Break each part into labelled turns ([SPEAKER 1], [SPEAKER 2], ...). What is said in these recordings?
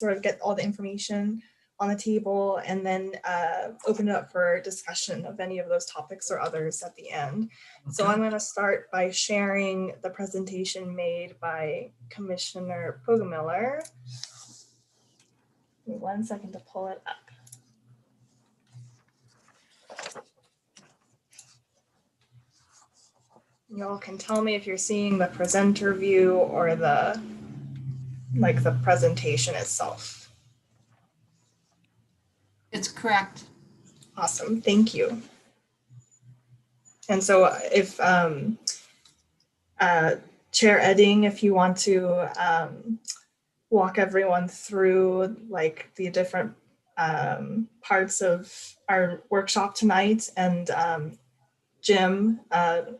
[SPEAKER 1] sort of get all the information on the table and then open it up for discussion of any of those topics or others at the end. Okay. So I'm going to start by sharing the presentation made by Commissioner Poggemiller. Give me 1 second to pull it up. Y'all can tell me if you're seeing the presenter view or the presentation itself.
[SPEAKER 2] It's correct.
[SPEAKER 1] Awesome, thank you. And so if Chair Edding, if you want to walk everyone through like the different parts of our workshop tonight, and Jim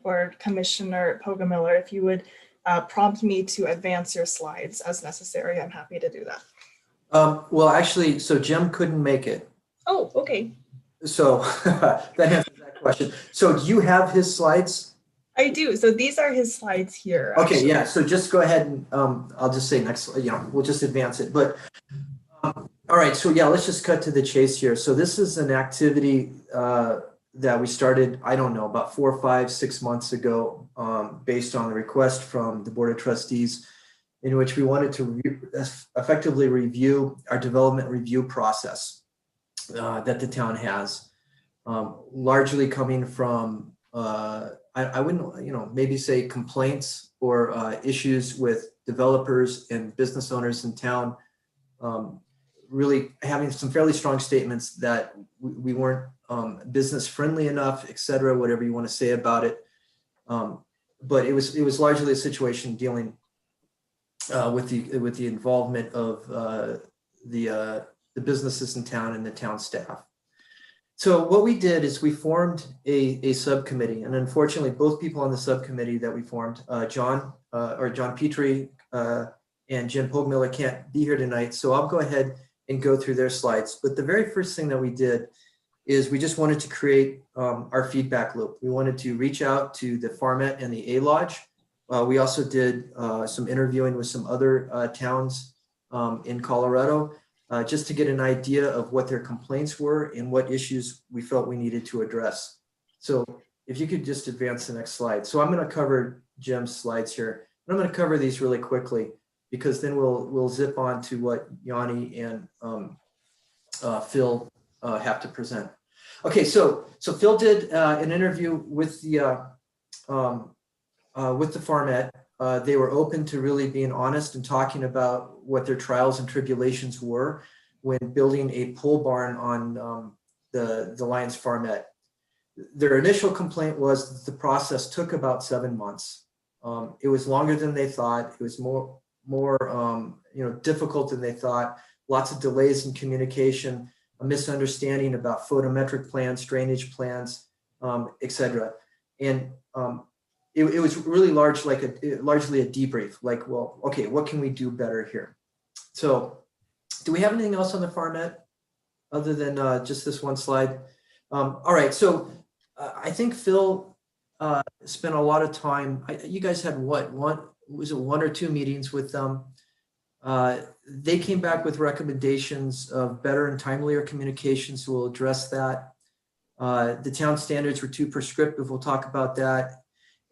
[SPEAKER 1] or Commissioner Poggemiller, if you would prompt me to advance your slides as necessary, I'm happy to do that.
[SPEAKER 3] Well, actually, so Jim couldn't make it.
[SPEAKER 1] Oh, okay.
[SPEAKER 3] So that answers that question. So do you have his slides?
[SPEAKER 1] I do. So these are his slides here.
[SPEAKER 3] Okay,
[SPEAKER 1] actually.
[SPEAKER 3] yeah. So just go ahead and I'll just say next, we'll just advance it. But all right, so yeah, let's just cut to the chase here. So this is an activity that we started, I don't know, about 4, 5, 6 months ago, based on the request from the Board of Trustees, in which we wanted to effectively review our development review process that the town has, largely coming from, I wouldn't, maybe say complaints or issues with developers and business owners in town, really having some fairly strong statements that we weren't business friendly enough, et cetera, whatever you want to say about it. But it was largely a situation dealing with the involvement of the businesses in town and the town staff. So what we did is we formed a subcommittee, and unfortunately, both people on the subcommittee that we formed, John Petrie and Jim Poggemiller, can't be here tonight. So I'll go ahead and go through their slides. But the very first thing that we did is we just wanted to create our feedback loop. We wanted to reach out to the Farmette and the A-Lodge. We also did some interviewing with some other towns in Colorado, just to get an idea of what their complaints were and what issues we felt we needed to address. So if you could just advance the next slide. So I'm going to cover Jim's slides here. I'm going to cover these really quickly, because then we'll zip on to what Yanni and Phil have to present. Okay, so Phil did an interview with the Farmette. They were open to really being honest and talking about what their trials and tribulations were when building a pole barn on the Lions Farmette. Their initial complaint was that the process took about 7 months. It was longer than they thought. It was more difficult than they thought. Lots of delays in communication, a misunderstanding about photometric plans, drainage plans, et cetera. And it was really largely a debrief, like, well, okay, what can we do better here? So do we have anything else on the Farmette other than just this one slide? All right, so I think Phil spent a lot of time. You guys had one or two meetings with them. They came back with recommendations of better and timelier communications. So we'll address that. The town standards were too prescriptive. We'll talk about that.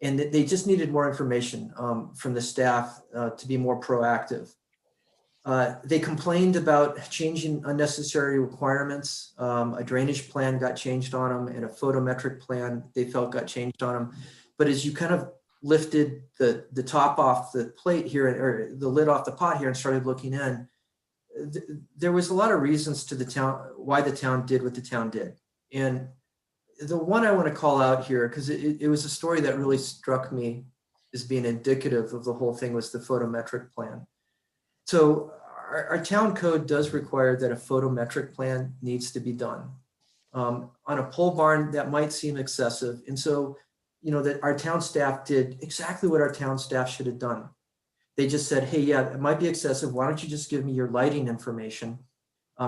[SPEAKER 3] And they just needed more information from the staff to be more proactive. They complained about changing unnecessary requirements. A drainage plan got changed on them, and a photometric plan they felt got changed on them. But as you kind of lifted the top off the plate here, or the lid off the pot here, and started looking in, there was a lot of reasons to the town why the town did what the town did. And the one I want to call out here, because it was a story that really struck me as being indicative of the whole thing, was the photometric plan. So our town code does require that a photometric plan needs to be done. On a pole barn, that might seem excessive. And so, that our town staff did exactly what our town staff should have done. They just said, hey, yeah, it might be excessive. Why don't you just give me your lighting information?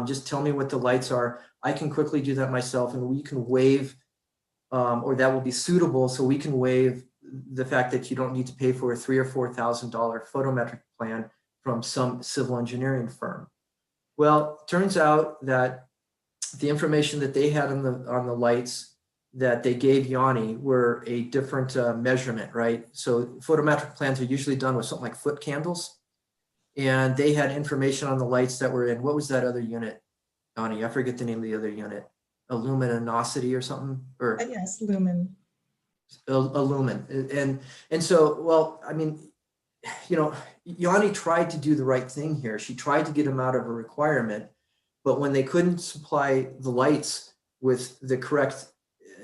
[SPEAKER 3] Just tell me what the lights are. I can quickly do that myself, and we can waive, or that will be suitable, so we can waive the fact that you don't need to pay for a $3,000 or $4,000 photometric plan from some civil engineering firm. Well, turns out that the information that they had on the lights that they gave Yanni were a different measurement, right? So photometric plans are usually done with something like foot candles. And they had information on the lights that were in, what was that other unit, Yanni? I forget the name of the other unit. A luminosity or something, or
[SPEAKER 1] Yes, lumen.
[SPEAKER 3] a lumen. And so, well, I mean, you know, Yanni tried to do the right thing here. She tried to get him out of a requirement, but when they couldn't supply the lights with the correct,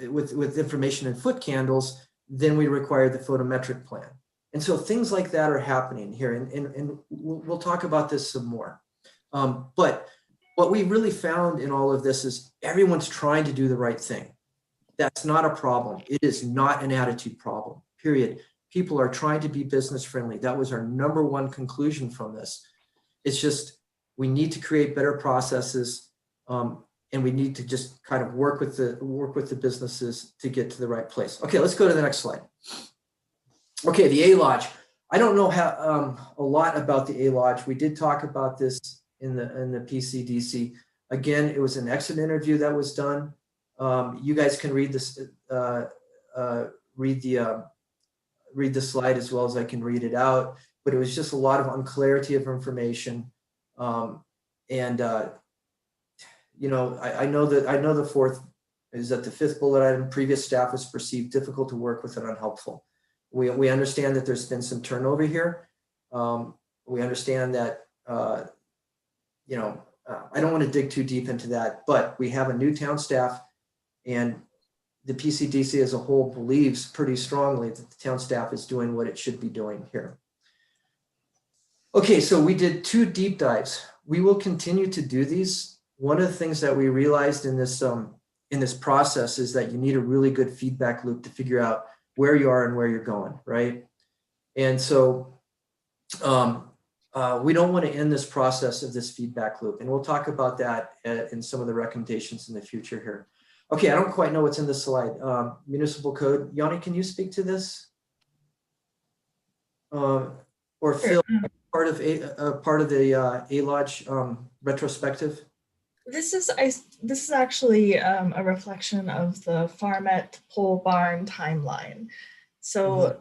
[SPEAKER 3] with information in foot candles, then we required the photometric plan. And so things like that are happening here, and we'll talk about this some more. But what we really found in all of this is everyone's trying to do the right thing. That's not a problem. It is not an attitude problem, period. People are trying to be business friendly. That was our number one conclusion from this. It's just, we need to create better processes, and we need to just kind of work with the businesses to get to the right place. Okay, let's go to the next slide. Okay, the A-Lodge. I don't know how a lot about the A-Lodge. We did talk about this in the PCDC. Again, it was an exit interview that was done. You guys can read this, read the slide as well as I can read it out, but it was just a lot of unclarity of information. You know, I know the fourth is that the fifth bullet item, previous staff was perceived difficult to work with and unhelpful. We understand that there's been some turnover here. We understand that, you know, I don't want to dig too deep into that, but we have a new town staff, and the PCDC as a whole believes pretty strongly that the town staff is doing what it should be doing here. Okay, so we did 2 deep dives. We will continue to do these. One of the things that we realized in this process is that you need a really good feedback loop to figure out where you are and where you're going, right? And so we don't want to end this process of this feedback loop, and we'll talk about that in some of the recommendations in the future here. Okay, I don't quite know what's in this slide. Municipal code. Yanni, can you speak to this? Or Phil, part of the A-Lodge retrospective?
[SPEAKER 1] This is actually a reflection of the Farmette pole barn timeline. So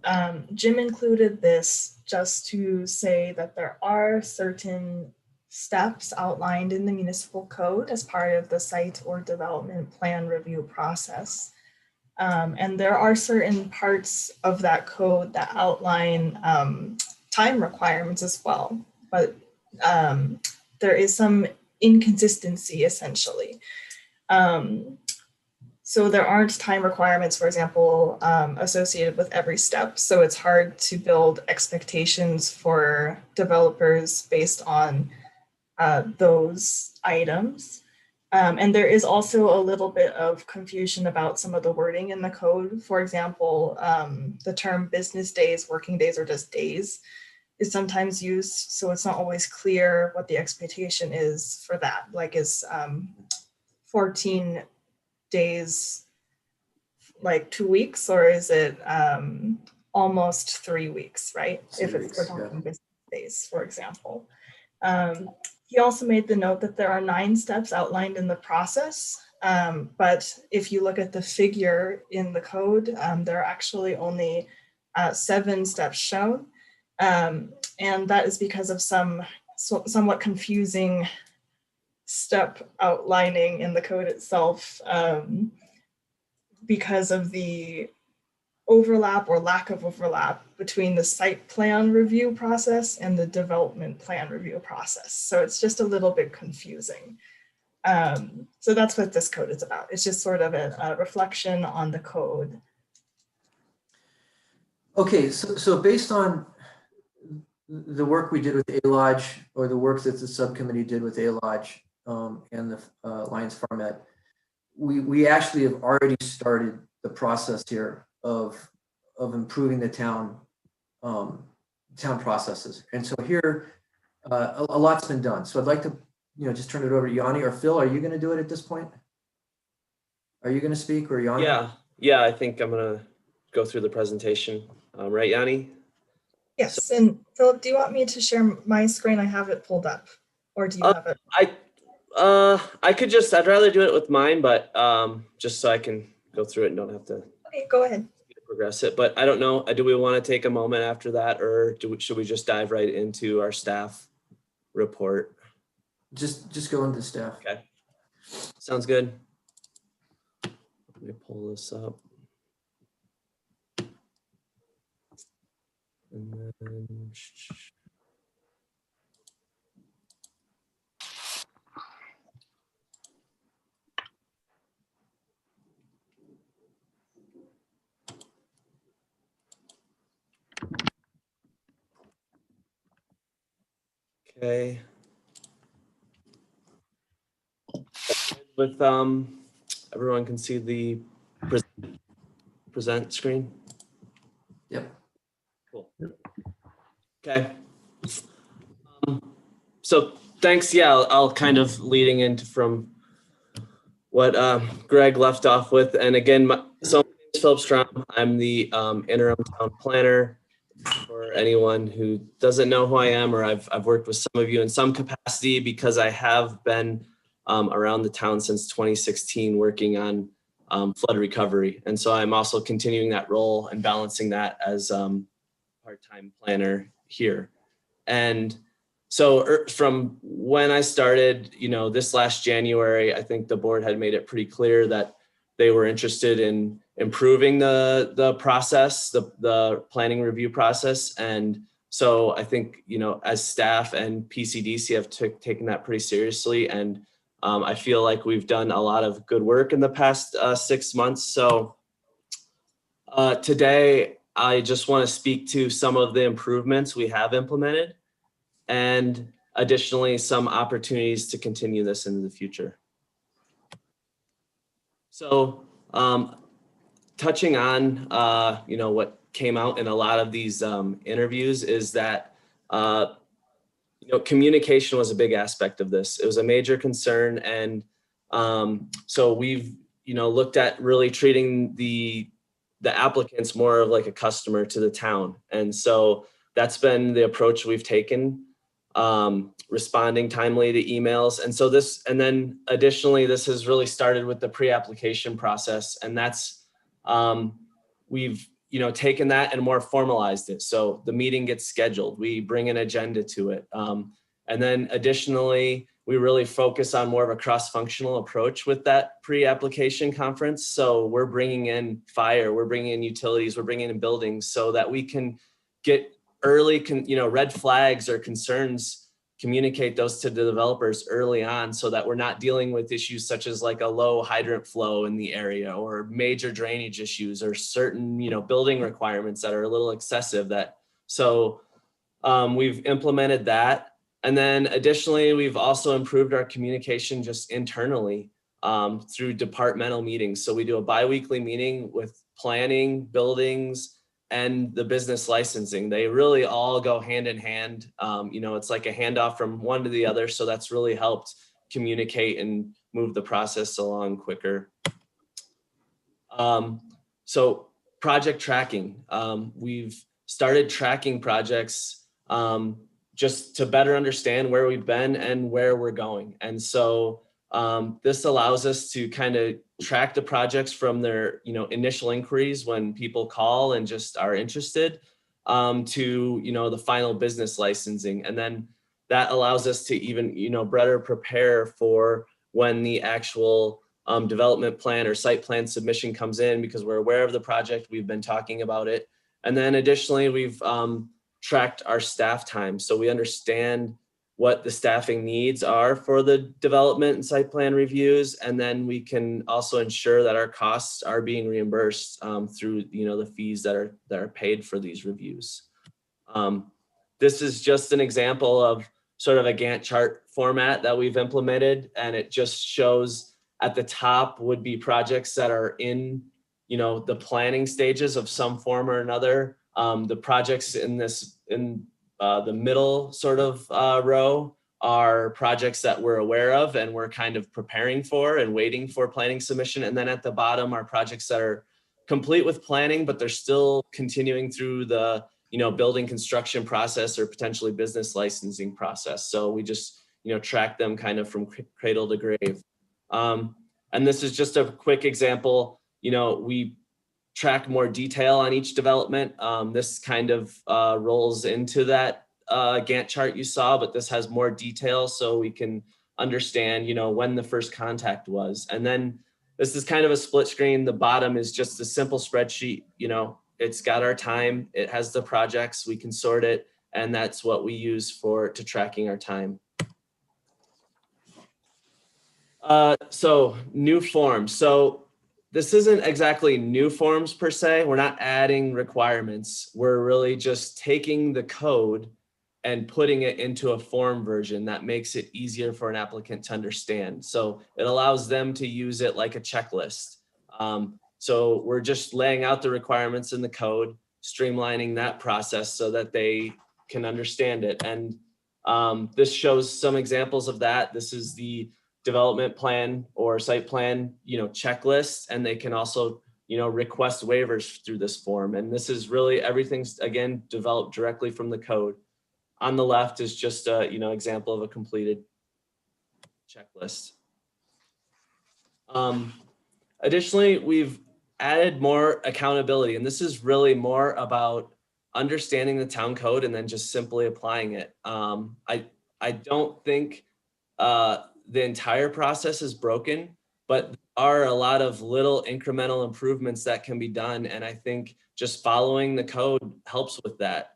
[SPEAKER 1] Jim included this just to say that there are certain steps outlined in the municipal code as part of the site or development plan review process. And there are certain parts of that code that outline time requirements as well, but there is some inconsistency essentially. So there aren't time requirements, for example, associated with every step. So it's hard to build expectations for developers based on those items. And there is also a little bit of confusion about some of the wording in the code. For example, the term business days, working days, or just days is sometimes used. So it's not always clear what the expectation is for that. Like is 14 days like 2 weeks, or is it almost 3 weeks, right? If we're talking business days, for example. He also made the note that there are 9 steps outlined in the process, but if you look at the figure in the code, there are actually only 7 steps shown, and that is because of some somewhat confusing step outlining in the code itself, because of the overlap or lack of overlap between the site plan review process and the development plan review process. So it's just a little bit confusing. So that's what this code is about. It's just sort of a reflection on the code. Okay,
[SPEAKER 3] so based on the work we did with A-Lodge, or the work that the subcommittee did with A-Lodge and the Lions Farmette, we actually have already started the process here of improving the town processes. And so here, a lot's been done. So I'd like to, just turn it over to Yanni or Phil. Are you going to do it at this point? Are you going to speak, or Yanni?
[SPEAKER 2] Yeah, I think I'm going to go through the presentation. Right, Yanni?
[SPEAKER 1] Yes, and Philip, do you want me to share my screen? I have it pulled up. or do you have it?
[SPEAKER 2] I could just, I'd rather do it with mine, but just so I can go through it and don't have to
[SPEAKER 1] Okay, go ahead.
[SPEAKER 2] progress it. But I don't know, do we want to take a moment after that, or should we just dive right into our staff report?
[SPEAKER 3] Just go into staff.
[SPEAKER 2] Okay, sounds good. Let me pull this up. And then, okay. With everyone can see the present screen.
[SPEAKER 3] Yep.
[SPEAKER 2] Cool. Okay. So thanks. Yeah, I'll kind of leading into from what Greg left off with. And again, so my name is Philip Strom. I'm the interim town planner. For anyone who doesn't know who I am, or I've worked with some of you in some capacity, because I have been around the town since 2016 working on flood recovery. And so I'm also continuing that role and balancing that as part-time planner here. And so from when I started, this last January, I think the board had made it pretty clear that they were interested in improving the process, the planning review process. And so I think, as staff and PCDC have taken that pretty seriously. And I feel like we've done a lot of good work in the past 6 months. So today, I just want to speak to some of the improvements we have implemented, and additionally, some opportunities to continue this into the future. So touching on, what came out in a lot of these interviews is that, communication was a big aspect of this. It was a major concern. And so we've, looked at really treating the applicants more of like a customer to the town. And so that's been the approach we've taken, responding timely to emails. And so and then additionally, this has really started with the pre-application process. And that's, we've, taken that and more formalized it. So the meeting gets scheduled, we bring an agenda to it. And then additionally, we really focus on more of a cross-functional approach with that pre-application conference. So we're bringing in fire, we're bringing in utilities, we're bringing in buildings, so that we can get early, red flags or concerns, communicate those to the developers early on, so that we're not dealing with issues such as like a low hydrant flow in the area, or major drainage issues, or certain, building requirements that are a little excessive. We've implemented that. And then additionally, we've also improved our communication just internally through departmental meetings. So we do a bi-weekly meeting with planning, buildings, and the business licensing. They really all go hand in hand. It's like a handoff from one to the other. So that's really helped communicate and move the process along quicker. So project tracking. We've started tracking projects just to better understand where we've been and where we're going. And so this allows us to kind of track the projects from their, initial inquiries when people call and just are interested, to, the final business licensing. And then that allows us to even, better prepare for when the actual development plan or site plan submission comes in, because we're aware of the project, we've been talking about it. And then additionally, we've tracked our staff time, so we understand what the staffing needs are for the development and site plan reviews, and then we can also ensure that our costs are being reimbursed through the fees that are paid for these reviews. This is just an example of sort of a Gantt chart format that we've implemented, and it just shows at the top would be projects that are in the planning stages of some form or another. The projects in the middle sort of row are projects that we're aware of and we're kind of preparing for and waiting for planning submission. And then at the bottom are projects that are complete with planning, but they're still continuing through the building construction process or potentially business licensing process. So we just track them kind of from cradle to grave. And this is just a quick example. We track more detail on each development. This kind of rolls into that Gantt chart you saw, but this has more detail so we can understand, when the first contact was. And then this is kind of a split screen. The bottom is just a simple spreadsheet. It's got our time, it has the projects, we can sort it, and that's what we use to tracking our time. So new forms. So this isn't exactly new forms per se. We're not adding requirements. We're really just taking the code and putting it into a form version that makes it easier for an applicant to understand. So it allows them to use it like a checklist. So we're just laying out the requirements in the code, streamlining that process so that they can understand it. And this shows some examples of that. This is the development plan or site plan, checklist, and they can also, request waivers through this form. And this is really, everything's again developed directly from the code. On the left is just a, example of a completed checklist. Additionally, we've added more accountability, and this is really more about understanding the town code and then just simply applying it. I don't think the entire process is broken, but there are a lot of little incremental improvements that can be done. And I think just following the code helps with that.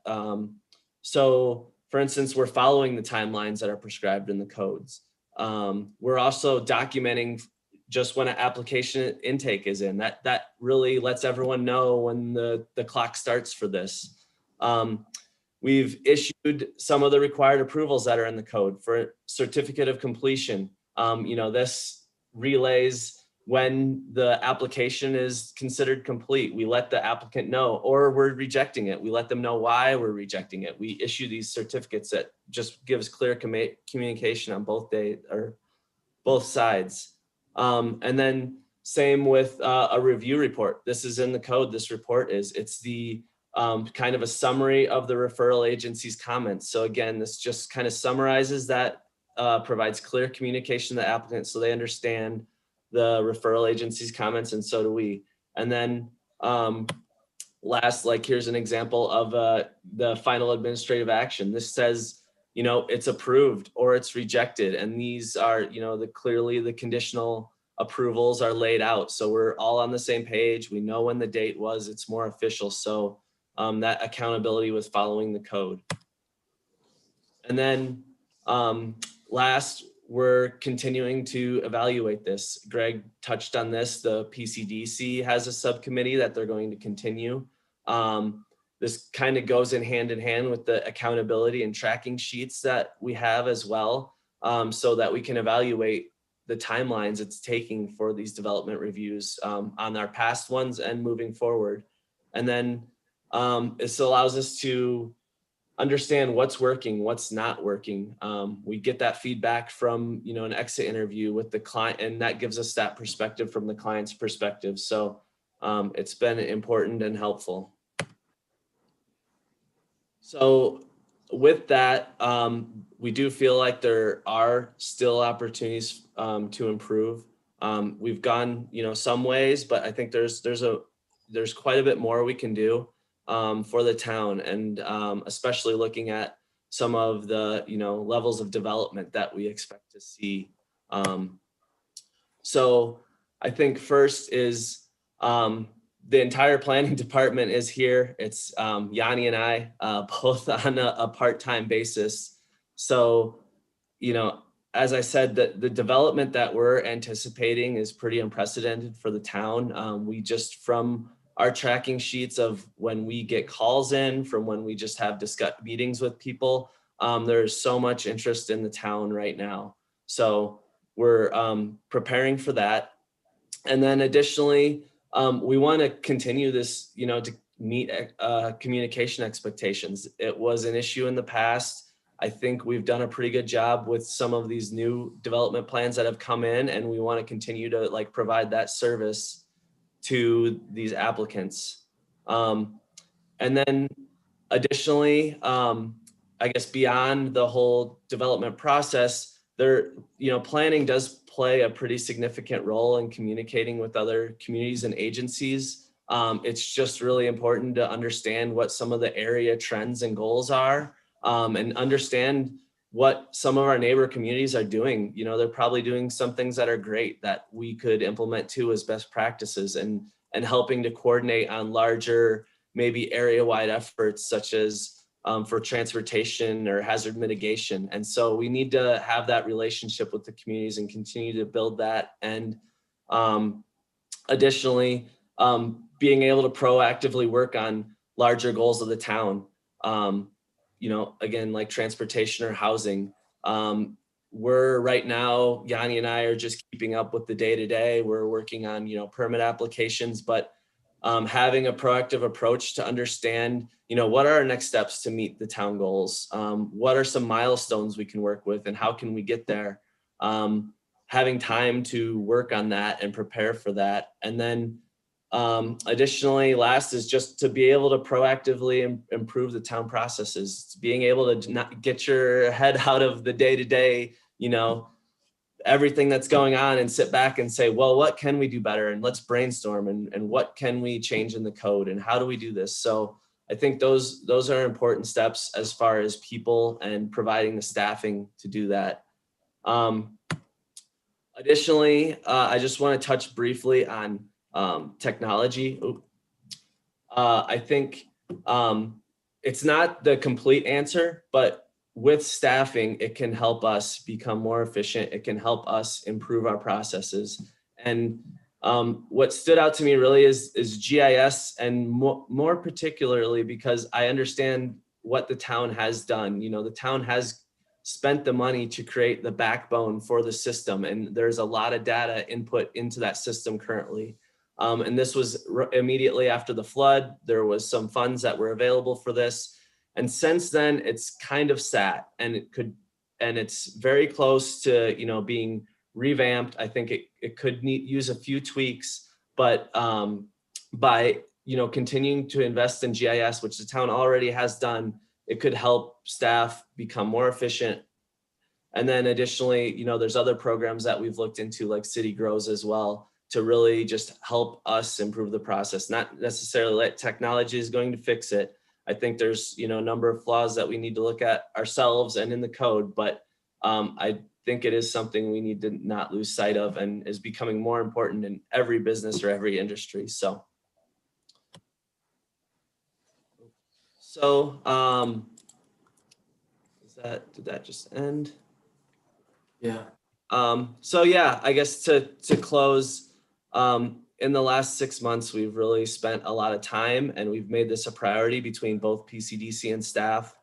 [SPEAKER 2] So for instance, we're following the timelines that are prescribed in the codes. We're also documenting just when an application intake is in. That really lets everyone know when the clock starts for this. We've issued some of the required approvals that are in the code for certificate of completion. This relays when the application is considered complete. We let the applicant know, or we're rejecting it. We let them know why we're rejecting it. We issue these certificates that just gives clear communication on both sides. And then same with a review report. This is in the code. This report it's the kind of a summary of the referral agency's comments. So again, this just kind of summarizes that, provides clear communication to the applicant so they understand the referral agency's comments, and so do we. And then last, here's an example of the final administrative action. This says, it's approved or it's rejected. And these are, clearly the conditional approvals are laid out. So we're all on the same page. We know when the date was, it's more official. So that accountability was following the code. And then last, we're continuing to evaluate this. Greg touched on this. The PCDC has a subcommittee that they're going to continue. This kind of goes in hand with the accountability and tracking sheets that we have as well, so that we can evaluate the timelines it's taking for these development reviews on our past ones and moving forward. And then this allows us to understand what's working, what's not working. We get that feedback from, an exit interview with the client, and that gives us that perspective from the client's perspective. So it's been important and helpful. So with that, we do feel like there are still opportunities to improve. We've gone, some ways, but I think there's quite a bit more we can do for the town, and especially looking at some of the levels of development that we expect to see. So I think first is the entire planning department is here. It's Yanni and I both on a part-time basis. So as I said, the development that we're anticipating is pretty unprecedented for the town. We just, from our tracking sheets of when we get calls in, from when we just have meetings with people, there's so much interest in the town right now. So we're preparing for that. And then additionally, we want to continue this, to meet communication expectations. It was an issue in the past. I think we've done a pretty good job with some of these new development plans that have come in, and we want to continue to provide that service to these applicants. And then additionally, I guess beyond the whole development process, planning does play a pretty significant role in communicating with other communities and agencies. It's just really important to understand what some of the area trends and goals are, and understand what some of our neighbor communities are doing. They're probably doing some things that are great that we could implement too as best practices, and helping to coordinate on larger, maybe area-wide efforts such as for transportation or hazard mitigation. And so we need to have that relationship with the communities and continue to build that. And additionally, being able to proactively work on larger goals of the town, again, like transportation or housing. We're right now, Yanni and I are just keeping up with the day-to-day. We're working on, permit applications, but having a proactive approach to understand, what are our next steps to meet the town goals? What are some milestones we can work with, and how can we get there? Having time to work on that and prepare for that. And then additionally, last is just to be able to proactively improve the town processes, being able to not get your head out of the day-to-day, everything that's going on, and sit back and say, well, what can we do better? And let's brainstorm, and what can we change in the code, and how do we do this? So I think those are important steps as far as people and providing the staffing to do that. Additionally, I just want to touch briefly on technology. I think it's not the complete answer, but with staffing, it can help us become more efficient. It can help us improve our processes. And what stood out to me really is GIS, and more particularly because I understand what the town has done. The town has spent the money to create the backbone for the system, and there's a lot of data input into that system currently. And this was immediately after the flood. There was some funds that were available for this. And since then, it's kind of sat, and it's very close to, being revamped. I think it could use a few tweaks, but by, continuing to invest in GIS, which the town already has done, it could help staff become more efficient. And then additionally, there's other programs that we've looked into, like City Grows as well, to really just help us improve the process. Not necessarily that technology is going to fix it. I think there's, a number of flaws that we need to look at ourselves and in the code, but I think it is something we need to not lose sight of, and is becoming more important in every business or every industry. So did that just end?
[SPEAKER 3] Yeah.
[SPEAKER 2] So yeah, I guess to close, in the last 6 months, we've really spent a lot of time, and we've made this a priority between both PCDC and staff.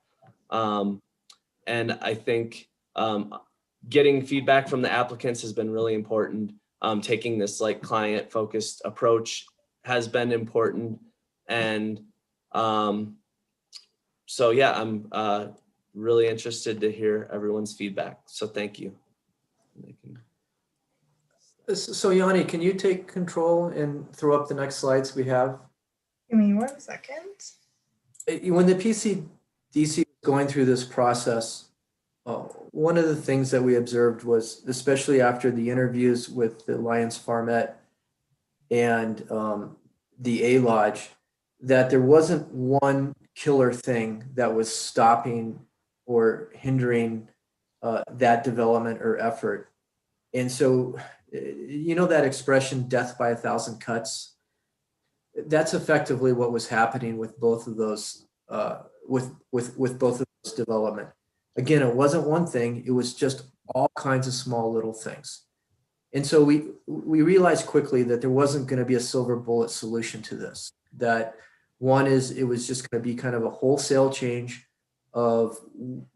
[SPEAKER 2] And I think getting feedback from the applicants has been really important. Taking this client focused approach has been important. And so yeah, I'm really interested to hear everyone's feedback. So thank you.
[SPEAKER 3] So Yanni, can you take control and throw up the next slides we have?
[SPEAKER 1] Give me 1 second.
[SPEAKER 3] When the PCDC was going through this process, one of the things that we observed was, especially after the interviews with the Lions Farmette and the A-Lodge, that there wasn't one killer thing that was stopping or hindering that development or effort. And so, that expression, death by 1,000 cuts, that's effectively what was happening with both of those, with both of those development. Again, it wasn't one thing, it was just all kinds of small little things. And so we realized quickly that there wasn't going to be a silver bullet solution to this. That one is, it was just going to be kind of a wholesale change of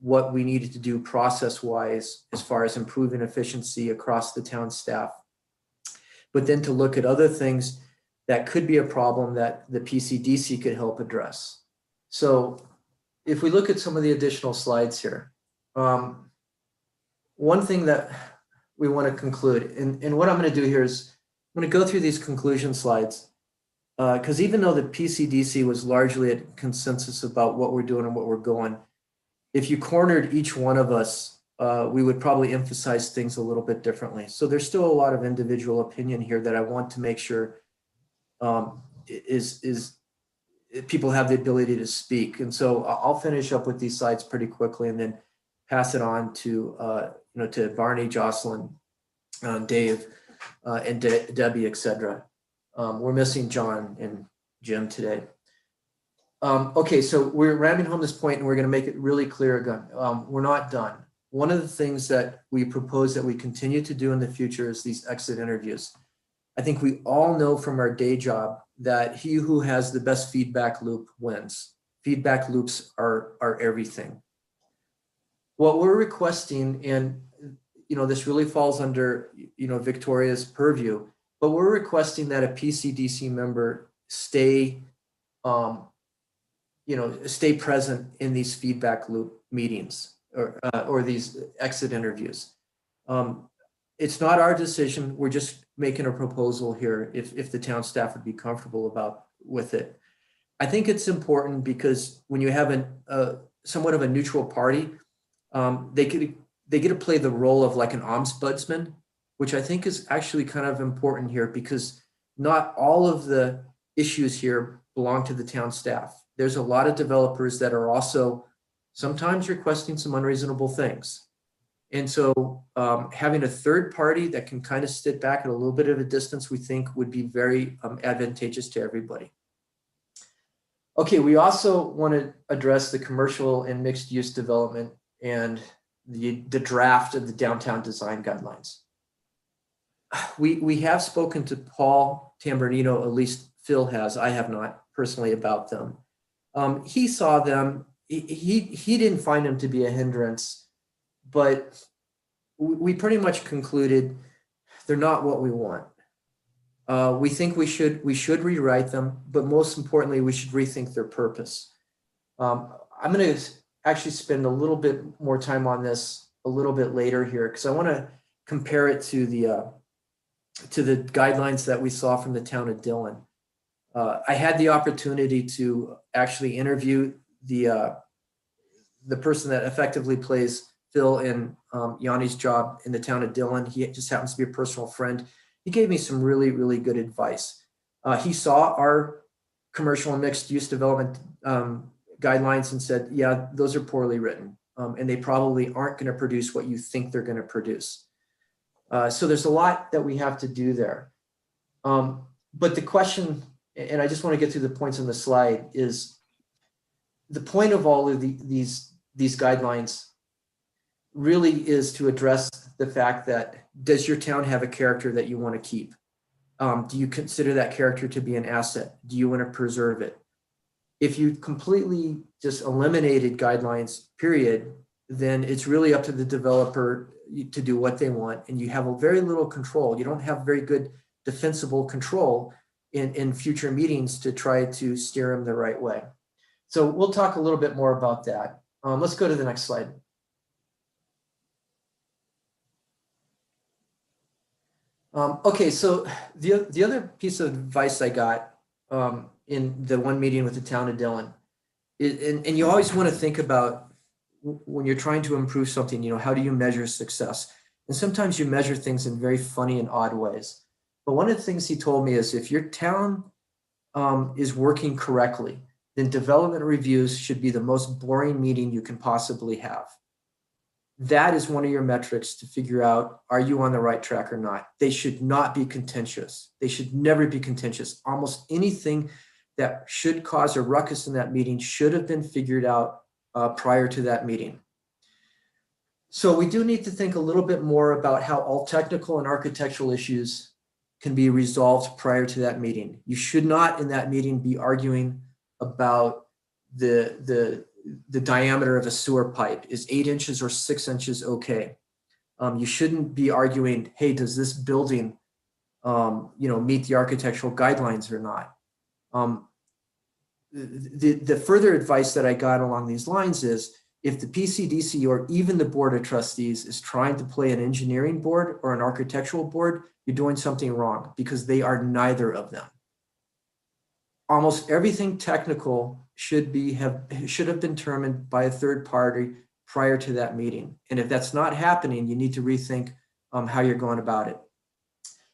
[SPEAKER 3] what we needed to do process-wise as far as improving efficiency across the town staff. But then to look at other things that could be a problem that the PCDC could help address. So if we look at some of the additional slides here, one thing that we want to conclude, and what I'm going to do here is I'm going to go through these conclusion slides, because even though the PCDC was largely at consensus about what we're doing and what we're going, if you cornered each one of us we would probably emphasize things a little bit differently. So there's still a lot of individual opinion here that I want to make sure is people have the ability to speak. And so I'll finish up with these slides pretty quickly and then pass it on to to Barney, Jocelyn, Dave, and Debbie, etc. We're missing John and Jim today. Okay, so we're ramming home this point and we're going to make it really clear again. We're not done. One of the things that we propose that we continue to do in the future is these exit interviews. I think we all know from our day job that he who has the best feedback loop wins. Feedback loops are everything. What we're requesting, and this really falls under Victoria's purview, but we're requesting that a PCDC member stay stay present in these feedback loop meetings or these exit interviews. It's not our decision. We're just making a proposal here if the town staff would be comfortable with it. I think it's important because when you have somewhat of a neutral party, they get to play the role of like an ombudsman, which I think is actually kind of important here because not all of the issues here belong to the town staff. There's a lot of developers that are also sometimes requesting some unreasonable things. And so having a third party that can kind of sit back at a little bit of a distance, we think would be very advantageous to everybody. Okay, we also want to address the commercial and mixed use development and the draft of the downtown design guidelines. We have spoken to Paul Tambernino, at least Phil has, I have not personally, about them. He saw them, he didn't find them to be a hindrance, but we pretty much concluded they're not what we want. We think we should rewrite them, but most importantly, we should rethink their purpose. I'm going to actually spend a little bit more time on this a little bit later here because I want to compare it to the guidelines that we saw from the town of Dillon. I had the opportunity to actually interview the person that effectively plays Phil in Yanni's job in the town of Dillon. He just happens to be a personal friend. He gave me some really, really good advice. He saw our commercial and mixed use development guidelines and said, yeah, those are poorly written. And they probably aren't going to produce what you think they're going to produce. So there's a lot that we have to do there. But the question, and I just want to get through the points on the slide, is the point of all of these guidelines really is to address the fact that, does your town have a character that you want to keep? Do you consider that character to be an asset? Do you want to preserve it? If you completely just eliminated guidelines, period, then it's really up to the developer to do what they want, and you have a very little control. You don't have very good defensible control in future meetings to try to steer them the right way. So we'll talk a little bit more about that. Let's go to the next slide. Okay, so the other piece of advice I got in the one meeting with the town of Dillon, and you always want to think about when you're trying to improve something, how do you measure success? And sometimes you measure things in very funny and odd ways. But one of the things he told me is if your town is working correctly, then development reviews should be the most boring meeting you can possibly have. That is one of your metrics to figure out, are you on the right track or not? They should not be contentious. They should never be contentious. Almost anything that should cause a ruckus in that meeting should have been figured out prior to that meeting. So we do need to think a little bit more about how all technical and architectural issues can be resolved prior to that meeting. You should not in that meeting be arguing about the diameter of a sewer pipe. Is 8 inches or 6 inches okay? You shouldn't be arguing, hey, does this building meet the architectural guidelines or not? The further advice that I got along these lines is, if the PCDC or even the Board of Trustees is trying to play an engineering board or an architectural board, you're doing something wrong, because they are neither of them. Almost everything technical should have been determined by a third party prior to that meeting. And if that's not happening, you need to rethink how you're going about it.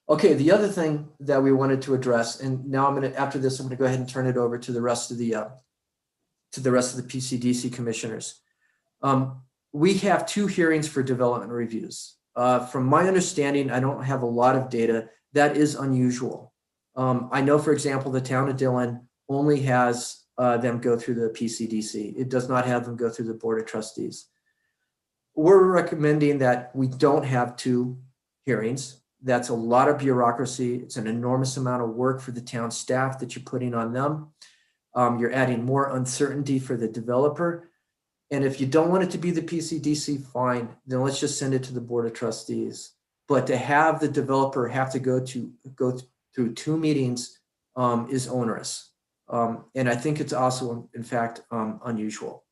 [SPEAKER 3] Okay, the other thing that we wanted to address, and now after this, I'm gonna go ahead and turn it over to the rest of the PCDC commissioners. We have 2 hearings for development reviews. From my understanding, I don't have a lot of data. That is unusual. I know, for example, the town of Dillon only has them go through the PCDC. It does not have them go through the Board of Trustees. We're recommending that we don't have 2 hearings. That's a lot of bureaucracy. It's an enormous amount of work for the town staff that you're putting on them. You're adding more uncertainty for the developer. And if you don't want it to be the PCDC, fine, then let's just send it to the Board of Trustees. But to have the developer have to go through 2 meetings is onerous. And I think it's also, in fact, unusual.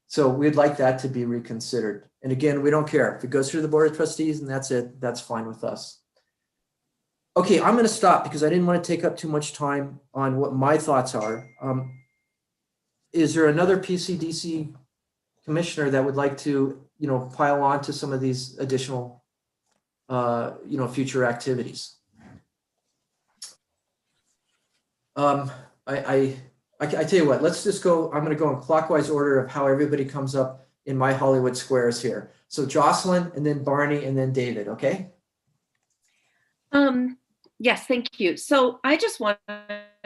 [SPEAKER 3] So we'd like that to be reconsidered. And again, we don't care. If it goes through the Board of Trustees and that's it, that's fine with us. Okay, I'm gonna stop because I didn't want to take up too much time on what my thoughts are. Is there another PCDC commissioner that would like to, pile on to some of these additional, future activities? I tell you what, let's just go, I'm going to go in clockwise order of how everybody comes up in my Hollywood squares here. So Jocelyn, and then Barney, and then David, okay?
[SPEAKER 4] Yes, thank you. So I just wanted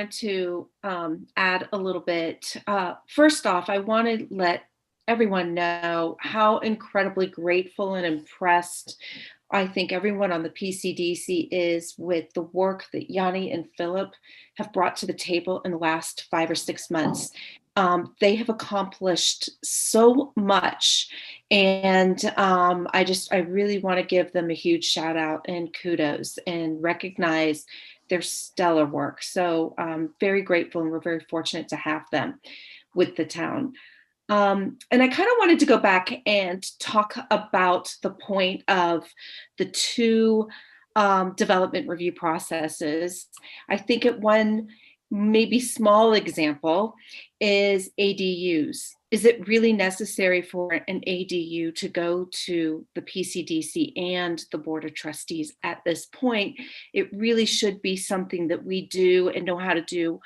[SPEAKER 4] to add a little bit. First off, I want to let everyone know how incredibly grateful and impressed I think everyone on the PCDC is with the work that Yanni and Philip have brought to the table in the last 5 or 6 months. They have accomplished so much. And I really want to give them a huge shout out and kudos and recognize their stellar work. So I'm very grateful, and we're very fortunate to have them with the town. And I kind of wanted to go back and talk about the point of the 2 development review processes. I think one maybe small example is ADUs. Is it really necessary for an ADU to go to the PCDC and the Board of Trustees at this point? It really should be something that we do and know how to do,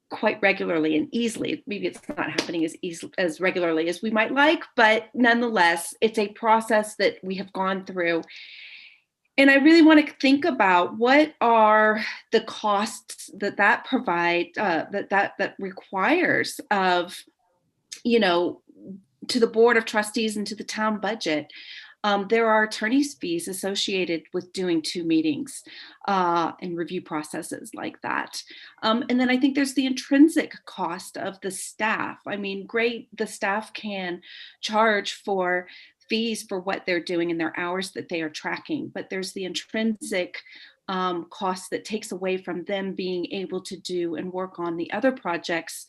[SPEAKER 4] quite regularly and easily. Maybe it's not happening as regularly as we might like, but nonetheless, it's a process that we have gone through. And I really want to think about what are the costs that provide, that requires of, to the Board of Trustees and to the town budget. There are attorney's fees associated with doing 2 meetings and review processes like that. And then I think there's the intrinsic cost of the staff. I mean, great, the staff can charge for fees for what they're doing and their hours that they are tracking, but there's the intrinsic cost that takes away from them being able to do and work on the other projects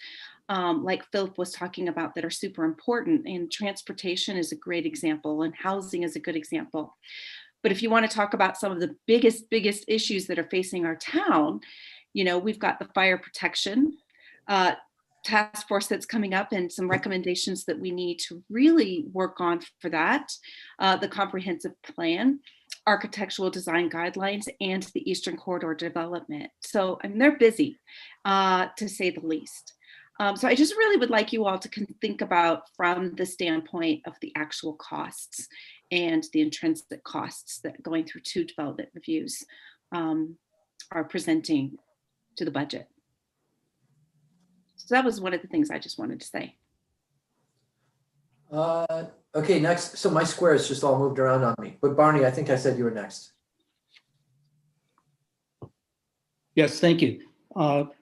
[SPEAKER 4] like Philip was talking about that are super important, and transportation is a great example, and housing is a good example. But if you want to talk about some of the biggest issues that are facing our town, we've got the fire protection task force that's coming up and some recommendations that we need to really work on for that, the comprehensive plan, architectural design guidelines, and the Eastern Corridor development. So they're busy, to say the least. So I just really would like you all to think about from the standpoint of the actual costs and the intrinsic costs that going through 2 development reviews are presenting to the budget. So that was one of the things I just wanted to say.
[SPEAKER 3] Okay, next. So my squares just all moved around on me. But Barney, I think I said you were next.
[SPEAKER 5] Yes, thank you.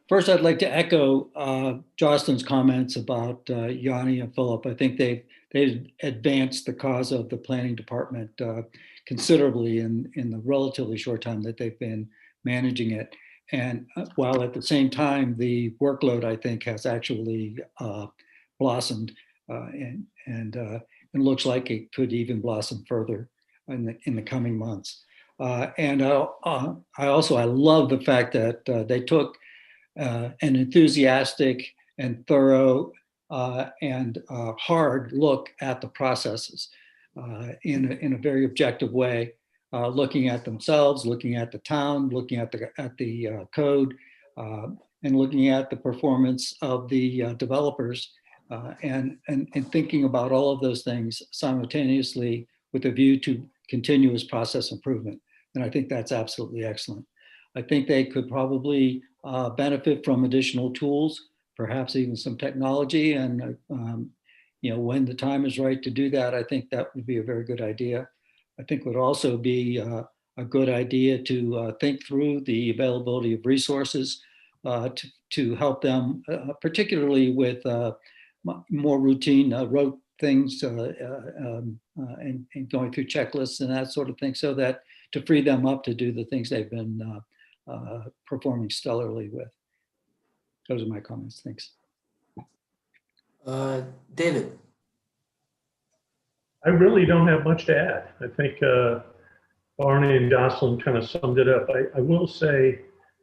[SPEAKER 5] First, I'd like to echo Jocelyn's comments about Yanni and Philip. I think they've advanced the cause of the planning department considerably in the relatively short time that they've been managing it. And while at the same time, the workload, I think, has actually blossomed and it looks like it could even blossom further in the coming months. And I love the fact that they took an enthusiastic and thorough and hard look at the processes in a very objective way, looking at themselves, looking at the town, looking at the code, and looking at the performance of the developers, and thinking about all of those things simultaneously with a view to continuous process improvement. And I think that's absolutely excellent. I think they could probably benefit from additional tools, perhaps even some technology. And when the time is right to do that, I think that would be a very good idea. I think it would also be a good idea to think through the availability of resources to help them, particularly with more routine rote things and going through checklists and that sort of thing, so that to free them up to do the things they've been performing stellarly with. Those are my comments. Thanks.
[SPEAKER 3] David.
[SPEAKER 6] I really don't have much to add. I think Barney and Jocelyn kind of summed it up. I will say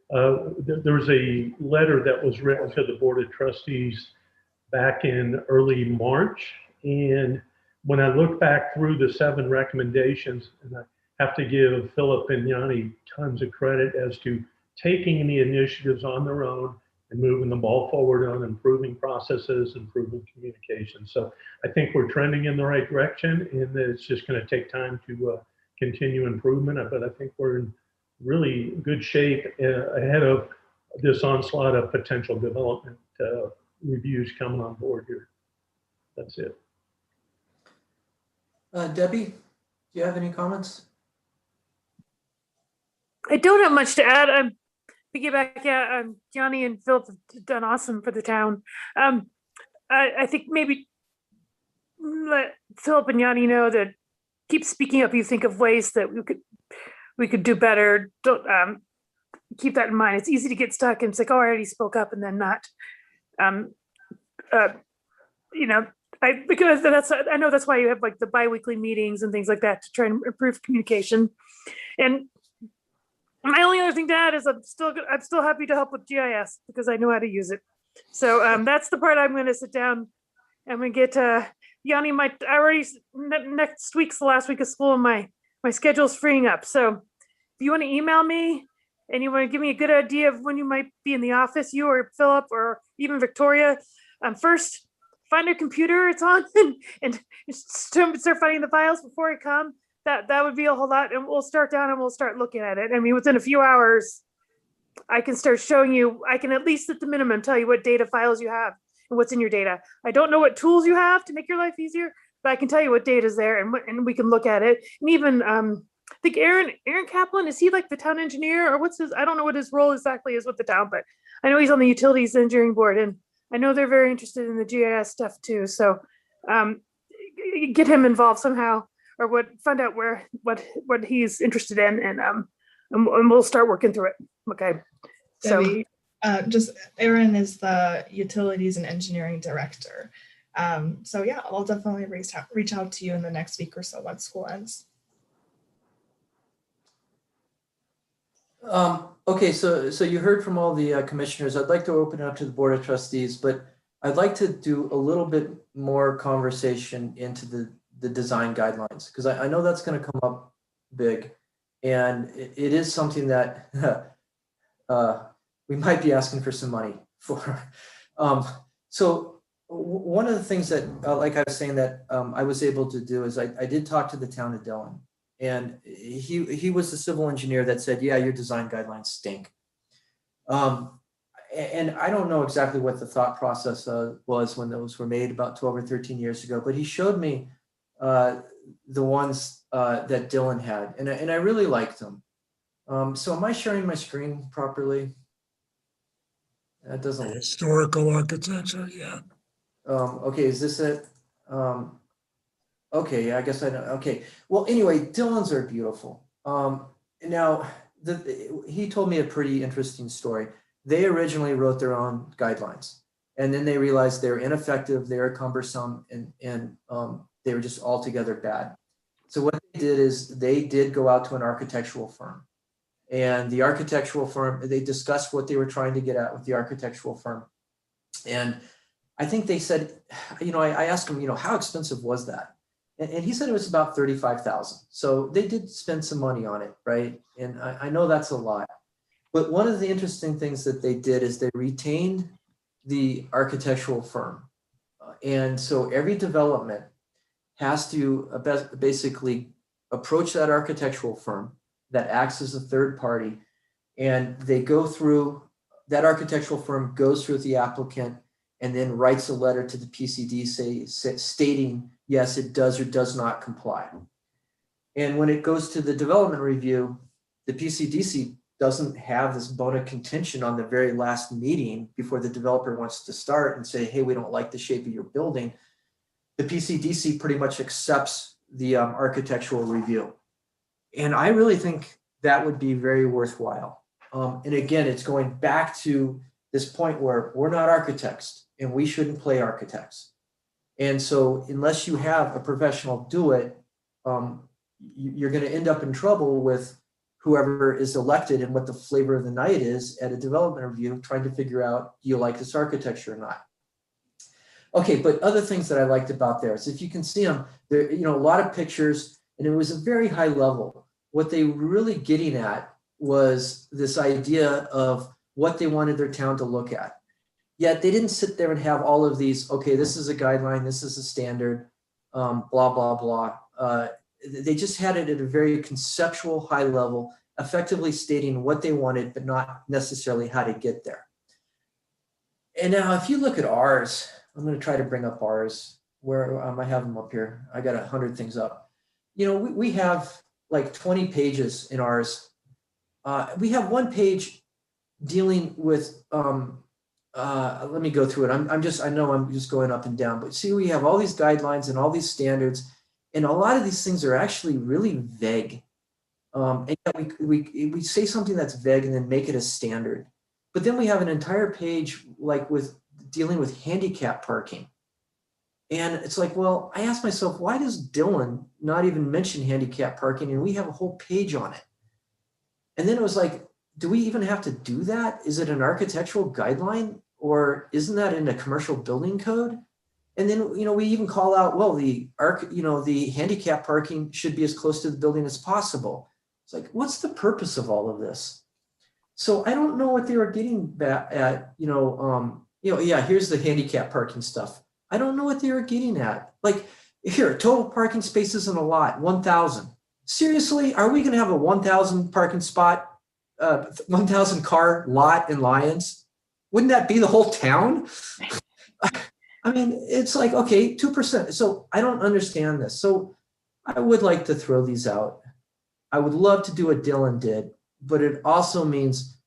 [SPEAKER 6] there was a letter that was written to the Board of Trustees back in early March. And when I look back through the 7 recommendations, and I have to give Philip and Yanni tons of credit as to taking the initiatives on their own and moving the ball forward on improving processes, improving communication. So I think we're trending in the right direction, and it's just going to take time to continue improvement. But I think we're in really good shape ahead of this onslaught of potential development reviews coming on board here. That's it.
[SPEAKER 3] Debbie, do you have any comments?
[SPEAKER 7] I don't have much to add. I'm piggyback. Yeah, Johnny and Philip have done awesome for the town. I think maybe let Philip and Yanni know that keep speaking up. You think of ways that we could do better. Don't keep that in mind. It's easy to get stuck and it's like, oh, I already spoke up, and then not. Because I know that's why you have like the biweekly meetings and things like that to try and improve communication. And my only other thing to add is I'm still happy to help with GIS because I know how to use it. So that's the part I'm going to sit down. I'm going to get Yanni. Next week's the last week of school, and my schedule's freeing up. So if you want to email me and you want to give me a good idea of when you might be in the office, you or Philip or even Victoria, first find a computer it's on and start finding the files before I come. That would be a whole lot, and we'll start down and we'll start looking at it. I mean, within a few hours, I can start showing you. I can at least at the minimum tell you what data files you have and what's in your data. I don't know what tools you have to make your life easier, but I can tell you what data is there, and we can look at it. And even I think Aaron Kaplan, is he like the town engineer, or what's his? I don't know what his role exactly is with the town, but I know he's on the utilities engineering board, and I know they're very interested in the GIS stuff too. So get him involved somehow, or find out what he's interested in, and we'll start working through it. Okay.
[SPEAKER 1] Debbie, just Aaron is the utilities and engineering director. So yeah, I'll definitely reach out to you in the next week or so once school ends.
[SPEAKER 3] Okay, so you heard from all the commissioners. I'd like to open it up to the Board of Trustees, but I'd like to do a little bit more conversation into the design guidelines, because I know that's going to come up big, and it is something that we might be asking for some money for. So one of the things that, like I was saying, that I was able to do is I did talk to the town of Dillon. And he was the civil engineer that said, yeah, your design guidelines stink. And I don't know exactly what the thought process was when those were made about 12 or 13 years ago, but he showed me the ones that Dillon had, and I really liked them. So am I sharing my screen properly? That doesn't look.
[SPEAKER 8] Historical architecture, yeah.
[SPEAKER 3] Okay, is this it? Okay, I guess I know. Okay, well, anyway, Dillons are beautiful. Now, he told me a pretty interesting story. They originally wrote their own guidelines, and then they realized they were ineffective, they were cumbersome, and they were just altogether bad. So what they did is they did go out to an architectural firm, and the architectural firm, they discussed what they were trying to get at with the architectural firm, and I think they said, I asked him, how expensive was that? And he said it was about 35,000. So they did spend some money on it, right? And I know that's a lot. But one of the interesting things that they did is they retained the architectural firm. And so every development has to basically approach that architectural firm that acts as a third party. And they go through, that architectural firm goes through the applicant and then writes a letter to the PCD stating, yes, it does or does not comply. And when it goes to the development review, the PCDC doesn't have this bone of contention on the very last meeting before the developer wants to start and say, hey, we don't like the shape of your building. The PCDC pretty much accepts the architectural review. And I really think that would be very worthwhile. And again, it's going back to this point where we're not architects and we shouldn't play architects. And so unless you have a professional do it, you're going to end up in trouble with whoever is elected and what the flavor of the night is at a development review, trying to figure out, do you like this architecture or not? Okay, but other things that I liked about there is if you can see them, there, a lot of pictures, and it was a very high level. What they were really getting at was this idea of what they wanted their town to look at. Yet they didn't sit there and have all of these, okay, this is a guideline, this is a standard, blah, blah, blah. They just had it at a very conceptual high level, effectively stating what they wanted, but not necessarily how to get there. And now if you look at ours, I'm going to try to bring up ours where I have them up here. I got 100 things up. We have like 20 pages in ours. We have one page dealing with, let me go through it. I know I'm just going up and down, but see, we have all these guidelines and all these standards, and a lot of these things are actually really vague. And yet we say something that's vague and then make it a standard. But then we have an entire page like with dealing with handicap parking. And it's like, well, I asked myself, why does Dylan not even mention handicap parking? And we have a whole page on it. And then it was like, do we even have to do that? Is it an architectural guideline, or isn't that in a commercial building code? And then, we even call out, well, the handicap parking should be as close to the building as possible. It's like, what's the purpose of all of this? So I don't know what they were getting back at, here's the handicap parking stuff. I don't know what they were getting at. Like, here, total parking spaces in a lot, 1,000. Seriously, are we going to have a 1,000 parking spot, 1,000 car lot in Lyons? Wouldn't that be the whole town? I mean, it's like, okay, 2%. So I don't understand this. So I would like to throw these out. I would love to do what Dylan did, but it also means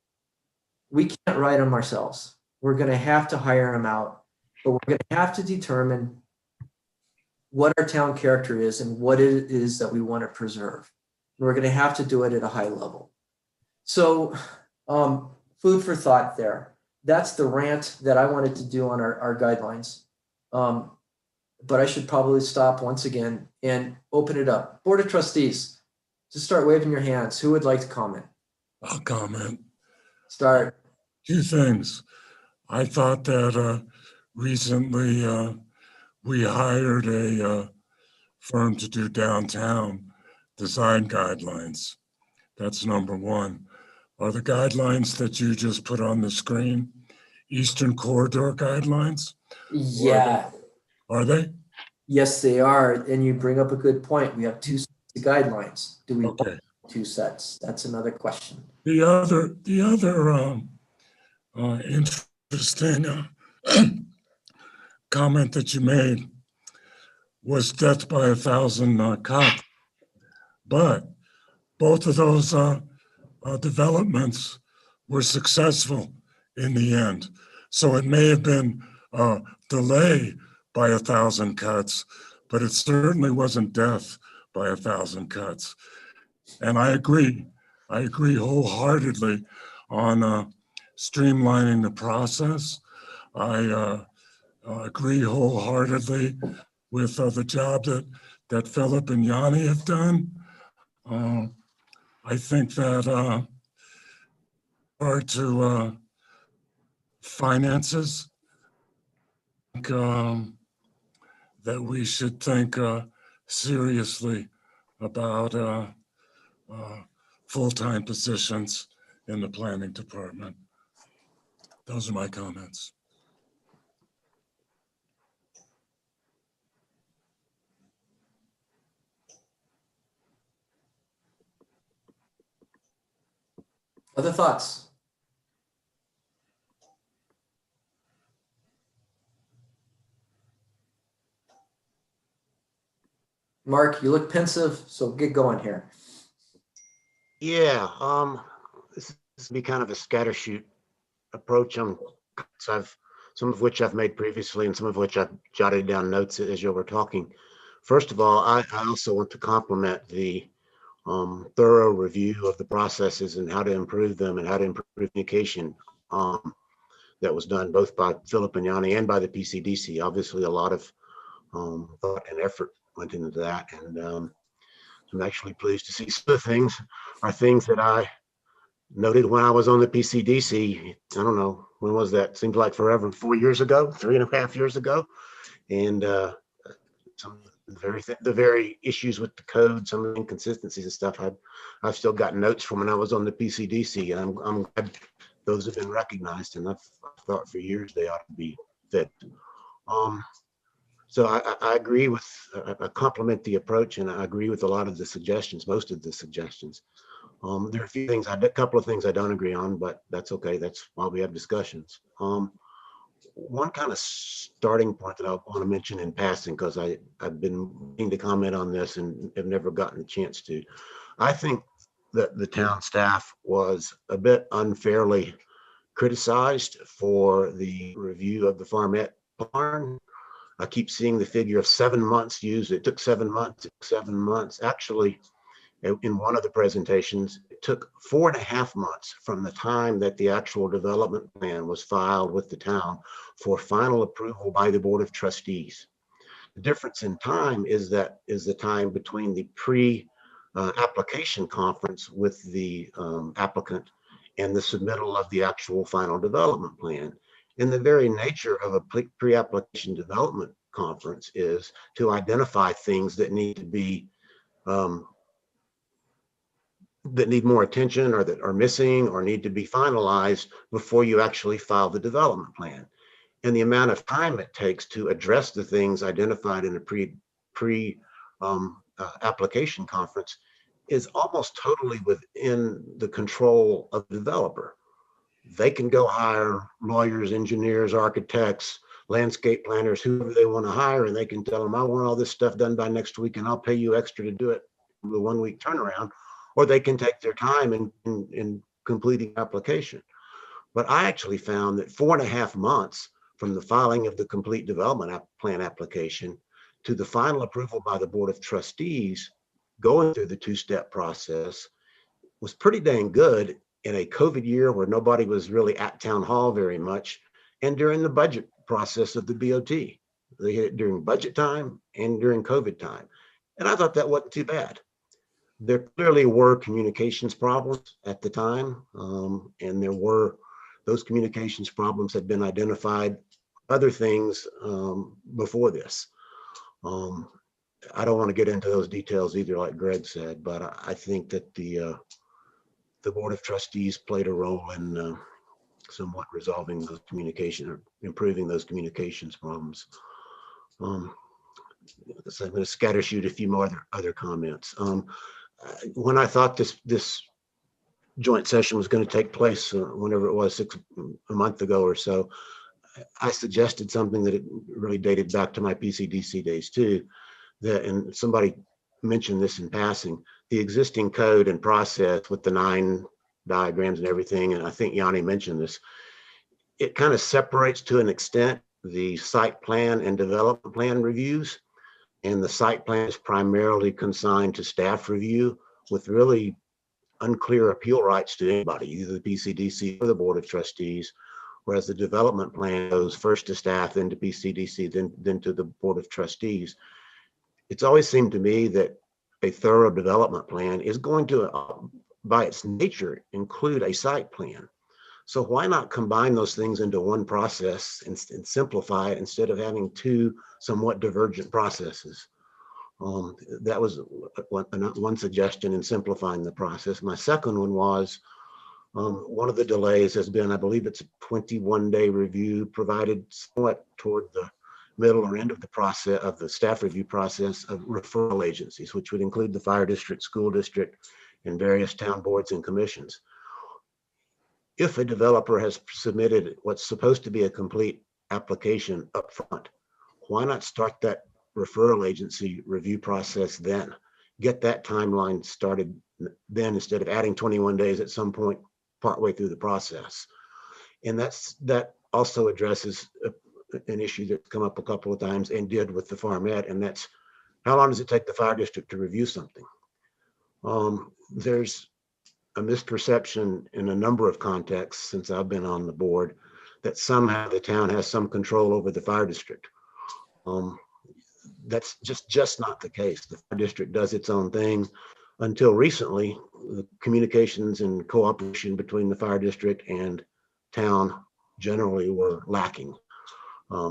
[SPEAKER 3] we can't write them ourselves. We're going to have to hire them out, but we're going to have to determine what our town character is and what it is that we want to preserve. And we're going to have to do it at a high level. So food for thought there. That's the rant that I wanted to do on our guidelines. But I should probably stop once again and open it up. Board of Trustees, just start waving your hands. Who would like to comment?
[SPEAKER 8] I'll comment.
[SPEAKER 3] Start.
[SPEAKER 8] Two things. I thought that recently we hired a firm to do downtown design guidelines. That's number one. Are the guidelines that you just put on the screen Eastern Corridor guidelines?
[SPEAKER 3] Yeah.
[SPEAKER 8] Are they?
[SPEAKER 3] Yes, they are. And you bring up a good point. We have two sets of guidelines. Do we want two sets? That's another question.
[SPEAKER 8] The other interesting comment that you made was death by 1,000 cuts. But both of those developments were successful in the end. So it may have been a delay by 1,000 cuts, but it certainly wasn't death by 1,000 cuts. And I agree wholeheartedly on streamlining the process. I agree wholeheartedly with the job that Philip and Yanni have done. I think that to finances, that we should think seriously about full-time positions in the planning department. Those are my comments.
[SPEAKER 3] Other thoughts? Mark, you look pensive, so get going here.
[SPEAKER 9] Yeah, this will be kind of a scattershoot approach. So some of which I've made previously and some of which I've jotted down notes as you were talking. First of all, I also want to compliment the thorough review of the processes and how to improve them and how to improve communication that was done both by Philip and Yanni and by the PCDC. Obviously, a lot of thought and effort went into that, and I'm actually pleased to see some of the things are things that I noted when I was on the PCDC. I don't know, when was that? Seems like forever, 4 years ago, 3.5 years ago. And some of the very issues with the code, some of the inconsistencies and stuff, I've still got notes from when I was on the PCDC, and I'm glad those have been recognized, and I've thought for years they ought to be fixed. So I agree with, I compliment the approach, and I agree with a lot of the suggestions, most of the suggestions. There are a couple of things I don't agree on, but that's okay. That's why we have discussions. One kind of starting point that I want to mention in passing, because I've been meaning to comment on this and have never gotten a chance to. I think that the town staff was a bit unfairly criticized for the review of the Farmette barn. I keep seeing the figure of 7 months used. It took 7 months. Actually, in one of the presentations, it took 4.5 months from the time that the actual development plan was filed with the town for final approval by the Board of Trustees. The difference in time is the time between the pre-application conference with the applicant and the submittal of the actual final development plan. And the very nature of a pre-application development conference is to identify things that need to be that need more attention, or that are missing or need to be finalized before you actually file the development plan. And the amount of time it takes to address the things identified in a application conference is almost totally within the control of the developer. They can go hire lawyers, engineers, architects, landscape planners, whoever they want to hire, and they can tell them, I want all this stuff done by next week, and I'll pay you extra to do it with a 1 week turnaround. Or they can take their time in completing application. But I actually found that 4.5 months from the filing of the complete development plan application to the final approval by the Board of Trustees, going through the two-step process, was pretty dang good in a COVID year where nobody was really at town hall very much, and during the budget process of the BOT. They hit it during budget time and during COVID time. And I thought that wasn't too bad. There clearly were communications problems at the time, and those communications problems had been identified, other things before this. I don't want to get into those details either, like Greg said, but I think that the Board of Trustees played a role in somewhat resolving those communication, or improving those communications problems. So I'm going to scattershoot a few more other comments. When I thought this joint session was going to take place, whenever it was, a month ago or so, I suggested something that it really dated back to my PCDC days too. And somebody mentioned this in passing, the existing code and process with the 9 diagrams and everything, and I think Yanni mentioned this, it kind of separates to an extent the site plan and development plan reviews. And the site plan is primarily consigned to staff review with really unclear appeal rights to anybody, either the PCDC or the Board of Trustees, whereas the development plan goes first to staff, then to PCDC, then to the Board of Trustees. It's always seemed to me that a thorough development plan is going to, by its nature, include a site plan. So why not combine those things into one process and simplify it instead of having two somewhat divergent processes? That was one suggestion in simplifying the process. My second one was, one of the delays has been, I believe it's a 21-day review provided somewhat toward the middle or end of the process of the staff review process of referral agencies, which would include the fire district, school district, and various town boards and commissions. If a developer has submitted what's supposed to be a complete application up front, why not start that referral agency review process then? Get that timeline started then instead of adding 21 days at some point partway through the process. And that also addresses an issue that's come up a couple of times and did with the Farm Ed, and that's how long does it take the fire district to review something? There's a misperception in a number of contexts since I've been on the board that somehow the town has some control over the fire district. That's just not the case. The fire district does its own thing. Until recently, the communications and cooperation between the fire district and town generally were lacking.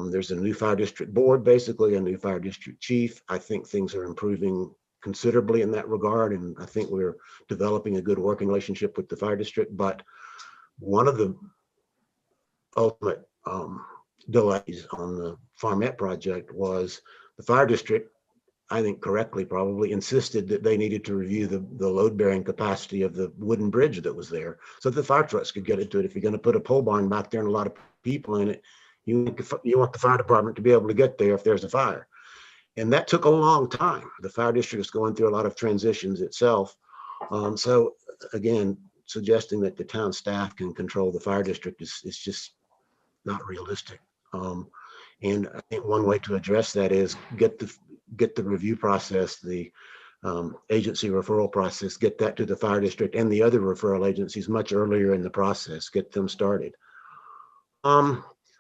[SPEAKER 9] There's a new fire district board, basically a new fire district chief. I think things are improving considerably in that regard, and I think we're developing a good working relationship with the fire district. But one of the ultimate delays on the Farmette project was the fire district, I think correctly probably, insisted that they needed to review the load bearing capacity of the wooden bridge that was there so that the fire trucks could get into it. If you're going to put a pole barn back there and a lot of people in it, you want the fire department to be able to get there if there's a fire. And that took a long time. The fire district is going through a lot of transitions itself. So again, suggesting that the town staff can control the fire district is just not realistic. And I think one way to address that is get the review process, the agency referral process, get that to the fire district and the other referral agencies much earlier in the process, get them started.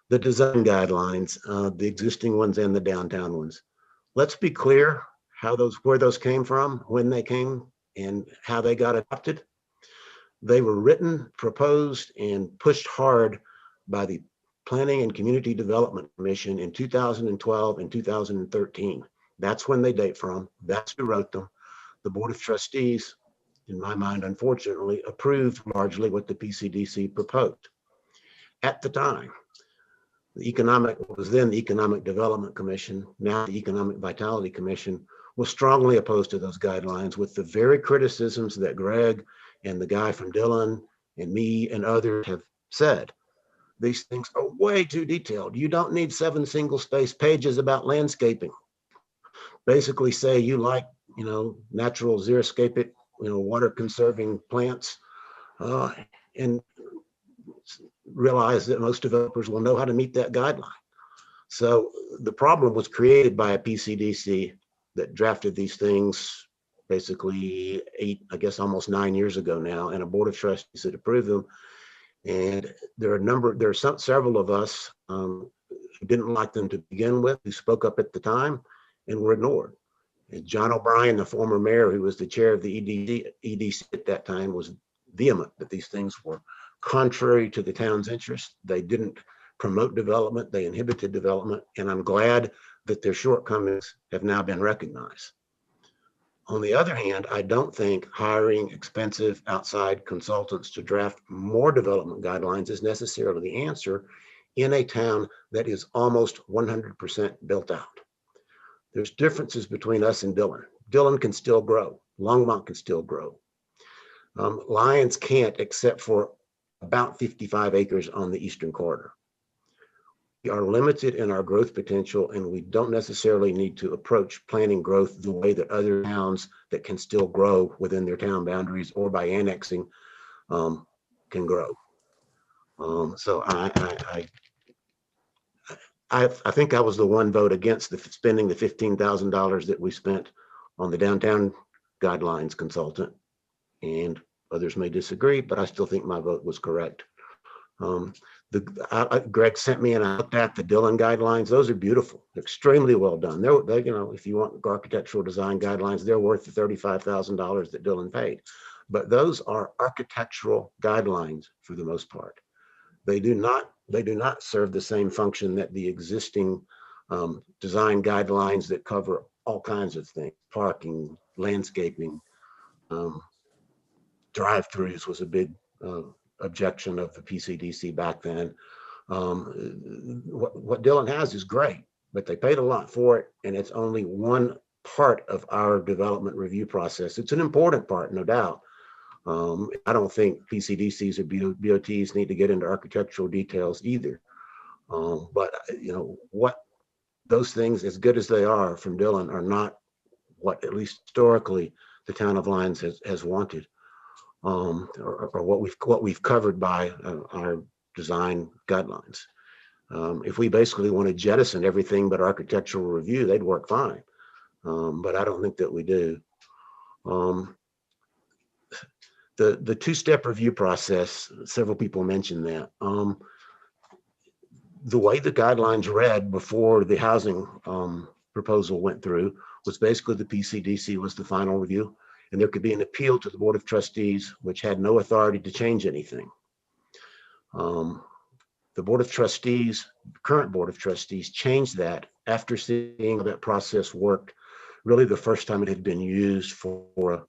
[SPEAKER 9] The design guidelines, the existing ones and the downtown ones. Let's be clear where those came from, when they came, and how they got adopted. They were written, proposed, and pushed hard by the Planning and Community Development Commission in 2012 and 2013. That's when they date from. That's who wrote them. The Board of Trustees, in my mind, unfortunately, approved largely what the PCDC proposed. At the time, what was then the Economic Development Commission, now the Economic Vitality Commission, was strongly opposed to those guidelines with the very criticisms that Greg and the guy from Dillon and me and others have said. These things are way too detailed. You don't need 7 single-space pages about landscaping. Basically say you like, natural xeriscapic, water conserving plants, and realize that most developers will know how to meet that guideline. So the problem was created by a PCDC that drafted these things basically almost 9 years ago now, and a Board of Trustees that approved them. And there are several of us who didn't like them to begin with, who spoke up at the time and were ignored. And John O'Brien, the former mayor, who was the chair of the EDC at that time, was vehement that these things were contrary to the town's interest. They didn't promote development, they inhibited development, and I'm glad that their shortcomings have now been recognized. On the other hand, I don't think hiring expensive outside consultants to draft more development guidelines is necessarily the answer in a town that is almost 100% built out. There's differences between us and Dillon. Dillon can still grow. Longmont can still grow. Lyons can't, except for about 55 acres on the eastern corridor. We are limited in our growth potential, and we don't necessarily need to approach planning growth the way that other towns that can still grow within their town boundaries or by annexing can grow. So I think I was the one vote against spending the $15,000 that we spent on the downtown guidelines consultant, and others may disagree, but I still think my vote was correct. Greg sent me, and I looked at the Dillon guidelines. Those are beautiful. They're extremely well done. They're if you want architectural design guidelines, they're worth the $35,000 that Dillon paid. But those are architectural guidelines for the most part. They do not serve the same function that the existing design guidelines that cover all kinds of things, parking, landscaping, drive-throughs was a big objection of the PCDC back then. What Dillon has is great, but they paid a lot for it, and it's only one part of our development review process. It's an important part, no doubt. I don't think PCDCs or BOTs need to get into architectural details either. But what those things, as good as they are from Dillon, are not what, at least historically, the town of Lyons has wanted, or what we've covered by our design guidelines. If we basically want to jettison everything but architectural review, they'd work fine. But I don't think that we do. The two-step review process, several people mentioned that. The way the guidelines read before the housing proposal went through was basically the PCDC was the final review, and there could be an appeal to the Board of Trustees, which had no authority to change anything. The Board of Trustees, current Board of Trustees, changed that after seeing how that process worked. Really, the first time it had been used for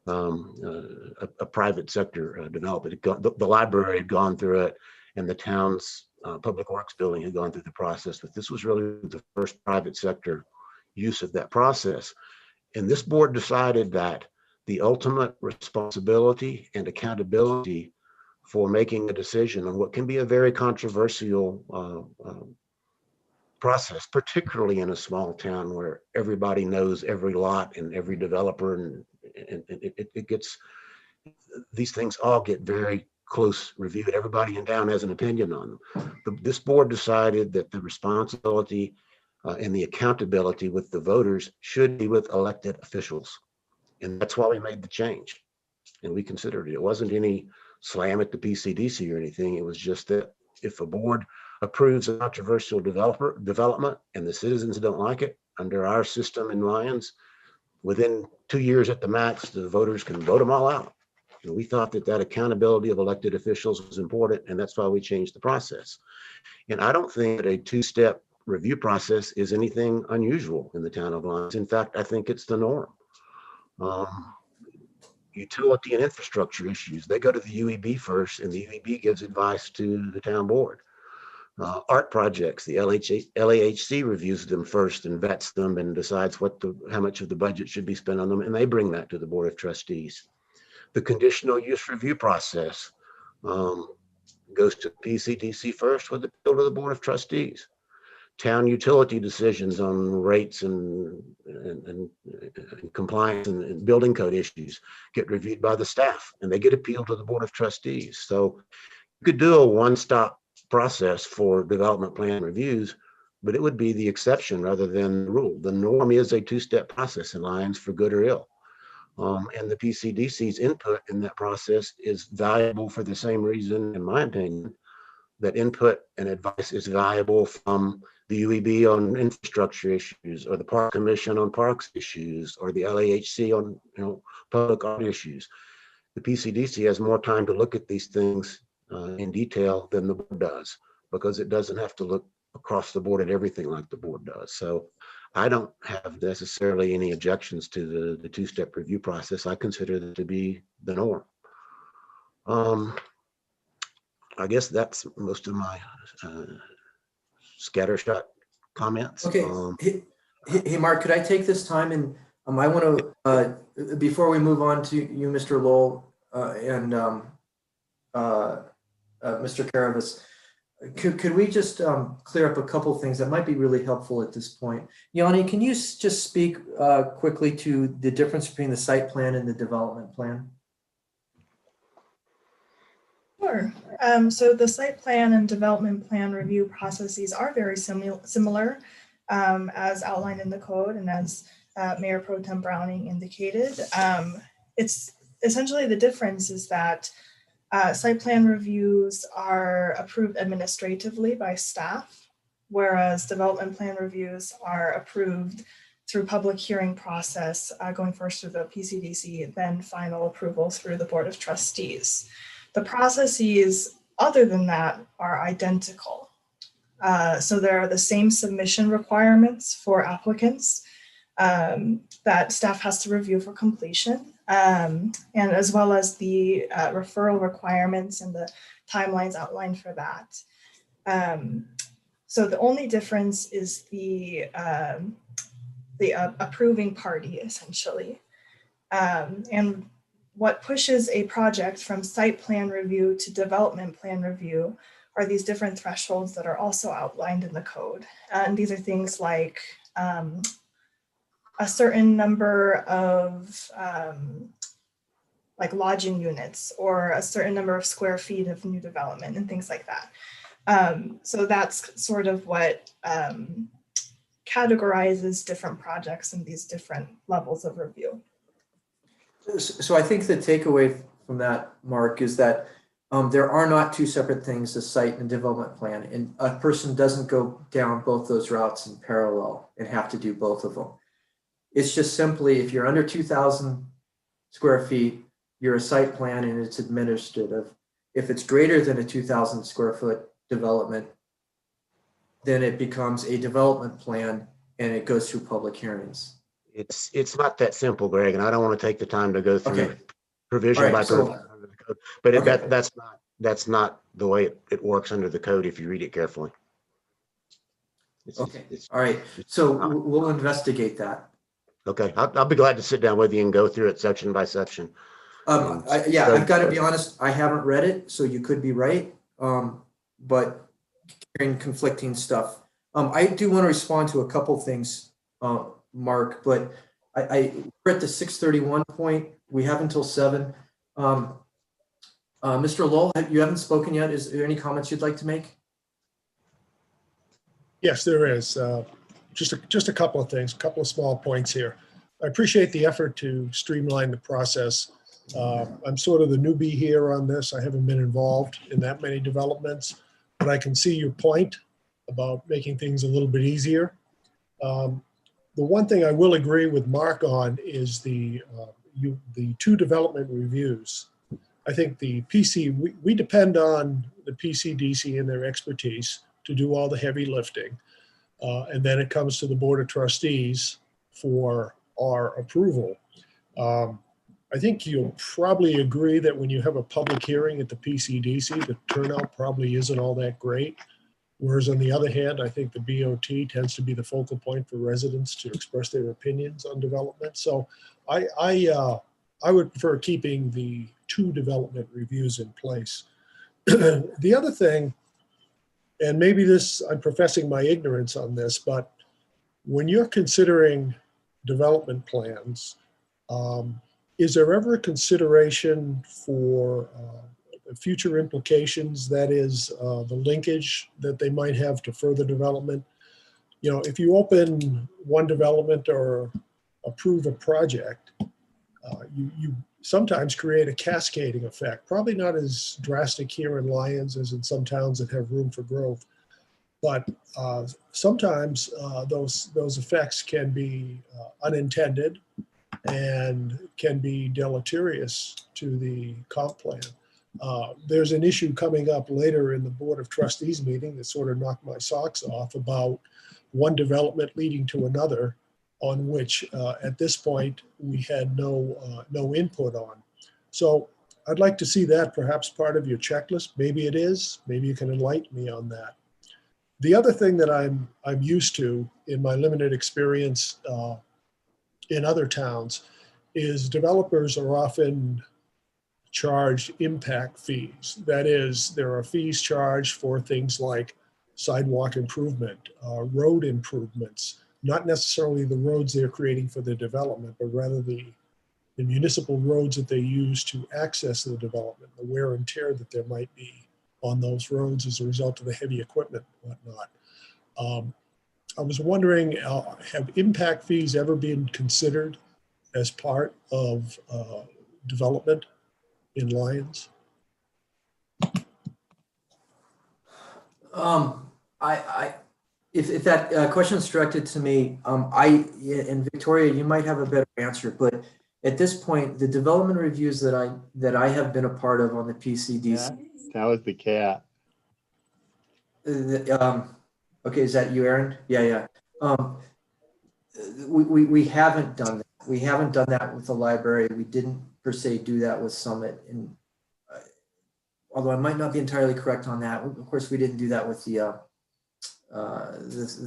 [SPEAKER 9] a private sector development. The library had gone through it, and the town's public works building had gone through the process, but this was really the first private sector use of that process. And this board decided that the ultimate responsibility and accountability for making a decision on what can be a very controversial process, particularly in a small town where everybody knows every lot and every developer, and it gets, these things all get very close reviewed. Everybody in town has an opinion on them. This board decided that the responsibility and the accountability with the voters should be with elected officials. And that's why we made the change. And we considered it. It wasn't any slam at the PCDC or anything. It was just that if a board approves a controversial development and the citizens don't like it, under our system in Lyons, within 2 years at the max, the voters can vote them all out. And we thought that accountability of elected officials was important, and that's why we changed the process. And I don't think that a two-step review process is anything unusual in the town of Lyons. In fact, I think it's the norm. Utility and infrastructure issues, they go to the UEB first, and the UEB gives advice to the town board. Art projects, the LAHC reviews them first and vets them and decides how much of the budget should be spent on them, and they bring that to the Board of Trustees. The conditional use review process goes to PCDC first with appeal to the Board of Trustees. Town utility decisions on rates and compliance and building code issues get reviewed by the staff, and they get appealed to the Board of Trustees. So you could do a one-stop process for development plan reviews, but it would be the exception rather than the rule. The norm is a two-step process in Lyons, for good or ill. And the PCDC's input in that process is valuable for the same reason, in my opinion, that input and advice is valuable from the UEB on infrastructure issues, or the Park Commission on parks issues, or the LAHC on public art issues. The PCDC has more time to look at these things in detail than the board does, because it doesn't have to look across the board at everything like the board does. So I don't have necessarily any objections to the two-step review process. I consider that to be the norm. I guess that's most of my scattershot comments.
[SPEAKER 3] Okay. Hey, Mark, could I take this time and I want to, before we move on to you, Mr. Lowell, and Mr. Karavis, could we just clear up a couple things that might be really helpful at this point? Yanni, can you just speak quickly to the difference between the site plan and the development plan?
[SPEAKER 1] Sure. So the site plan and development plan review processes are very similar as outlined in the code, and as Mayor Pro Tem Browning indicated. It's essentially, the difference is that site plan reviews are approved administratively by staff, whereas development plan reviews are approved through public hearing process, going first through the PCDC, then final approval through the Board of Trustees. The processes other than that are identical. So there are the same submission requirements for applicants that staff has to review for completion, and as well as the referral requirements and the timelines outlined for that. So the only difference is the approving party, essentially. And what pushes a project from site plan review to development plan review are these different thresholds that are also outlined in the code. And these are things like a certain number of like lodging units or a certain number of square feet of new development and things like that. So that's sort of what categorizes different projects in these different levels of review.
[SPEAKER 3] So I think the takeaway from that, Mark, is that there are not two separate things, a site and development plan, and a person doesn't go down both those routes in parallel and have to do both of them. It's just simply, if you're under 2,000 square feet, you're a site plan and it's administrative. If it's greater than a 2,000 square foot development, then it becomes a development plan and it goes through public hearings.
[SPEAKER 9] It's not that simple, Greg, and I don't want to take the time to go through
[SPEAKER 3] Okay.
[SPEAKER 9] provision
[SPEAKER 3] All right,
[SPEAKER 9] by
[SPEAKER 3] so-
[SPEAKER 9] provision under the code. But
[SPEAKER 3] Okay.
[SPEAKER 9] that's not the way it works under the code if you read it carefully.
[SPEAKER 3] Okay. All right. So we'll investigate that.
[SPEAKER 9] Okay. I'll be glad to sit down with you and go through it section by section.
[SPEAKER 3] Yeah, I've got to be honest, I haven't read it, so you could be right. But hearing conflicting stuff. I do want to respond to a couple things, Mark, but we're at the 6:31 point. We have until 7. Mr. Lowell, you haven't spoken yet. Is there any comments you'd like to make?
[SPEAKER 10] Yes, there is. Just a couple of things, a couple of small points here. I appreciate the effort to streamline the process. I'm sort of the newbie here on this. I haven't been involved in that many developments, but I can see your point about making things a little bit easier. The one thing I will agree with Mark on is the 2 development reviews. I think the PC, we depend on the PCDC and their expertise to do all the heavy lifting. And then it comes to the Board of Trustees for our approval. I think you'll probably agree that when you have a public hearing at the PCDC, the turnout probably isn't all that great. Whereas on the other hand, I think the BOT tends to be the focal point for residents to express their opinions on development. So I would prefer keeping the 2 development reviews in place. The other thing, and maybe I'm professing my ignorance on this, but when you're considering development plans, is there ever a consideration for future implications, that is the linkage that they might have to further development? You know, if you open one development or approve a project, you sometimes create a cascading effect, probably not as drastic here in Lyons as in some towns that have room for growth. But sometimes those effects can be unintended and can be deleterious to the comp plan. There's an issue coming up later in the Board of Trustees meeting that sort of knocked my socks off about one development leading to another, on which at this point we had no input on. So I'd like to see that perhaps part of your checklist. Maybe it is. Maybe you can enlighten me on that. The other thing that I'm used to in my limited experience in other towns is developers are often charged impact fees. That is, there are fees charged for things like sidewalk improvement, road improvements, not necessarily the roads they're creating for the development, but rather the municipal roads that they use to access the development, the wear and tear that there might be on those roads as a result of the heavy equipment and whatnot. I was wondering, have impact fees ever been considered as part of development in Lyons?
[SPEAKER 3] If that question is directed to me, and Victoria, you might have a better answer, but at this point, the development reviews that I have been a part of on the PCDC.
[SPEAKER 11] That was the cat.
[SPEAKER 3] Okay, is that you, Aaron? Yeah. We haven't done that. We haven't done that with the library. We didn't per se do that with Summit. And although I might not be entirely correct on that, of course, we didn't do that with the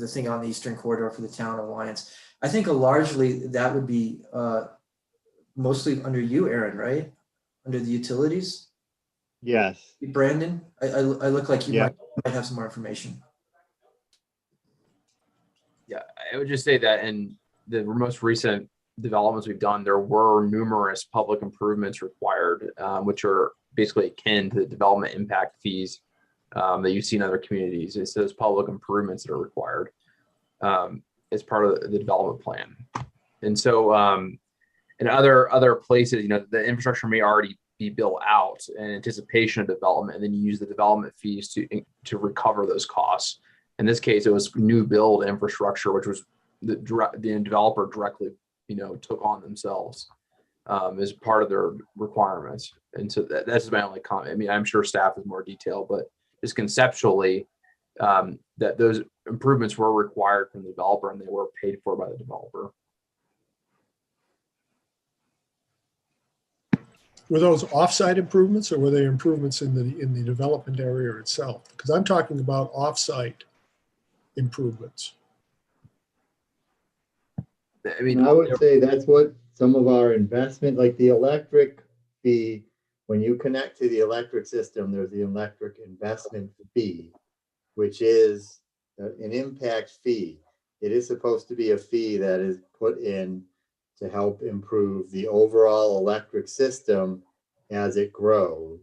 [SPEAKER 3] thing on the Eastern Corridor for the Town Alliance. I think largely that would be mostly under you, Aaron, right? Under the utilities?
[SPEAKER 11] Yes.
[SPEAKER 3] Brandon, I look like you
[SPEAKER 11] Yeah.
[SPEAKER 3] might have some more information.
[SPEAKER 12] Yeah, I would just say that in the most recent developments we've done, there were numerous public improvements required, which are basically akin to the development impact fees that you see in other communities. It's those public improvements that are required as part of the development plan. And so in other places, the infrastructure may already be built out in anticipation of development, and then you use the development fees to recover those costs. In this case, it was new build infrastructure, which was the developer directly, took on themselves as part of their requirements. And so that's my only comment. I mean, I'm sure staff is more detailed, but just conceptually, that those improvements were required from the developer and they were paid for by the developer.
[SPEAKER 10] Were those offsite improvements or were they improvements in the development area itself? Because I'm talking about offsite improvements.
[SPEAKER 12] I mean,
[SPEAKER 11] I would say that's what some of our investment, like the electric fee, when you connect to the electric system, there's the electric investment fee, which is an impact fee. It is supposed to be a fee that is put in to help improve the overall electric system as it grows.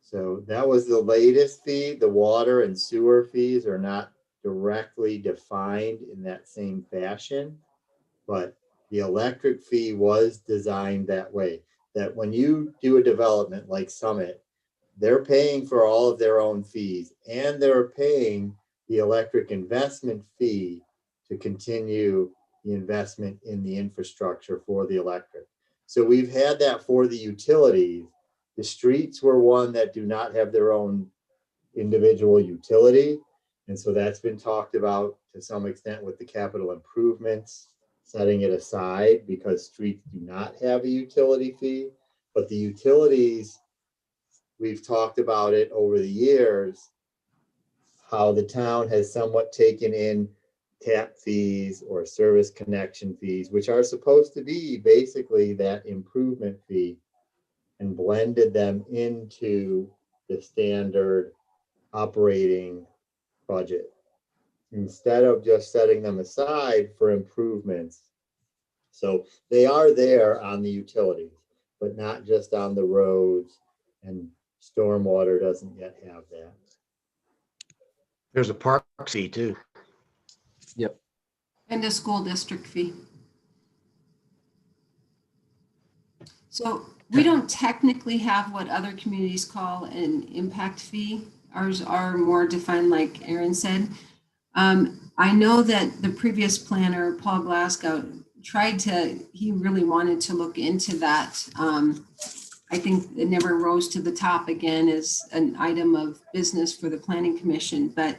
[SPEAKER 11] So that was the latest fee. The water and sewer fees are not directly defined in that same fashion, but the electric fee was designed that way, that when you do a development like Summit, they're paying for all of their own fees and they're paying the electric investment fee to continue the investment in the infrastructure for the electric. So we've had that for the utilities. The streets were one that do not have their own individual utility. And so that's been talked about to some extent with the capital improvements, setting it aside because streets do not have a utility fee. But the utilities, we've talked about it over the years, how the town has somewhat taken in tap fees or service connection fees, which are supposed to be basically that improvement fee, and blended them into the standard operating budget instead of just setting them aside for improvements. So they are there on the utilities, but not just on the roads, and stormwater doesn't yet have that.
[SPEAKER 9] There's a park fee too.
[SPEAKER 12] Yep.
[SPEAKER 13] And a school district fee. So we don't technically have what other communities call an impact fee. Ours are more defined, like Aaron said. I know that the previous planner, Paul Glasgow, he really wanted to look into that. I think it never rose to the top again as an item of business for the Planning Commission, but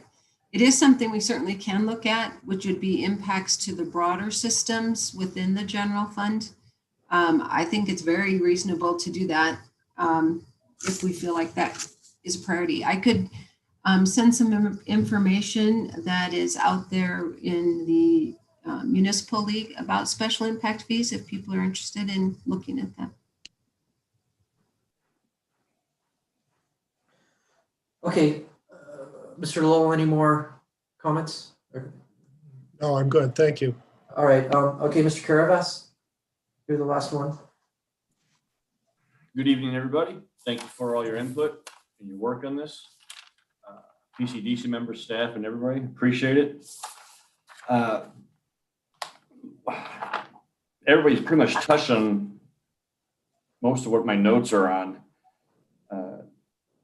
[SPEAKER 13] it is something we certainly can look at, which would be impacts to the broader systems within the general fund. I think it's very reasonable to do that if we feel like that is a priority. I could send some information that is out there in the municipal league about special impact fees if people are interested in looking at that.
[SPEAKER 3] Okay, Mr. Lowell, any more comments?
[SPEAKER 10] No, I'm good. Thank you.
[SPEAKER 3] All right. Okay, Mr. Caravas, you're the last one.
[SPEAKER 14] Good evening, everybody. Thank you for all your input and your work on this. PCDC members, staff, and everybody, appreciate it. Everybody's pretty much touched on most of what my notes are on.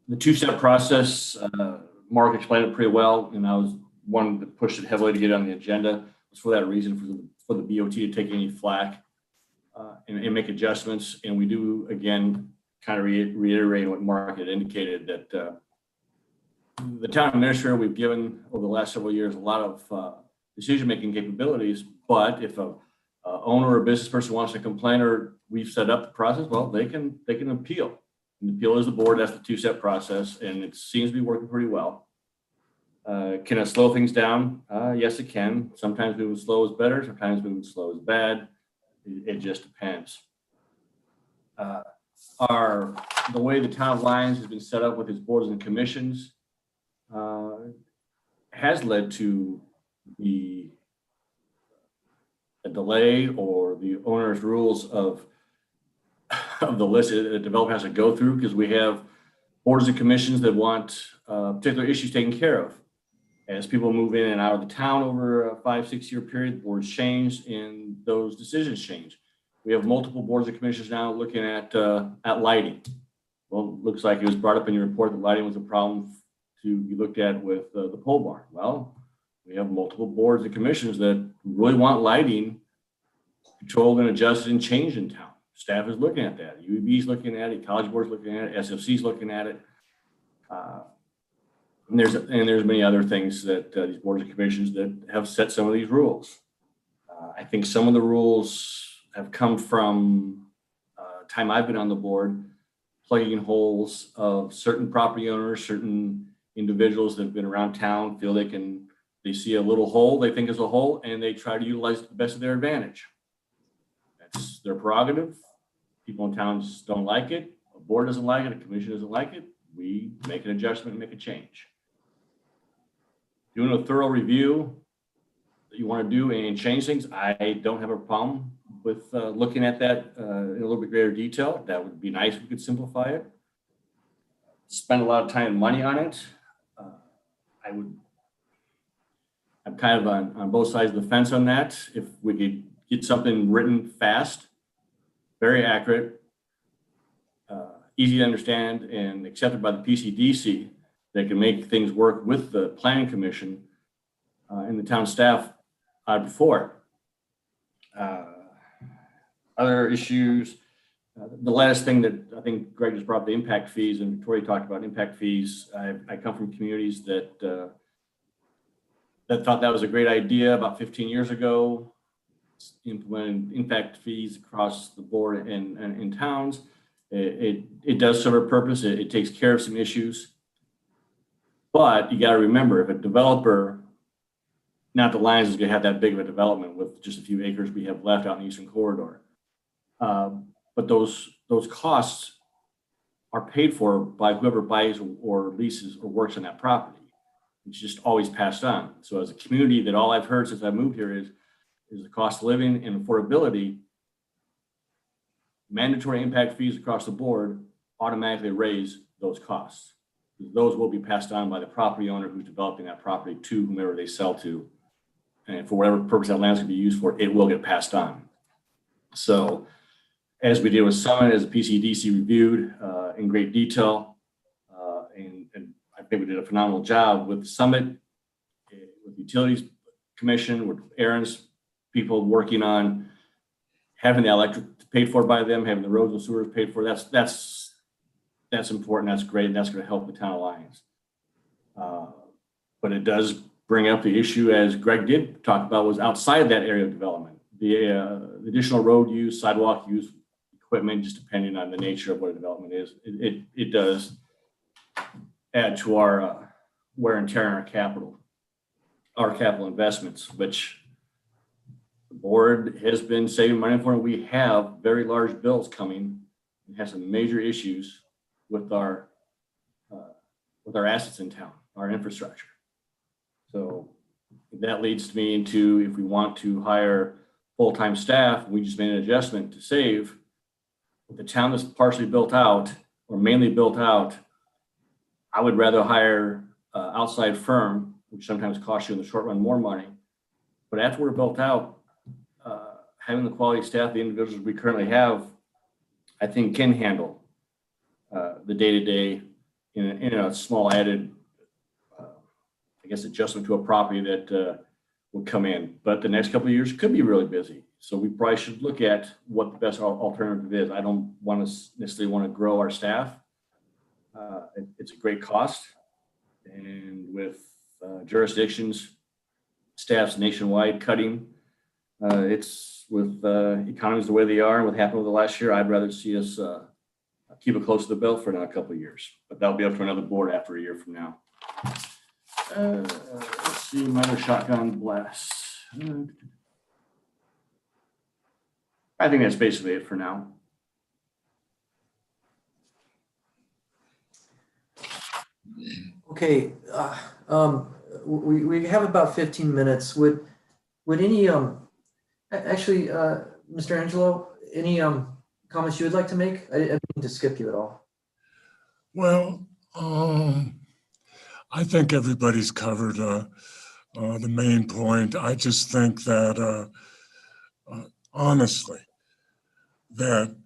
[SPEAKER 14] The two-step process, Mark explained it pretty well, and I was one that pushed it heavily to get on the agenda. It was for that reason, for the BOT to take any flack. and make adjustments. And we do, again, kind of reiterate what Mark had indicated, that the town administrator, we've given over the last several years a lot of decision-making capabilities, but if a owner or business person wants to complain, or we've set up the process, well, they can appeal. And the appeal is the board. That's the two-step process, and it seems to be working pretty well. Can it slow things down? Yes, it can. Sometimes moving slow is better. Sometimes moving slow is bad. It just depends. The way the town of Lyons has been set up with its boards and commissions has led to a delay, or the owner's rules of the list a developer has to go through, because we have boards and commissions that want particular issues taken care of. As people move in and out of the town over a 5-6 year period, boards change and those decisions change. We have multiple boards and commissions now looking at lighting. Well, it looks like it was brought up in your report that lighting was a problem to be looked at with the pole barn. Well, we have multiple boards and commissions that really want lighting controlled and adjusted and changed in town. Staff is looking at that. UEB is looking at it. College Board's looking at it. SFC is looking at it. And there's many other things that these boards and commissions that have set some of these rules. I think some of the rules have come from time I've been on the board, plugging holes of certain property owners, certain individuals that have been around town, feel they see a little hole they think is a hole, and they try to utilize it to the best of their advantage. That's their prerogative. People in towns don't like it. A board doesn't like it. A commission doesn't like it. We make an adjustment and make a change. Doing a thorough review that you want to do and change things, I don't have a problem with looking at that in a little bit greater detail. That would be nice if we could simplify it. Spend a lot of time and money on it. I'm kind of on both sides of the fence on that. If we could get something written fast, very accurate, easy to understand, and accepted by the PCDC, that can make things work with the planning commission and the town staff before. Other issues, the last thing that I think Greg just brought up, the impact fees, and Victoria talked about impact fees. I come from communities that thought that was a great idea about 15 years ago, implementing impact fees across the board in towns. It does serve a purpose. It takes care of some issues. But you got to remember, if a developer, not the Lyons is going to have that big of a development with just a few acres we have left out in the Eastern Corridor. But those costs are paid for by whoever buys or leases or works on that property. It's just always passed on. So as a community, that all I've heard since I moved here is the cost of living and affordability. Mandatory impact fees across the board automatically raise those costs. Those will be passed on by the property owner who's developing that property to whomever they sell to. And for whatever purpose that land is going to be used for, it will get passed on. So as we did with Summit, as the PCDC reviewed in great detail, and I think we did a phenomenal job with Summit, with the Utilities Commission, with Aaron's people working on having the electric paid for by them, having the roads and sewers paid for. That's important. That's great. And that's going to help the town of Lyons. But it does bring up the issue, as Greg did talk about, was outside that area of development. The additional road use, sidewalk use, equipment, just depending on the nature of what a development is. It does add to our wear and tear on our capital investments, which the board has been saving money for. And we have very large bills coming. We have some major issues with our assets in town, our infrastructure. So that leads me into, if we want to hire full-time staff, we just made an adjustment to save. With the town that's partially built out or mainly built out, I would rather hire an outside firm, which sometimes costs you in the short run more money. But after we're built out, having the quality staff, the individuals we currently have, I think can handle the day-to-day in a small added, adjustment to a property that would come in. But the next couple of years could be really busy. So we probably should look at what the best alternative is. I don't want to necessarily want to grow our staff. It's a great cost. And with jurisdictions, staffs nationwide cutting, it's with economies the way they are and what happened over the last year, I'd rather see us keep it close to the belt for another couple of years. But that'll be up to another board after a year from now. Let's see, minor shotgun blast. I think that's basically it for now.
[SPEAKER 3] Okay, we have about 15 minutes. Would any actually, Mr. Angelo, any comments you would like to make? I didn't mean to skip you at all.
[SPEAKER 8] Well, I think everybody's covered the main point. I just think that honestly, that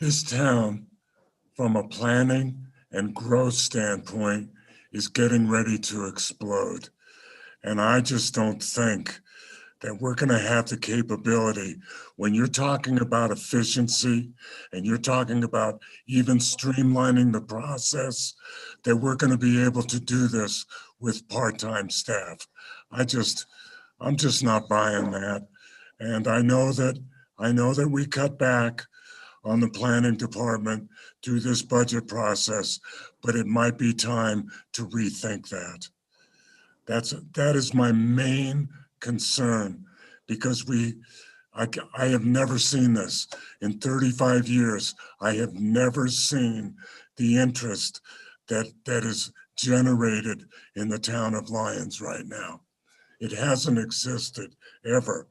[SPEAKER 8] this town, from a planning and growth standpoint, is getting ready to explode. And I just don't think that we're going to have the capability, when you're talking about efficiency and you're talking about even streamlining the process, that we're going to be able to do this with part-time staff. I'm just not buying that. And I know that we cut back on the planning department through this budget process, but it might be time to rethink that. That is my main concern, because I have never seen this in 35 years. I have never seen the interest that is generated in the town of Lyons right now. It hasn't existed ever.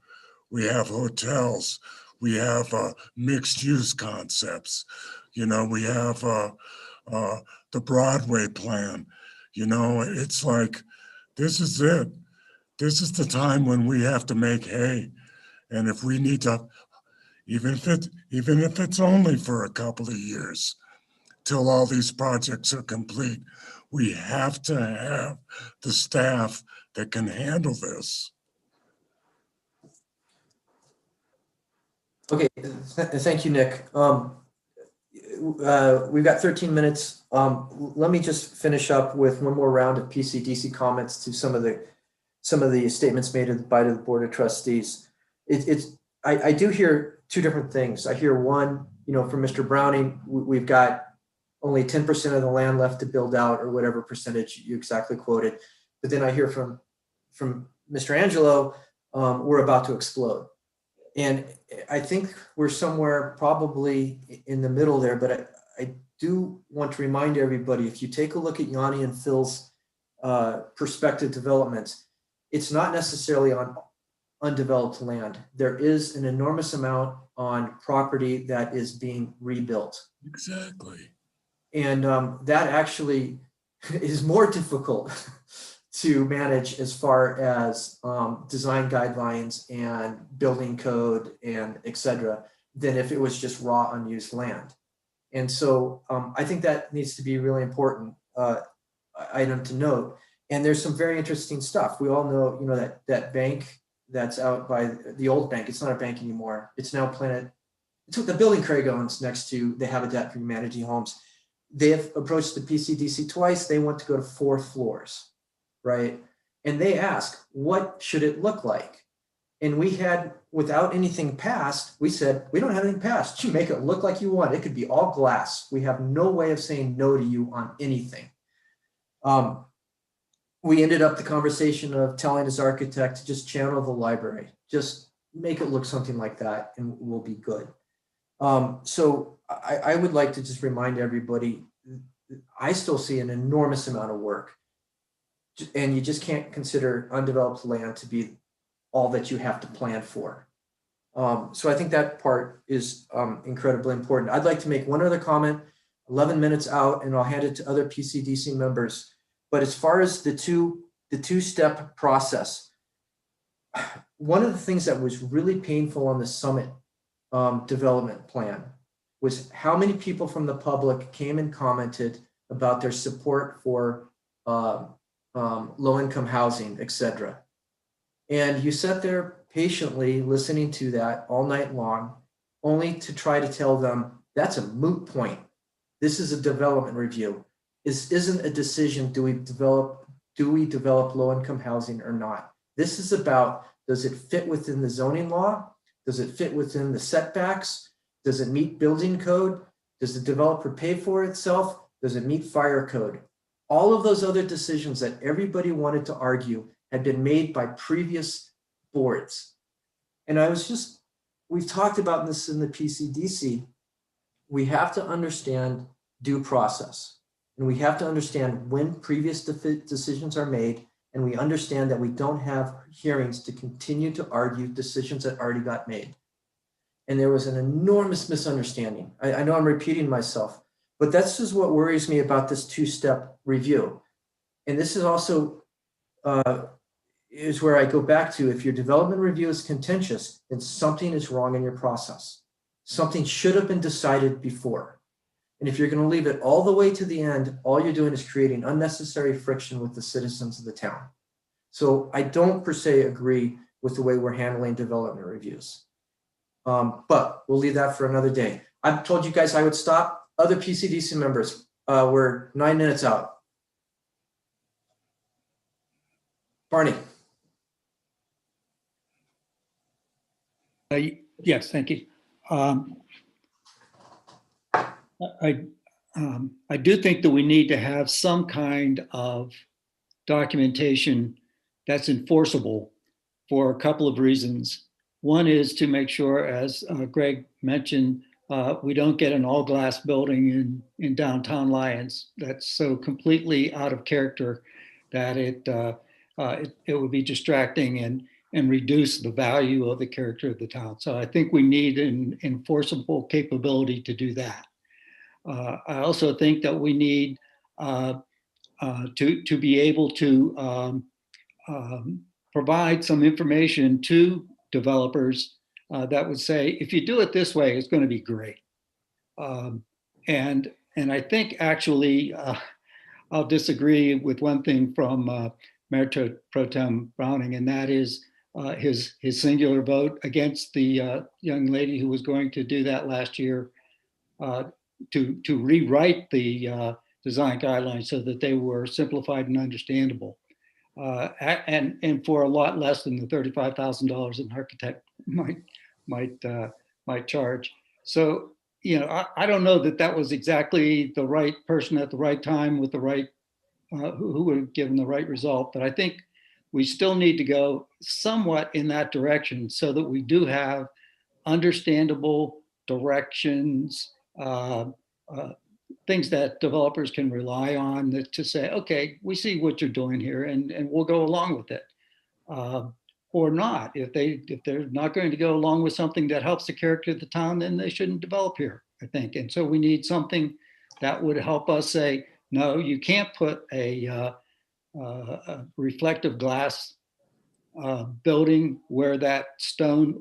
[SPEAKER 8] We have hotels, we have mixed use concepts, we have the Broadway plan. It's like, this is it. This is the time when we have to make hay. And if we need to, even if it's only for a couple of years, till all these projects are complete, we have to have the staff that can handle this.
[SPEAKER 3] Okay, thank you, Nick. We've got 13 minutes. Let me just finish up with one more round of PCDC comments to some of the statements made by the Board of Trustees. I do hear two different things. I hear one, from Mr. Browning, we've got only 10% of the land left to build out, or whatever percentage you exactly quoted. But then I hear from Mr. Angelo, we're about to explode. And I think we're somewhere probably in the middle there, but I do want to remind everybody, if you take a look at Yanni and Phil's prospective developments, it's not necessarily on undeveloped land. There is an enormous amount on property that is being rebuilt.
[SPEAKER 8] Exactly.
[SPEAKER 3] And that actually is more difficult to manage as far as design guidelines and building code and et cetera, than if it was just raw unused land. And so I think that needs to be a really important item to note. And there's some very interesting stuff. We all know, that bank that's out by the old bank, it's not a bank anymore. It's now Planet, it's what the building Craig owns next to the Habitat for Humanity homes. They have approached the PCDC twice. They want to go to 4 floors, right? And they ask, what should it look like? And we had, without anything passed, we said, we don't have anything passed. You make it look like you want. It could be all glass. We have no way of saying no to you on anything. We ended up the conversation of telling his architect to just channel the library, just make it look something like that, and we'll be good. So I would like to just remind everybody, I still see an enormous amount of work, and you just can't consider undeveloped land to be all that you have to plan for. So I think that part is incredibly important. I'd like to make one other comment, 11 minutes out, and I'll hand it to other PCDC members. But as far as the two-step process, one of the things that was really painful on the summit development plan was how many people from the public came and commented about their support for low-income housing, et cetera. And you sat there patiently listening to that all night long, only to try to tell them that's a moot point. This is a development review. This isn't a decision, do we develop low-income housing or not? This is about, does it fit within the zoning law? Does it fit within the setbacks? Does it meet building code? Does the developer pay for itself? Does it meet fire code? All of those other decisions that everybody wanted to argue had been made by previous boards. And we've talked about this in the PCDC. We have to understand due process. And we have to understand when previous decisions are made, and we understand that we don't have hearings to continue to argue decisions that already got made. And there was an enormous misunderstanding. I know I'm repeating myself, but that's just what worries me about this two-step review. And this is also is where I go back to, if your development review is contentious, then something is wrong in your process. Something should have been decided before. And if you're going to leave it all the way to the end, all you're doing is creating unnecessary friction with the citizens of the town. So I don't per se agree with the way we're handling development reviews. But we'll leave that for another day. I told you guys I would stop. Other PCDC members, we're 9 minutes out. Barney.
[SPEAKER 5] Yes, thank you. I do think that we need to have some kind of documentation that's enforceable for a couple of reasons. One is to make sure, as Greg mentioned, we don't get an all glass building in downtown Lyons that's so completely out of character that it would be distracting and reduce the value of the character of the town. So I think we need an enforceable capability to do that. I also think that we need to be able to provide some information to developers that would say, if you do it this way, it's going to be great. And I think actually, I'll disagree with one thing from Mayor Pro Tem Browning, and that is his singular vote against the young lady who was going to do that last year to rewrite the design guidelines so that they were simplified and understandable. And for a lot less than the $35,000 an architect might charge. So, you know, I don't know that that was exactly the right person at the right time with the right, who would have given the right result. But I think we still need to go somewhat in that direction so that we do have understandable directions, things that developers can rely on to say, okay, we see what you're doing here and we'll go along with it. Or not. If they're not going to go along with something that helps the character of the town, then they shouldn't develop here, I think. And so we need something that would help us say, no, you can't put a reflective glass building where that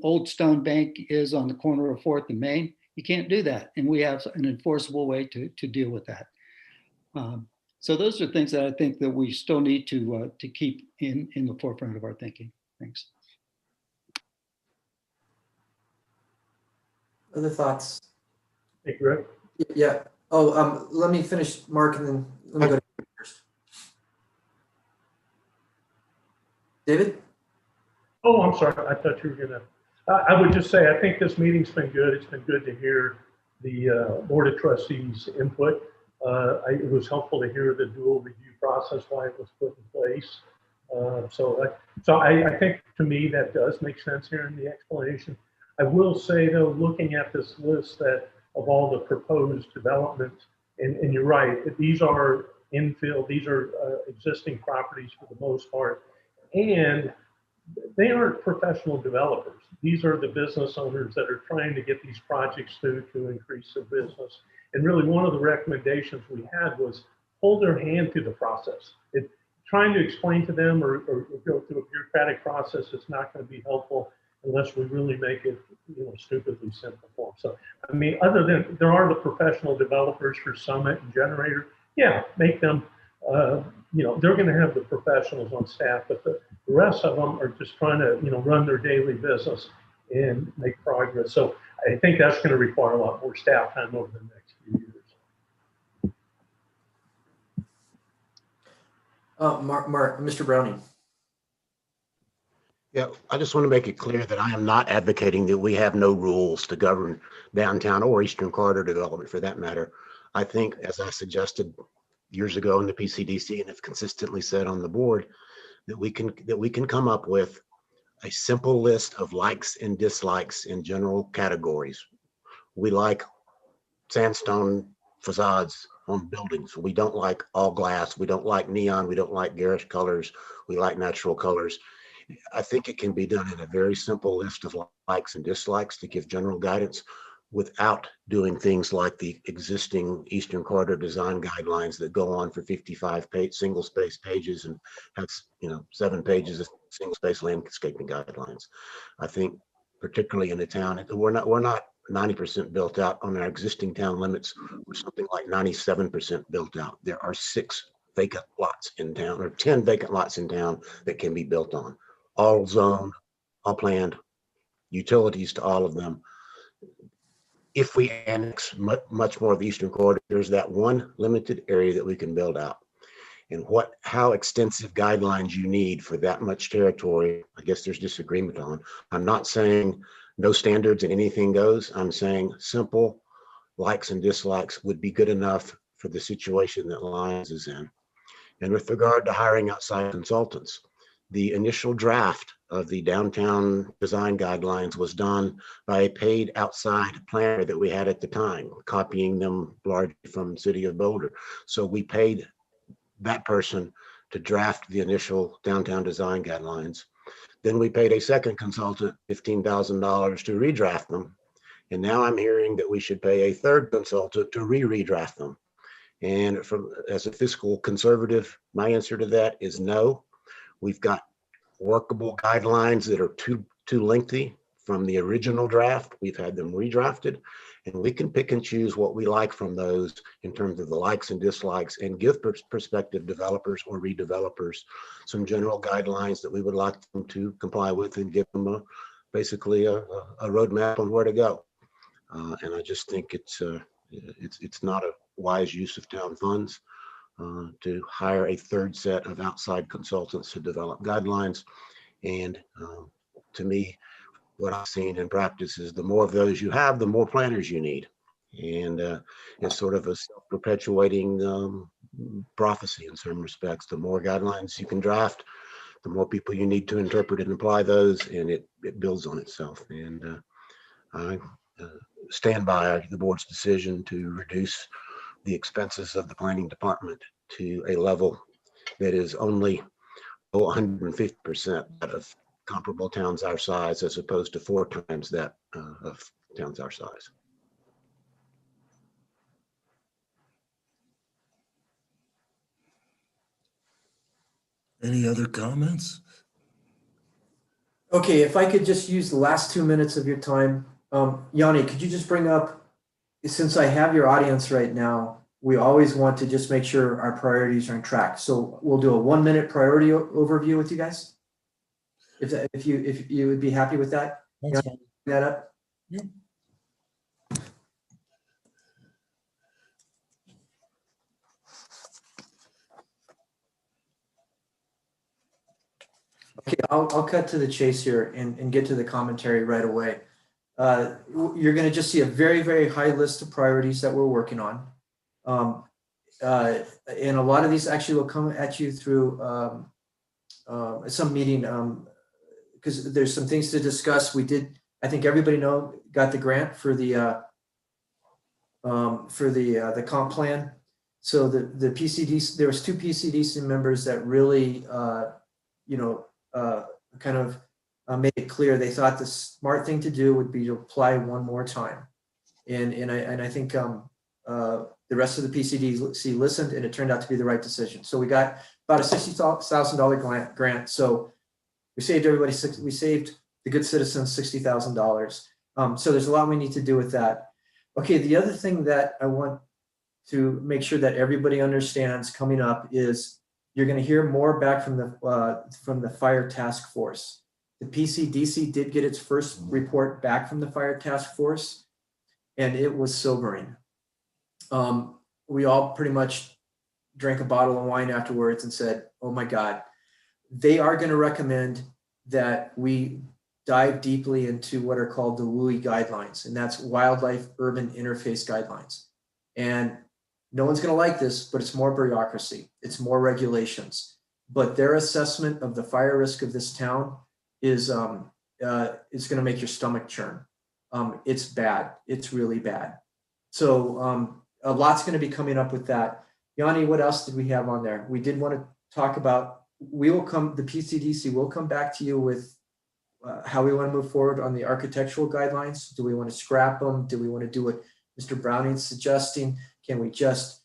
[SPEAKER 5] old stone bank is on the corner of 4th and Main. You can't do that. And we have an enforceable way to deal with that. So those are things that I think that we still need to keep in the forefront of our thinking. Thanks.
[SPEAKER 3] Other thoughts?
[SPEAKER 6] Hey, Greg.
[SPEAKER 3] Yeah. Oh, let me finish, Mark, and then let me go to you first. David?
[SPEAKER 6] Oh, I'm sorry. I thought you were gonna. I would just say I think this meeting's been good. It's been good to hear the Board of Trustees input. It was helpful to hear the dual review process, why it was put in place. So I think to me that does make sense here in the explanation. I will say though, looking at this list that of all the proposed developments, and you're right, these are infill, these are existing properties for the most part, and they aren't professional developers. These are the business owners that are trying to get these projects through to increase their business. And really one of the recommendations we had was hold their hand through the process. Trying to explain to them or go through a bureaucratic process is not going to be helpful unless we really make it, stupidly simple for them. So, I mean, other than there are the professional developers for Summit and Generator, yeah, make them, they're going to have the professionals on staff, but the The rest of them are just trying to, run their daily business and make progress. So I think that's going to require a lot more staff time over the next few years.
[SPEAKER 3] Mr. Browning.
[SPEAKER 9] Yeah, I just want to make it clear that I am not advocating that we have no rules to govern downtown or Eastern Corridor development for that matter. I think, as I suggested years ago in the PCDC and have consistently said on the board, that we can come up with a simple list of likes and dislikes in general categories. We like sandstone facades on buildings. We don't like all glass. We don't like neon. We don't like garish colors. We like natural colors. I think it can be done in a very simple list of likes and dislikes to give general guidance without doing things like the existing Eastern Corridor design guidelines that go on for 55 single space pages and has 7 pages of single space landscaping guidelines. I think particularly in a town, we're not 90% built out on our existing town limits. We're something like 97% built out. There are 6 vacant lots in town, or 10 vacant lots in town that can be built on. All zoned, all planned, utilities to all of them. If we annex much more of the Eastern Corridor, there's that one limited area that we can build out. And how extensive guidelines you need for that much territory, I guess there's disagreement on. I'm not saying no standards and anything goes. I'm saying simple likes and dislikes would be good enough for the situation that Lyons is in. And with regard to hiring outside consultants, the initial draft of the downtown design guidelines was done by a paid outside planner that we had at the time, copying them largely from the city of Boulder. So we paid that person to draft the initial downtown design guidelines. Then we paid a second consultant $15,000 to redraft them. And now I'm hearing that we should pay a third consultant to redraft them. And as a fiscal conservative, my answer to that is no. We've got workable guidelines that are too lengthy from the original draft. We've had them redrafted, and we can pick and choose what we like from those in terms of the likes and dislikes, and give prospective developers or redevelopers some general guidelines that we would like them to comply with, and give them basically a roadmap on where to go. And I just think it's not a wise use of town funds to hire a third set of outside consultants to develop guidelines. And to me, what I've seen in practice is the more of those you have, the more planners you need. And it's sort of a self-perpetuating prophecy in some respects. The more guidelines you can draft, the more people you need to interpret and apply those, and it builds on itself. And I stand by the board's decision to reduce the expenses of the planning department to a level that is only 150% of comparable towns our size, as opposed to 4 times that of towns our size.
[SPEAKER 8] Any other comments?
[SPEAKER 3] Okay, if I could just use the last 2 minutes of your time. Yanni, could you just bring up, since I have your audience right now, we always want to just make sure our priorities are on track. So we'll do a 1-minute priority overview with you guys. If you would be happy with that.
[SPEAKER 8] That's fine.
[SPEAKER 3] Bring that up.
[SPEAKER 8] Yep.
[SPEAKER 3] Okay, I'll cut to the chase here and get to the commentary right away. You're going to just see a very, very high list of priorities that we're working on. And a lot of these actually will come at you through some meeting, because there's some things to discuss. I think everybody got the grant for the comp plan. So the PCDC, there was 2 PCDC members that really, kind of made it clear they thought the smart thing to do would be to apply one more time. And I think the rest of the PCDC listened, and it turned out to be the right decision. So we got about a $60,000 grant. So we saved the good citizens $60,000. So there's a lot we need to do with that. Okay, the other thing that I want to make sure that everybody understands coming up is You're going to hear more back from the fire task force. The PCDC did get its first report back from the fire task force, and it was sobering. We all pretty much drank a bottle of wine afterwards and said, oh my God, they are going to recommend that we dive deeply into what are called the WUI guidelines, and that's Wildlife Urban Interface Guidelines. And no one's going to like this, but it's more bureaucracy, it's more regulations. But their assessment of the fire risk of this town is going to make your stomach churn. It's bad. It's really bad. So a lot's going to be coming up with that. Yanni, what else did we have on there? We did want to talk about, the PCDC will come back to you with how we want to move forward on the architectural guidelines. Do we want to scrap them? Do we want to do what Mr. Browning's suggesting? Can we just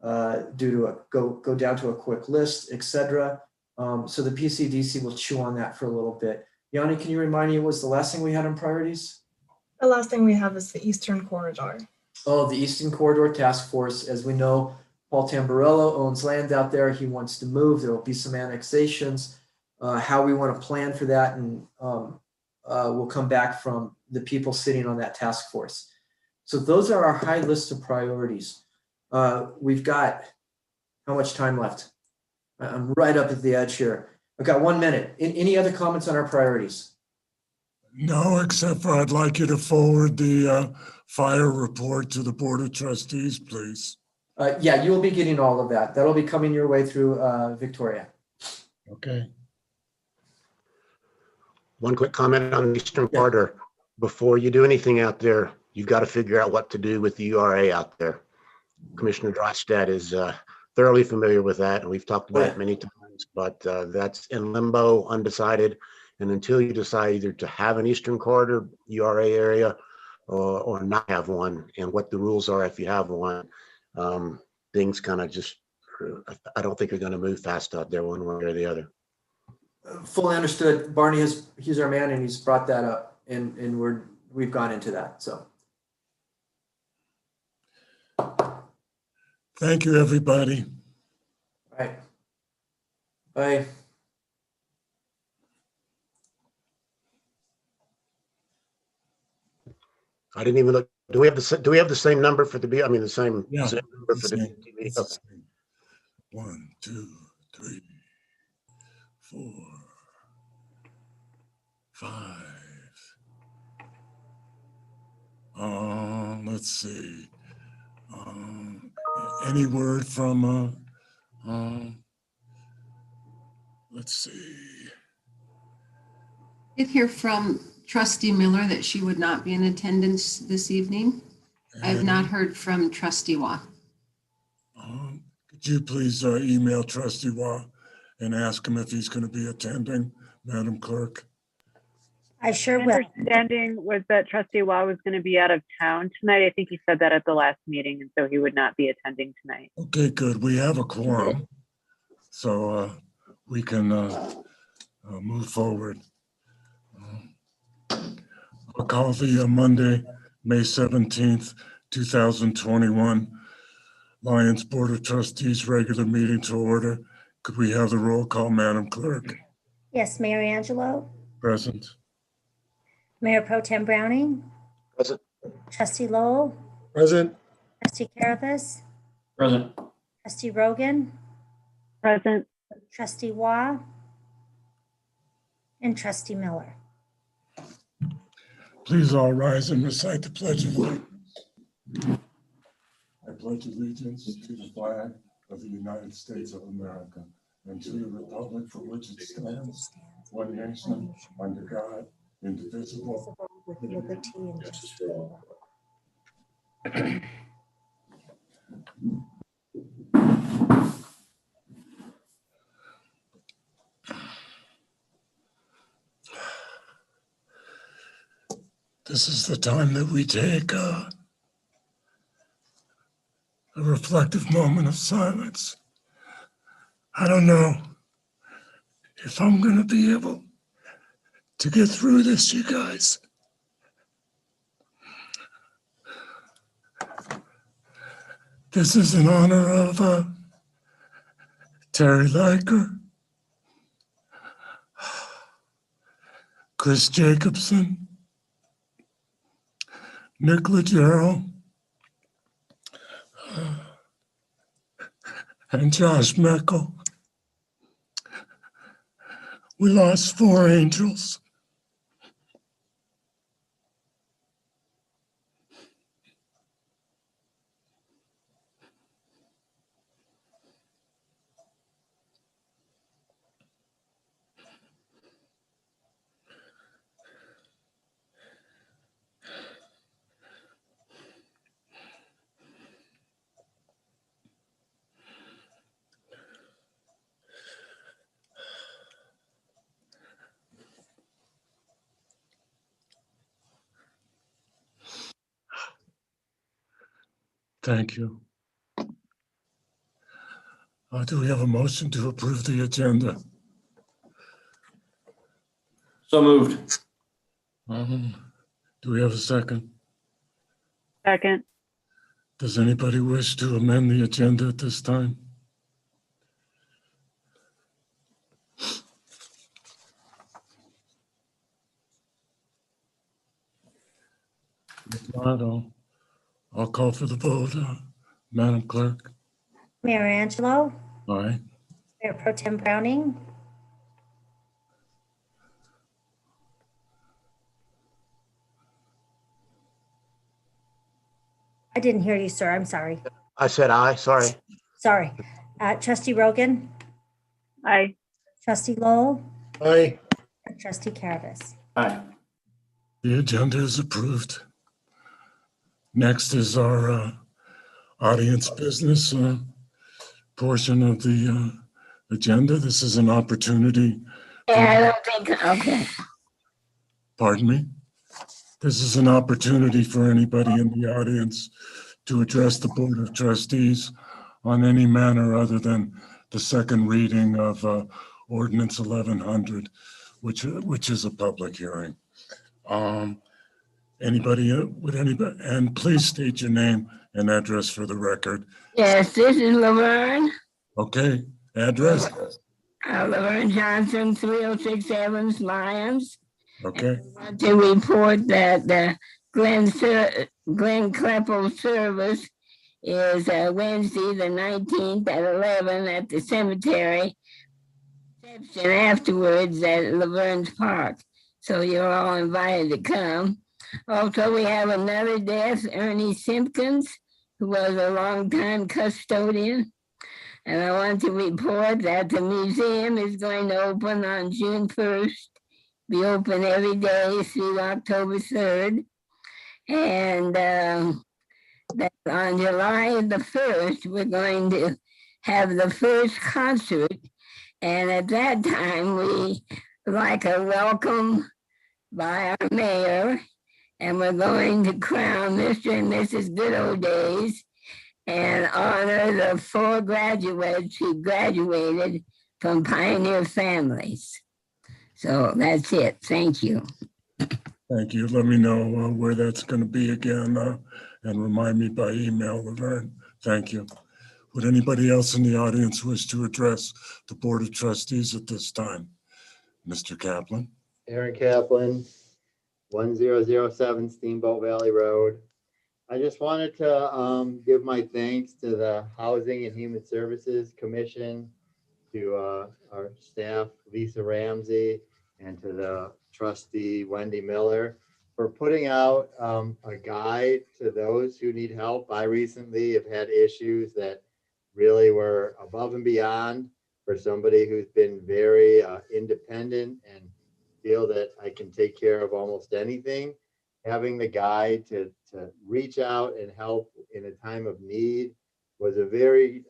[SPEAKER 3] go down to a quick list, etc.? So the PCDC will chew on that for a little bit. Yanni, can you remind me, what was the last thing we had on priorities?
[SPEAKER 1] The last thing we have is the Eastern Corridor.
[SPEAKER 3] Oh, the Eastern Corridor Task Force. As we know, Paul Tamburello owns land out there. He wants to move. There will be some annexations. How we want to plan for that, and we'll come back from the people sitting on that task force. So those are our high list of priorities. We've got how much time left? I'm right up at the edge here. I've got 1 minute. Any other comments on our priorities?
[SPEAKER 8] No, except for I'd like you to forward the fire report to the Board of Trustees, please.
[SPEAKER 3] Yeah, you'll be getting all of that. That'll be coming your way through Victoria.
[SPEAKER 8] Okay.
[SPEAKER 9] One quick comment on the Eastern Corridor. Before you do anything out there, you've got to figure out what to do with the URA out there. Commissioner Drostad is thoroughly familiar with that, and we've talked about it many times, but that's in limbo, undecided. And until you decide either to have an Eastern Corridor URA area or not have one, and what the rules are if you have one, things kind of just, I don't think are going to move fast out there one way or the other.
[SPEAKER 3] Fully understood. Barney he's our man, and he's brought that up, and we've gone into that. So
[SPEAKER 8] thank you, everybody.
[SPEAKER 3] all right. Bye.
[SPEAKER 9] I didn't even look. Do we have the same number for the B? I mean, the same,
[SPEAKER 8] Yeah,
[SPEAKER 9] same number for the TV? Okay.
[SPEAKER 8] 1, 2, 3, 4, 5. Let's see. Any word from let's see.
[SPEAKER 13] Did hear from Trustee Miller that she would not be in attendance this evening. I have not heard from Trustee Waugh.
[SPEAKER 8] Could you please email Trustee Waugh and ask him if he's going to be attending, Madam Clerk?
[SPEAKER 15] I sure will.
[SPEAKER 16] My understanding was that Trustee Waugh was going to be out of town tonight. I think he said that at the last meeting, and so he would not be attending tonight.
[SPEAKER 8] Okay, good. We have a quorum, so we can move forward. I'll call the Monday, May 17th, 2021, Lions Board of Trustees regular meeting to order. Could we have the roll call, Madam Clerk?
[SPEAKER 15] Yes, Mayor Angelo,
[SPEAKER 8] Present.
[SPEAKER 15] Mayor Pro Tem Browning,
[SPEAKER 9] Present.
[SPEAKER 15] Trustee Lowell,
[SPEAKER 10] Present.
[SPEAKER 15] Trustee Carapaz,
[SPEAKER 14] Present.
[SPEAKER 15] Trustee Rogan,
[SPEAKER 16] Present.
[SPEAKER 15] Trustee Waugh, and Trustee Miller.
[SPEAKER 8] Please all rise and recite the Pledge of Allegiance. I pledge allegiance to the flag of the United States of America and to the republic for which it stands, one nation, under God, indivisible,
[SPEAKER 15] with liberty and justice for all.
[SPEAKER 8] This is the time that we take a reflective moment of silence. I don't know if I'm going to be able to get through this, you guys. This is in honor of Terry Liker, Chris Jacobson, Nick Legero, and Josh Meckel. We lost 4 angels. Thank you. Do we have a motion to approve the agenda?
[SPEAKER 14] So moved.
[SPEAKER 8] Do we have a second?
[SPEAKER 16] Second.
[SPEAKER 8] Does anybody wish to amend the agenda at this time? If not, I'll call for the vote. Madam Clerk?
[SPEAKER 15] Mayor Angelo,
[SPEAKER 8] Aye.
[SPEAKER 15] Mayor Pro Tem Browning, I didn't hear you, sir. I'm sorry.
[SPEAKER 9] I said aye, sorry.
[SPEAKER 15] Sorry. Trustee Rogan,
[SPEAKER 16] Aye.
[SPEAKER 15] Trustee Lowell,
[SPEAKER 10] Aye.
[SPEAKER 15] and Trustee Caravas.
[SPEAKER 14] Aye.
[SPEAKER 8] The agenda is approved. Next is our audience business portion of the agenda. This is an opportunity.
[SPEAKER 17] I don't think, okay.
[SPEAKER 8] Pardon me? This is an opportunity for anybody in the audience to address the Board of Trustees on any manner other than the second reading of Ordinance 1100, which is a public hearing. Anybody, and please state your name and address for the record.
[SPEAKER 17] Yes, this is Laverne.
[SPEAKER 8] Okay, address.
[SPEAKER 17] Laverne Johnson, 306 Evans, Lyons.
[SPEAKER 8] Okay.
[SPEAKER 17] I want to report that the Glen Cleppel service is Wednesday, the 19th at 11 at the cemetery. Reception afterwards at Laverne's Park. So you're all invited to come. Also, we have another death, Ernie Simpkins, who was a longtime custodian. And I want to report that the museum is going to open on June 1st. Be open every day through October 3rd. And that on July the 1st, we're going to have the first concert. And at that time, we like a welcome by our mayor. And we're going to crown Mr. and Mrs. Good Old Days and honor the 4 graduates who graduated from pioneer families. So that's it. Thank you.
[SPEAKER 8] Thank you. Let me know where that's going to be again and remind me by email, Laverne. Thank you. Would anybody else in the audience wish to address the Board of Trustees at this time? Mr. Kaplan.
[SPEAKER 11] Aaron Kaplan, 1007 Steamboat Valley Road. I just wanted to give my thanks to the Housing and Human Services Commission, to our staff, Lisa Ramsey, and to the trustee, Wendy Miller, for putting out a guide to those who need help. I recently have had issues that really were above and beyond for somebody who's been very independent and feel that I can take care of almost anything. Having the guide to reach out and help in a time of need was a very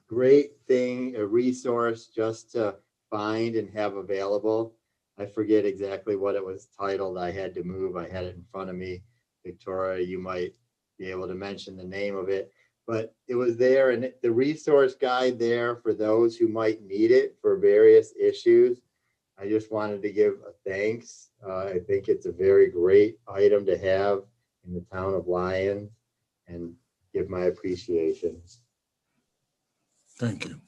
[SPEAKER 11] great thing, a resource just to find and have available. I forget exactly what it was titled. I had to move. I had it in front of me. Victoria, you might be able to mention the name of it, but it was there, and the resource guide there for those who might need it for various issues. I just wanted to give a thanks. I think it's a very great item to have in the town of Lyons, and give my appreciation.
[SPEAKER 8] Thank you.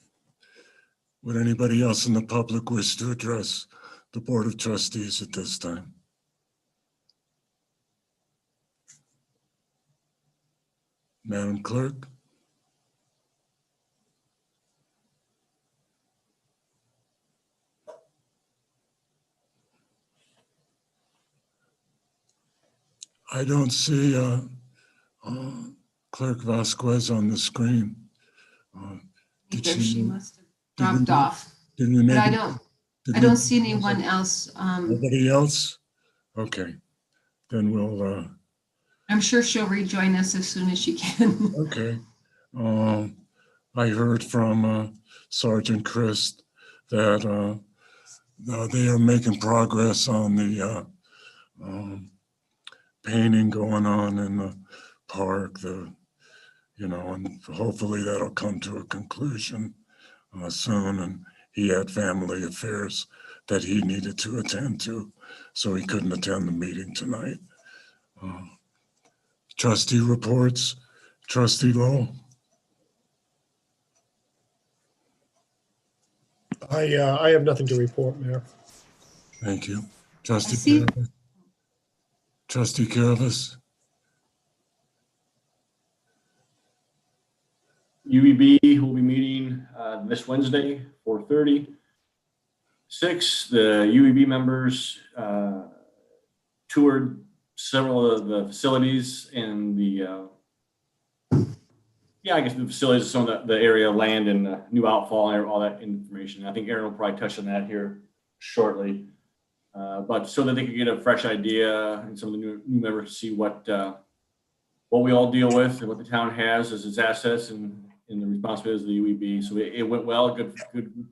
[SPEAKER 8] Would anybody else in the public wish to address the Board of Trustees at this time? Madam Clerk? I don't see Clerk Vasquez on the screen.
[SPEAKER 13] Either she must have
[SPEAKER 8] did we-
[SPEAKER 13] dropped off.
[SPEAKER 8] Did we
[SPEAKER 13] But
[SPEAKER 8] make
[SPEAKER 13] I
[SPEAKER 8] it?
[SPEAKER 13] don't,
[SPEAKER 8] Did
[SPEAKER 13] I
[SPEAKER 8] we-
[SPEAKER 13] don't see anyone else.
[SPEAKER 8] Nobody else? Okay, then we'll,
[SPEAKER 13] I'm sure she'll rejoin us as soon as she can.
[SPEAKER 8] okay. I heard from Sergeant Christ that they are making progress on the painting going on in the park, and hopefully that'll come to a conclusion soon. And he had family affairs that he needed to attend to, so he couldn't attend the meeting tonight. Trustee reports, Trustee Lowell.
[SPEAKER 10] I have nothing to report, Mayor.
[SPEAKER 8] Thank you. Trustee Carabas. Trustee Carabas.
[SPEAKER 14] UEB will be meeting this Wednesday, 4:30. 6, the UEB members toured several of the facilities and the facilities, some of the area, land, and new outfall, and all that information. I think Aaron will probably touch on that here shortly. But so that they could get a fresh idea and some of the new members to see what we all deal with and what the town has as its assets and the responsibilities of the UEB. So it went well, good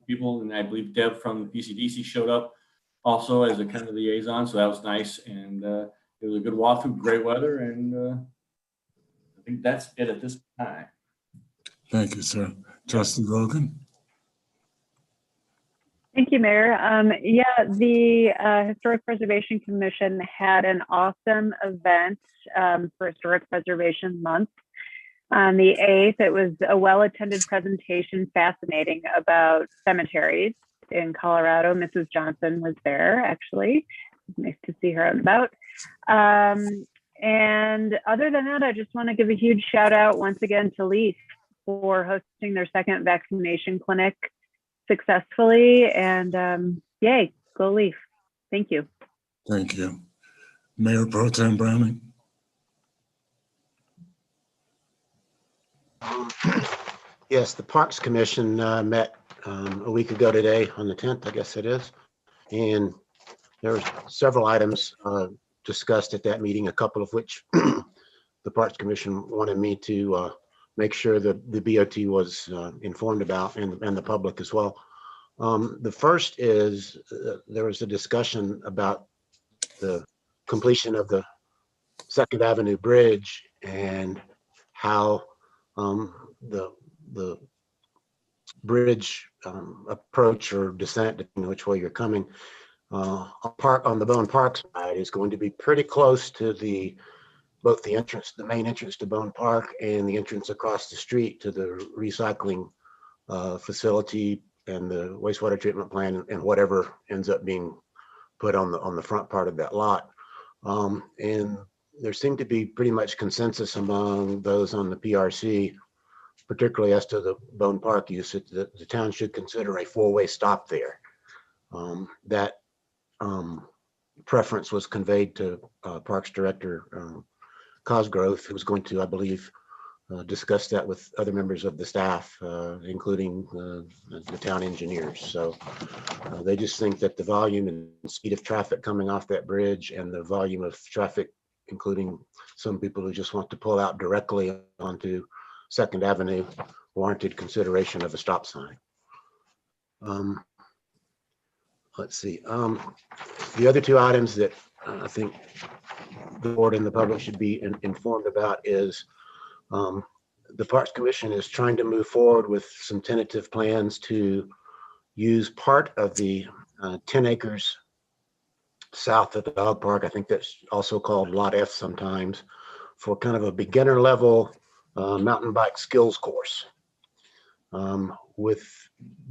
[SPEAKER 14] people. And I believe Deb from the PCDC showed up also as a kind of liaison. So that was nice. And it was a good walkthrough, great weather. And I think that's it at this time.
[SPEAKER 8] Thank you, sir. Trustee Rogan.
[SPEAKER 16] Thank you, Mayor. The Historic Preservation Commission had an awesome event for Historic Preservation Month. On the 8th, it was a well-attended presentation, fascinating, about cemeteries in Colorado. Mrs. Johnson was there, actually. Nice to see her out and about. And other than that, I just want to give a huge shout out once again to Leaf for hosting their second vaccination clinic successfully. And yay, go Leaf. Thank you.
[SPEAKER 8] Thank you. Mayor Pro Tem Browning.
[SPEAKER 9] Yes, the Parks Commission met a week ago today on the 10th, I guess it is. And there were several items discussed at that meeting, a couple of which the Parks Commission wanted me to make sure that the BOT was informed about, and the public as well. The first is there was a discussion about the completion of the 2nd Avenue Bridge and how the bridge approach or descent, depending on which way you're coming, on the Bone Park side is going to be pretty close to both the entrance, the main entrance to Bone Park, and the entrance across the street to the recycling facility and the wastewater treatment plant, and whatever ends up being put on the front part of that lot. And there seemed to be pretty much consensus among those on the PRC, particularly as to the Bone Park use, that the town should consider a 4-way stop there. That preference was conveyed to Parks Director Cosgrove, who was going to, I believe, discuss that with other members of the staff, including the town engineers. So they just think that the volume and speed of traffic coming off that bridge and the volume of traffic, including some people who just want to pull out directly onto 2nd Avenue, warranted consideration of a stop sign. Let's see. The other 2 items that I think the board and the public should be informed about is the Parks Commission is trying to move forward with some tentative plans to use part of the 10 acres south of the dog park. I think that's also called Lot F sometimes, for kind of a beginner level mountain bike skills course. with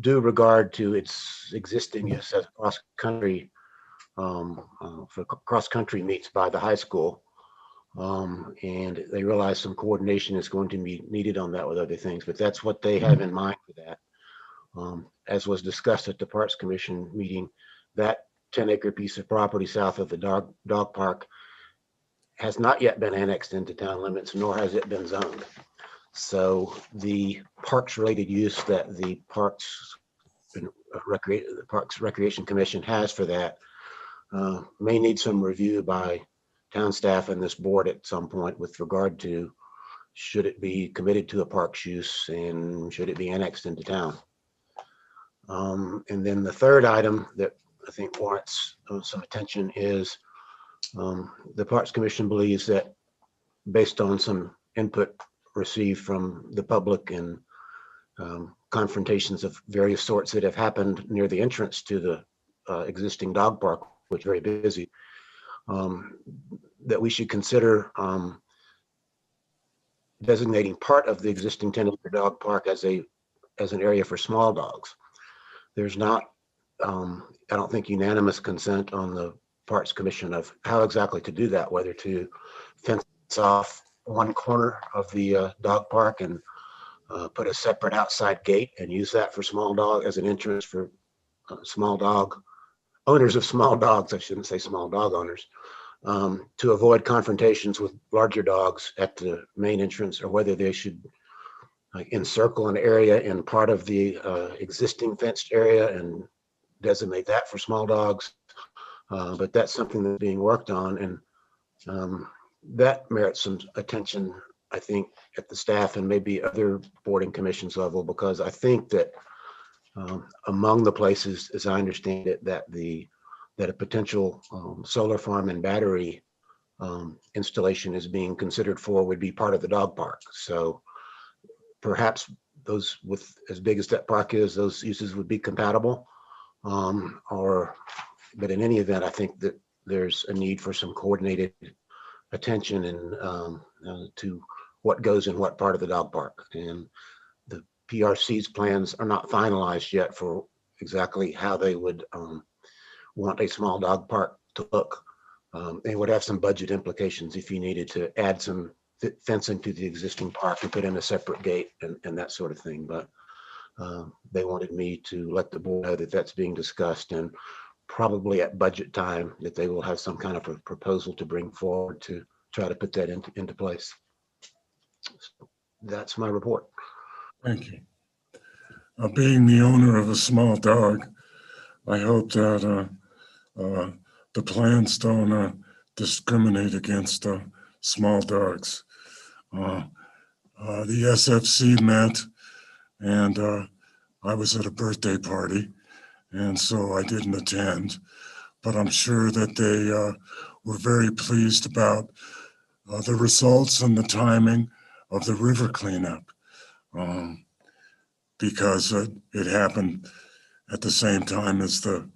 [SPEAKER 9] due regard to its existing use as cross-country for cross-country meets by the high school. And they realize some coordination is going to be needed on that with other things, but that's what they have in mind for that. As was discussed at the Parks Commission meeting, that 10-acre piece of property south of the dog park has not yet been annexed into town limits, nor has it been zoned. So the parks related use that the Parks Recreation Commission has for that may need some review by town staff and this board at some point with regard to should it be committed to a parks use and should it be annexed into town. And then the third item that I think warrants some attention is the Parks Commission believes that based on some input received from the public and confrontations of various sorts that have happened near the entrance to the existing dog park, which is very busy, that we should consider designating part of the existing 10-acre dog park as an area for small dogs. There's not, I don't think, unanimous consent on the Parks Commission of how exactly to do that, whether to fence off one corner of the dog park and put a separate outside gate and use that for small dog as an entrance for small dog owners of small dogs. I shouldn't say small dog owners, to avoid confrontations with larger dogs at the main entrance, or whether they should encircle an area in part of the existing fenced area and designate that for small dogs. But that's something that's being worked on, and that merits some attention, I think, at the staff and maybe other boarding commissions level, because I think that among the places, as I understand it, that a potential solar farm and battery installation is being considered for would be part of the dog park. So perhaps those, with as big as that park is, those uses would be compatible. But in any event, I think that there's a need for some coordinated attention and to what goes in what part of the dog park. And the PRC's plans are not finalized yet for exactly how they would want a small dog park to look. They would have some budget implications if you needed to add some fencing to the existing park and put in a separate gate and that sort of thing. But they wanted me to let the board know that that's being discussed, and probably at budget time that they will have some kind of a proposal to bring forward to try to put that into place. So that's my report.
[SPEAKER 8] Thank you. Being the owner of a small dog, I hope that the plans don't discriminate against small dogs. The SFC met, and I was at a birthday party, and so I didn't attend, but I'm sure that they were very pleased about the results and the timing of the river cleanup, because it happened at the same time as the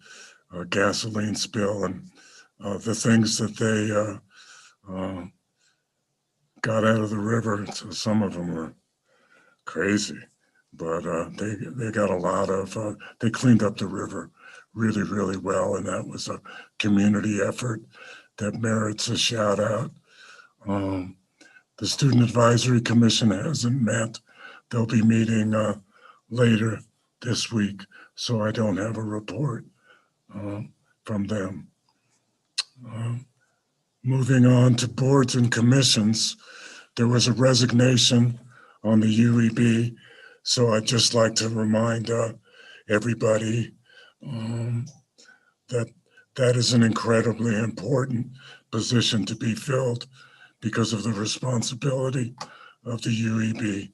[SPEAKER 8] gasoline spill, and the things that they got out of the river. So some of them were crazy, but they got a lot of, they cleaned up the river really, really well, and that was a community effort that merits a shout out. The Student Advisory Commission hasn't met. They'll be meeting later this week, so I don't have a report from them. Moving on to boards and commissions, there was a resignation on the UEB, so I'd just like to remind everybody that that is an incredibly important position to be filled because of the responsibility of the UEB.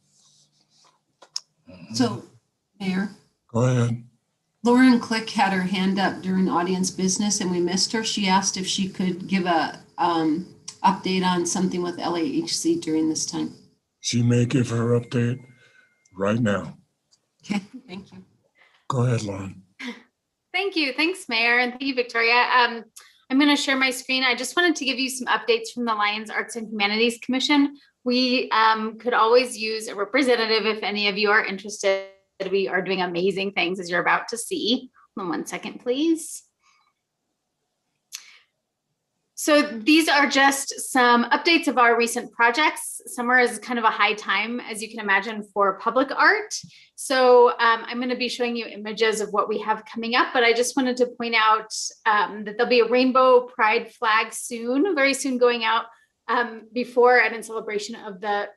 [SPEAKER 13] So, Mayor,
[SPEAKER 8] Go ahead.
[SPEAKER 13] Lauren Click had her hand up during audience business and we missed her. She asked if she could give a update on something with LAHC during this time.
[SPEAKER 8] She may give her update right now.
[SPEAKER 13] Okay, thank you.
[SPEAKER 8] Go ahead, Lauren.
[SPEAKER 18] Thank you. Thanks, Mayor, and thank you, Victoria. I'm going to share my screen. I just wanted to give you some updates from the Lions Arts and Humanities Commission. We could always use a representative if any of you are interested we are doing amazing things, as you're about to see. Hold on 1 second, please. So these are just some updates of our recent projects. Summer is kind of a high time, as you can imagine, for public art. So I'm going to be showing you images of what we have coming up, but I just wanted to point out that there'll be a rainbow pride flag soon, very soon, going out before and in celebration of the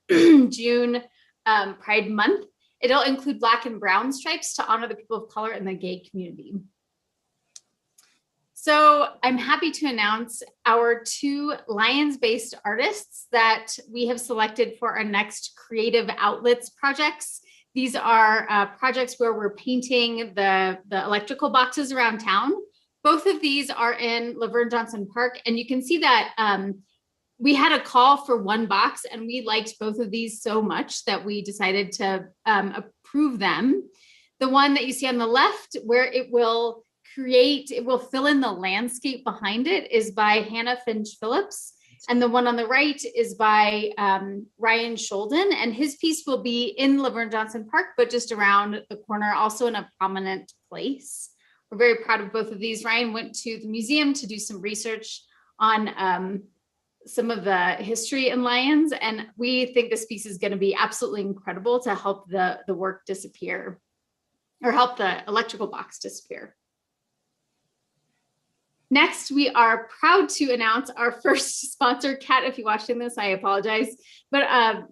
[SPEAKER 18] June Pride Month. It'll include black and brown stripes to honor the people of color in the gay community. So I'm happy to announce our 2 Lions-based artists that we have selected for our next Creative Outlets projects. These are projects where we're painting the electrical boxes around town. Both of these are in Laverne Johnson Park, and you can see that we had a call for 1 box, and we liked both of these so much that we decided to approve them. The one that you see on the left, where it will fill in the landscape behind it, is by Hannah Finch Phillips. And the one on the right is by Ryan Sholden, and his piece will be in Laverne Johnson Park, but just around the corner, also in a prominent place. We're very proud of both of these. Ryan went to the museum to do some research on some of the history in lions, and we think this piece is going to be absolutely incredible to help the work disappear, or help the electrical box disappear. Next, we are proud to announce our first sponsor. Kat, if you're watching this, I apologize. But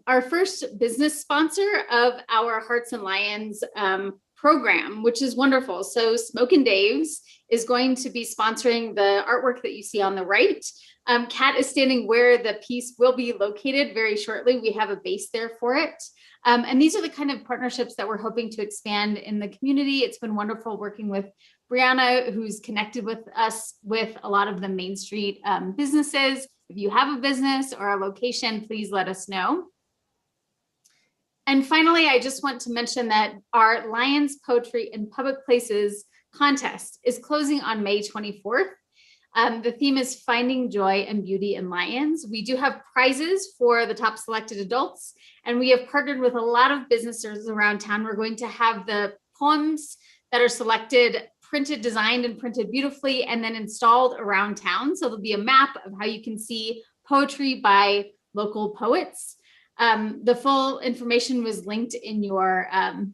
[SPEAKER 18] our first business sponsor of our Hearts and Lions program, which is wonderful. So Smoke and Dave's is going to be sponsoring the artwork that you see on the right. Kat is standing where the piece will be located very shortly. We have a base there for it. And these are the kind of partnerships that we're hoping to expand in the community. It's been wonderful working with Brianna, who's connected with us with a lot of the Main Street businesses. If you have a business or a location, please let us know. And finally, I just want to mention that our Lions Poetry in Public Places contest is closing on May 24th. The theme is Finding Joy and Beauty in Lions. We do have prizes for the top selected adults, and we have partnered with a lot of businesses around town. We're going to have the poems that are selected printed, designed and printed beautifully, and then installed around town. So there'll be a map of how you can see poetry by local poets. The full information was linked in your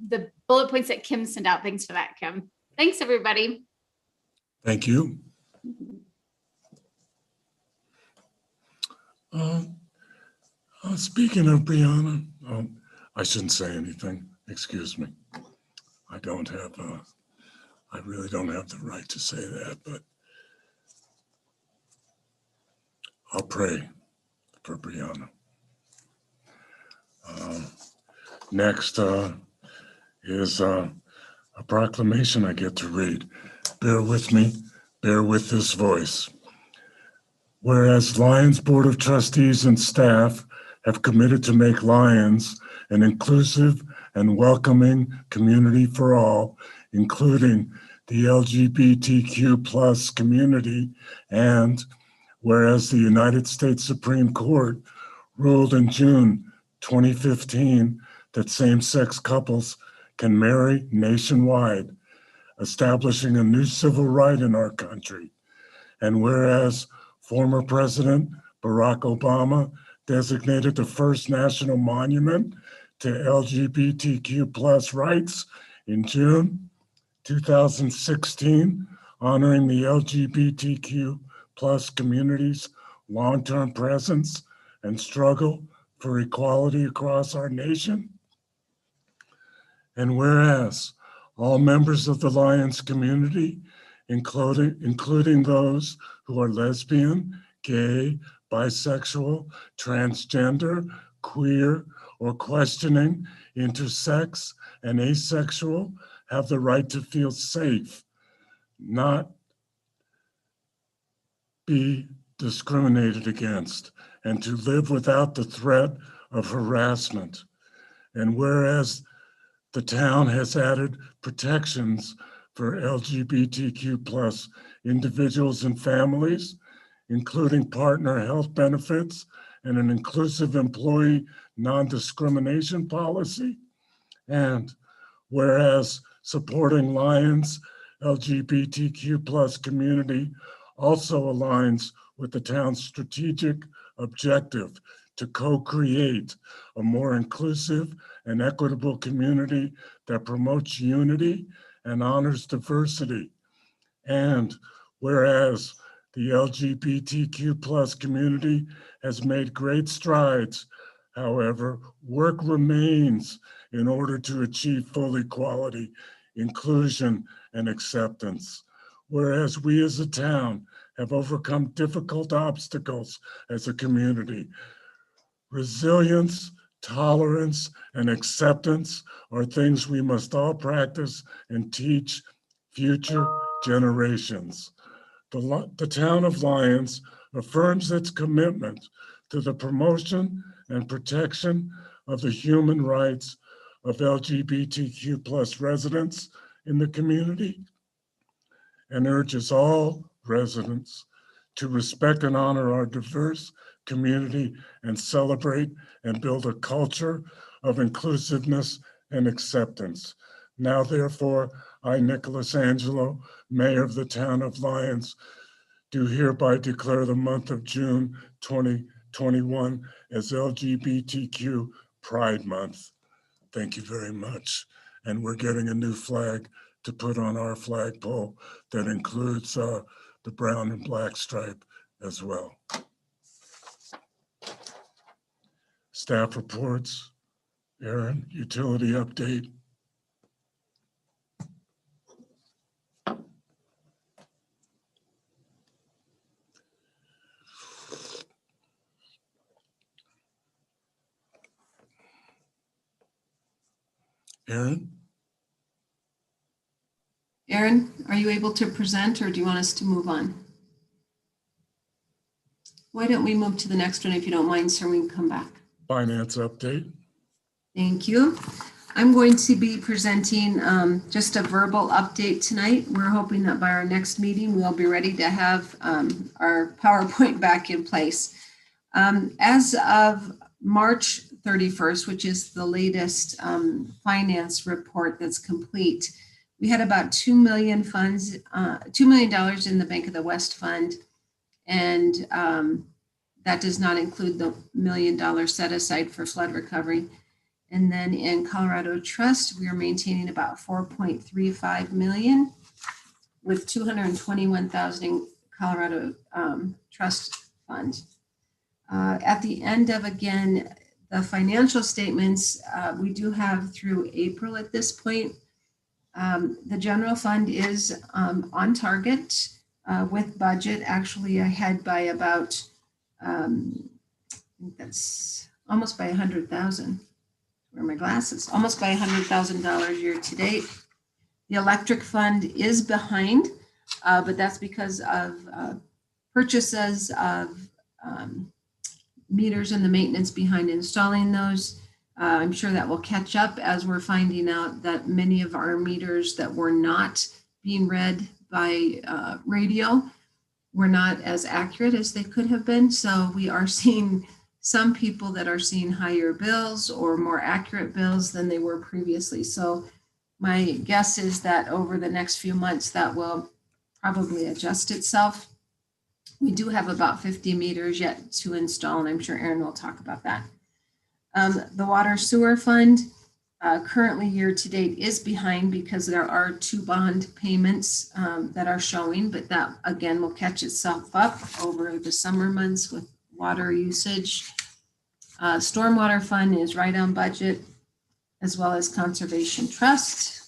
[SPEAKER 18] the bullet points that Kim sent out. Thanks for that, Kim. Thanks, everybody.
[SPEAKER 8] Thank you. Speaking of Brianna, I shouldn't say anything. Excuse me. I really don't have the right to say that, but I'll pray for Brianna. Next is a proclamation I get to read. Bear with me, bear with this voice. Whereas Lions Board of Trustees and staff have committed to make Lions an inclusive and welcoming community for all, including the LGBTQ plus community, and whereas the United States Supreme Court ruled in June 2015 that same-sex couples can marry nationwide, establishing a new civil right in our country, and whereas former President Barack Obama designated the first national monument to LGBTQ plus rights in June 2016, honoring the LGBTQ plus community's long-term presence and struggle for equality across our nation. And whereas all members of the Lions community, including those who are lesbian, gay, bisexual, transgender, queer, or questioning intersex and asexual, have the right to feel safe, not be discriminated against, and to live without the threat of harassment. And whereas the town has added protections for LGBTQ plus individuals and families, including partner health benefits and an inclusive employee non-discrimination policy. And whereas supporting Lions LGBTQ+ community also aligns with the town's strategic objective to co-create a more inclusive and equitable community that promotes unity and honors diversity. And whereas the LGBTQ+ community has made great strides, however, work remains in order to achieve full equality, inclusion, and acceptance. Whereas we as a town have overcome difficult obstacles as a community, resilience, tolerance, and acceptance are things we must all practice and teach future generations. The town of Lyons affirms its commitment to the promotion and protection of the human rights of LGBTQ+ residents in the community and urges all residents to respect and honor our diverse community and celebrate and build a culture of inclusiveness and acceptance. Now, therefore, I, Nicholas Angelo, Mayor of the Town of Lyons, do hereby declare the month of June 2021 as LGBTQ Pride Month. Thank you very much. And we're getting a new flag to put on our flagpole that includes the brown and black stripe as well. Staff reports. Aaron, utility update. Aaron?
[SPEAKER 13] Aaron, are you able to present or do you want us to move on? Why don't we move to the next one if you don't mind, sir, we can come back.
[SPEAKER 8] Finance update.
[SPEAKER 13] Thank you. I'm going to be presenting just a verbal update tonight. We're hoping that by our next meeting, we'll be ready to have our PowerPoint back in place. As of March 31st, which is the latest finance report that's complete, we had about $2 million in the Bank of the West Fund, and that does not include the $1 million set aside for flood recovery. And then in Colorado Trust, we are maintaining about 4.35 million with 221,000 in Colorado Trust Fund. At the end of, again, the financial statements, we do have through April at this point. The general fund is on target with budget, actually ahead by about, I think that's almost by 100,000. Where are my glasses? Almost by $100,000 year to date. The electric fund is behind, but that's because of purchases of meters and the maintenance behind installing those. I'm sure that will catch up as we're finding out that many of our meters that were not being read by radio were not as accurate as they could have been. So we are seeing some people that are seeing higher bills or more accurate bills than they were previously. So my guess is that over the next few months, that will probably adjust itself. We do have about 50 meters yet to install, and I'm sure Aaron will talk about that. The water sewer fund currently year to date is behind because there are 2 bond payments that are showing, but that again will catch itself up over the summer months with water usage. Stormwater fund is right on budget, as well as Conservation Trust.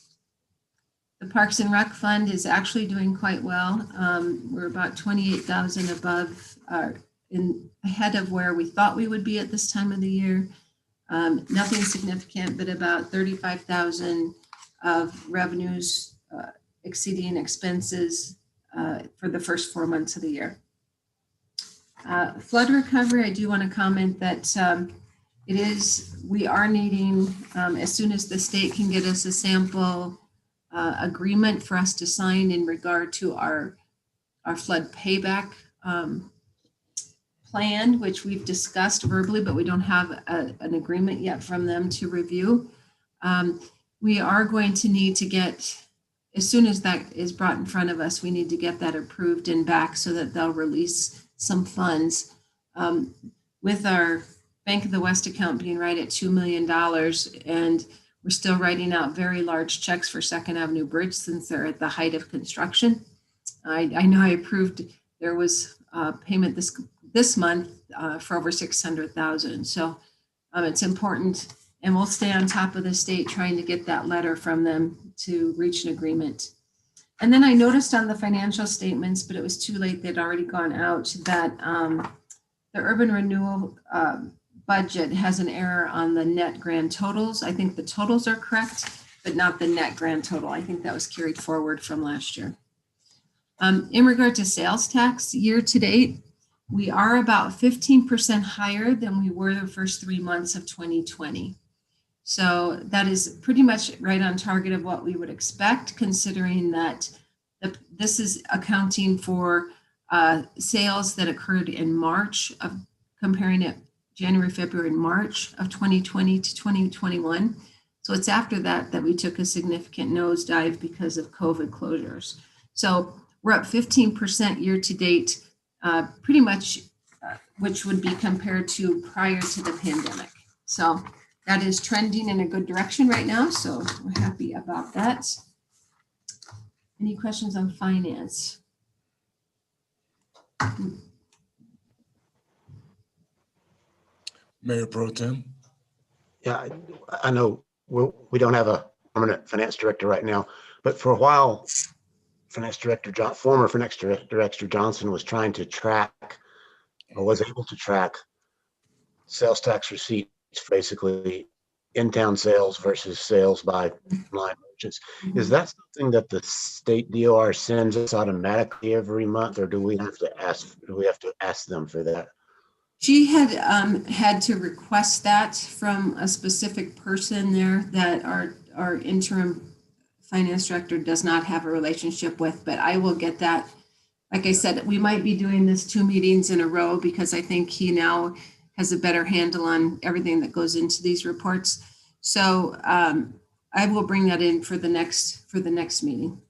[SPEAKER 13] The Parks and Rec fund is actually doing quite well. We're about 28,000 above, ahead of where we thought we would be at this time of the year. Nothing significant, but about 35,000 of revenues exceeding expenses for the first 4 months of the year. Flood recovery, I do want to comment that we are needing, as soon as the state can get us a sample agreement for us to sign in regard to our flood payback plan, which we've discussed verbally, but we don't have an agreement yet from them to review. we are going to need to get, as soon as that is brought in front of us, we need to get that approved and back so that they'll release some funds. With our Bank of the West account being right at $2 million, and we're still writing out very large checks for Second Avenue Bridge since they're at the height of construction. I know I approved, there was a payment this month for over 600,000. So it's important, and we'll stay on top of the state trying to get that letter from them to reach an agreement. And then I noticed on the financial statements, but it was too late, they'd already gone out, that the urban renewal budget has an error on the net grand totals. I think the totals are correct, but not the net grand total. I think that was carried forward from last year. In regard to sales tax, year to date, we are about 15% higher than we were the first 3 months of 2020. So that is pretty much right on target of what we would expect, considering that this is accounting for sales that occurred in March, of comparing it January, February, and March of 2020 to 2021. So it's after that that we took a significant nosedive because of COVID closures. So we're up 15% year to date, pretty much, which would be compared to prior to the pandemic. So that is trending in a good direction right now. So we're happy about that. Any questions on finance?
[SPEAKER 8] Mayor Pro Tem.
[SPEAKER 9] Yeah, I know we don't have a permanent finance director right now, but for a while, former finance director Johnson was trying to track, or was able to track, sales tax receipts, basically in-town sales versus sales by online merchants. Is that something that the state DOR sends us automatically every month, or do we have to ask them for that?
[SPEAKER 13] She had had to request that from a specific person there that our interim finance director does not have a relationship with, but I will get that. Like I said, we might be doing this 2 meetings in a row because I think he now has a better handle on everything that goes into these reports. So I will bring that in for the next meeting.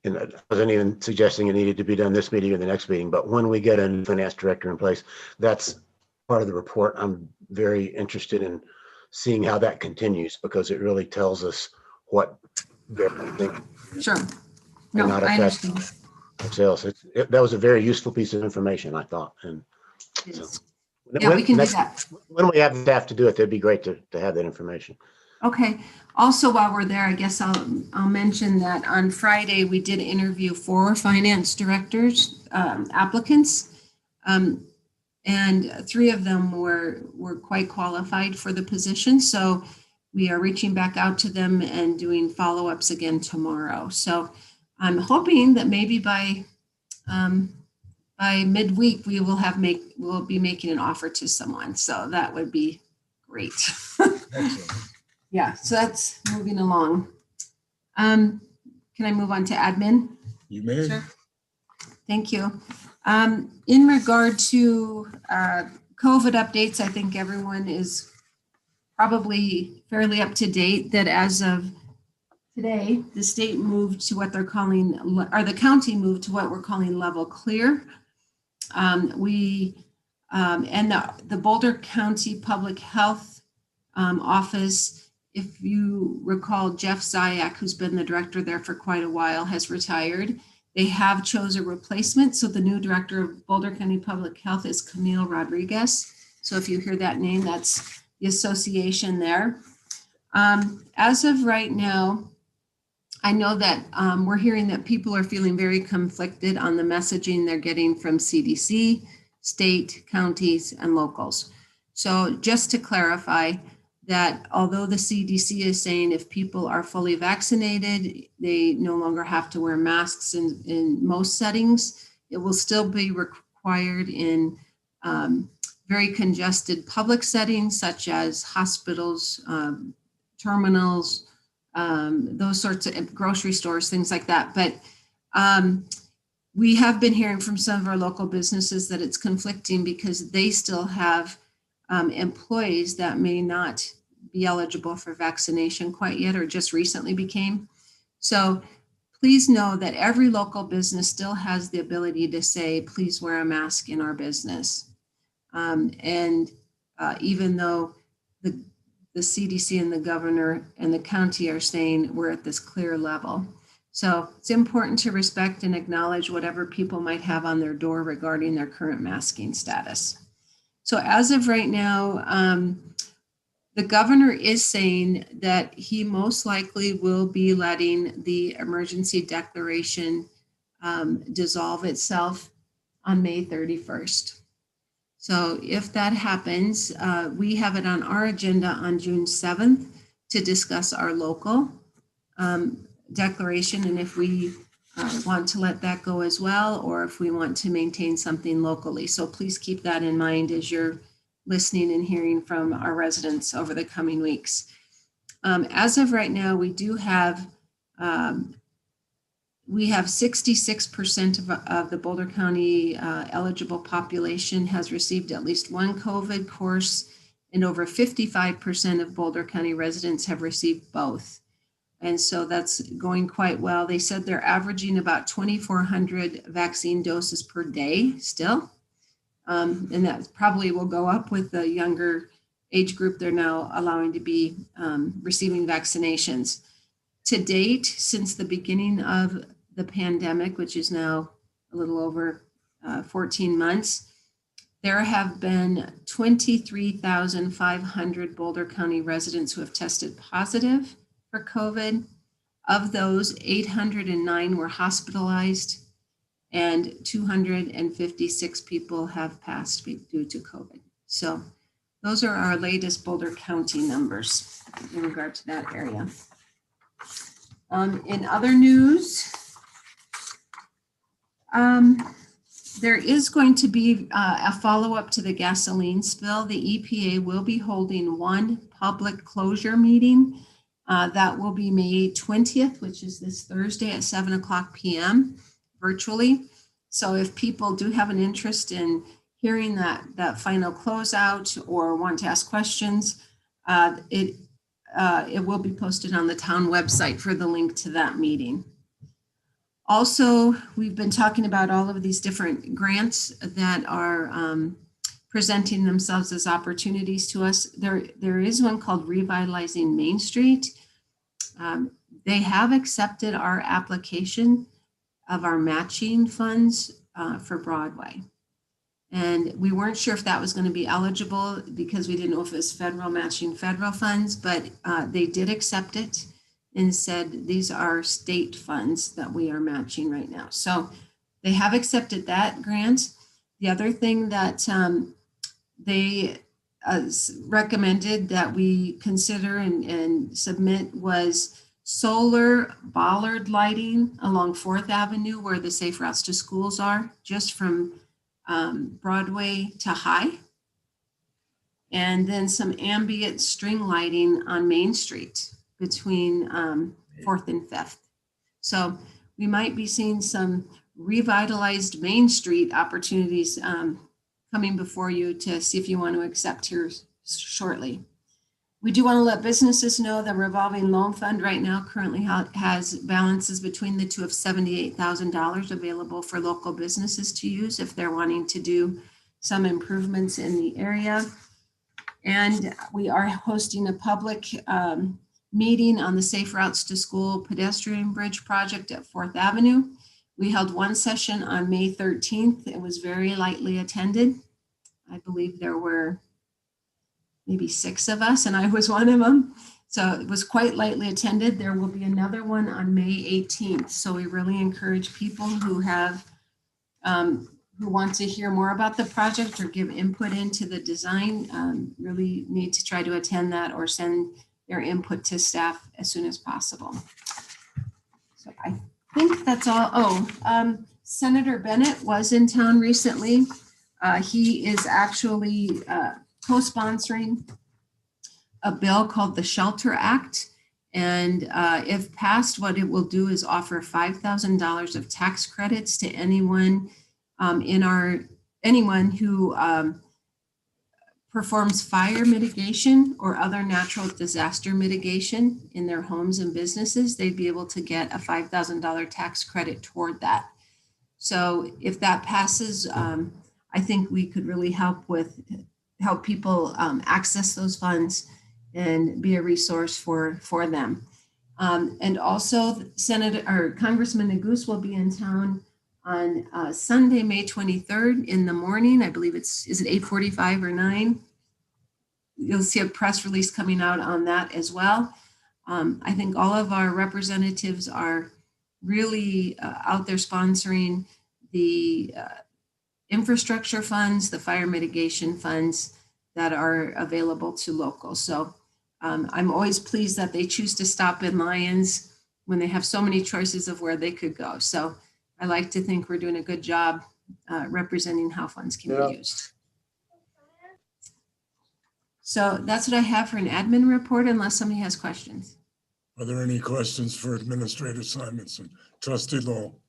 [SPEAKER 9] And I wasn't even suggesting it needed to be done this meeting or the next meeting, but when we get a new finance director in place, that's part of the report. I'm very interested in seeing how that continues, because it really tells us what they're thinking.
[SPEAKER 13] Sure. No, I understand.
[SPEAKER 9] Sales. That was a very useful piece of information, I thought. And so,
[SPEAKER 13] yeah, we can do that.
[SPEAKER 9] When we have the staff to do it, that'd be great to have that information.
[SPEAKER 13] Okay. Also, while we're there, I guess I'll mention that on Friday we did interview 4 finance directors, applicants, and 3 of them were quite qualified for the position. So we are reaching back out to them and doing follow-ups again tomorrow. So I'm hoping that maybe by midweek we we'll be making an offer to someone. So that would be great. Yeah, so that's moving along. Can I move on to admin?
[SPEAKER 8] You may.
[SPEAKER 13] Sure. Thank you. In regard to COVID updates, I think everyone is probably fairly up to date that as of today, the state moved to what they're calling, or the county moved to what we're calling level clear. And the Boulder County Public Health Office, if you recall, Jeff Zayak, who's been the director there for quite a while, has retired. They have chose a replacement. So the new director of Boulder County Public Health is Camille Rodriguez. So if you hear that name, that's the association there. As of right now, I know that we're hearing that people are feeling very conflicted on the messaging they're getting from CDC, state, counties, and locals. So just to clarify that although the CDC is saying if people are fully vaccinated, they no longer have to wear masks in most settings, it will still be required in very congested public settings such as hospitals, terminals, those sorts of grocery stores, things like that. But we have been hearing from some of our local businesses that it's conflicting because they still have employees that may not be eligible for vaccination quite yet, or just recently became. So please know that every local business still has the ability to say, please wear a mask in our business. Even though the CDC and the governor and the county are saying we're at this clear level. So it's important to respect and acknowledge whatever people might have on their door regarding their current masking status. So as of right now, the governor is saying that he most likely will be letting the emergency declaration dissolve itself on May 31st. So if that happens, we have it on our agenda on June 7th to discuss our local declaration, and if we want to let that go as well, or if we want to maintain something locally. So please keep that in mind as you're listening and hearing from our residents over the coming weeks. As of right now, we do have 66% of the Boulder County eligible population has received at least one COVID course, and over 55% of Boulder County residents have received both. And so that's going quite well. They said they're averaging about 2,400 vaccine doses per day still. And that probably will go up with the younger age group they're now allowing to be receiving vaccinations. To date, since the beginning of the pandemic, which is now a little over 14 months, there have been 23,500 Boulder County residents who have tested positive for COVID. Of those, 809 were hospitalized and 256 people have passed due to COVID. So those are our latest Boulder County numbers in regard to that area. In other news, there is going to be a follow-up to the gasoline spill. The EPA will be holding one public closure meeting. That will be May 20th, which is this Thursday at 7:00 p.m. virtually. So if people do have an interest in hearing that final closeout or want to ask questions, it will be posted on the town website for the link to that meeting. Also, we've been talking about all of these different grants that are presenting themselves as opportunities to us. There is one called Revitalizing Main Street. They have accepted our application of our matching funds for Broadway. And we weren't sure if that was going to be eligible because we didn't know if it was federal matching federal funds, but they did accept it and said these are state funds that we are matching right now. So they have accepted that grant. The other thing that they recommended that we consider and submit was solar bollard lighting along 4th Avenue where the Safe Routes to Schools are, just from Broadway to High. And then some ambient string lighting on Main Street between 4th and 5th. So we might be seeing some revitalized Main Street opportunities coming before you to see if you want to accept here shortly. We do want to let businesses know the revolving loan fund right now currently has balances between the two of $78,000 available for local businesses to use if they're wanting to do some improvements in the area. And we are hosting a public meeting on the Safe Routes to School pedestrian bridge project at 4th Avenue. We held one session on May 13th. It was very lightly attended. I believe there were maybe 6 of us, and I was one of them. So it was quite lightly attended. There will be another one on May 18th. So we really encourage people who have, who want to hear more about the project or give input into the design, really need to try to attend that or send their input to staff as soon as possible. So I think that's all. Oh, Senator Bennett was in town recently. He is actually co-sponsoring a bill called the Shelter Act. And if passed, what it will do is offer $5,000 of tax credits to anyone anyone who performs fire mitigation or other natural disaster mitigation in their homes and businesses, they'd be able to get a $5,000 tax credit toward that. So if that passes, I think we could really help people access those funds and be a resource for them. And also Congressman Neguse will be in town on Sunday, May 23rd in the morning. I believe is it 8:45 or 9? You'll see a press release coming out on that as well. I think all of our representatives are really out there sponsoring the infrastructure funds, the fire mitigation funds that are available to locals. So I'm always pleased that they choose to stop in Lyons when they have so many choices of where they could go. So I like to think we're doing a good job representing how funds can be used. So that's what I have for an admin report, unless somebody has questions.
[SPEAKER 8] Are there any questions for Administrator Simonson? Trustee Lowell.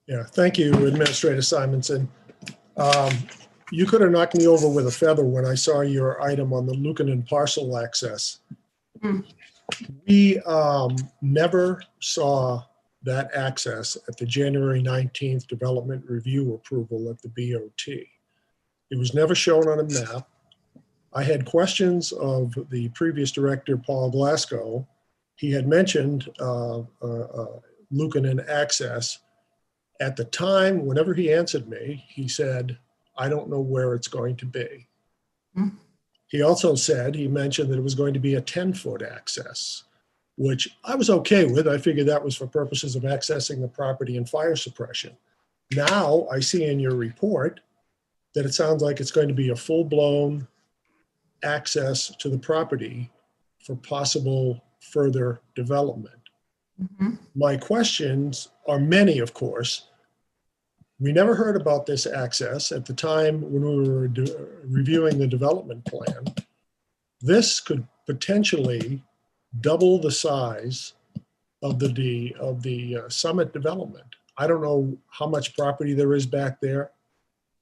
[SPEAKER 10] Yeah, thank you, Administrator Simonson. You could have knocked me over with a feather when I saw your item on the Lucanen parcel access. We never saw that access at the January 19th development review approval at the BOT. It was never shown on a map. I had questions of the previous director, Paul Glasgow. He had mentioned Lucanen access. At the time, whenever he answered me, he said, I don't know where it's going to be. He also said, he mentioned that it was going to be a 10-foot access, which I was okay with. I figured that was for purposes of accessing the property and fire suppression. Now I see in your report that it sounds like it's going to be a full-blown access to the property for possible further development. My questions are many, of course. We never heard about this access at the time when we were reviewing the development plan. This could potentially double the size of the Summit development. I don't know how much property there is back there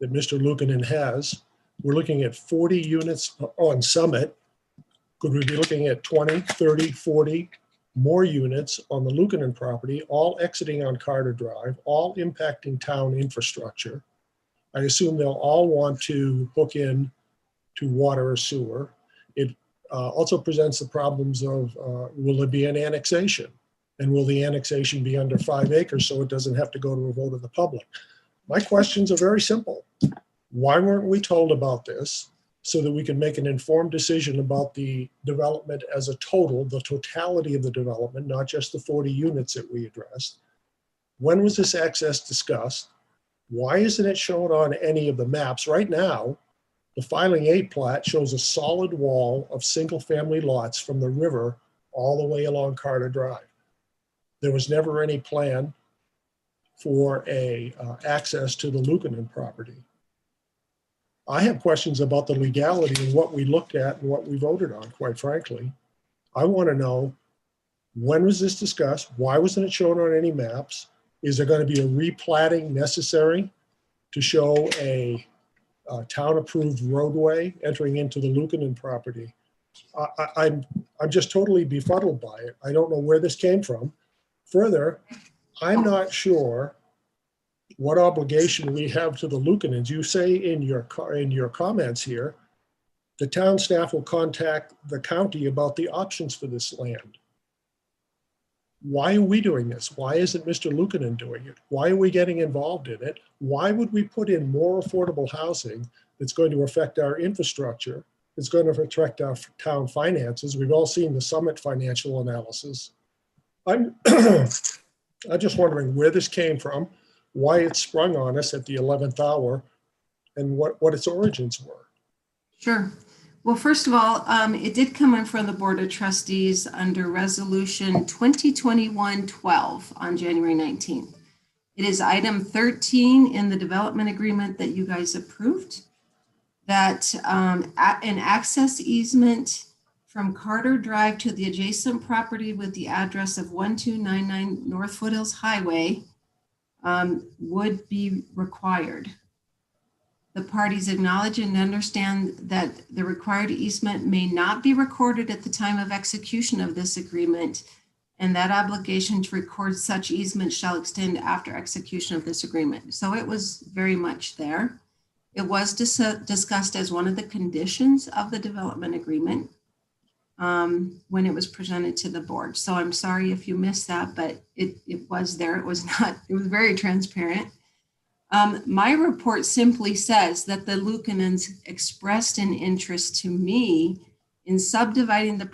[SPEAKER 10] that Mr. Lucanen has. We're looking at 40 units on Summit. Could we be looking at 20, 30, 40 more units on the Lucanen property, all exiting on Carter Drive, all impacting town infrastructure? I assume they'll all want to hook in to water or sewer. It also presents the problems of, will there be an annexation? And will the annexation be under 5 acres so it doesn't have to go to a vote of the public? My questions are very simple. Why weren't we told about this so that we could make an informed decision about the development as a total, the totality of the development, not just the 40 units that we addressed? When was this access discussed? Why isn't it shown on any of the maps? Right now, the filing 8 plat shows a solid wall of single-family lots from the river all the way along Carter Drive. There was never any plan for access to the Lucanen property. I have questions about the legality of what we looked at and what we voted on, quite frankly. I want to know, when was this discussed? Why wasn't it shown on any maps? Is there going to be a replatting necessary to show a town-approved roadway entering into the Lucanen property? I'm just totally befuddled by it. I don't know where this came from. Further, I'm not sure what obligation we have to the Lucanens. You say in your comments here, the town staff will contact the county about the options for this land. Why are we doing this? Why isn't Mr. Lucanen doing it? Why are we getting involved in it? Why would we put in more affordable housing that's going to affect our infrastructure? It's going to affect our town finances. We've all seen the Summit financial analysis. I'm just wondering where this came from, why it sprung on us at the 11th hour, and what its origins were.
[SPEAKER 13] Sure. Well, first of all, it did come in front of the Board of Trustees under Resolution 2021-12 on January 19th. It is item 13 in the development agreement that you guys approved, that an access easement from Carter Drive to the adjacent property with the address of 1299 North Foothills Highway would be required. the parties acknowledge and understand that the required easement may not be recorded at the time of execution of this agreement, and that obligation to record such easement shall extend after execution of this agreement. So it was very much there. It was discussed as one of the conditions of the development agreement when it was presented to the board. So I'm sorry if you missed that, but it was there. It was very transparent. My report simply says that the Lukanens expressed an interest to me in subdividing the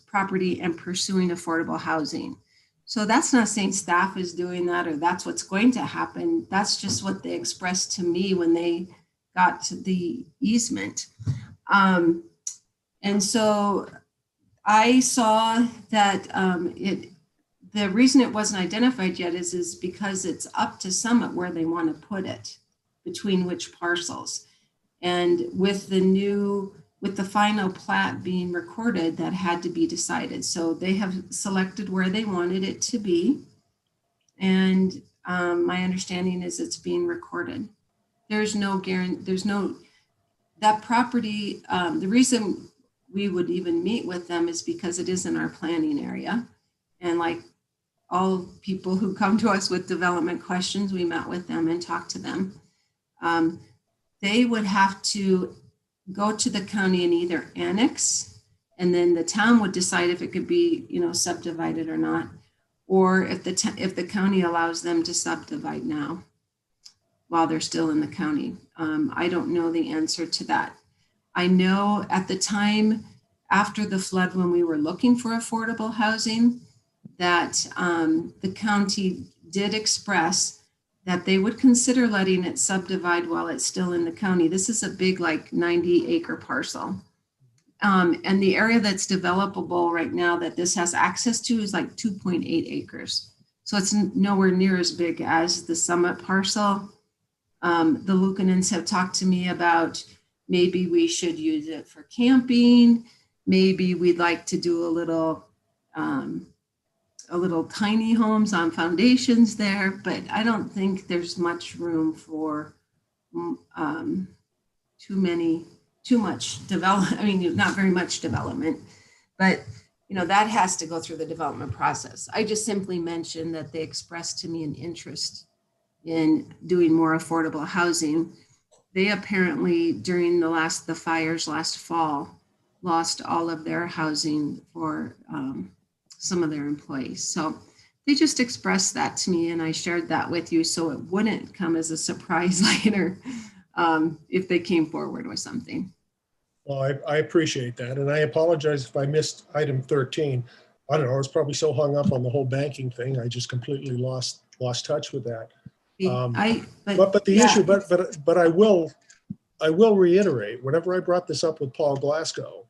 [SPEAKER 13] property and pursuing affordable housing. So that's not saying staff is doing that or that's what's going to happen. That's just what they expressed to me when they got to the easement. And so I saw that the reason it wasn't identified yet is because it's up to Summit where they want to put it, between which parcels. And with the final plat being recorded, that had to be decided. So they have selected where they wanted it to be. And my understanding is it's being recorded. There's no guarantee, that property, the reason we would even meet with them is because it is in our planning area. And like all people who come to us with development questions, we met with them and talked to them. They would have to go to the county and either annex, and then the town would decide if it could be, subdivided or not, or if the county allows them to subdivide now while they're still in the county. I don't know the answer to that. I know at the time after the flood, when we were looking for affordable housing, that the county did express that they would consider letting it subdivide while it's still in the county. This is a big, like 90-acre parcel. And the area that's developable right now that this has access to is like 2.8 acres. So it's nowhere near as big as the Summit parcel. The Lukanens have talked to me about maybe we should use it for camping. Maybe we'd like to do a little tiny homes on foundations there, but I don't think there's much room for too much development. I mean, not very much development, but that has to go through the development process. I just simply mentioned that they expressed to me an interest in doing more affordable housing. They apparently, during the fires last fall, lost all of their housing for some of their employees. So they just expressed that to me, and I shared that with you so it wouldn't come as a surprise later if they came forward with something.
[SPEAKER 10] Well, I appreciate that, and I apologize if I missed item 13. I don't know, I was probably so hung up on the whole banking thing, I just completely lost touch with that. But the issue, but I will reiterate, whenever I brought this up with Paul Glasgow,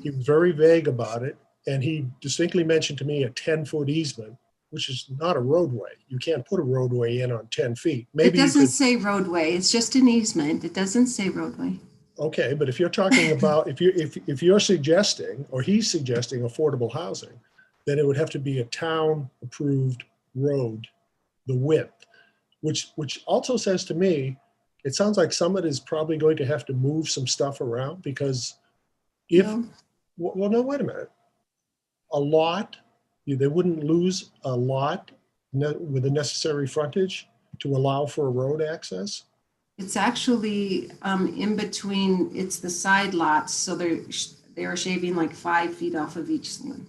[SPEAKER 10] he was very vague about it, and he distinctly mentioned to me a 10-foot easement, which is not a roadway. You can't put a roadway in on 10 feet. Maybe
[SPEAKER 13] it doesn't say roadway. It's just an easement. It doesn't say roadway.
[SPEAKER 10] Okay, but if you're talking about, if you're suggesting, or he's suggesting affordable housing, then it would have to be a town-approved road, the width, which also says to me, it sounds like Summit is probably going to have to move some stuff around because well, no, wait a minute. A lot, they wouldn't lose a lot with the necessary frontage to allow for a road access?
[SPEAKER 13] It's actually in between, it's the side lots. So they are shaving like 5 feet off of each one.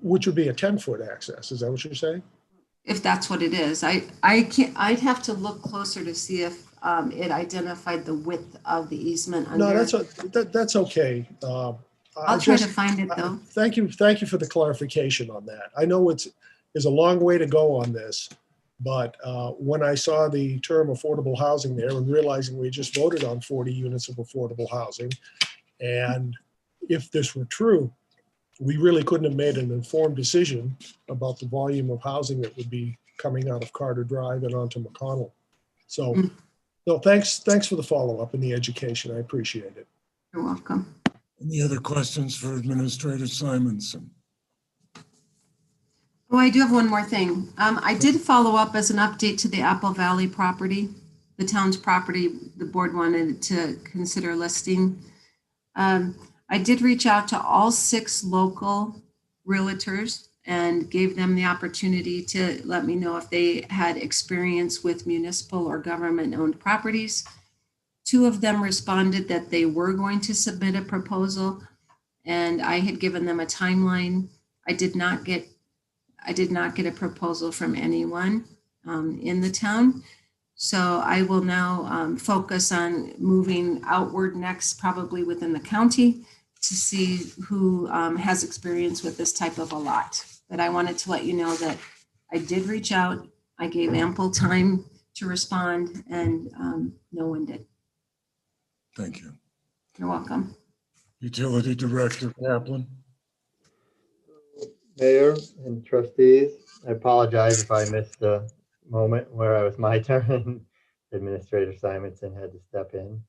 [SPEAKER 10] Which would be a 10-foot access, is that what you're saying?
[SPEAKER 13] If that's what it is. I'd have to look closer to see if it identified the width of the easement.
[SPEAKER 10] No, that's okay.
[SPEAKER 13] I'll try to find it though.
[SPEAKER 10] Thank you for the clarification on that. I know there's a long way to go on this, but when I saw the term affordable housing there and realizing we just voted on 40 units of affordable housing, and if this were true, we really couldn't have made an informed decision about the volume of housing that would be coming out of Carter Drive and onto McConnell. So, thanks for the follow-up and the education. I appreciate it.
[SPEAKER 13] You're welcome.
[SPEAKER 8] Any other questions for Administrator Simonson?
[SPEAKER 13] Oh, I do have one more thing. I did follow up as an update to the Apple Valley property, the town's property the board wanted to consider listing. I did reach out to all 6 local realtors and gave them the opportunity to let me know if they had experience with municipal or government-owned properties. 2 of them responded that they were going to submit a proposal, and I had given them a timeline. I did not get a proposal from anyone in the town. So I will now focus on moving outward next, probably within the county, to see who has experience with this type of a lot. But I wanted to let you know that I did reach out. I gave ample time to respond, and no one did.
[SPEAKER 8] Thank you.
[SPEAKER 13] You're welcome.
[SPEAKER 8] Utility Director Kaplan.
[SPEAKER 11] Mayor and trustees, I apologize if I missed the moment where it was my turn. Administrator Simonson had to step in.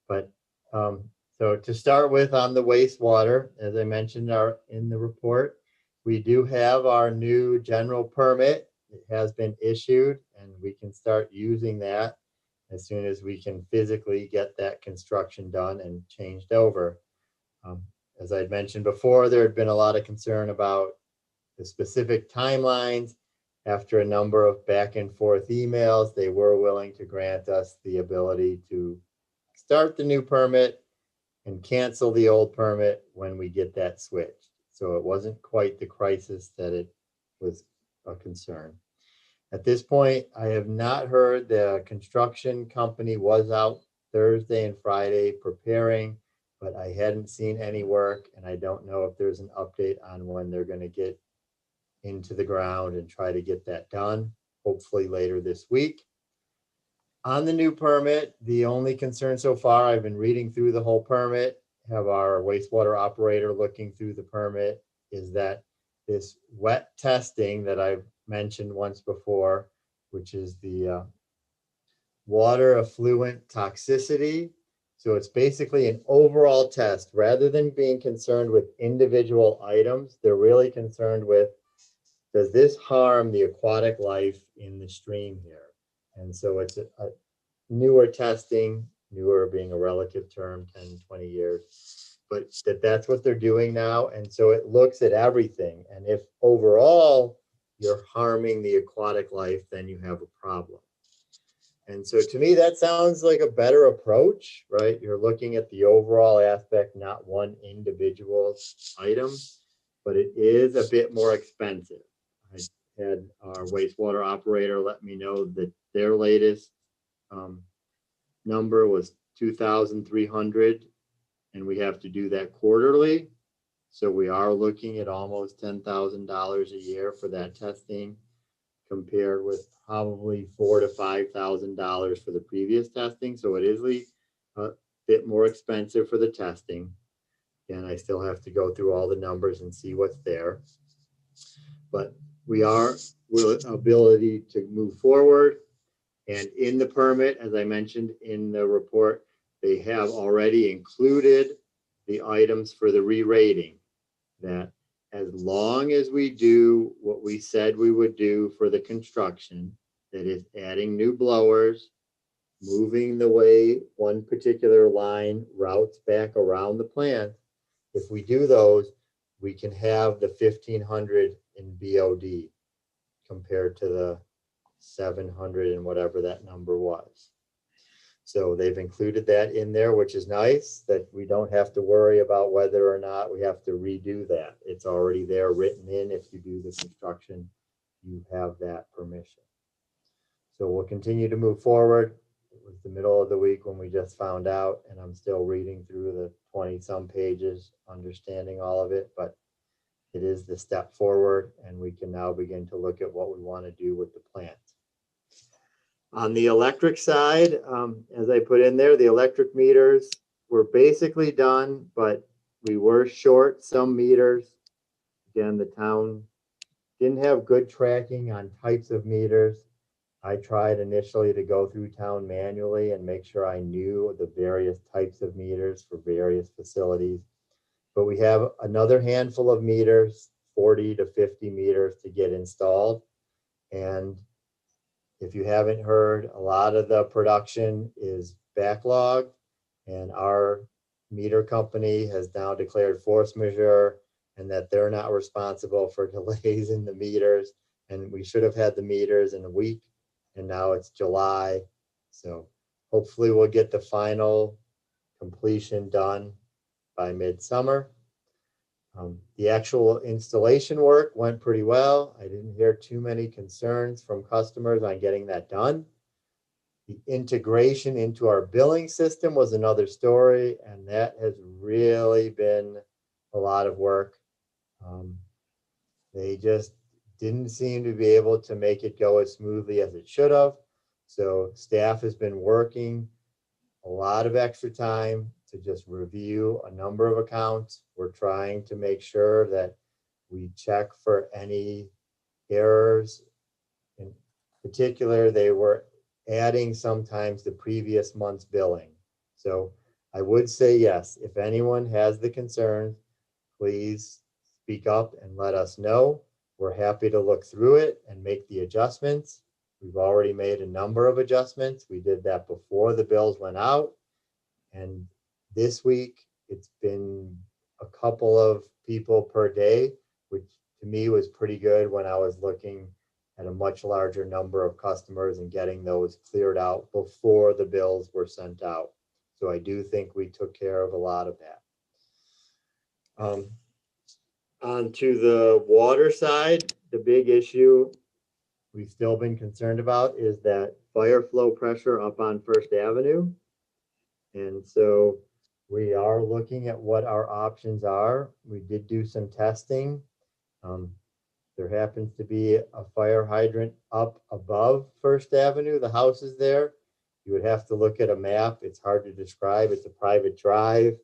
[SPEAKER 11] But so to start with, on the wastewater, as I mentioned in the report, we do have our new general permit. It has been issued, and we can start using that as soon as we can physically get that construction done and changed over. As I had mentioned before, there had been a lot of concern about the specific timelines. After a number of back and forth emails, they were willing to grant us the ability to start the new permit and cancel the old permit when we get that switched. So it wasn't quite the crisis that it was a concern. At this point, I have not heard. The construction company was out Thursday and Friday preparing, but I hadn't seen any work, and I don't know if there's an update on when they're going to get into the ground and try to get that done, hopefully later this week. On the new permit, the only concern so far, I've been reading through the whole permit, have our wastewater operator looking through the permit, is that this wet testing that I've mentioned once before, which is the water effluent toxicity. So it's basically an overall test. Rather than being concerned with individual items, they're really concerned with, does this harm the aquatic life in the stream here? And so it's a newer testing, newer being a relative term, 10, 20 years, but that's what they're doing now. And so it looks at everything. And if overall you're harming the aquatic life, then you have a problem. And so to me, that sounds like a better approach, right? You're looking at the overall aspect, not one individual item, but it is a bit more expensive. I had our wastewater operator let me know that their latest number was $2,300, and we have to do that quarterly. So we are looking at almost $10,000 a year for that testing, compared with probably $4,000 to $5,000 for the previous testing. So it is a bit more expensive for the testing. And I still have to go through all the numbers and see what's there. But we are with ability to move forward. And in the permit, as I mentioned in the report, they have already included the items for the re-rating, that as long as we do what we said we would do for the construction, that is adding new blowers, moving the way one particular line routes back around the plant, if we do those, we can have the 1,500 in BOD compared to the 700 and whatever that number was. So they've included that in there, which is nice, that we don't have to worry about whether or not we have to redo that. It's already there written in. If you do the construction, you have that permission. So we'll continue to move forward. It was the middle of the week when we just found out, and I'm still reading through the 20 some pages, understanding all of it, but it is the step forward, and we can now begin to look at what we want to do with the plant. On the electric side, as I put in there, the electric meters were basically done, but we were short some meters. Again, the town didn't have good tracking on types of meters. I tried initially to go through town manually and make sure I knew the various types of meters for various facilities. But we have another handful of meters, 40 to 50 meters to get installed. And If you haven't heard, a lot of the production is backlogged, and our meter company has now declared force majeure and that they're not responsible for delays in the meters. And we should have had the meters in a week, and now it's July. So hopefully we'll get the final completion done by midsummer. The actual installation work went pretty well. I didn't hear too many concerns from customers on getting that done. The integration into our billing system was another story, and that has really been a lot of work. They just didn't seem to be able to make it go as smoothly as it should have. So staff has been working a lot of extra time to just review a number of accounts. We're trying to make sure that we check for any errors. In particular, they were adding sometimes the previous month's billing. So I would say yes, if anyone has the concern, please speak up and let us know. We're happy to look through it and make the adjustments. We've already made a number of adjustments. We did that before the bills went out. And this week, it's been a couple of people per day, which to me was pretty good when I was looking at a much larger number of customers and getting those cleared out before the bills were sent out. So I do think we took care of a lot of that. On to the water side, the big issue we've still been concerned about is that fire flow pressure up on First Avenue. And so we are looking at what our options are. We did do some testing. There happens to be a fire hydrant up above First Avenue. The house is there. You would have to look at a map. It's hard to describe. It's a private drive.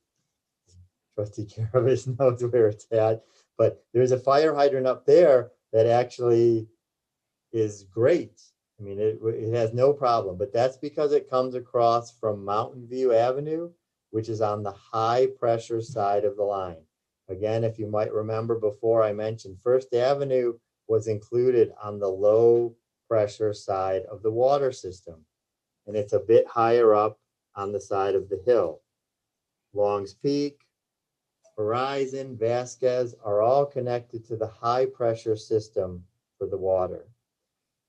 [SPEAKER 11] Trustee Caravis knows where it's at. But there's a fire hydrant up there that actually is great. I mean, it has no problem, but that's because it comes across from Mountain View Avenue, which is on the high pressure side of the line. Again, if you might remember before, I mentioned First Avenue was included on the low pressure side of the water system. And it's a bit higher up on the side of the hill. Long's Peak, Horizon, Vasquez are all connected to the high pressure system for the water.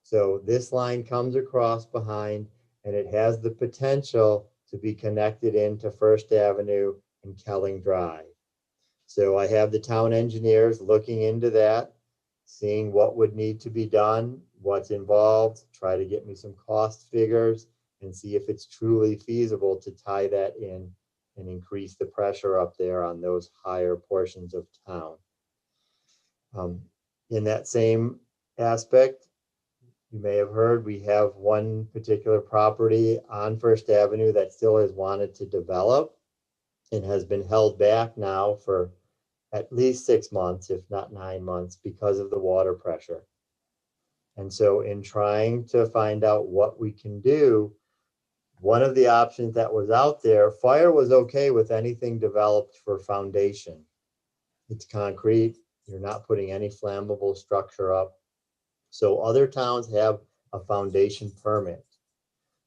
[SPEAKER 11] So this line comes across behind, and it has the potential to be connected into First Avenue and Kelling Drive. So I have the town engineers looking into that, seeing what would need to be done, what's involved, try to get me some cost figures and see if it's truly feasible to tie that in and increase the pressure up there on those higher portions of town. In that same aspect, you may have heard we have one particular property on First Avenue that still has wanted to develop and has been held back now for at least 6 months, if not 9 months, because of the water pressure. And so in trying to find out what we can do, one of the options that was out there, fire was okay with anything developed for foundation. It's concrete, you're not putting any flammable structure up. So other towns have a foundation permit.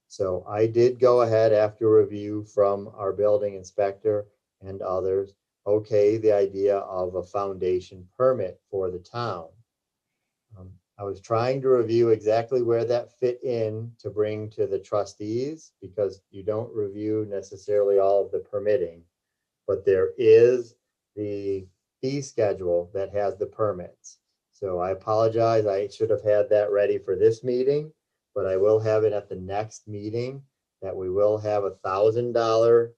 [SPEAKER 11] So I did go ahead after review from our building inspector and others, okay, the idea of a foundation permit for the town. I was trying to review exactly where that fit in to bring to the trustees, because you don't review necessarily all of the permitting, but there is the fee schedule that has the permits. So I apologize, I should have had that ready for this meeting, but I will have it at the next meeting, that we will have $1,000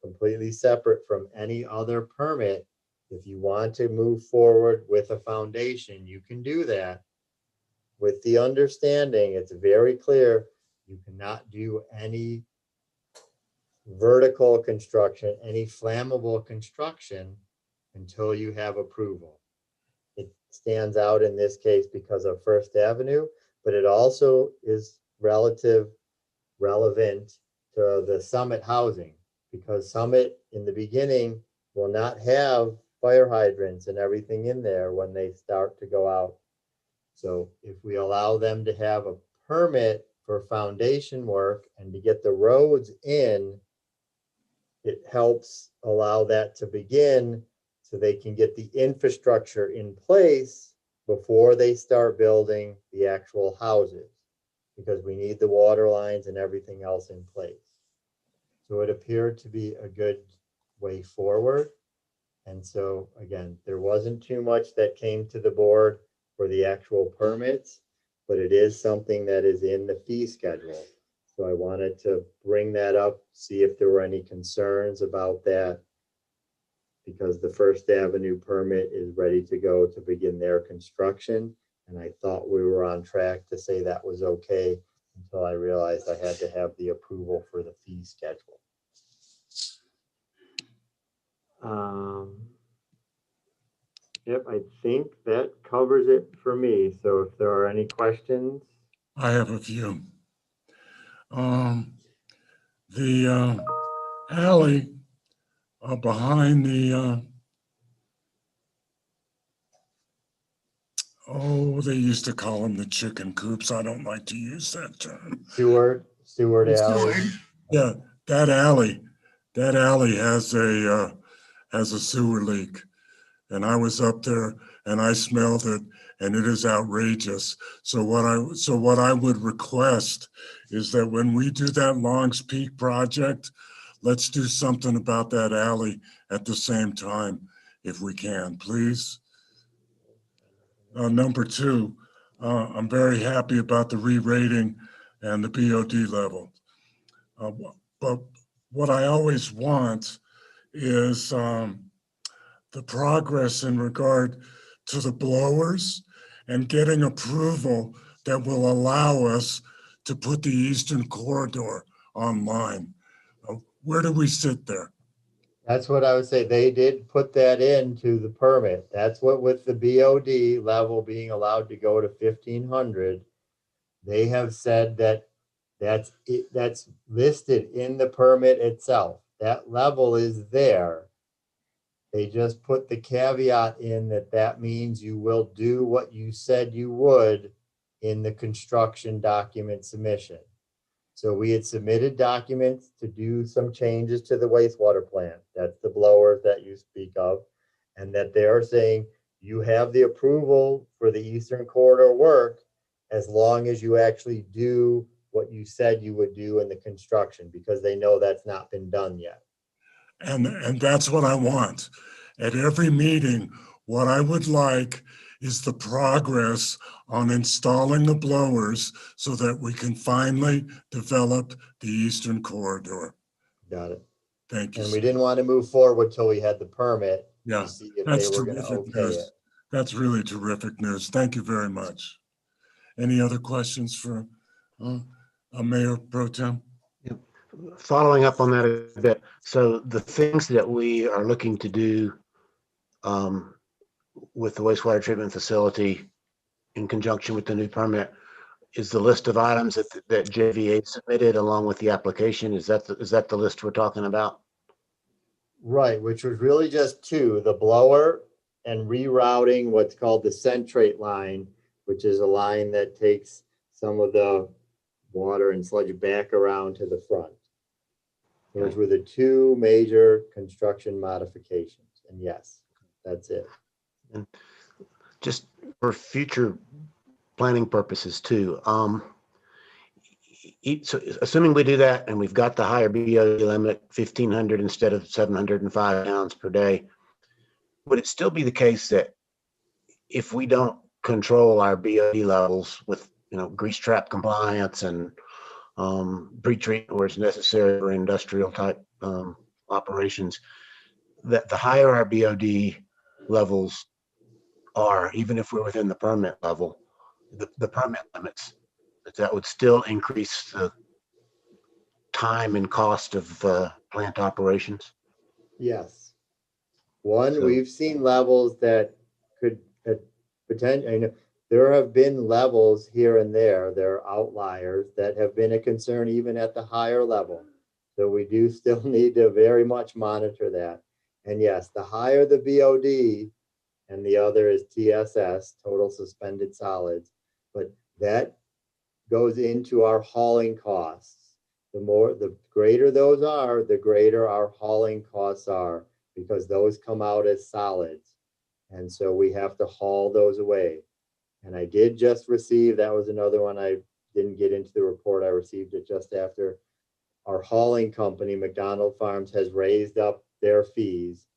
[SPEAKER 11] completely separate from any other permit. If you want to move forward with a foundation, you can do that. With the understanding, it's very clear, you cannot do any vertical construction, any flammable construction until you have approval. It stands out in this case because of First Avenue, but it also is relevant to the Summit housing, because Summit in the beginning will not have fire hydrants and everything in there when they start to go out. So if we allow them to have a permit for foundation work and to get the roads in, it helps allow that to begin so they can get the infrastructure in place before they start building the actual houses, because we need the water lines and everything else in place. So it appeared to be a good way forward. And so again, there wasn't too much that came to the board for the actual permits, but it is something that is in the fee schedule. So I wanted to bring that up, see if there were any concerns about that, because the First Avenue permit is ready to go to begin their construction. And I thought we were on track to say that was okay until I realized I had to have the approval for the fee schedule. Yep, I think that covers it for me. So if there are any questions.
[SPEAKER 8] I have a few. The alley behind the, they used to call them the chicken coops. I don't like to use that term.
[SPEAKER 11] Seward Alley.
[SPEAKER 8] Yeah, that alley has a sewer leak. And I was up there and I smelled it, and it is outrageous. So what I would request is that when we do that Longs Peak project, let's do something about that alley at the same time, if we can, please. Number two, I'm very happy about the re-rating and the BOD level. But what I always want is the progress in regard to the blowers and getting approval that will allow us to put the Eastern Corridor online. Where do we sit there?
[SPEAKER 11] That's what I would say. They did put that into the permit. That's what, with the BOD level being allowed to go to 1,500, they have said that that's listed in the permit itself. That level is there. They just put the caveat in that means you will do what you said you would in the construction document submission. So we had submitted documents to do some changes to the wastewater plant. That's the blowers that you speak of. And that they are saying you have the approval for the Eastern Corridor work as long as you actually do what you said you would do in the construction, because they know that's not been done yet.
[SPEAKER 8] And that's what I want. At every meeting, what I would like is the progress on installing the blowers so that we can finally develop the Eastern Corridor.
[SPEAKER 11] Got it.
[SPEAKER 8] Thank you.
[SPEAKER 11] And we didn't want to move forward till we had the permit
[SPEAKER 8] to
[SPEAKER 11] see if
[SPEAKER 8] that's
[SPEAKER 11] they were going to
[SPEAKER 8] terrific
[SPEAKER 11] okay
[SPEAKER 8] news.
[SPEAKER 11] it.
[SPEAKER 8] That's really terrific news. Thank you very much. Any other questions for Mayor Pro Tem?
[SPEAKER 9] Following up on that a bit, so the things that we are looking to do with the wastewater treatment facility in conjunction with the new permit is the list of items that JVA submitted along with the application. Is that the list we're talking about?
[SPEAKER 11] Right, which was really just two, the blower and rerouting what's called the centrate line, which is a line that takes some of the water and sludge back around to the front. Those were the two major construction modifications. And yes, that's it.
[SPEAKER 9] And just for future planning purposes too, so assuming we do that and we've got the higher BOD limit, 1,500 instead of 705 gallons per day, would it still be the case that if we don't control our BOD levels with, grease trap compliance and pre-treatment where it's necessary for industrial type operations, that the higher our BOD levels are, even if we're within the permit level, the permit limits, that would still increase the time and cost of plant operations?
[SPEAKER 11] Yes. We've seen levels that could potentially, there have been levels here and there are outliers that have been a concern even at the higher level. So we do still need to very much monitor that. And yes, the higher the BOD, and the other is TSS, total suspended solids, but that goes into our hauling costs. The greater those are, the greater our hauling costs are, because those come out as solids. And so we have to haul those away. And I did just receive, that was another one I didn't get into the report. I received it just after. Our hauling company, McDonald Farms, has raised up their fees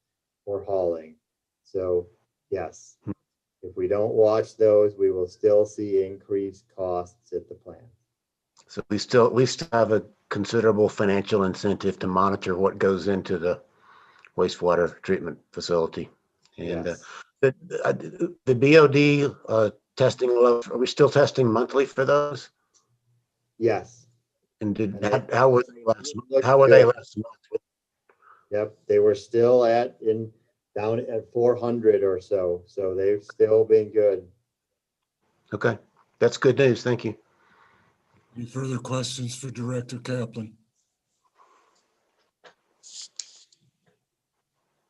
[SPEAKER 11] for hauling. So yes, if we don't watch those, we will still see increased costs at the plant.
[SPEAKER 9] So we still have a considerable financial incentive to monitor what goes into the wastewater treatment facility. And
[SPEAKER 11] Yes.
[SPEAKER 9] the BOD testing, are we still testing monthly for those?
[SPEAKER 11] Yes.
[SPEAKER 9] And
[SPEAKER 11] And
[SPEAKER 9] how were they last month?
[SPEAKER 11] Yep, they were still down at 400 or so. So they've still been good.
[SPEAKER 9] Okay, that's good news. Thank you.
[SPEAKER 8] Any further questions for Director Kaplan?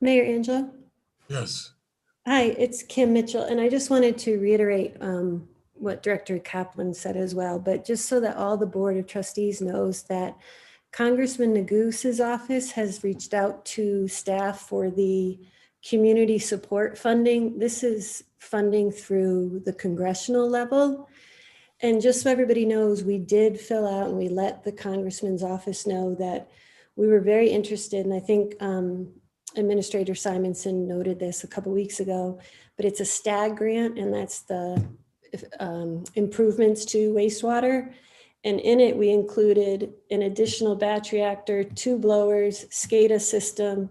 [SPEAKER 19] Mayor Angelo?
[SPEAKER 8] Yes.
[SPEAKER 19] Hi, it's Kim Mitchell, and I just wanted to reiterate what Director Kaplan said as well, but just so that all the Board of Trustees knows that Congressman Negus's office has reached out to staff for the community support funding. This is funding through the congressional level. And just so everybody knows, we did fill out and we let the Congressman's office know that we were very interested, and I think Administrator Simonson noted this a couple weeks ago, but it's a STAG grant, and that's the improvements to wastewater. And in it, we included an additional batch reactor, 2 blowers, SCADA system,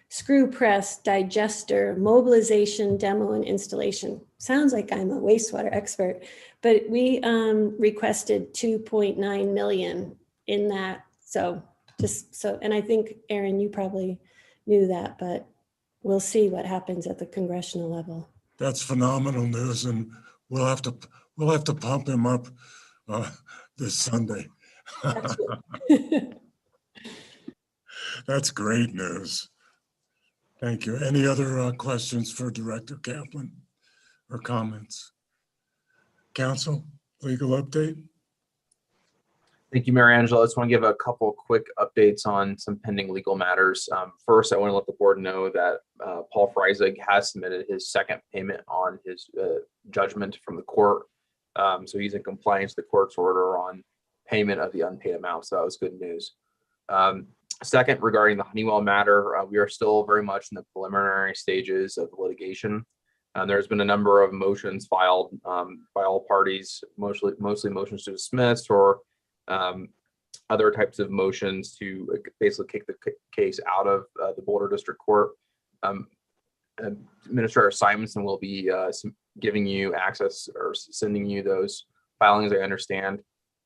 [SPEAKER 19] screw press, digester, mobilization, demo, and installation. Sounds like I'm a wastewater expert, but we requested 2.9 million in that. So and I think, Aaron, you probably knew that, but we'll see what happens at the congressional level.
[SPEAKER 8] That's phenomenal news, and we'll have to pump him up this Sunday. That's great news. Thank you. Any other questions for Director Kaplan or comments? Council, legal update?
[SPEAKER 12] Thank you, Mayor Angela. I just want to give a couple quick updates on some pending legal matters. First, I want to let the board know that Paul Freisig has submitted his second payment on his judgment from the court. So he's in compliance with the court's order on payment of the unpaid amount. So that was good news. Second, regarding the Honeywell matter, we are still very much in the preliminary stages of litigation. There's been a number of motions filed by all parties, mostly motions to dismiss or other types of motions to basically kick the case out of the Boulder District Court. Administrator Simonson will be giving you access or sending you those filings, I understand.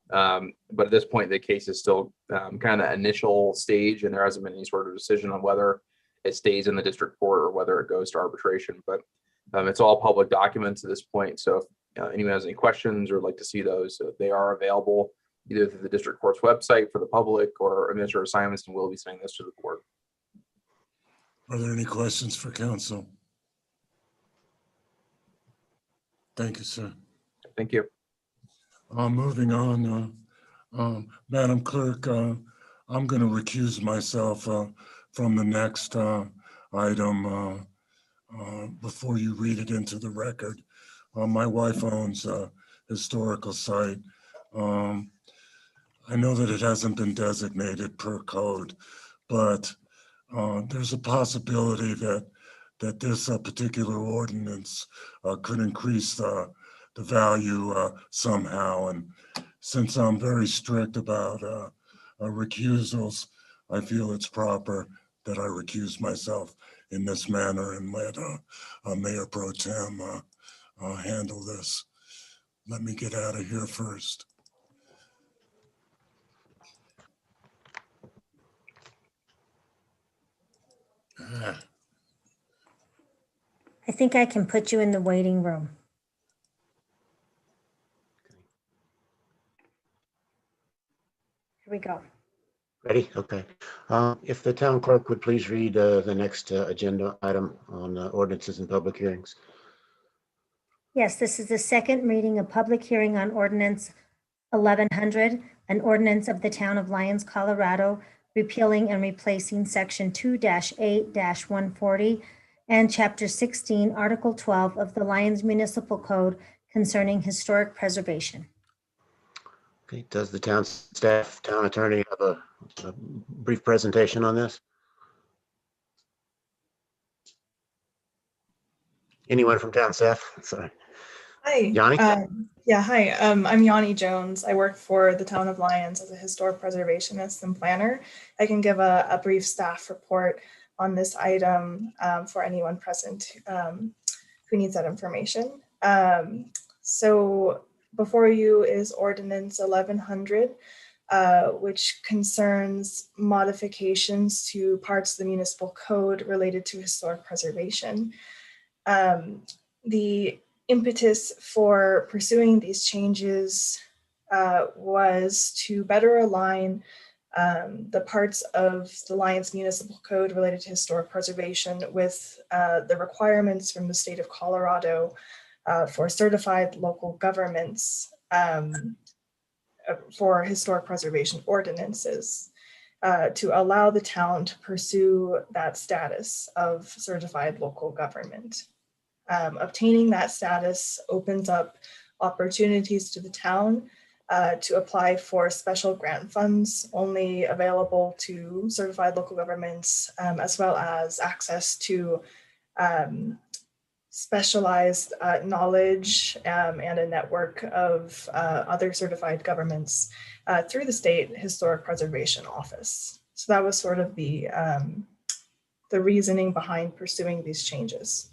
[SPEAKER 12] But at this point, the case is still kind of the initial stage, and there hasn't been any sort of decision on whether it stays in the district court or whether it goes to arbitration. But it's all public documents at this point. So if anyone has any questions or would like to see those, they are available either through the district court's website for the public, or Administrator Simonson will be sending this to the court.
[SPEAKER 8] Are there any questions for council? Thank you, sir.
[SPEAKER 12] Thank you.
[SPEAKER 8] Moving on, Madam Clerk, I'm going to recuse myself from the next item before you read it into the record. My wife owns a historical site. I know that it hasn't been designated per code, but there's a possibility that this particular ordinance could increase the value somehow. And since I'm very strict about recusals, I feel it's proper that I recuse myself in this manner and let Mayor Pro Tem handle this. Let me get out of here first.
[SPEAKER 15] I think I can put you in the waiting room. Here we go.
[SPEAKER 9] Ready? Okay. If the town clerk would please read the next agenda item on ordinances and public hearings.
[SPEAKER 15] Yes, this is the second reading of public hearing on ordinance 1100, an ordinance of the Town of Lyons, Colorado, repealing and replacing Section 2-8-140 and Chapter 16, Article 12 of the Lyons Municipal Code concerning historic preservation.
[SPEAKER 9] Okay, does the town staff, town attorney have a brief presentation on this? Anyone from town staff? Sorry.
[SPEAKER 1] Hi.
[SPEAKER 9] Yanni?
[SPEAKER 1] Yeah, hi. I'm Yanni Jones. I work for the Town of Lyons as a historic preservationist and planner. I can give a brief staff report on this item for anyone present who needs that information. So before you is Ordinance 1100, which concerns modifications to parts of the municipal code related to historic preservation. The impetus for pursuing these changes was to better align the parts of the Lyons Municipal Code related to historic preservation with the requirements from the state of Colorado for certified local governments for historic preservation ordinances to allow the town to pursue that status of certified local government. Obtaining that status opens up opportunities to the town to apply for special grant funds only available to certified local governments, as well as access to specialized knowledge and a network of other certified governments through the State Historic Preservation Office. So that was sort of the reasoning behind pursuing these changes.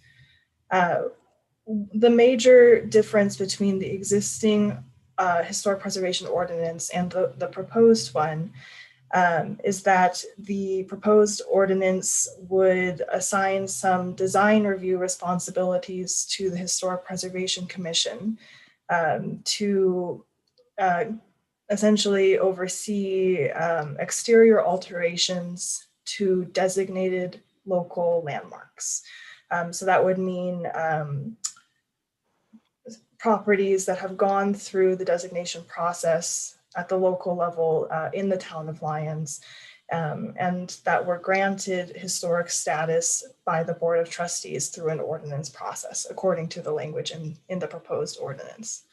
[SPEAKER 1] The major difference between the existing historic preservation ordinance and the proposed one is that the proposed ordinance would assign some design review responsibilities to the Historic Preservation Commission to essentially oversee exterior alterations to designated local landmarks. So that would mean properties that have gone through the designation process at the local level in the Town of Lyons, and that were granted historic status by the Board of Trustees through an ordinance process, according to the language in the proposed ordinance.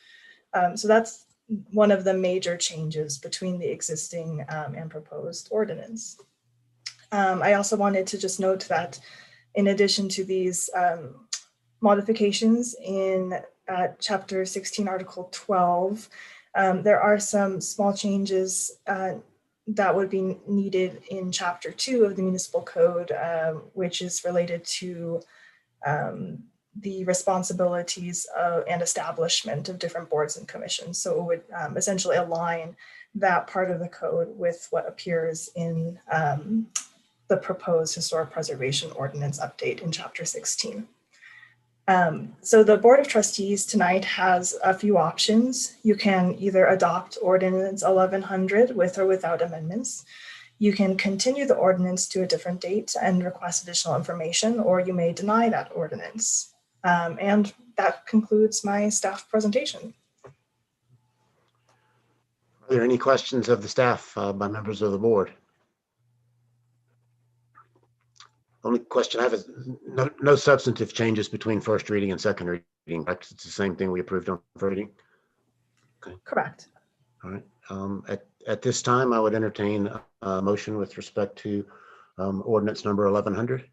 [SPEAKER 1] So that's one of the major changes between the existing and proposed ordinance. I also wanted to just note that in addition to these modifications in Chapter 16, Article 12, there are some small changes that would be needed in Chapter 2 of the Municipal Code, which is related to the responsibilities and establishment of different boards and commissions. So it would essentially align that part of the code with what appears in the proposed historic preservation ordinance update in Chapter 16. So the Board of Trustees tonight has a few options. You can either adopt Ordinance 1100 with or without amendments. You can continue the ordinance to a different date and request additional information, or you may deny that ordinance. And that concludes my staff presentation.
[SPEAKER 9] Are there any questions of the staff by members of the board? Only question I have is no substantive changes between first reading and second reading. It's the same thing we approved on first reading. Okay.
[SPEAKER 1] Correct.
[SPEAKER 9] All right. At this time, I would entertain a motion with respect to ordinance number 1100.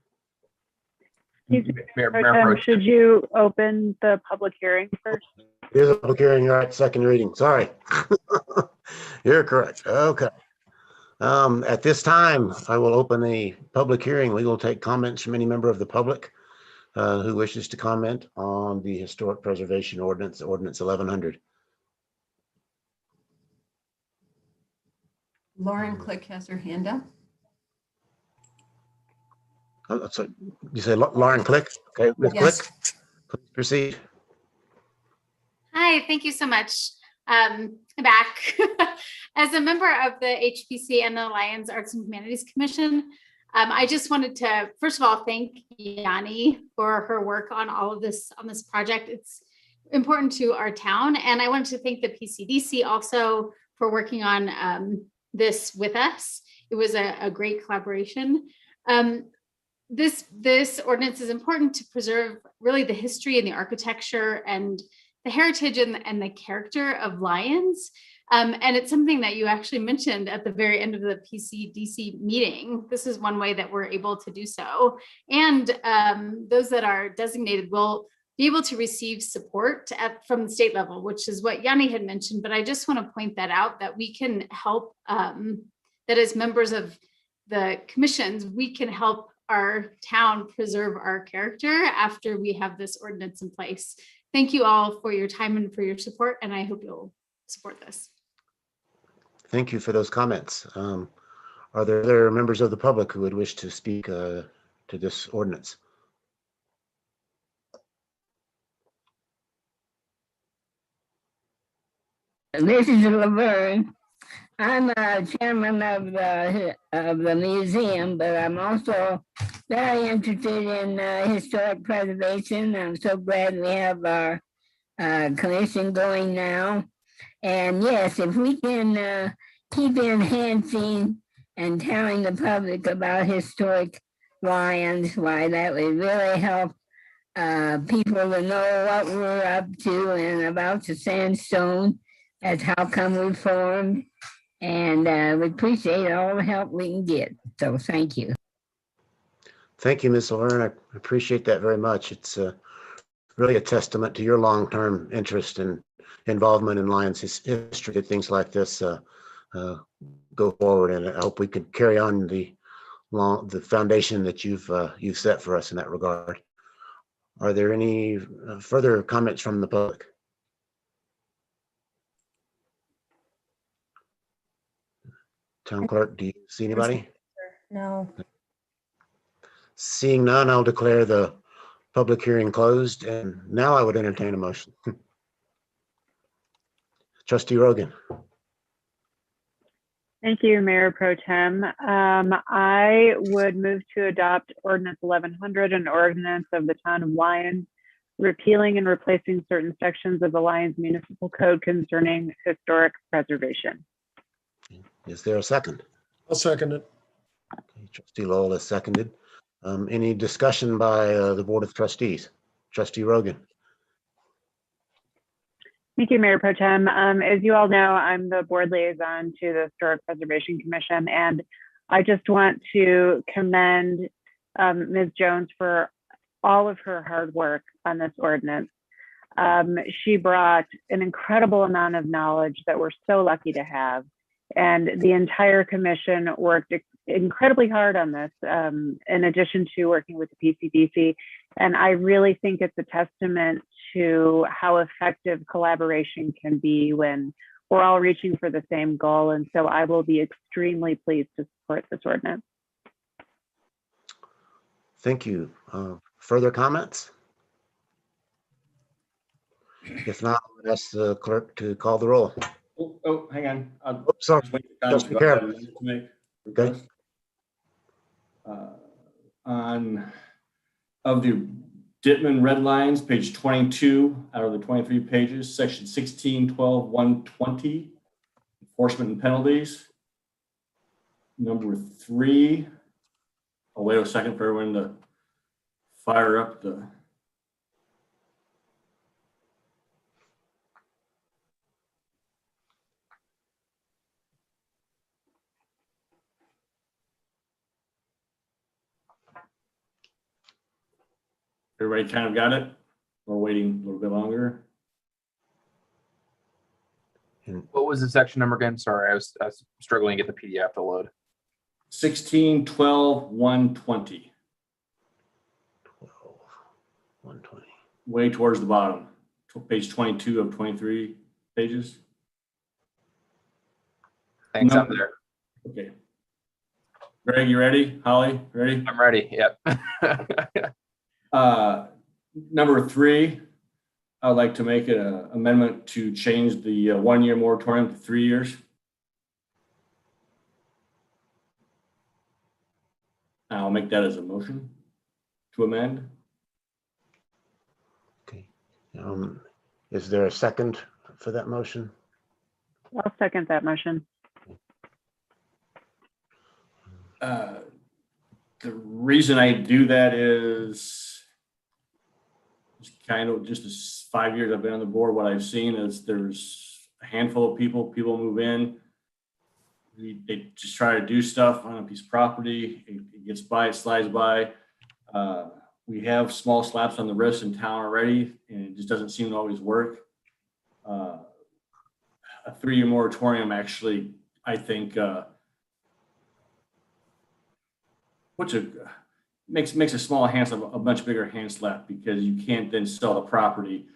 [SPEAKER 16] Should you open the public hearing first?
[SPEAKER 9] Here's a public hearing. You're at second reading. Sorry. You're correct. Okay. At this time, I will open the public hearing. We will take comments from any member of the public who wishes to comment on the historic preservation ordinance, Ordinance 1100.
[SPEAKER 13] Lauren Click has her hand up.
[SPEAKER 9] Oh, so you say Lauren Click? Okay, Ms.
[SPEAKER 13] Yes.
[SPEAKER 9] Click, please proceed.
[SPEAKER 18] Hi, thank you so much. I'm back. As a member of the HPC and the Lyons Arts and Humanities Commission, I just wanted to, first of all, thank Yanni for her work on all of this, on this project. important to our town. And I wanted to thank the PCDC also for working on this with us. It was a great collaboration. This ordinance is important to preserve really the history and the architecture and the heritage and the character of Lyons. And it's something that you actually mentioned at the very end of the PCDC meeting. This is one way that we're able to do so. And those that are designated will be able to receive support from the state level, which is what Yanni had mentioned. But I just want to point that out, that we can help, that as members of the commissions, we can help our town preserve our character after we have this ordinance in place. Thank you all for your time and for your support, and I hope you'll support this.
[SPEAKER 9] Thank you for those comments. Are there other members of the public who would wish to speak to this ordinance?
[SPEAKER 17] This is Laverne. I'm a chairman of the museum, but I'm also very interested in historic preservation. I'm so glad we have our commission going now. And yes, if we can keep enhancing and telling the public about historic Lyons, why that would really help people to know what we're up to and about the sandstone, as how come we formed. And we appreciate all the help we can get. So thank you.
[SPEAKER 9] Thank you, Ms. Laverne. I appreciate that very much. It's really a testament to your long-term interest and involvement in Lyons history that things like this go forward. And I hope we can carry on the foundation that you've set for us in that regard. Are there any further comments from the public? Town clerk, do you see anybody?
[SPEAKER 15] No.
[SPEAKER 9] Seeing none, I'll declare the public hearing closed, and now I would entertain a motion. Trustee Rogan.
[SPEAKER 16] Thank you, Mayor Pro Tem. I would move to adopt Ordinance 1100, an ordinance of the Town of Lyons, repealing and replacing certain sections of the Lyons Municipal Code concerning historic preservation.
[SPEAKER 9] Is there a second?
[SPEAKER 10] I'll second it.
[SPEAKER 9] Okay, Trustee Lowell has seconded. Any discussion by the Board of Trustees? Trustee Rogan.
[SPEAKER 16] Thank you, Mayor Pro Tem. As you all know, I'm the board liaison to the Historic Preservation Commission, and I just want to commend Ms. Jones for all of her hard work on this ordinance. She brought an incredible amount of knowledge that we're so lucky to have, and the entire commission worked incredibly hard on this, in addition to working with the PCDC. And I really think it's a testament to how effective collaboration can be when we're all reaching for the same goal. And so I will be extremely pleased to support this ordinance.
[SPEAKER 9] Thank you. Further comments? If not, I'll ask the clerk to call the roll.
[SPEAKER 14] Oh, hang on.
[SPEAKER 9] Oops, sorry. Trustee Carroll. Okay.
[SPEAKER 14] Of the Dittman Red Lines, page 22 out of the 23 pages, section 1612-120, enforcement and penalties. Number 3. I'll wait a second for everyone to fire up the. Everybody kind of got it? We're waiting a little bit longer.
[SPEAKER 12] What was the section number again? Sorry, I was struggling to get the PDF to load.
[SPEAKER 14] 1612-120.
[SPEAKER 9] 120.
[SPEAKER 14] Way towards the bottom. Page 22 of 23 pages.
[SPEAKER 12] Thanks, I'm there.
[SPEAKER 14] Okay. Greg, you ready? Holly, ready?
[SPEAKER 12] I'm ready. Yep.
[SPEAKER 14] Number 3, I'd like to make an amendment to change the 1-year moratorium to 3 years. I'll make that as a motion to amend.
[SPEAKER 9] Okay. Is there a second for that motion?
[SPEAKER 16] I'll second that motion.
[SPEAKER 14] The reason I do that is kind of just as 5 years I've been on the board, what I've seen is there's a handful of people move in. They just try to do stuff on a piece of property. It gets by, it slides by. We have small slaps on the wrist in town already, and it just doesn't seem to always work. A 3-year moratorium actually, I think, makes a small hand slap a much bigger hand slap, because you can't then sell the property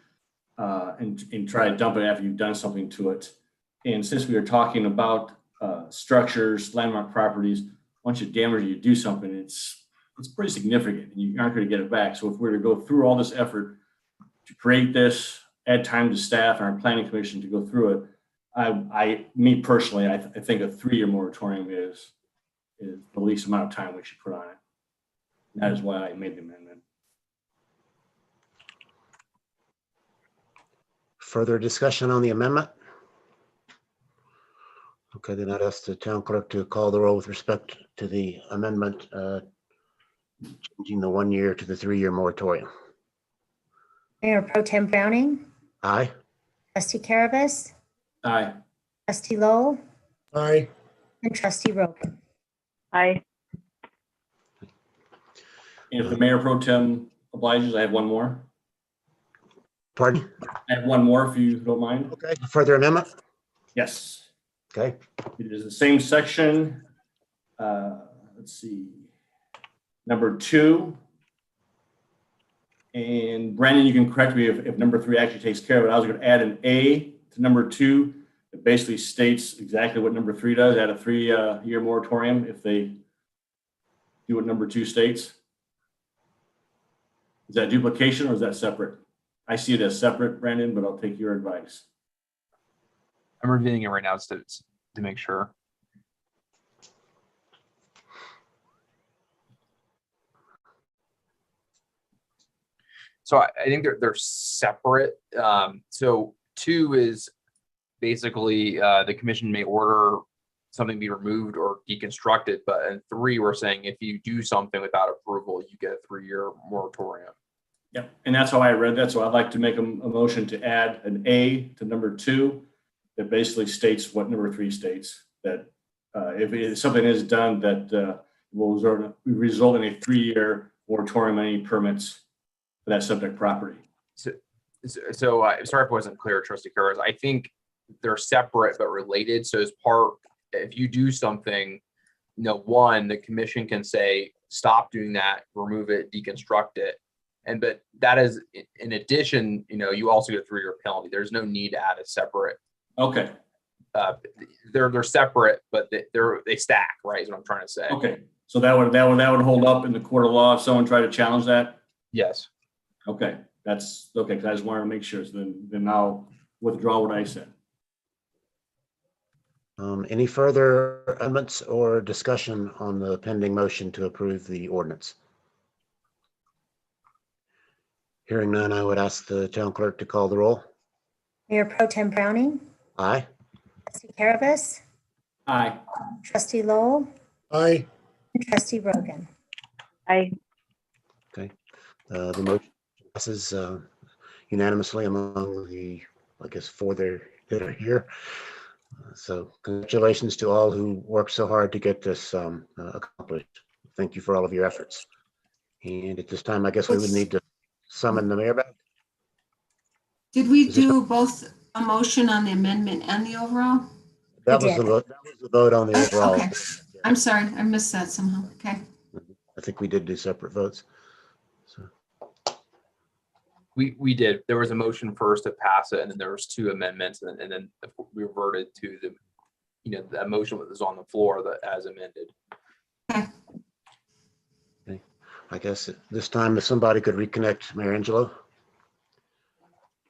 [SPEAKER 14] and try to dump it after you've done something to it. And since we are talking about structures, landmark properties, once you damage it, you do something, it's pretty significant, and you aren't going to get it back. So if we were to go through all this effort to create this, add time to staff and our planning commission to go through it, me personally, I think a 3-year moratorium is the least amount of time we should put on it. And that is why I made the amendment.
[SPEAKER 9] Further discussion on the amendment? Okay, then I'd ask the town clerk to call the roll with respect to the amendment, changing the 1 year to the 3-year moratorium.
[SPEAKER 15] Mayor Pro Tem Browning,
[SPEAKER 9] Aye.
[SPEAKER 15] Trustee Caravas,
[SPEAKER 14] Aye.
[SPEAKER 15] Trustee Lowell,
[SPEAKER 10] Aye.
[SPEAKER 15] and Trustee Rogan.
[SPEAKER 16] Aye.
[SPEAKER 14] And if the mayor pro tem obliges, I have one more.
[SPEAKER 9] Pardon?
[SPEAKER 14] I have one more if you don't mind.
[SPEAKER 9] Okay, further amendment?
[SPEAKER 14] Yes.
[SPEAKER 9] Okay.
[SPEAKER 14] It is the same section. Let's see. Number 2. And Brandon, you can correct me if number 3 actually takes care of it. I was going to add an A to number 2. It basically states exactly what number 3 does. Add a 3-year moratorium if they do what number 2 states. Is that duplication or is that separate? I see it as separate, Brandon, but I'll take your advice.
[SPEAKER 12] I'm reviewing it right now to make sure. So I think they're separate. So 2 is basically the commission may order something be removed or deconstructed, but in 3 we're saying if you do something without approval, you get a 3-year moratorium.
[SPEAKER 14] Yep, and that's how I read that. So I'd like to make a motion to add an A to number 2 that basically states what number 3 states, that if something is done that will result in a 3-year moratorium on any permits for that subject property.
[SPEAKER 12] So sorry if it wasn't clear, Trustee Curtis. I think they're separate but related. So as part, if you do something, 1, the commission can say, stop doing that, remove it, deconstruct it. But that is, in addition, you also get a 3-year penalty. There's no need to add a separate.
[SPEAKER 14] Okay.
[SPEAKER 12] They're separate, but they stack, right? Is what I'm trying to say.
[SPEAKER 14] Okay. So that would hold up in the court of law if someone tried to challenge that?
[SPEAKER 12] Yes.
[SPEAKER 14] Okay. That's okay, because I just wanted to make sure. So then I'll withdraw what I said.
[SPEAKER 9] Any further amendments or discussion on the pending motion to approve the ordinance? Hearing none, I would ask the town clerk to call the roll.
[SPEAKER 15] Mayor Pro Tem Browning,
[SPEAKER 9] Aye.
[SPEAKER 15] Trustee Caravas,
[SPEAKER 14] Aye.
[SPEAKER 15] Trustee Lowell,
[SPEAKER 10] Aye.
[SPEAKER 15] and Trustee Rogan.
[SPEAKER 16] Aye.
[SPEAKER 9] Okay. The motion passes unanimously among the, I guess, 4 that are here. So congratulations to all who worked so hard to get this accomplished. Thank you for all of your efforts. And at this time, I guess we would need to summon the mayor back.
[SPEAKER 13] Did we do both a motion on the amendment and the overall?
[SPEAKER 9] That was the vote. That was the vote on the overall.
[SPEAKER 13] Okay. I'm sorry, I missed that somehow. Okay.
[SPEAKER 9] I think we did do separate votes. So
[SPEAKER 12] We did. There was a motion first to pass it, and then there was 2 amendments, and then we reverted to the motion that was on the floor that as amended.
[SPEAKER 9] okay. I guess at this time, if somebody could reconnect Mayor Angelo.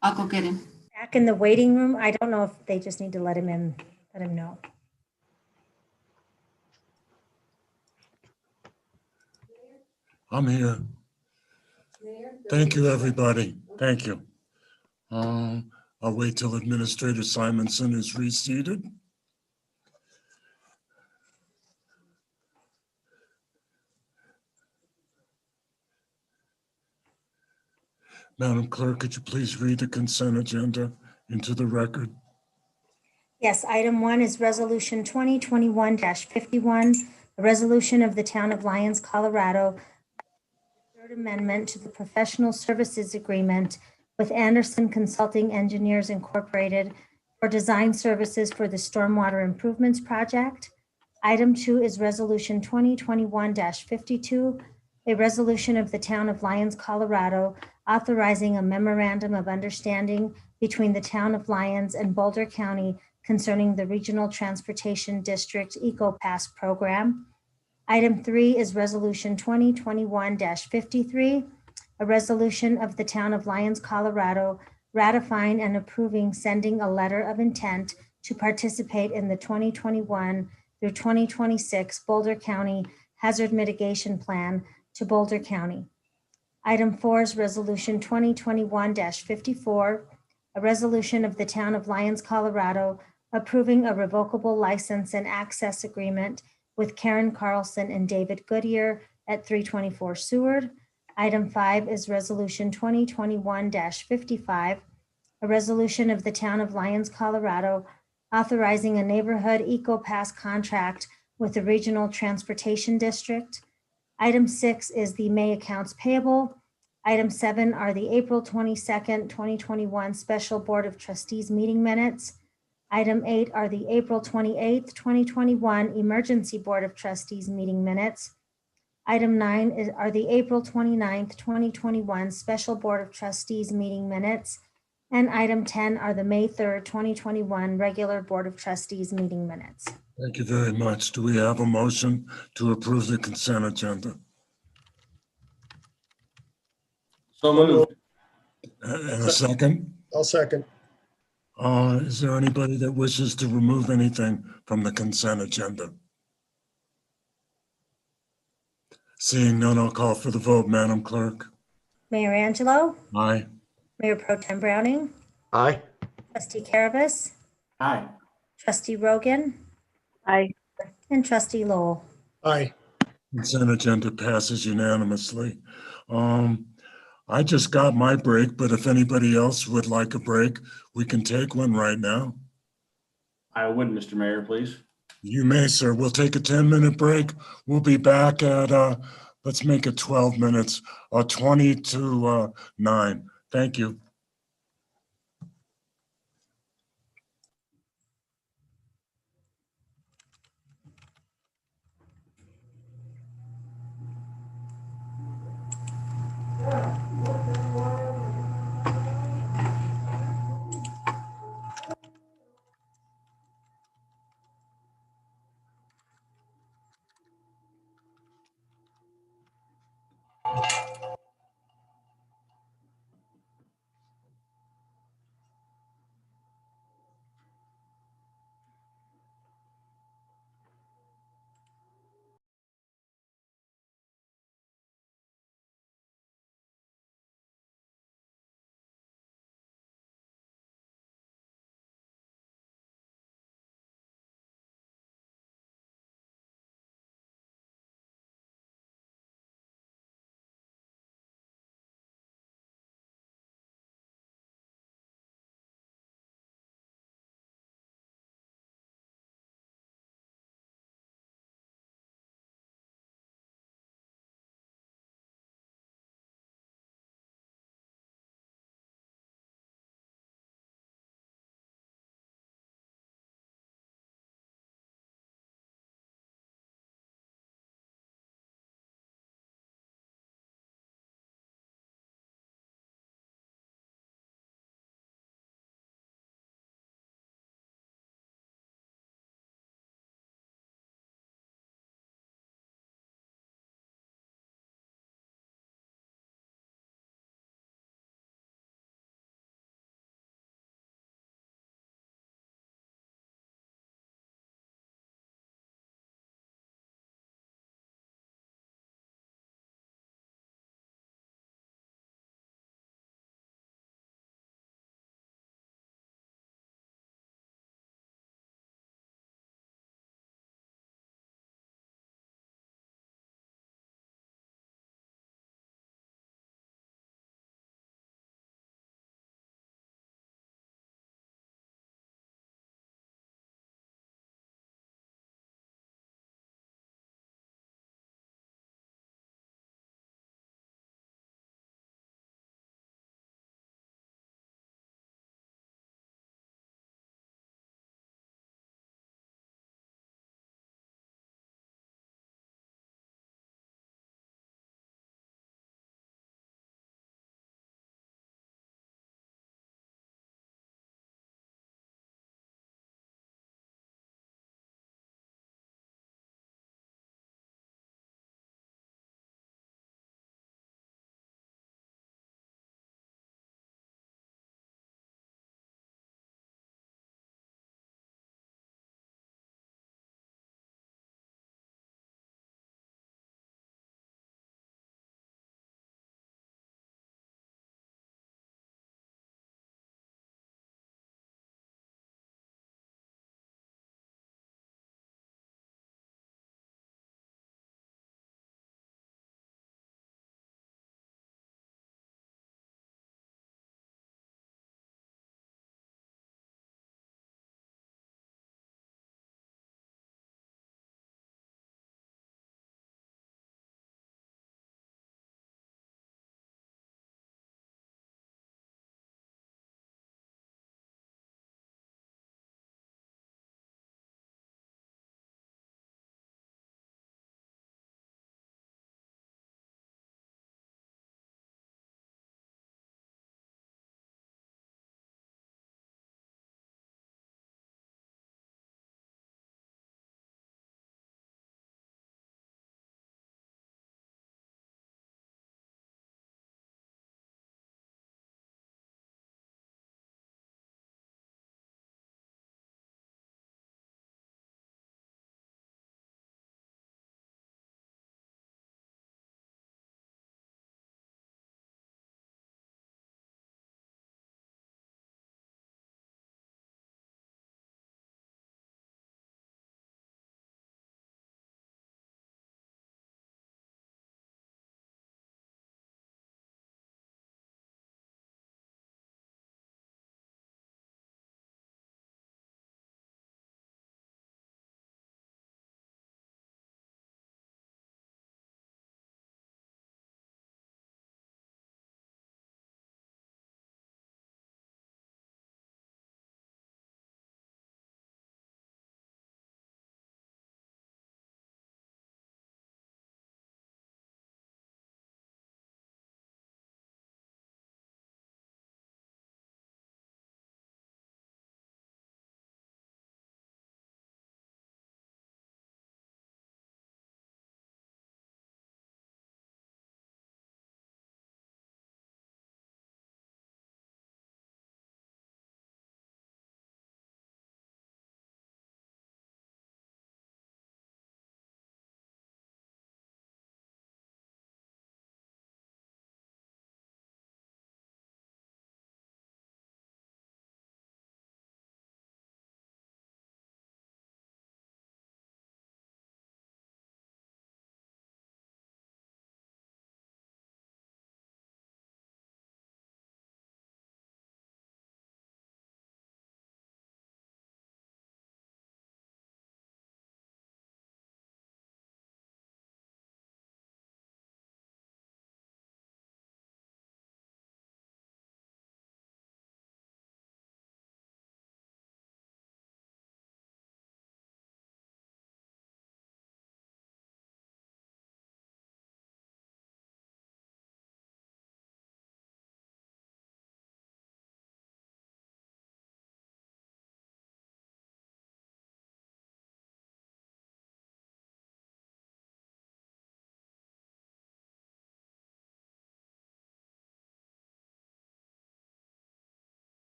[SPEAKER 13] I'll go get him.
[SPEAKER 15] Back in the waiting room. I don't know if they just need to let him in, let him know.
[SPEAKER 8] I'm here. Thank you, everybody. Thank you. I'll wait till Administrator Simonson is reseated. Madam Clerk, could you please read the consent agenda into the record?
[SPEAKER 15] Yes, item 1 is Resolution 2021-51, a resolution of the Town of Lyons, Colorado, Third Amendment to the Professional Services Agreement with Anderson Consulting Engineers Incorporated for design services for the Stormwater Improvements Project. Item 2 is Resolution 2021-52, a resolution of the Town of Lyons, Colorado, authorizing a memorandum of understanding between the Town of Lyons and Boulder County concerning the Regional Transportation District EcoPass program. Item 3 is Resolution 2021-53, a resolution of the Town of Lyons, Colorado, ratifying and approving sending a letter of intent to participate in the 2021 through 2026 Boulder County Hazard Mitigation Plan to Boulder County. Item 4 is Resolution 2021-54, a resolution of the Town of Lyons, Colorado, approving a revocable license and access agreement with Karen Carlson and David Goodyear at 324 Seward. Item 5 is Resolution 2021-55, a resolution of the Town of Lyons, Colorado, authorizing a neighborhood EcoPass contract with the Regional Transportation District. Item 6 is the May accounts payable. Item 7 are the April 22nd, 2021 Special Board of Trustees meeting minutes. Item 8 are the April 28th, 2021 Emergency Board of Trustees meeting minutes. Item 9 are the April 29th, 2021 Special Board of Trustees meeting minutes. And item 10 are the May 3rd, 2021 regular Board of Trustees meeting minutes.
[SPEAKER 8] Thank you very much. Do we have a motion to approve the consent agenda?
[SPEAKER 14] So moved.
[SPEAKER 8] And a second?
[SPEAKER 10] I'll second.
[SPEAKER 8] Is there anybody that wishes to remove anything from the consent agenda? Seeing none, I'll call for the vote, Madam Clerk.
[SPEAKER 15] Mayor Angelo,
[SPEAKER 8] Aye.
[SPEAKER 15] Mayor Pro Tem Browning,
[SPEAKER 9] Aye.
[SPEAKER 15] Trustee Caravas,
[SPEAKER 14] Aye.
[SPEAKER 15] Trustee Rogan,
[SPEAKER 16] Aye.
[SPEAKER 15] and Trustee Lowell.
[SPEAKER 10] Aye.
[SPEAKER 8] Consent agenda passes unanimously. I just got my break, but if anybody else would like a break, we can take one right now.
[SPEAKER 14] I would, Mr. Mayor, please.
[SPEAKER 8] You may, sir. We'll take a 10-minute break. We'll be back at, let's make it 12 minutes, 20 to 9. Thank you.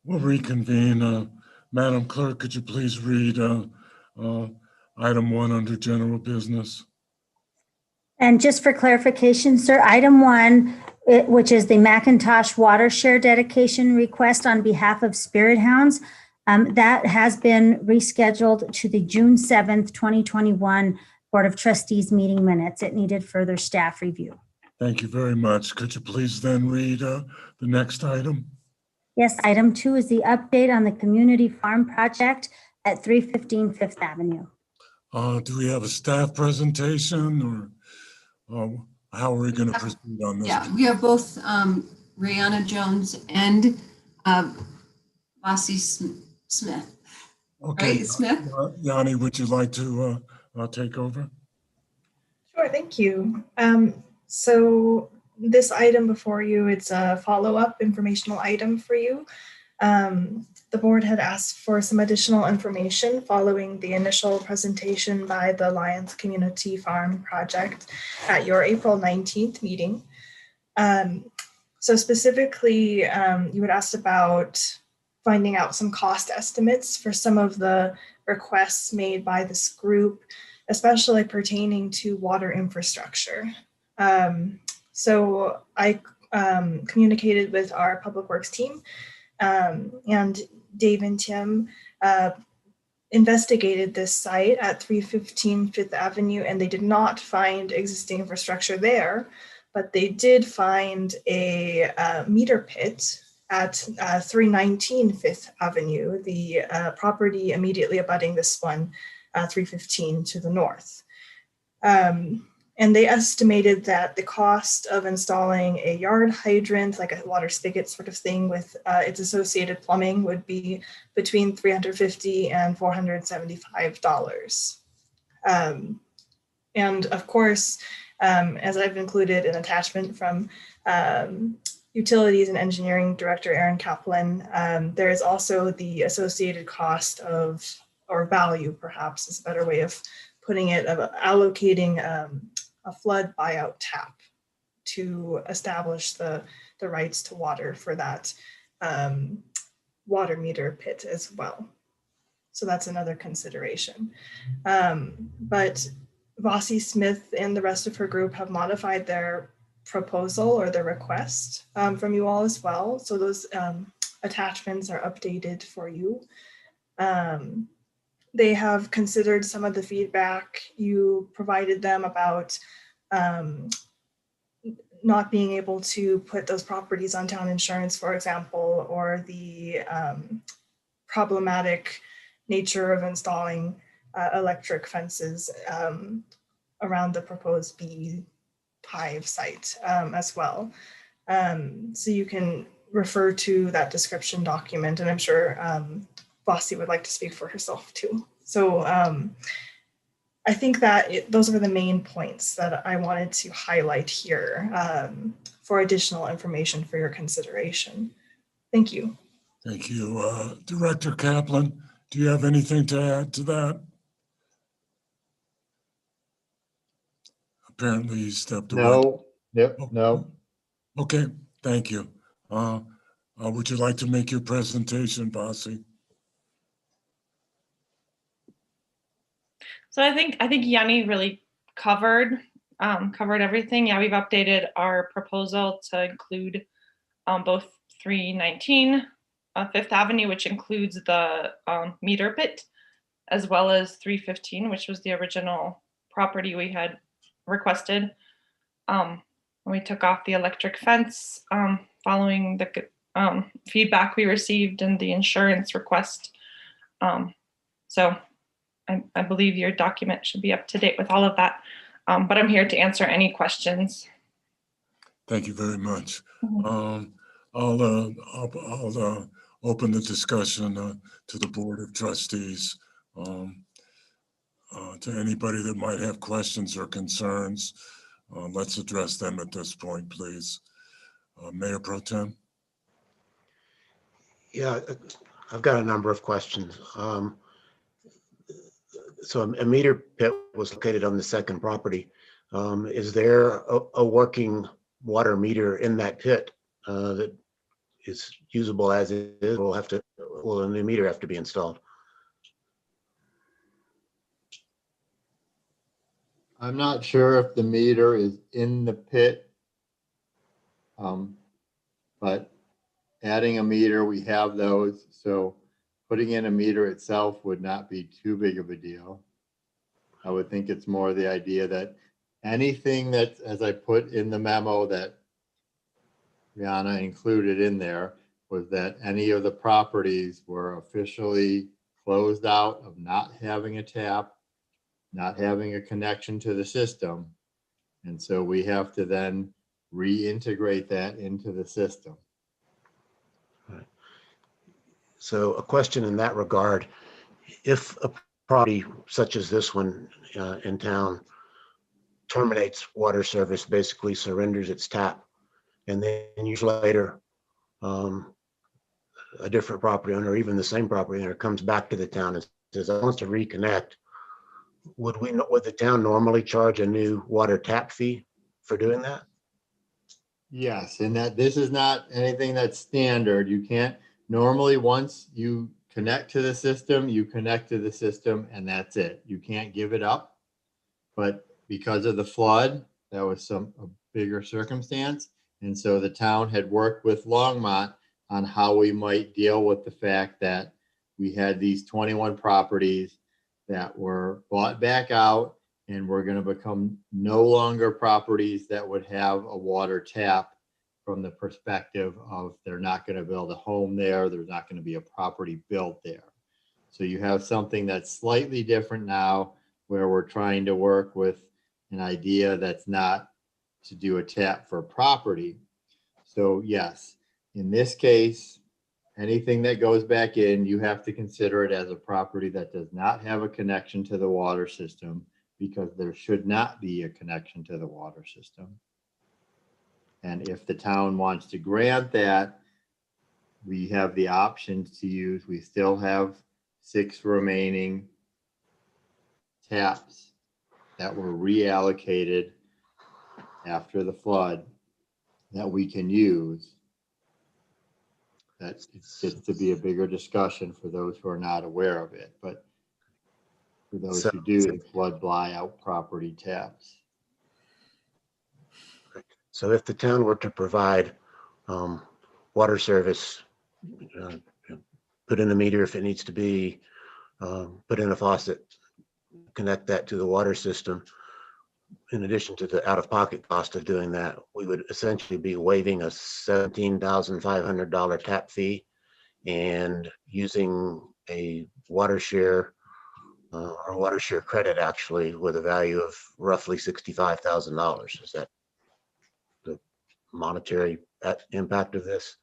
[SPEAKER 8] we'll reconvene. Madam Clerk, could you please read item 1 under general business?
[SPEAKER 15] And just for clarification, sir, item 1, which is the McIntosh Water Share dedication request on behalf of Spirit Hounds, that has been rescheduled to the June 7th, 2021 Board of Trustees meeting minutes. It needed further staff review.
[SPEAKER 8] Thank you very much. Could you please then read the next item?
[SPEAKER 15] Yes, item 2 is the update on the community farm project at 315 Fifth Avenue.
[SPEAKER 8] Do we have a staff presentation, or how are we going to proceed on this?
[SPEAKER 13] Yeah, we have both Rayanna Jones and Bossy Smith.
[SPEAKER 8] Okay,
[SPEAKER 13] Right, Smith?
[SPEAKER 8] Yanni, would you like to take over?
[SPEAKER 1] Sure, thank you. So this item before you, it's a follow-up informational item for you. The board had asked for some additional information following the initial presentation by the Lions Community Farm Project at your April 19th meeting. So specifically, you had asked about finding out some cost estimates for some of the requests made by this group, especially pertaining to water infrastructure. So I communicated with our Public Works team, and Dave and Tim investigated this site at 315 Fifth Avenue, and they did not find existing infrastructure there, but they did find a meter pit at 319 Fifth Avenue, the property immediately abutting this one, 315 to the north. And they estimated that the cost of installing a yard hydrant, like a water spigot sort of thing with its associated plumbing, would be between $350 and $475. And of course, as I've included an attachment from Utilities and Engineering Director Aaron Kaplan, there is also the associated cost of, or value perhaps is a better way of putting it, of allocating a flood buyout tap to establish the rights to water for that water meter pit as well. So that's another consideration. But Bossy Smith and the rest of her group have modified their proposal or their request from you all as well. So those attachments are updated for you. They have considered some of the feedback you provided them about not being able to put those properties on town insurance, for example, or the problematic nature of installing electric fences around the proposed beehive site as well. So you can refer to that description document, and I'm sure Bossy would like to speak for herself too. So I think that those are the main points that I wanted to highlight here for additional information for your consideration. Thank you.
[SPEAKER 8] Thank you. Director Kaplan, do you have anything to add to that? Apparently he stepped away.
[SPEAKER 11] No, yep, no.
[SPEAKER 8] Okay, thank you. Would you like to make your presentation, Bossy?
[SPEAKER 20] So I think Yanni really covered everything. Yeah, we've updated our proposal to include both 319 Fifth Avenue, which includes the meter pit, as well as 315, which was the original property we had requested. We took off the electric fence following the feedback we received and the insurance request. So I believe your document should be up to date with all of that, but I'm here to answer any questions.
[SPEAKER 8] Thank you very much. I'll open the discussion to the Board of Trustees. To anybody that might have questions or concerns, let's address them at this point, please. Mayor Pro Tem.
[SPEAKER 9] Yeah, I've got a number of questions. So a meter pit was located on the second property. Is there a working water meter in that pit that is usable as it is, will a new meter have to be installed?
[SPEAKER 11] I'm not sure if the meter is in the pit. But adding a meter, we have those. So putting in a meter itself would not be too big of a deal. I would think it's more the idea that anything that, as I put in the memo that Rihanna included in there, was that any of the properties were officially closed out of not having a tap, not having a connection to the system. And so we have to then reintegrate that into the system.
[SPEAKER 9] So a question in that regard, if a property such as this one in town terminates water service, basically surrenders its tap, and then years later, a different property owner, even the same property owner, comes back to the town and says, I want to reconnect, would the town normally charge a new water tap fee for doing that?
[SPEAKER 11] Yes, and that this is not anything that's standard. You can't normally, once you connect to the system, you connect to the system and that's it. You can't give it up. But because of the flood, that was a bigger circumstance. And so the town had worked with Longmont on how we might deal with the fact that we had these 21 properties that were bought back out and were going to become no longer properties that would have a water tap, from the perspective of they're not going to build a home there, there's not going to be a property built there. So you have something that's slightly different now, where we're trying to work with an idea that's not to do a tap for property. So yes, in this case, anything that goes back in, you have to consider it as a property that does not have a connection to the water system, because there should not be a connection to the water system. And if the town wants to grant that, we have the options to use. We still have 6 remaining taps that were reallocated after the flood that we can use. That gets to be a bigger discussion for those who are not aware of it, but for those who do, the flood buyout property taps.
[SPEAKER 9] So if the town were to provide water service, put in a meter if it needs to be, put in a faucet, connect that to the water system, in addition to the out-of-pocket cost of doing that, we would essentially be waiving a $17,500 tap fee and using a water share or water share credit, actually, with a value of roughly $65,000. Is that the monetary impact of this?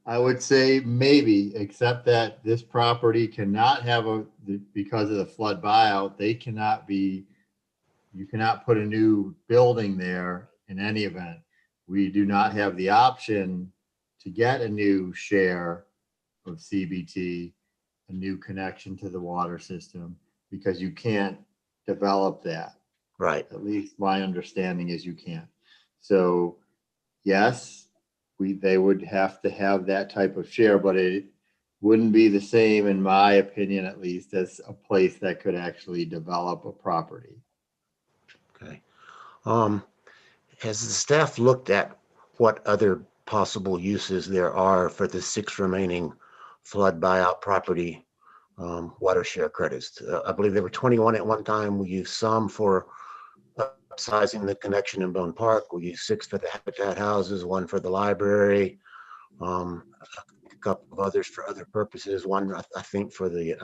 [SPEAKER 11] I would say maybe, except that this property cannot have because of the flood buyout, you cannot put a new building there in any event. We do not have the option to get a new share of CBT, a new connection to the water system, because you can't develop that.
[SPEAKER 9] Right.
[SPEAKER 11] At least my understanding is you can't. So yes, they would have to have that type of share, but it wouldn't be the same, in my opinion, at least, as a place that could actually develop a property.
[SPEAKER 9] Okay. Has the staff looked at what other possible uses there are for the 6 remaining flood buyout property water share credits? I believe there were 21 at one time. We used some for upsizing the connection in Bone Park. We used 6 for the Habitat houses, 1 for the library, a couple of others for other purposes. One, I think, for the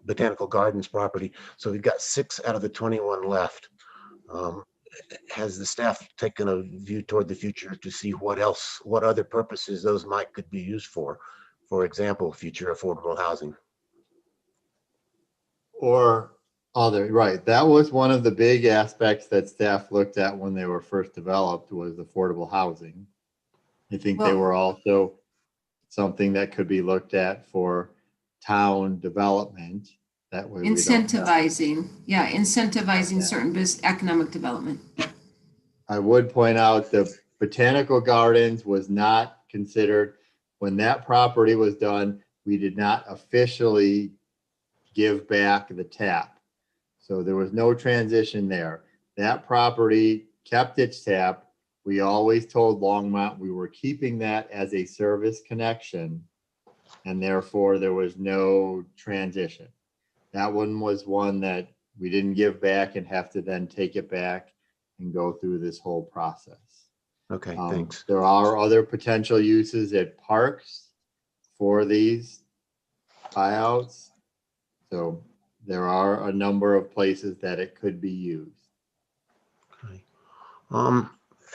[SPEAKER 9] Botanical Gardens property. So we've got 6 out of the 21 left. Has the staff taken a view toward the future to see what other purposes those could be used for? For example, future affordable housing.
[SPEAKER 11] Or other, right. That was one of the big aspects that staff looked at when they were first developed, was affordable housing. I think they were also something that could be looked at for town development. That way
[SPEAKER 13] incentivizing certain economic development.
[SPEAKER 11] I would point out the Botanical Gardens was not considered, when that property was done, we did not officially give back the tap. So there was no transition there. That property kept its tap. We always told Longmont we were keeping that as a service connection, and therefore there was no transition. That one was one that we didn't give back and have to then take it back and go through this whole process.
[SPEAKER 9] Okay, thanks.
[SPEAKER 11] There are other potential uses at parks for these buyouts. So there are a number of places that it could be used.
[SPEAKER 9] Okay.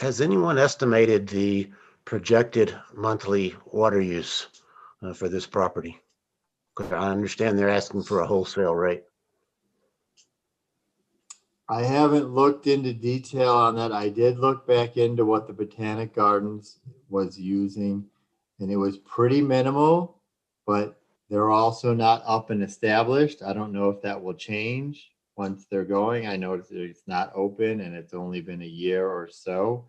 [SPEAKER 9] Has anyone estimated the projected monthly water use for this property? Because I understand they're asking for a wholesale rate.
[SPEAKER 11] I haven't looked into detail on that. I did look back into what the Botanic Gardens was using, and it was pretty minimal, but they're also not up and established. I don't know if that will change once they're going. I noticed that it's not open and it's only been a year or so.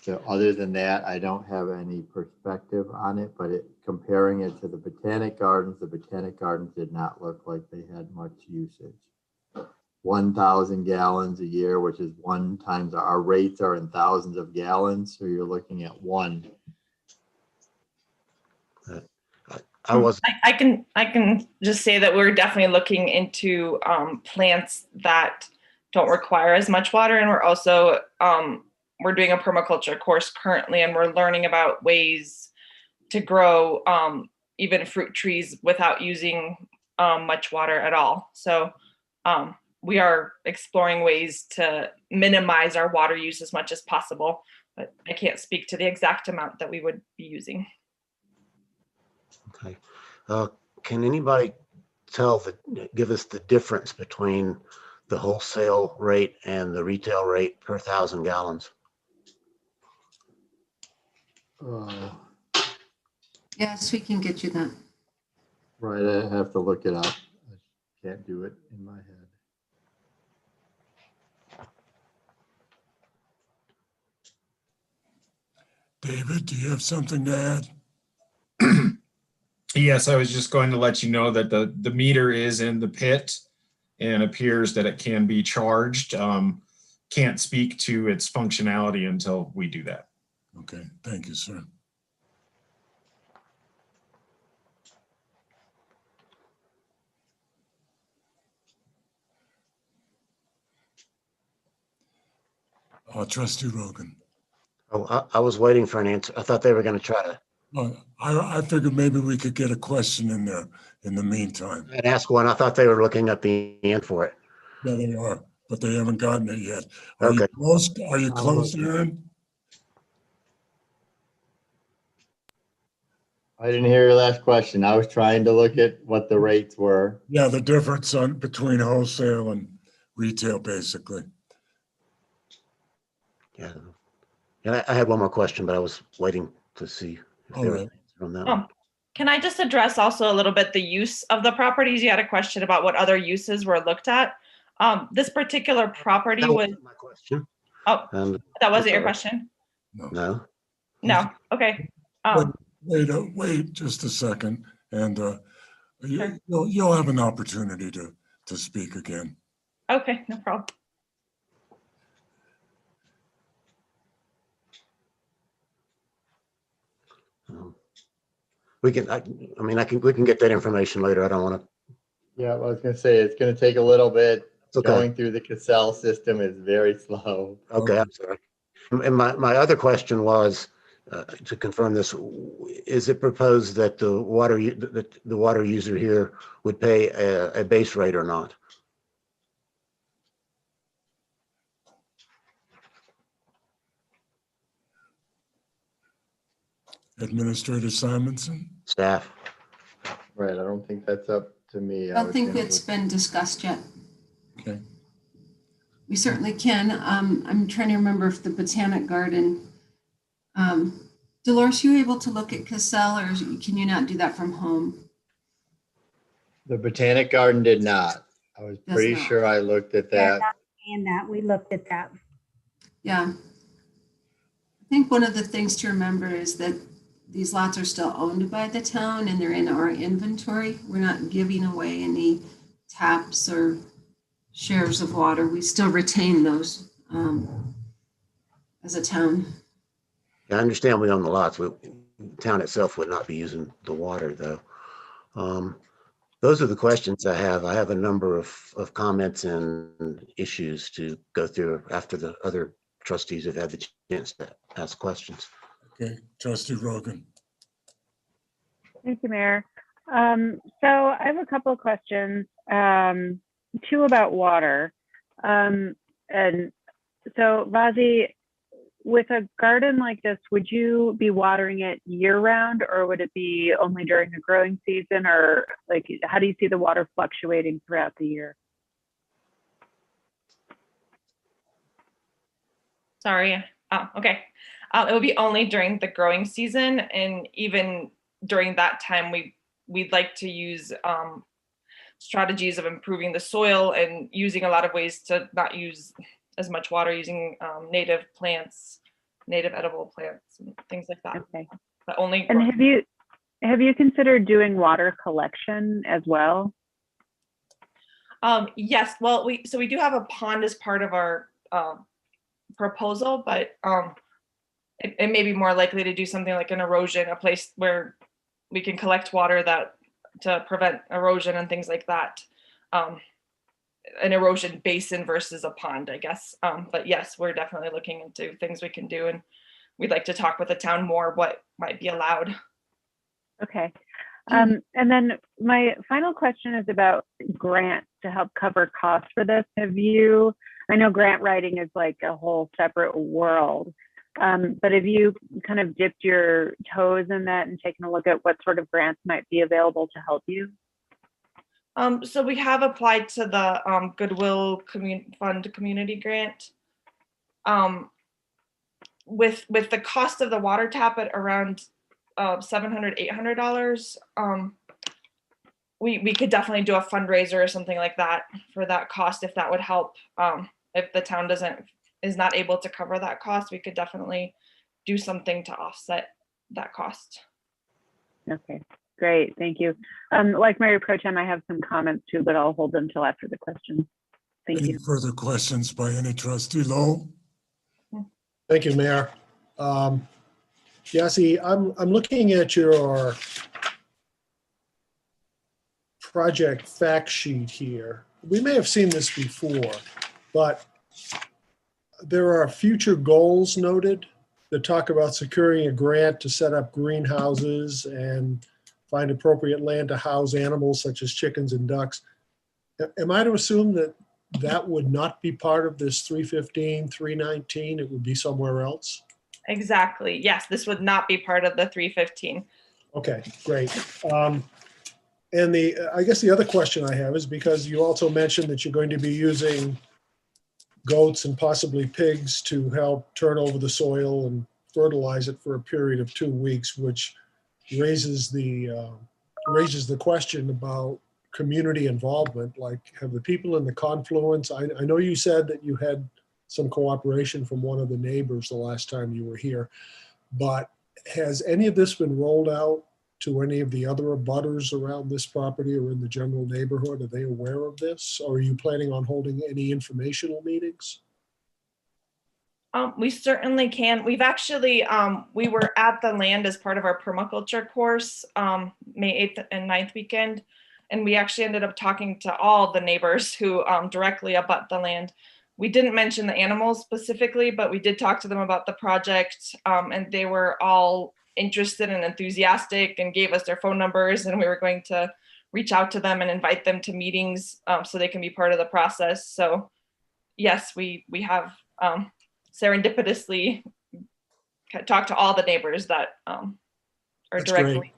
[SPEAKER 11] So other than that, I don't have any perspective on it, but comparing it to the Botanic Gardens did not look like they had much usage. 1,000 gallons a year, which is one times our rates are in thousands of gallons. So you're looking at one.
[SPEAKER 20] I can just say that we're definitely looking into plants that don't require as much water, and we're also we're doing a permaculture course currently, and we're learning about ways to grow even fruit trees without using much water at all. So we are exploring ways to minimize our water use as much as possible, but I can't speak to the exact amount that we would be using.
[SPEAKER 9] Okay. Can anybody give us the difference between the wholesale rate and the retail rate per 1,000 gallons?
[SPEAKER 13] Yes, we can get you that.
[SPEAKER 11] Right, I have to look it up. I can't do it in my head.
[SPEAKER 8] David, do you have something to add?
[SPEAKER 3] Yes, I was just going to let you know that the meter is in the pit and appears that it can be charged. Can't speak to its functionality until we do that.
[SPEAKER 8] Okay, thank you, sir. Trustee Rogan.
[SPEAKER 9] Oh, I was waiting for an answer. I thought they were going to try to.
[SPEAKER 8] I figured maybe we could get a question in there in the meantime.
[SPEAKER 9] I'd ask one. I thought they were looking up the end for it.
[SPEAKER 8] Yeah, they are, but they haven't gotten it yet.
[SPEAKER 9] Okay.
[SPEAKER 8] You close? Are you close, Aaron?
[SPEAKER 11] I didn't hear your last question. I was trying to look at what the rates were.
[SPEAKER 8] Yeah, the difference between wholesale and retail, basically.
[SPEAKER 9] Yeah. Yeah, I had one more question, but I was waiting to see if they were on that one.
[SPEAKER 20] Can I just address also a little bit the use of the properties? You had a question about what other uses were looked at. This particular property was
[SPEAKER 9] my question.
[SPEAKER 20] Oh,
[SPEAKER 9] And
[SPEAKER 20] that wasn't your question?
[SPEAKER 9] No.
[SPEAKER 20] No. Okay.
[SPEAKER 8] Wait just a second, and you'll have an opportunity to speak again.
[SPEAKER 20] Okay, no problem.
[SPEAKER 9] We can. We can get that information later. I don't want to.
[SPEAKER 11] Yeah, I was going to say it's going to take a little bit.
[SPEAKER 9] Okay.
[SPEAKER 11] Going through the Cassell system is very slow.
[SPEAKER 9] Okay, I'm sorry. And my other question was to confirm this: is it proposed that the water user here would pay a base rate or not?
[SPEAKER 8] Administrator Simonson?
[SPEAKER 9] Staff.
[SPEAKER 11] Right, I don't think that's up to me.
[SPEAKER 13] I don't think it's been discussed yet.
[SPEAKER 8] Okay.
[SPEAKER 13] We certainly can. I'm trying to remember if the Botanic Garden, Dolores, you able to look at Cassell, or can you not do that from home?
[SPEAKER 11] The Botanic Garden did not. I was pretty sure I looked at that.
[SPEAKER 15] And that we looked at that.
[SPEAKER 13] Yeah. I think one of the things to remember is that these lots are still owned by the town and they're in our inventory. We're not giving away any taps or shares of water. We still retain those as a town.
[SPEAKER 9] I understand we own the lots. The town itself would not be using the water, though. Those are the questions I have. I have a number of comments and issues to go through after the other trustees have had the chance to ask questions.
[SPEAKER 8] Okay, Trustee Rogan.
[SPEAKER 16] Thank you, Mayor. So I have a couple of questions, two about water. And so Vazi, with a garden like this, would you be watering it year round, or would it be only during the growing season, or like, how do you see the water fluctuating throughout the year?
[SPEAKER 20] Sorry. Oh, okay. It will be only during the growing season, and even during that time, we'd like to use strategies of improving the soil and using a lot of ways to not use as much water, using native plants, native edible plants, and things like that.
[SPEAKER 16] Okay.
[SPEAKER 20] But only.
[SPEAKER 16] And have you considered doing water collection as well?
[SPEAKER 20] Yes. Well, we do have a pond as part of our proposal, but it may be more likely to do something like an erosion, a place where we can collect water to prevent erosion and things like that. An erosion basin versus a pond, I guess. But yes, we're definitely looking into things we can do, and we'd like to talk with the town more what might be allowed.
[SPEAKER 16] Okay. And then my final question is about grants to help cover costs for this. I know grant writing is like a whole separate world, but have you kind of dipped your toes in that and taken a look at what sort of grants might be available to help you?
[SPEAKER 20] So we have applied to the Goodwill Fund community grant. With the cost of the water tap at around $700, $800, we could definitely do a fundraiser or something like that for that cost, if that would help. If the town is not able to cover that cost, we could definitely do something to offset that cost.
[SPEAKER 16] Okay, great, thank you. Like Mayor Pro Tem, I have some comments too, but I'll hold them till after the questions. Thank you.
[SPEAKER 8] Any further questions by any trustee? Lowe?
[SPEAKER 10] Thank you, Mayor. Yasi, I'm looking at your project fact sheet here. We may have seen this before, but there are future goals noted that talk about securing a grant to set up greenhouses and find appropriate land to house animals such as chickens and ducks. Am I to assume that that would not be part of this 315, 319? It would be somewhere else?
[SPEAKER 20] Exactly. Yes, this would not be part of the 315.
[SPEAKER 10] Okay, great. And I guess the other question I have is because you also mentioned that you're going to be using goats and possibly pigs to help turn over the soil and fertilize it for a period of 2 weeks, which raises the question about community involvement. Like, have the people in the confluence, I know you said that you had some cooperation from one of the neighbors the last time you were here, but has any of this been rolled out to any of the other abutters around this property or in the general neighborhood? Are they aware of this? Or are you planning on holding any informational meetings?
[SPEAKER 20] We certainly can. We've actually, we were at the land as part of our permaculture course, May 8th and 9th weekend. And we actually ended up talking to all the neighbors who directly abut the land. We didn't mention the animals specifically, but we did talk to them about the project, and they were all interested and enthusiastic and gave us their phone numbers, and we were going to reach out to them and invite them to meetings so they can be part of the process. So yes, we have serendipitously talked to all the neighbors that are
[SPEAKER 10] That's
[SPEAKER 20] directly.
[SPEAKER 10] great.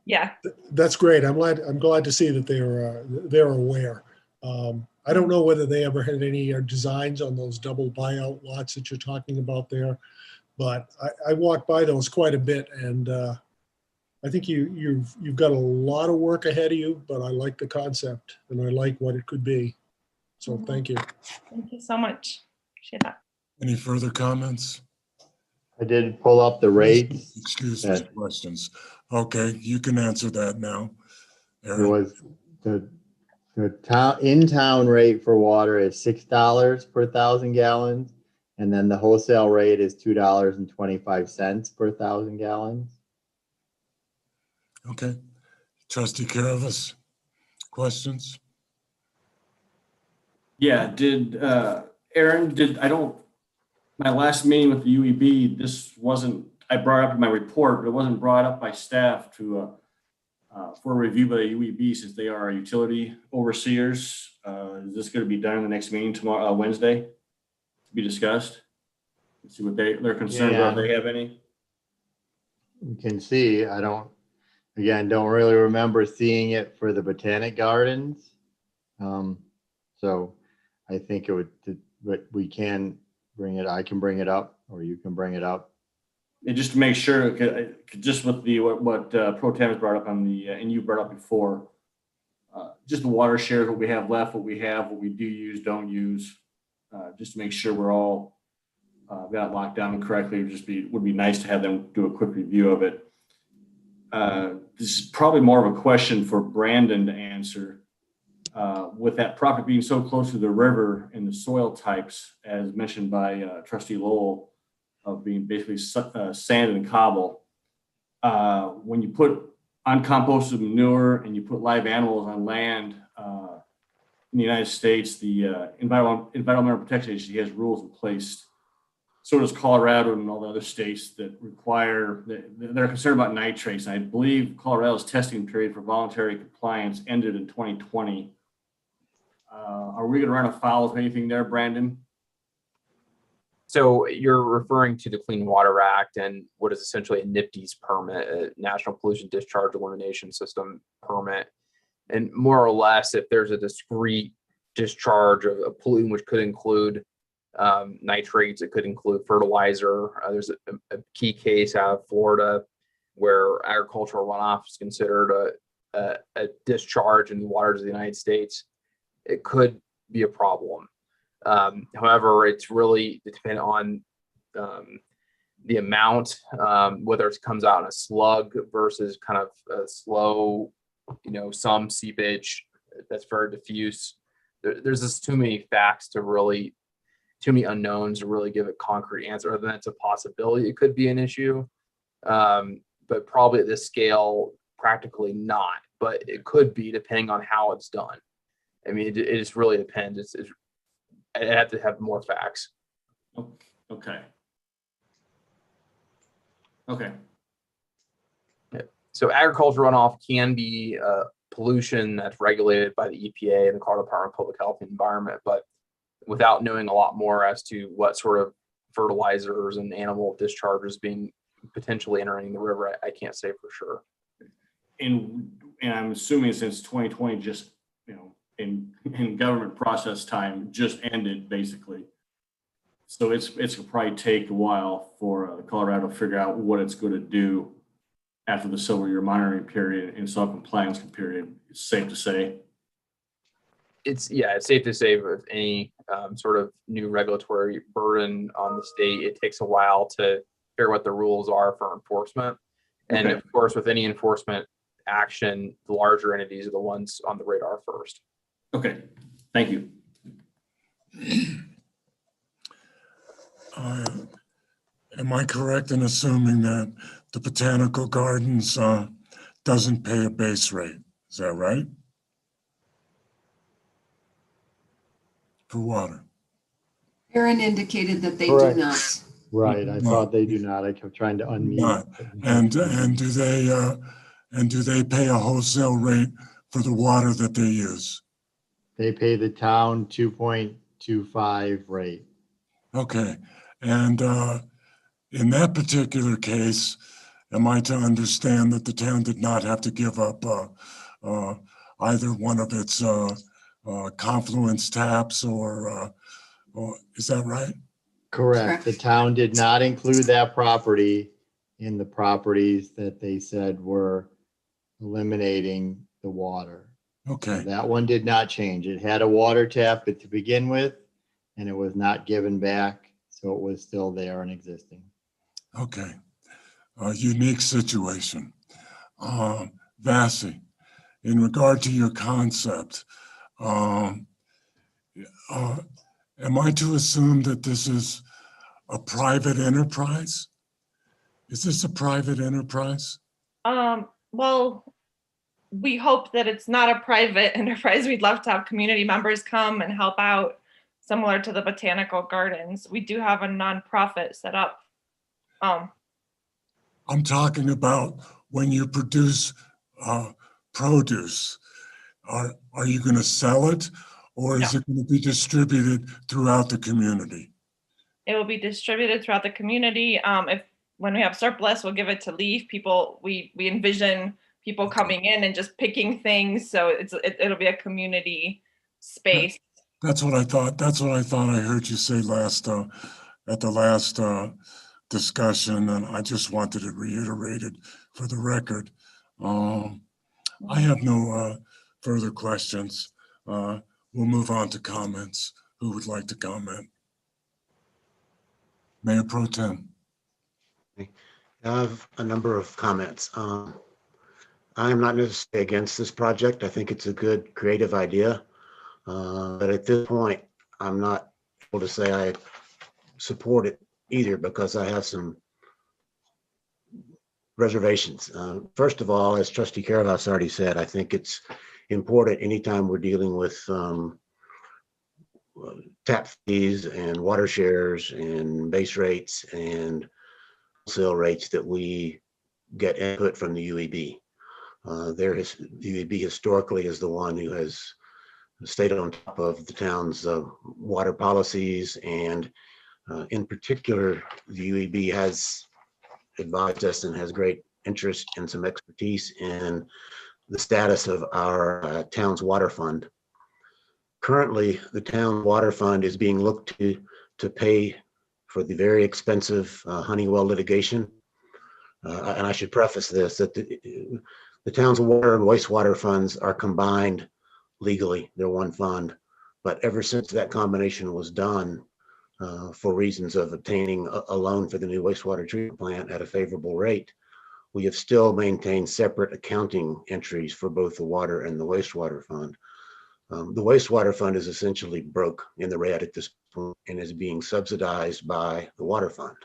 [SPEAKER 20] Yeah.
[SPEAKER 10] That's great. I'm glad to see that they're aware. I don't know whether they ever had any designs on those double buyout lots that you're talking about there, but I walked by those quite a bit, and I think you've got a lot of work ahead of you. But I like the concept, and I like what it could be. So thank you.
[SPEAKER 20] Thank you so much. Appreciate that.
[SPEAKER 8] Any further comments?
[SPEAKER 11] I did pull up the rates.
[SPEAKER 8] Excuse me, questions. Okay, you can answer that now.
[SPEAKER 11] It was the in-town rate for water is $6 per 1,000 gallons. And then the wholesale rate is $2.25 per 1,000 gallons.
[SPEAKER 8] Okay. Trustee Caravas, questions?
[SPEAKER 14] Yeah, Aaron, my last meeting with the UEB, this wasn't, I brought up in my report, but it wasn't brought up by staff to, for review by the UEB since they are our utility overseers. Is this going to be done in the next meeting tomorrow, Wednesday, to be discussed? Let's see what their concerns are, if they have any.
[SPEAKER 11] You can see, don't really remember seeing it for the Botanic Gardens. So I think it would, but we can bring it, I can bring it up, or you can bring it up.
[SPEAKER 14] And just to make sure, just with what Pro Tem has brought up on the, and you brought up before, just the water shares, what we have left, what we do use, don't use, just to make sure we're all got locked down correctly. Would be nice to have them do a quick review of it. This is probably more of a question for Brandon to answer. With that property being so close to the river and the soil types, as mentioned by Trustee Lowell, of being basically sand and cobble, when you put uncomposted manure and you put live animals on land in the United States, the Environmental Protection Agency has rules in place. So does Colorado and all the other states that require, they're concerned about nitrates. And I believe Colorado's testing period for voluntary compliance ended in 2020. Are we going to run afoul of anything there, Brandon?
[SPEAKER 12] So you're referring to the Clean Water Act and what is essentially a NIPDES permit, a National Pollution Discharge Elimination System permit. And more or less, if there's a discrete discharge of a pollutant, which could include nitrates, it could include fertilizer. There's a key case out of Florida where agricultural runoff is considered a discharge in the waters of the United States. It could be a problem. However, it's really dependent on the amount, whether it comes out in a slug versus kind of a slow, some seepage that's very diffuse. There's just too many facts to really, too many unknowns to really give a concrete answer, other than it's a possibility it could be an issue. But probably at this scale, practically not, but it could be depending on how it's done. I mean, it just really depends. I have to have more facts.
[SPEAKER 14] Okay.
[SPEAKER 12] So agriculture runoff can be pollution that's regulated by the EPA and the Colorado Department of Public Health and Environment, but without knowing a lot more as to what sort of fertilizers and animal discharges being potentially entering the river, I can't say for sure.
[SPEAKER 14] And I'm assuming since 2020 just, in government process time just ended basically. So it's going to probably take a while for Colorado to figure out what it's going to do after the several year monitoring period and self-compliance period. It's safe to say.
[SPEAKER 12] It's safe to say with any sort of new regulatory burden on the state, it takes a while to figure what the rules are for enforcement. And of course, with any enforcement action, the larger entities are the ones on the radar first.
[SPEAKER 14] Okay, thank you.
[SPEAKER 8] Am I correct in assuming that the Botanical Gardens doesn't pay a base rate? Is that right? For water?
[SPEAKER 13] Aaron indicated that they
[SPEAKER 11] Correct.
[SPEAKER 13] do not.
[SPEAKER 11] Right, I thought they do not. I kept trying to unmute.
[SPEAKER 8] Not. And do they pay a wholesale rate for the water that they use?
[SPEAKER 11] They pay the town 2.25 rate.
[SPEAKER 8] Okay, and in that particular case, am I to understand that the town did not have to give up either one of its confluence taps or is that right?
[SPEAKER 11] Correct. The town did not include that property in the properties that they said were eliminating the water.
[SPEAKER 8] Okay.
[SPEAKER 11] So that one did not change. It had a water tap to begin with, and it was not given back. So it was still there and existing.
[SPEAKER 8] Okay, a unique situation. Vassie, in regard to your concept, am I to assume that this is a private enterprise? Is this a private enterprise?
[SPEAKER 20] Well, we hope that it's not a private enterprise. We'd love to have community members come and help out, similar to the botanical gardens. We do have a nonprofit set up.
[SPEAKER 8] I'm talking about when you produce produce. Are you going to sell it, or is it going to be distributed throughout the community?
[SPEAKER 20] It will be distributed throughout the community. When we have surplus, we'll give it to Leaf. We envision people coming in and just picking things, so it'll be a community space.
[SPEAKER 8] That's what I thought. That's what I thought I heard you say at the last discussion, and I just wanted it reiterated for the record. I have no further questions. We'll move on to comments. Who would like to comment? Mayor Pro Tem.
[SPEAKER 9] I have a number of comments. I am not necessarily against this project. I think it's a good creative idea. But at this point, I'm not able to say I support it either, because I have some reservations. First of all, as Trustee Caravas already said, I think it's important anytime we're dealing with tap fees and water shares and base rates and wholesale rates that we get input from the UEB. The UEB historically is the one who has stayed on top of the town's water policies, and in particular, the UEB has advised us and has great interest and some expertise in the status of our town's water fund. Currently, the town water fund is being looked to pay for the very expensive Honeywell litigation. And I should preface this, that the town's water and wastewater funds are combined legally. They're one fund. But ever since that combination was done, for reasons of obtaining a loan for the new wastewater treatment plant at a favorable rate, we have still maintained separate accounting entries for both the water and the wastewater fund. The wastewater fund is essentially broke in the red at this point and is being subsidized by the water fund.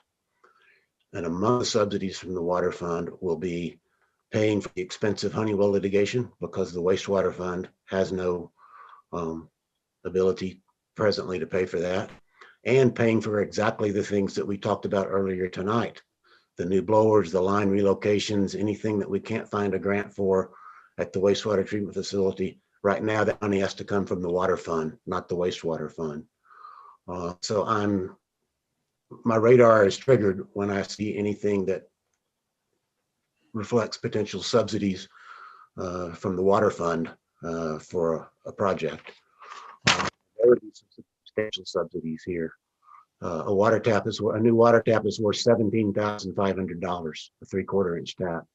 [SPEAKER 9] And among the subsidies from the water fund will be paying for the expensive Honeywell litigation, because the wastewater fund has no ability presently to pay for that, and paying for exactly the things that we talked about earlier tonight. The new blowers, the line relocations, anything that we can't find a grant for at the wastewater treatment facility. Right now, that money has to come from the water fund, not the wastewater fund. So my radar is triggered when I see anything that reflects potential subsidies from the water fund for a project. There would be some substantial subsidies here. A new water tap is worth $17,500, a 3/4 inch tap.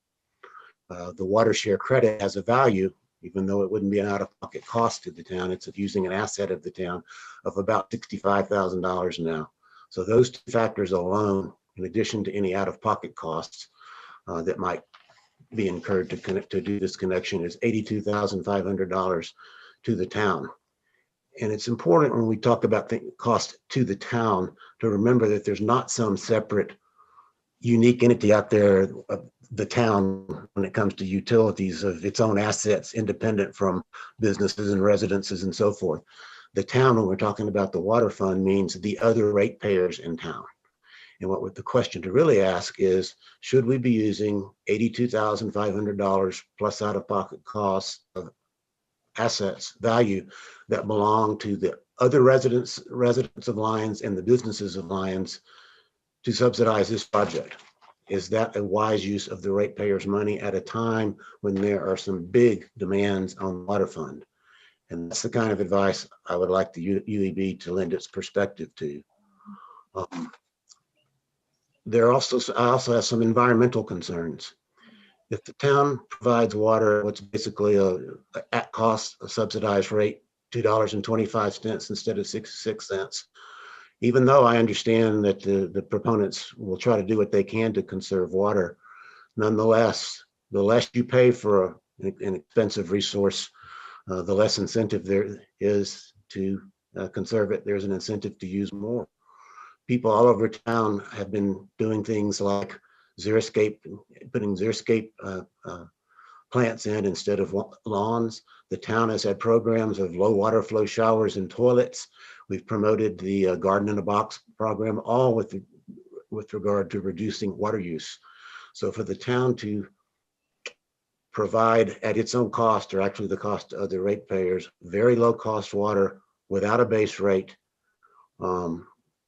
[SPEAKER 9] The water share credit has a value, even though it wouldn't be an out-of-pocket cost to the town. It's using an asset of the town of about $65,000 now. So those two factors alone, in addition to any out-of-pocket costs that might be incurred to do this connection, is $82,500 to the town. And it's important when we talk about the cost to the town to remember that there's not some separate unique entity out there, the town, when it comes to utilities of its own assets, independent from businesses and residences and so forth. The town, when we're talking about the water fund, means the other ratepayers in town. And the question to really ask is, should we be using $82,500 plus out-of-pocket costs of assets, value that belong to the other residents of Lyons and the businesses of Lyons to subsidize this project? Is that a wise use of the ratepayers' money at a time when there are some big demands on the water fund? And that's the kind of advice I would like the UEB to lend its perspective to. I also have some environmental concerns. If the town provides water, what's basically at cost, a subsidized rate, $2.25 instead of 66 cents, even though I understand that the proponents will try to do what they can to conserve water, nonetheless, the less you pay for an expensive resource, the less incentive there is to conserve it. There's an incentive to use more. People all over town have been doing things like xeriscape, putting xeriscape plants in instead of lawns. The town has had programs of low water flow showers and toilets. We've promoted the garden in a box program, all with regard to reducing water use. So for the town to provide at its own cost, or actually the cost of the ratepayers, very low cost water without a base rate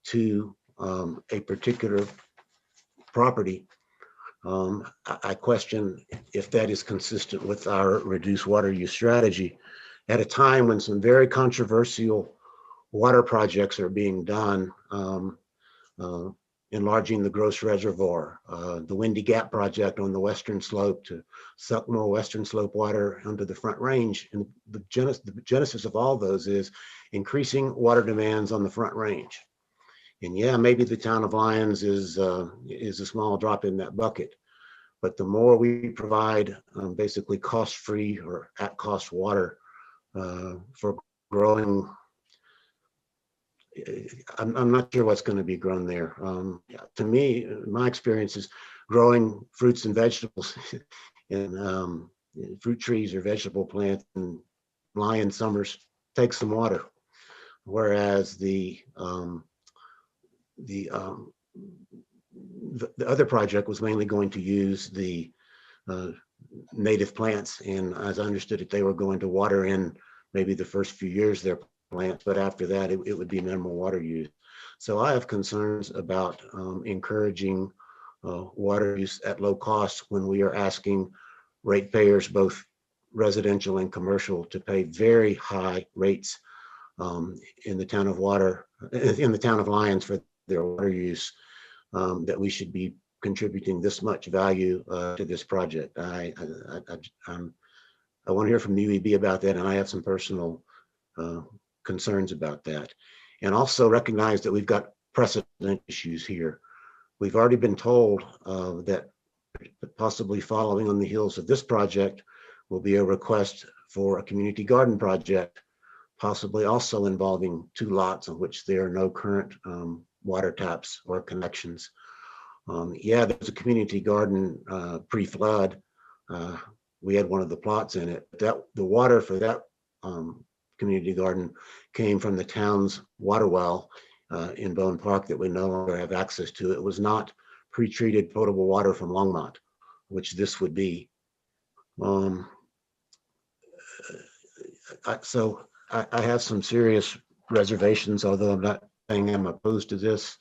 [SPEAKER 9] to a particular property, I question if that is consistent with our reduced water use strategy at a time when some very controversial water projects are being done, enlarging the Gross Reservoir, the Windy Gap project on the western slope to suck more western slope water onto the Front Range. And the genesis of all those is increasing water demands on the Front Range. And yeah, maybe the town of Lyons is a small drop in that bucket, but the more we provide basically cost-free or at-cost water for growing, I'm not sure what's going to be grown there. To me, my experience is growing fruits and vegetables and fruit trees or vegetable plants in Lyon summers take some water, whereas the other project was mainly going to use the native plants, and as I understood it, they were going to water in maybe the first few years of their plants, but after that it would be minimal water use. So I have concerns about encouraging water use at low cost when we are asking ratepayers, both residential and commercial, to pay very high rates in the town of Lyons for their water use, that we should be contributing this much value to this project. I want to hear from the UEB about that, and I have some personal concerns about that. And also recognize that we've got precedent issues here. We've already been told that possibly following on the heels of this project will be a request for a community garden project, possibly also involving 2 lots on which there are no current water taps or connections. Yeah, there's a community garden pre-flood. We had one of the plots in it. The water for that community garden came from the town's water well in Bone Park that we no longer have access to. It was not pre-treated potable water from Longmont, which this would be. So I have some serious reservations, although I'm not saying I'm opposed to this.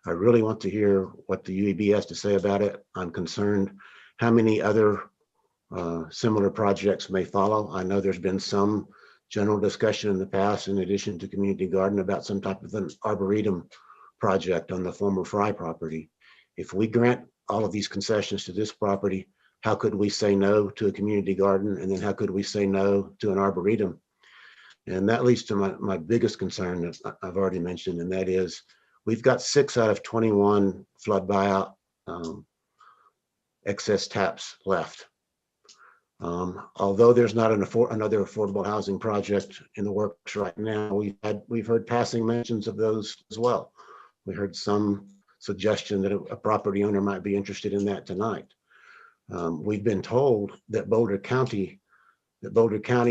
[SPEAKER 9] I really want to hear what the UEB has to say about it. I'm concerned how many other similar projects may follow. I know there's been some general discussion in the past, in addition to community garden, about some type of an arboretum project on the former Fry property. If we grant all of these concessions to this property, how could we say no to a community garden? And then how could we say no to an arboretum? And that leads to my biggest concern that I've already mentioned, and that is we've got 6 out of 21 flood buyout excess taps left. Although there's not another affordable housing project in the works right now, we've heard passing mentions of those as well. We heard some suggestion that a property owner might be interested in that tonight. We've been told that Boulder County's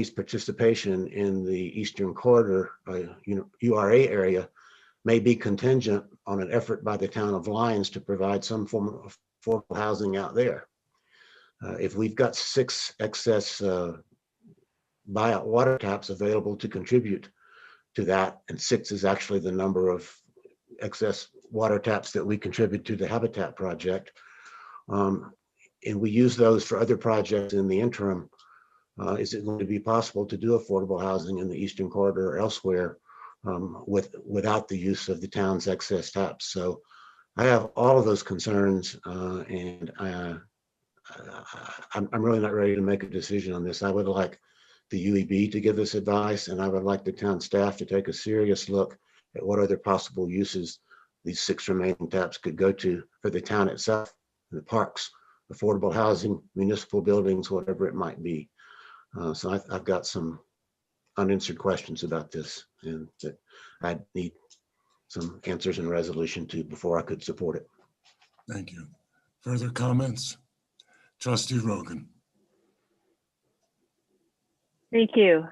[SPEAKER 9] participation in the Eastern Corridor, URA area, may be contingent on an effort by the town of Lyons to provide some form of affordable housing out there. If we've got 6 excess buyout water taps available to contribute to that, and 6 is actually the number of excess water taps that we contribute to the Habitat project, and we use those for other projects in the interim, is it going to be possible to do affordable housing in the Eastern Corridor or elsewhere without the use of the town's excess taps? So I have all of those concerns, and I'm really not ready to make a decision on this. I would like the UEB to give us advice, and I would like the town staff to take a serious look at what other possible uses these 6 remaining taps could go to for the town itself, the parks, affordable housing, municipal buildings, whatever it might be. So I've got some unanswered questions about this, and that I need some answers and resolution to before I could support it.
[SPEAKER 8] Thank you. Further comments? Trustee Rogan.
[SPEAKER 16] Thank you.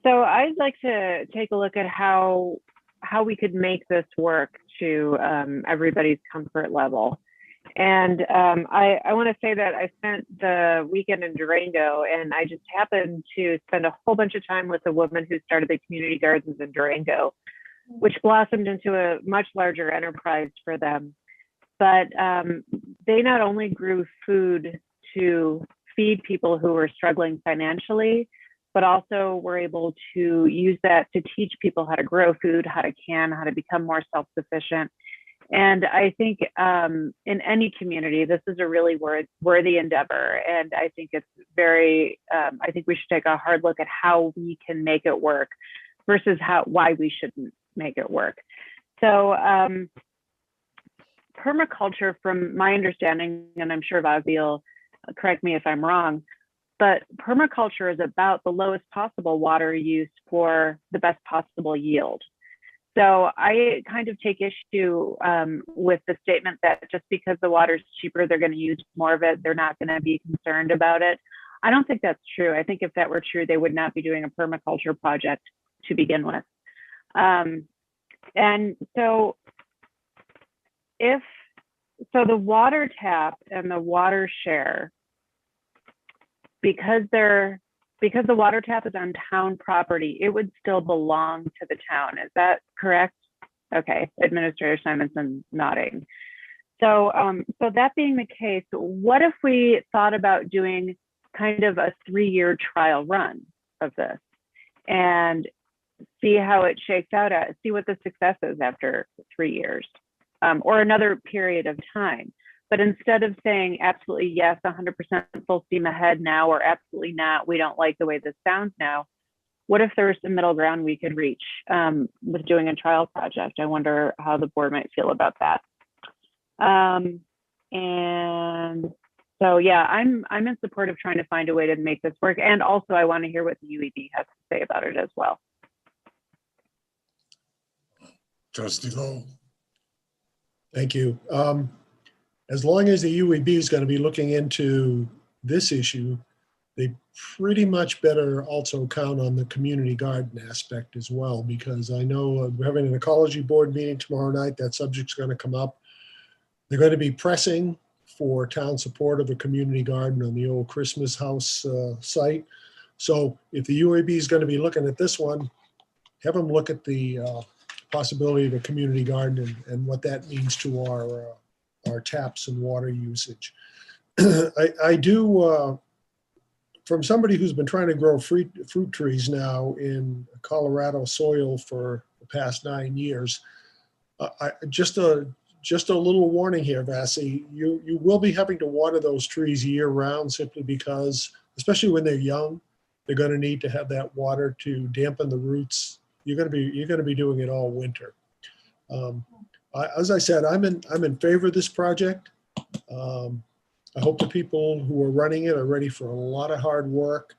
[SPEAKER 16] So I'd like to take a look at how we could make this work to everybody's comfort level. And I want to say that I spent the weekend in Durango, and I just happened to spend a whole bunch of time with a woman who started the community gardens in Durango, which blossomed into a much larger enterprise for them. But they not only grew food to feed people who were struggling financially, but also were able to use that to teach people how to grow food, how to can, how to become more self-sufficient. And I think in any community, this is a really worthy endeavor. And I think it's I think we should take a hard look at how we can make it work versus why we shouldn't make it work. So permaculture, from my understanding, and I'm sure Vavi will correct me if I'm wrong, but permaculture is about the lowest possible water use for the best possible yield. So I kind of take issue with the statement that just because the water's cheaper, they're going to use more of it, they're not going to be concerned about it. I don't think that's true. I think if that were true, they would not be doing a permaculture project to begin with. And so the water tap and the water share, because the water tap is on town property, it would still belong to the town. Is that correct? Okay, Administrator Simonson nodding. So that being the case, what if we thought about doing kind of a 3-year trial run of this and see how it shakes out see what the success is after 3 years, or another period of time. But instead of saying absolutely yes, 100% full steam ahead now, or absolutely not, we don't like the way this sounds now, what if there's a middle ground we could reach with doing a trial project? I wonder how the board might feel about that. And so, yeah, I'm in support of trying to find a way to make this work. And also I want to hear what the UEB has to say about it as well.
[SPEAKER 8] Trustee Lowe.
[SPEAKER 10] Thank you. As long as the UEB is going to be looking into this issue, they pretty much better also count on the community garden aspect as well, because I know we're having an ecology board meeting tomorrow night. That subject's going to come up. They're going to be pressing for town support of a community garden on the old Christmas house site. So if the UAB is going to be looking at this one, have them look at the possibility of a community garden and what that means to our taps and water usage. I do, from somebody who's been trying to grow fruit trees now in Colorado soil for the past 9 years, just a little warning here, Vassie, you will be having to water those trees year round, simply because, especially when they're young, they're going to need to have that water to dampen the roots. You're going to be doing it all winter. As I said, I'm in favor of this project. I hope the people who are running it are ready for a lot of hard work.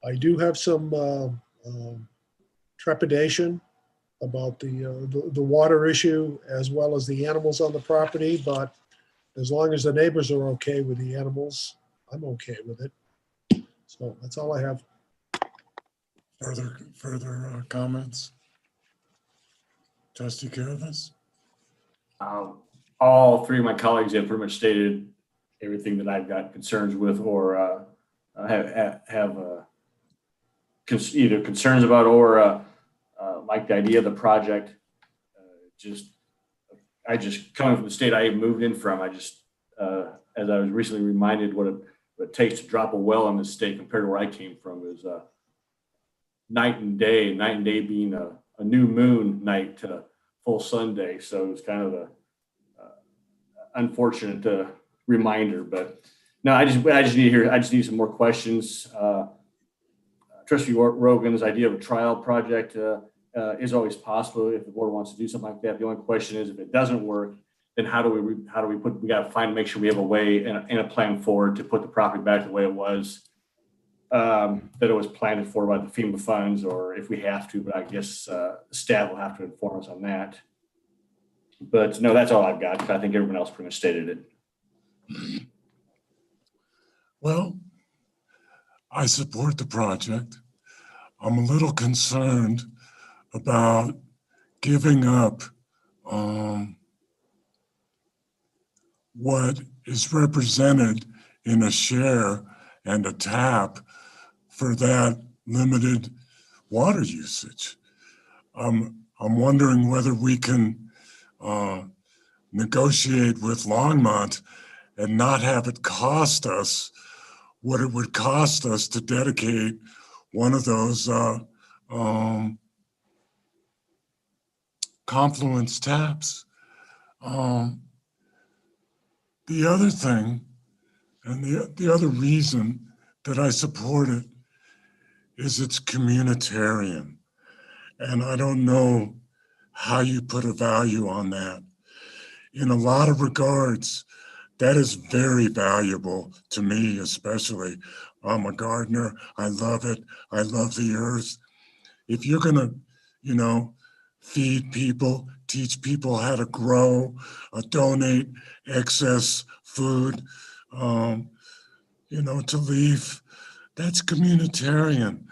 [SPEAKER 10] I do have some trepidation about the water issue as well as the animals on the property, but as long as the neighbors are okay with the animals, I'm okay with it. So that's all I have.
[SPEAKER 8] Further comments? Trustee Caravas?
[SPEAKER 14] All 3 of my colleagues have pretty much stated everything that I've got concerns with, or have either concerns about or like the idea of the project. I just coming from the state I moved in from, as I was recently reminded what it takes to drop a well in this state compared to where I came from is night and day being a new moon night to full Sunday. So it's kind of a unfortunate reminder, but no, I just need some more questions. Trustee Rogan's idea of a trial project, is always possible if the board wants to do something like that. The only question is if it doesn't work, then how do we put, we got to find, make sure we have a way and a plan forward to put the property back the way it was, that it was planned for by the FEMA funds, or if we have to, but I guess staff will have to inform us on that. But no, that's all I've got, because I think everyone else pretty much stated it.
[SPEAKER 8] Well, I support the project. I'm a little concerned about giving up what is represented in a share and a tap for that limited water usage. I'm wondering whether we can negotiate with Longmont and not have it cost us what it would cost us to dedicate one of those confluence taps. The other thing, and the other reason that I support it, is it's communitarian. And I don't know how you put a value on that. In a lot of regards, that is very valuable to me, especially. I'm a gardener. I love it. I love the earth. If you're gonna, feed people, teach people how to grow, donate excess food, to leave, that's communitarian.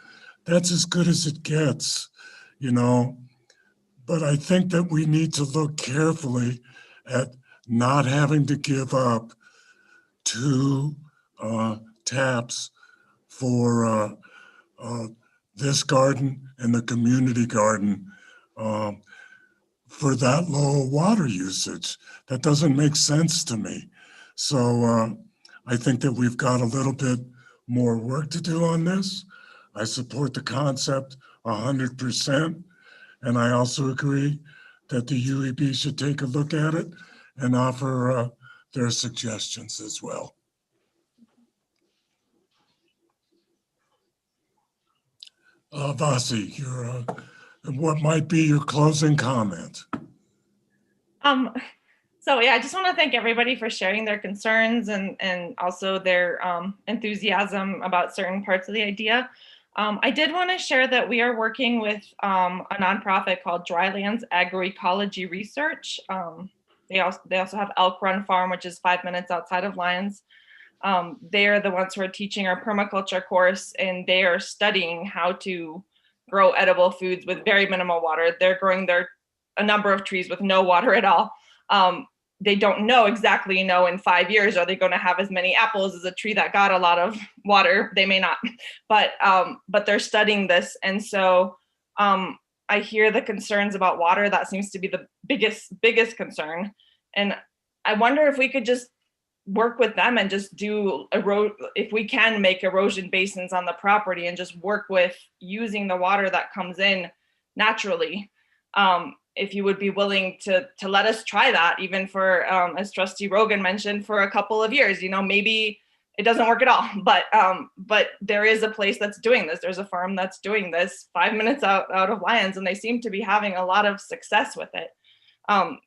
[SPEAKER 8] That's as good as it gets, But I think that we need to look carefully at not having to give up 2 taps for this garden and the community garden for that low water usage. That doesn't make sense to me. So I think that we've got a little bit more work to do on this. I support the concept 100%. And I also agree that the UEB should take a look at it and offer their suggestions as well. Vasi, what might be your closing comment?
[SPEAKER 20] So yeah, I just want to thank everybody for sharing their concerns and also their enthusiasm about certain parts of the idea. I did want to share that we are working with a nonprofit called Drylands Agroecology Research. They also have Elk Run Farm, which is 5 minutes outside of Lyons. They are the ones who are teaching our permaculture course, and they are studying how to grow edible foods with very minimal water. They're growing a number of trees with no water at all. They don't know exactly, in 5 years, are they going to have as many apples as a tree that got a lot of water? They may not, but they're studying this. And so I hear the concerns about water. That seems to be the biggest concern. And I wonder if we could just work with them and just if we can make erosion basins on the property and just work with using the water that comes in naturally. If you would be willing to let us try that, even for, as Trustee Rogan mentioned, for a couple of years, maybe it doesn't work at all, but there is a place that's doing this. There's a farm that's doing this 5 minutes out of Lyons, and they seem to be having a lot of success with it.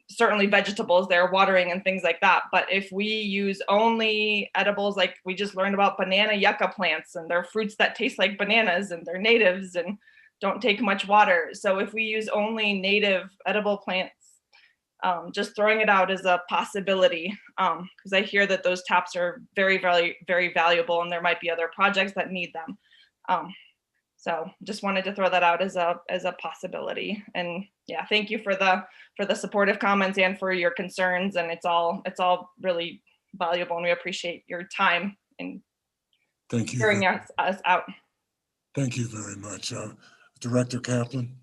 [SPEAKER 20] Certainly vegetables, they're watering and things like that. But if we use only edibles, like we just learned about banana yucca plants, and they're fruits that taste like bananas, and they're natives and don't take much water. So if we use only native edible plants, just throwing it out is a possibility, because I hear that those taps are very, very, very valuable, and there might be other projects that need them. So just wanted to throw that out as a possibility. And yeah, thank you for the supportive comments and for your concerns. And it's all really valuable, and we appreciate your time in hearing us out.
[SPEAKER 8] Thank you very much. Director Kaplan.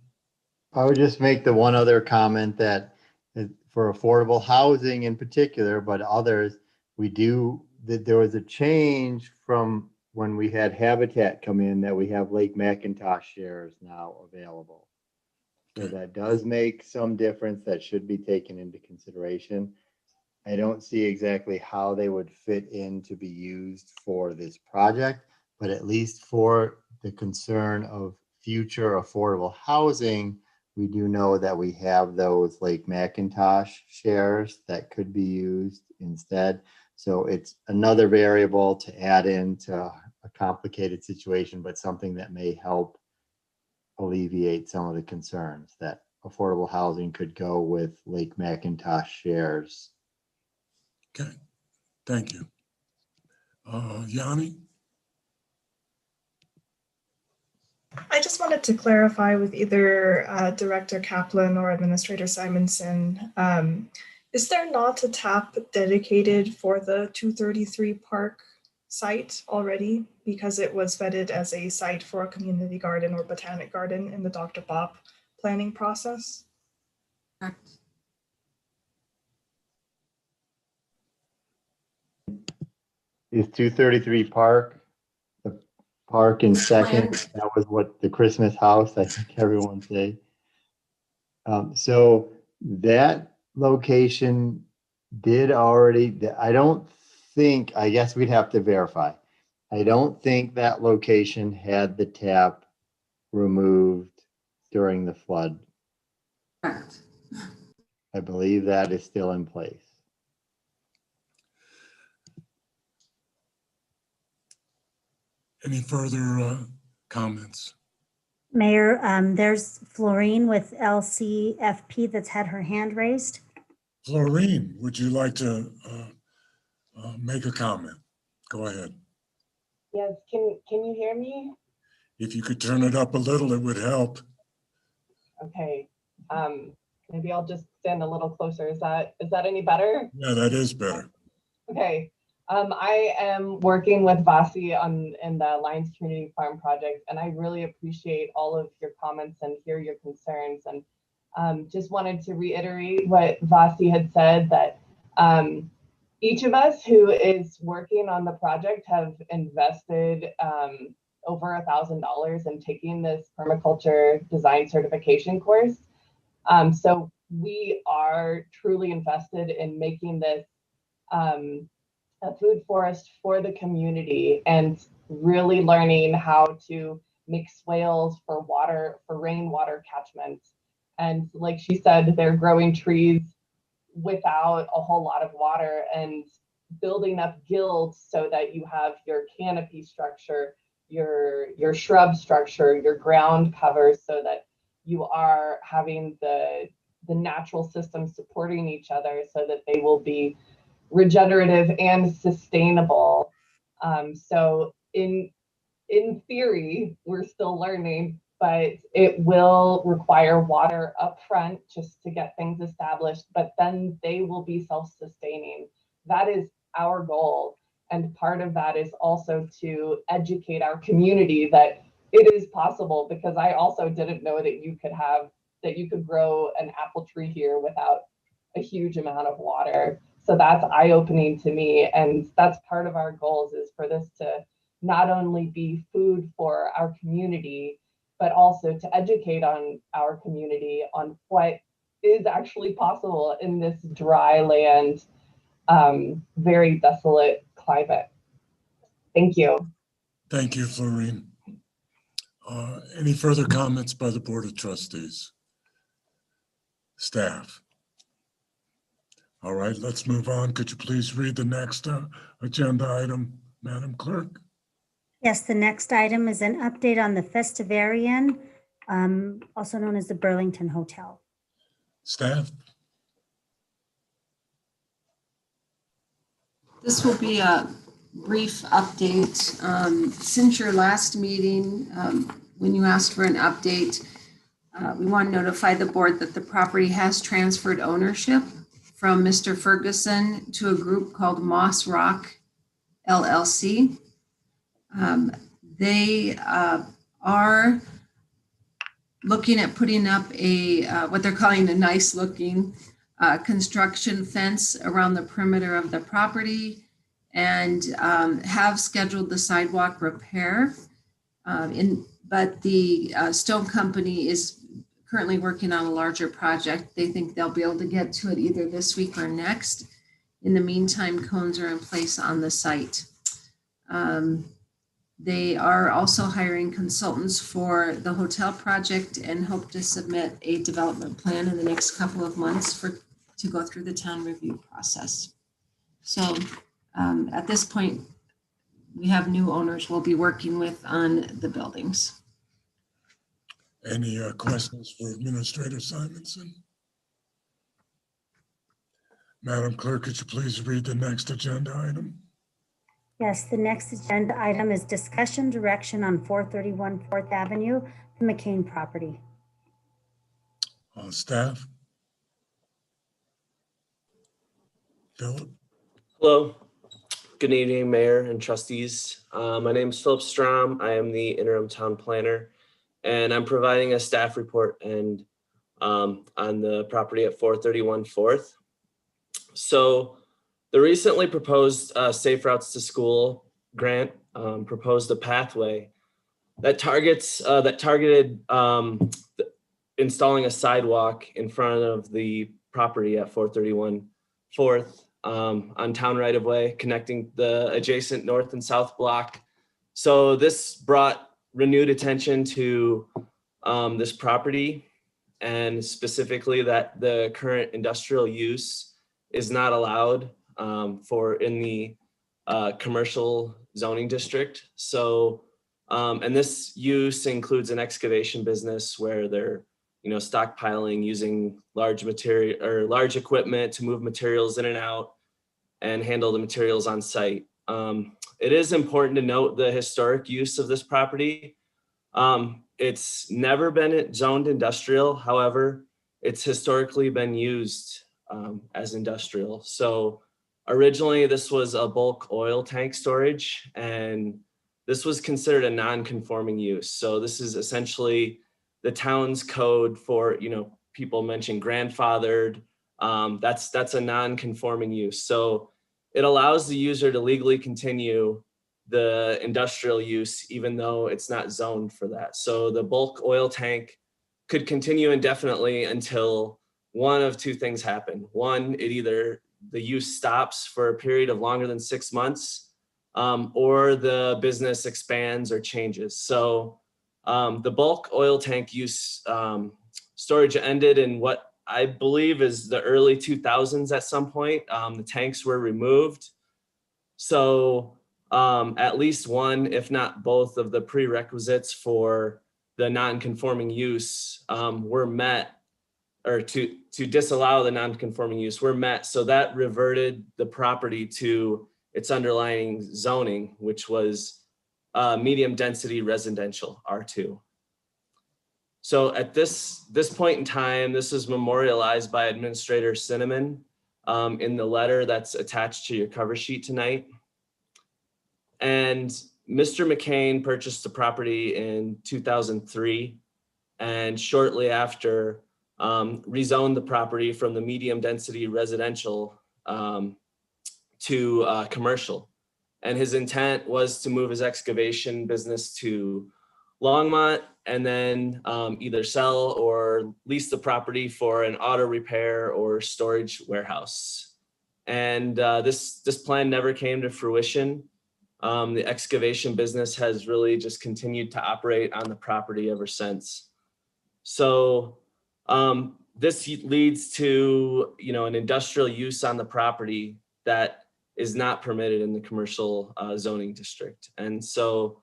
[SPEAKER 11] I would just make the one other comment that for affordable housing in particular, but others, that there was a change from when we had Habitat come in, that we have Lake McIntosh shares now available. So that does make some difference that should be taken into consideration. I don't see exactly how they would fit in to be used for this project, but at least for the concern of future affordable housing, we do know that we have those Lake Macintosh shares that could be used instead. So it's another variable to add into a complicated situation, but something that may help alleviate some of the concerns that affordable housing could go with Lake Macintosh shares.
[SPEAKER 8] Okay, thank you. Yanni?
[SPEAKER 1] I just wanted to clarify with either Director Kaplan or Administrator Simonson, is there not a tap dedicated for the 233 Park site already, because it was vetted as a site for a community garden or botanic garden in the Dr. Bop planning process?
[SPEAKER 13] Correct.
[SPEAKER 11] Is 233 Park, the park in Second, that was what the Christmas house, I think everyone say. So that location did already, I don't think, I guess we'd have to verify. I don't think that location had the tap removed during the flood.
[SPEAKER 13] Correct.
[SPEAKER 11] I believe that is still in place.
[SPEAKER 8] Any further comments?
[SPEAKER 15] Mayor, there's Florine with LCFP that's had her hand raised.
[SPEAKER 8] Florine, would you like to make a comment? Go ahead.
[SPEAKER 21] Yes, can you hear me?
[SPEAKER 8] If you could turn it up a little, it would help.
[SPEAKER 21] Okay, maybe I'll just stand a little closer. Is that any better?
[SPEAKER 8] Yeah, that is better.
[SPEAKER 21] Okay, I am working with Vasi in the Lions Community Farm project, and I really appreciate all of your comments and hear your concerns. And just wanted to reiterate what Vasi had said, that each of us who is working on the project have invested over $1,000 in taking this permaculture design certification course. So we are truly invested in making this a food forest for the community and really learning how to make swales for water, for rainwater catchment. And like she said, they're growing trees without a whole lot of water and building up guilds so that you have your canopy structure, your shrub structure, your ground cover, so that you are having the natural systems supporting each other so that they will be regenerative and sustainable. So in theory, we're still learning, but it will require water upfront just to get things established, but then they will be self-sustaining. That is our goal. And part of that is also to educate our community that it is possible, because I also didn't know that you could grow an apple tree here without a huge amount of water. So that's eye-opening to me. And that's part of our goals, is for this to not only be food for our community, but also to educate on our community on what is actually possible in this dry land, very desolate climate. Thank you.
[SPEAKER 8] Thank you, Florine. Any further comments by the Board of Trustees? Staff? All right, let's move on. Could you please read the next agenda item, Madam Clerk?
[SPEAKER 15] Yes, the next item is an update on the Festivarian, also known as the Burlington Hotel.
[SPEAKER 8] Staff?
[SPEAKER 13] This will be a brief update. Since your last meeting, when you asked for an update, we want to notify the board that the property has transferred ownership from Mr. Ferguson to a group called Moss Rock LLC. They are looking at putting up a what they're calling a nice looking construction fence around the perimeter of the property, and have scheduled the sidewalk repair. But the stone company is currently working on a larger project. They think they'll be able to get to it either this week or next. In the meantime, cones are in place on the site. They are also hiring consultants for the hotel project and hope to submit a development plan in the next couple of months to go through the town review process. So at this point, we have new owners we'll be working with on the buildings.
[SPEAKER 8] Any questions for Administrator Simonson? Madam Clerk, could you please read the next agenda item?
[SPEAKER 15] Yes, the next agenda item is discussion direction on 431 4th Avenue, the McCain property.
[SPEAKER 8] Staff? Philip?
[SPEAKER 2] Hello. Good evening, Mayor and Trustees. My name is Philip Strom. I am the interim town planner, and I'm providing a staff report and on the property at 431 4th. So the recently proposed Safe Routes to School grant proposed a pathway that targeted installing a sidewalk in front of the property at 431 4th on town right of way, connecting the adjacent north and south block. So this brought renewed attention to this property, and specifically that the current industrial use is not allowed for in the commercial zoning district. So, and this use includes an excavation business where they're, stockpiling using large material or large equipment to move materials in and out and handle the materials on site. It is important to note the historic use of this property. It's never been zoned industrial. However, it's historically been used as industrial. So originally this was a bulk oil tank storage, and this was considered a non-conforming use. So this is essentially the town's code for, people mention grandfathered. That's a non-conforming use. So it allows the user to legally continue the industrial use, even though it's not zoned for that. So the bulk oil tank could continue indefinitely until one of two things happen. One, the use stops for a period of longer than 6 months, or the business expands or changes. So the bulk oil tank use storage ended in what I believe is the early 2000s at some point. The tanks were removed. So at least one, if not both of the prerequisites for the non-conforming use were met, or to disallow the non-conforming use were met. So that reverted the property to its underlying zoning, which was medium density residential, R2. So at this point in time, this is memorialized by Administrator Cinnamon in the letter that's attached to your cover sheet tonight. And Mr. McCain purchased the property in 2003, and shortly after rezoned the property from the medium density residential to commercial. And his intent was to move his excavation business to Longmont and then either sell or lease the property for an auto repair or storage warehouse. And this plan never came to fruition. The excavation business has really just continued to operate on the property ever since. So this leads to, an industrial use on the property that is not permitted in the commercial zoning district. And so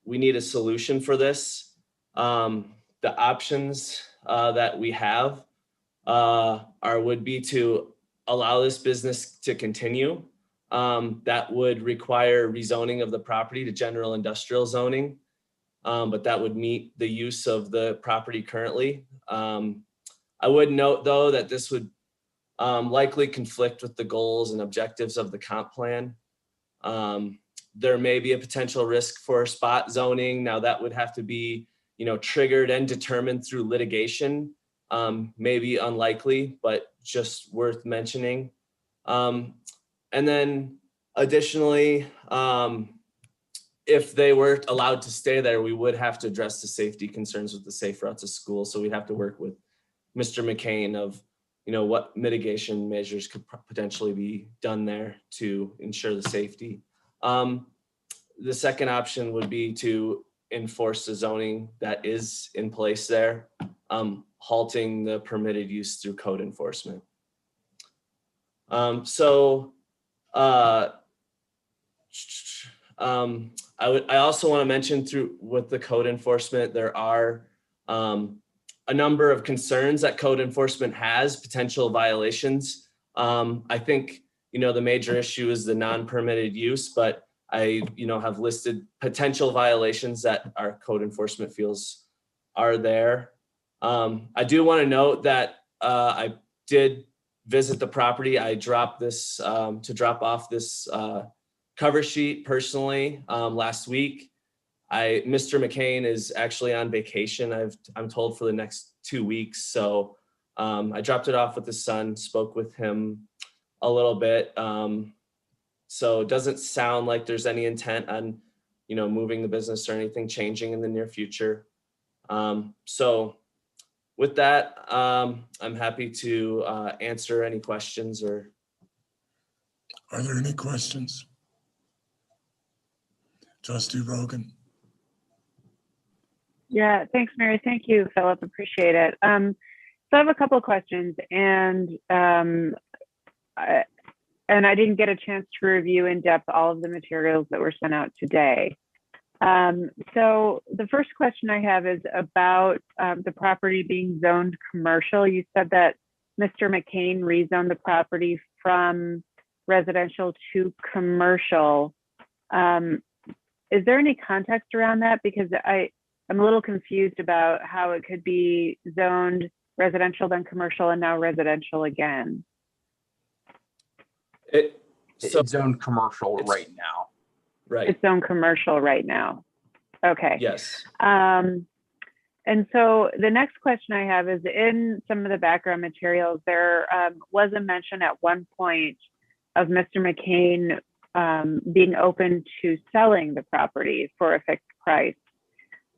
[SPEAKER 2] we need a solution for this. The options that we have would be to allow this business to continue. That would require rezoning of the property to general industrial zoning, but that would meet the use of the property currently. I would note, though, that this would likely conflict with the goals and objectives of the comp plan. There may be a potential risk for spot zoning. Now that would have to be, triggered and determined through litigation. Maybe unlikely, but just worth mentioning. And then additionally, if they were allowed to stay there, we would have to address the safety concerns with the safe routes to school. So we'd have to work with Mr. McCain of, what mitigation measures could potentially be done there to ensure the safety. the second option would be to enforce the zoning that is in place there, halting the permitted use through code enforcement. I also want to mention with the code enforcement, there are a number of concerns that code enforcement has, potential violations. I think, the major issue is the non-permitted use, but I, have listed potential violations that our code enforcement feels are there. I do want to note that I did visit the property. I dropped this to drop off this cover sheet personally last week. Mr. McCain is actually on vacation. I'm told for the next 2 weeks. So I dropped it off with his son, spoke with him a little bit. So it doesn't sound like there's any intent on, moving the business or anything changing in the near future. So with that, I'm happy to answer any questions or.
[SPEAKER 8] Are there any questions? Trustee Rogan.
[SPEAKER 16] Yeah, thanks, Mary. Thank you, Philip. Appreciate it. So I have a couple of questions, and I didn't get a chance to review in depth all of the materials that were sent out today. So the first question I have is about the property being zoned commercial. You said that Mr. McCain rezoned the property from residential to commercial. Is there any context around that? Because I'm a little confused about how it could be zoned residential, then commercial, and now residential again.
[SPEAKER 12] It's zoned commercial right now.
[SPEAKER 2] Right.
[SPEAKER 16] It's zoned commercial right now. Okay.
[SPEAKER 2] Yes.
[SPEAKER 16] And so the next question I have is, in some of the background materials, there was a mention at one point of Mr. McCain being open to selling the property for a fixed price.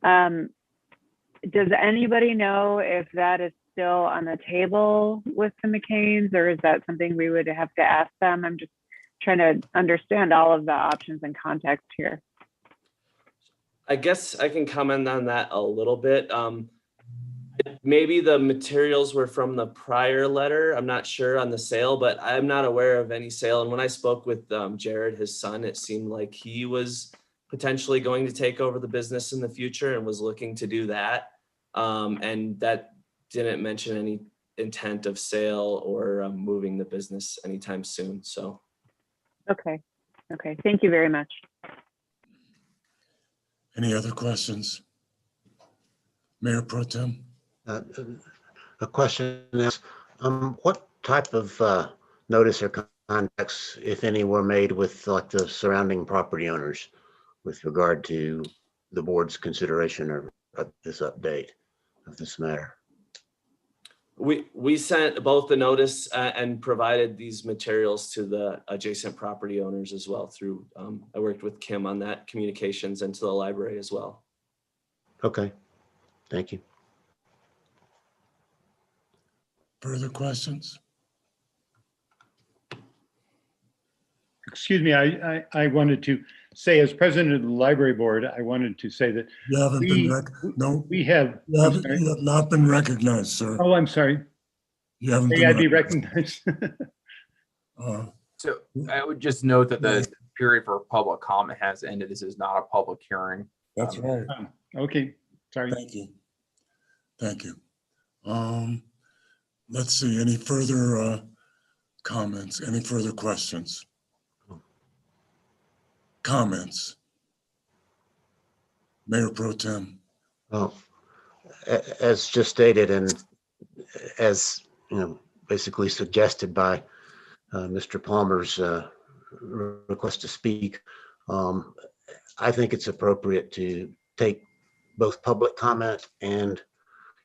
[SPEAKER 16] Does anybody know if that is still on the table with the McCains, or is that something we would have to ask them? I'm just trying to understand all of the options and context here.
[SPEAKER 2] I guess I can comment on that a little bit. Maybe the materials were from the prior letter. I'm not sure on the sale, but I'm not aware of any sale. And when I spoke with Jared, his son, it seemed like he was potentially going to take over the business in the future and was looking to do that. And that didn't mention any intent of sale or moving the business anytime soon. So.
[SPEAKER 16] Okay. Okay. Thank you very much.
[SPEAKER 8] Any other questions? Mayor Pro Tem?
[SPEAKER 9] A question is, what type of notice or contacts, if any, were made with like the surrounding property owners with regard to the board's consideration of this update of this matter?
[SPEAKER 2] We sent both the notice and provided these materials to the adjacent property owners as well through, I worked with Kim on that communications and to the library as well.
[SPEAKER 9] Okay, thank you.
[SPEAKER 8] Further questions?
[SPEAKER 4] Excuse me, I wanted to say, as president of the library board, I wanted to say that
[SPEAKER 8] you haven't
[SPEAKER 4] we have
[SPEAKER 8] not been recognized, sir.
[SPEAKER 4] Oh, I'm sorry.
[SPEAKER 8] You haven't
[SPEAKER 4] May I be recognized?
[SPEAKER 12] So I would just note that the period for public comment has ended. This is not a public hearing.
[SPEAKER 8] That's right.
[SPEAKER 4] Okay, sorry.
[SPEAKER 8] Thank you. Thank you. Let's see, any further comments, any further questions? Comments? Mayor Pro Tem.
[SPEAKER 9] Well, as just stated and as basically suggested by Mr. Palmer's request to speak, I think it's appropriate to take both public comment and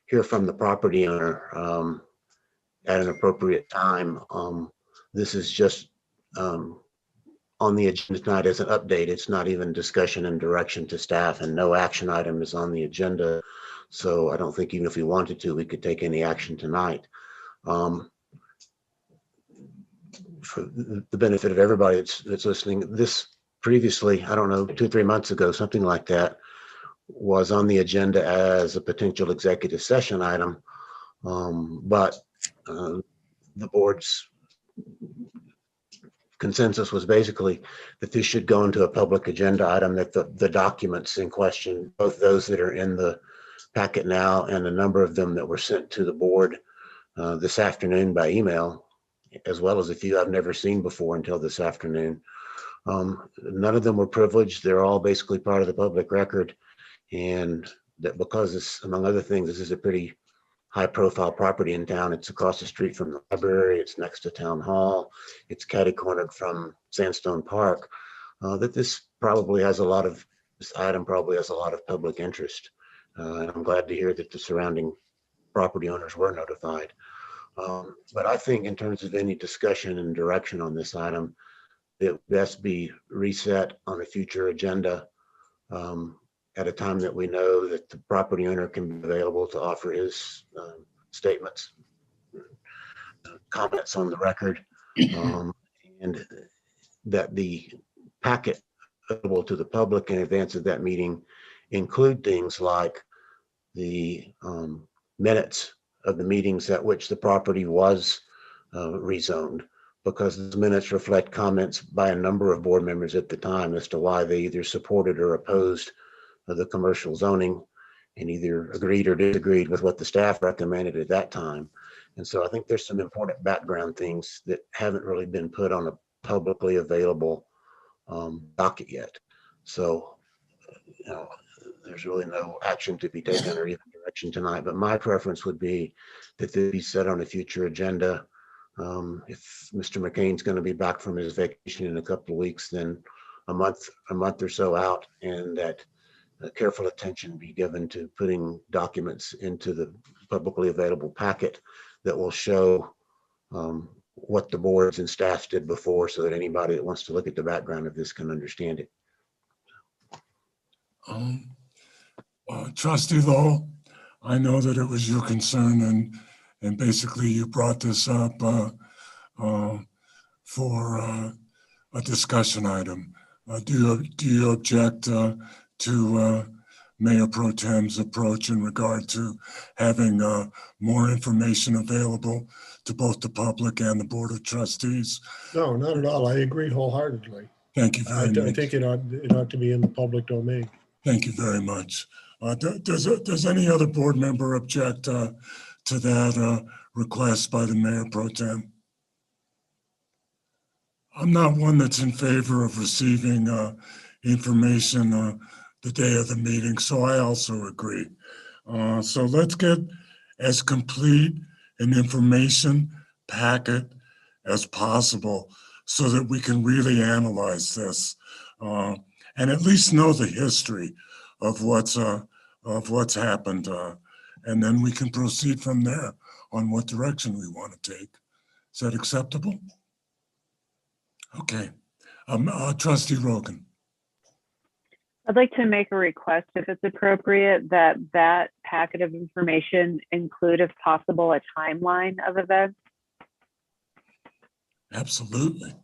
[SPEAKER 9] hear from the property owner at an appropriate time. This is just on the agenda tonight as an update. It's not even discussion and direction to staff, and no action item is on the agenda. So I don't think even if we wanted to, we could take any action tonight. For the benefit of everybody that's listening, this previously, I don't know, 2 or 3 months ago, something like that, was on the agenda as a potential executive session item. But the board's consensus was basically that this should go into a public agenda item, that the documents in question, both those that are in the packet now and a number of them that were sent to the board this afternoon by email, as well as a few I've never seen before until this afternoon. None of them were privileged. They're all basically part of the public record. And that because this, among other things, this is a pretty high profile property in town. It's across the street from the library. It's next to town hall. It's catty cornered from Sandstone Park. That this item probably has a lot of public interest. And I'm glad to hear that the surrounding property owners were notified. But I think in terms of any discussion and direction on this item, it would best be reset on a future agenda at a time that we know that the property owner can be available to offer his statements, comments on the record, and that the packet available to the public in advance of that meeting include things like the minutes of the meetings at which the property was rezoned, because the minutes reflect comments by a number of board members at the time as to why they either supported or opposed the commercial zoning and either agreed or disagreed with what the staff recommended at that time. And so I think there's some important background things that haven't really been put on a publicly available docket yet. So, you know, there's really no action to be taken or even direction tonight, but my preference would be that they be set on a future agenda. If Mr. McCain's going to be back from his vacation in a couple of weeks, then a month or so out, and that careful attention be given to putting documents into the publicly available packet that will show what the boards and staff did before, so that anybody that wants to look at the background of this can understand it.
[SPEAKER 8] Trustee Lowell, I know that it was your concern, and basically you brought this up for a discussion item. Do you object to Mayor Pro Tem's approach in regard to having more information available to both the public and the Board of Trustees?
[SPEAKER 10] No, not at all. I agree wholeheartedly.
[SPEAKER 8] Thank you very much.
[SPEAKER 10] I think it ought to be in the public domain.
[SPEAKER 8] Thank you very much. Does any other board member object to that request by the Mayor Pro Tem? I'm not one that's in favor of receiving information the day of the meeting, so I also agree. So let's get as complete an information packet as possible so that we can really analyze this and at least know the history of what's happened, and then we can proceed from there on what direction we want to take. Is that acceptable? Okay. Trustee Rogan.
[SPEAKER 16] I'd like to make a request, if it's appropriate, that that packet of information include, if possible, a timeline of events.
[SPEAKER 8] Absolutely.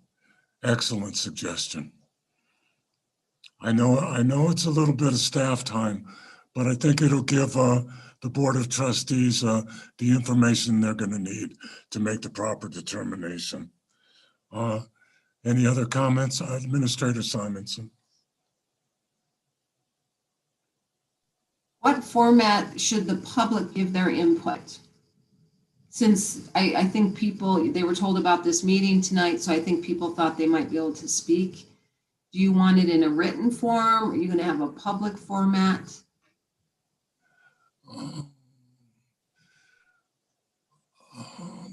[SPEAKER 8] Excellent suggestion. I know it's a little bit of staff time, but I think it'll give the Board of Trustees the information they're going to need to make the proper determination. Any other comments, Administrator Simonson?
[SPEAKER 13] What format should the public give their input? Since I think they were told about this meeting tonight, so I think people thought they might be able to speak. Do you want it in a written form? Are you going to have a public format?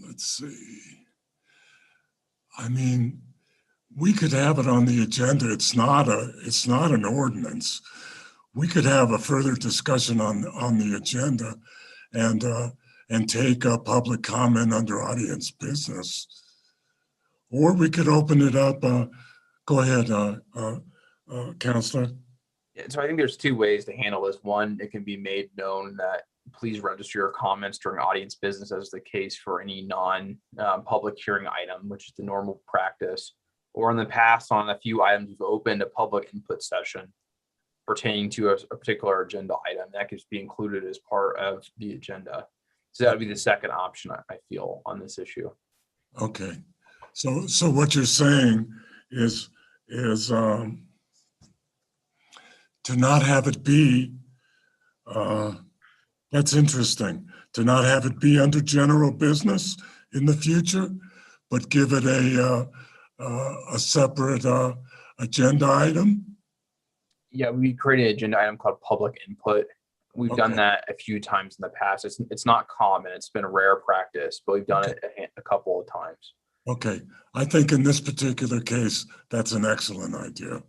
[SPEAKER 8] Let's see. I mean, we could have it on the agenda. It's not an ordinance. We could have a further discussion on the agenda and take a public comment under audience business. Or we could open it up. Go ahead, Counselor.
[SPEAKER 12] Yeah, so I think there's two ways to handle this. One, it can be made known that please register your comments during audience business, as is the case for any non-public hearing item, which is the normal practice. or in the past on a few items, we've opened a public input session pertaining to a particular agenda item that could be included as part of the agenda. So that would be the second option I feel on this issue.
[SPEAKER 8] Okay. So what you're saying is to not have it be, that's interesting, to not have it be under general business in the future, but give it a separate agenda item?
[SPEAKER 12] Yeah, we created an agenda item called public input. We've done that a few times in the past. It's not common. It's been a rare practice, but we've done it a couple of times.
[SPEAKER 8] Okay, I think in this particular case, that's an excellent idea.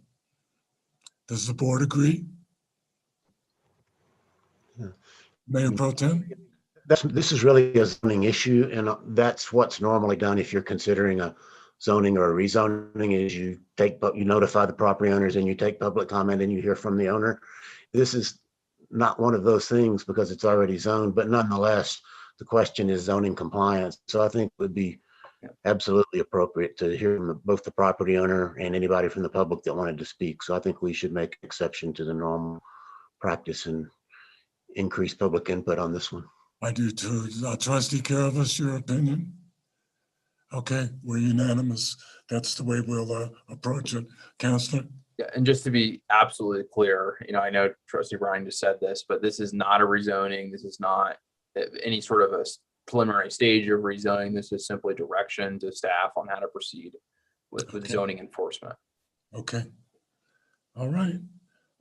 [SPEAKER 8] Does the board agree?
[SPEAKER 9] Yeah.
[SPEAKER 8] Mayor Pro Tem?
[SPEAKER 9] This is really a zoning issue, and that's what's normally done if you're considering a zoning or a rezoning, is you notify the property owners and you take public comment and you hear from the owner. This is not one of those things because it's already zoned, but nonetheless, the question is zoning compliance. So I think it would be absolutely appropriate to hear from both the property owner and anybody from the public that wanted to speak. So I think we should make an exception to the normal practice and increase public input on this one.
[SPEAKER 8] I do too. Trustee Caravas, your opinion? Okay, we're unanimous. That's the way we'll approach it. Councilor?
[SPEAKER 12] Yeah, and just to be absolutely clear, I know Trustee Ryan just said this, but this is not a rezoning. This is not any sort of a preliminary stage of rezoning. This is simply direction to staff on how to proceed with zoning enforcement.
[SPEAKER 8] Okay. All right.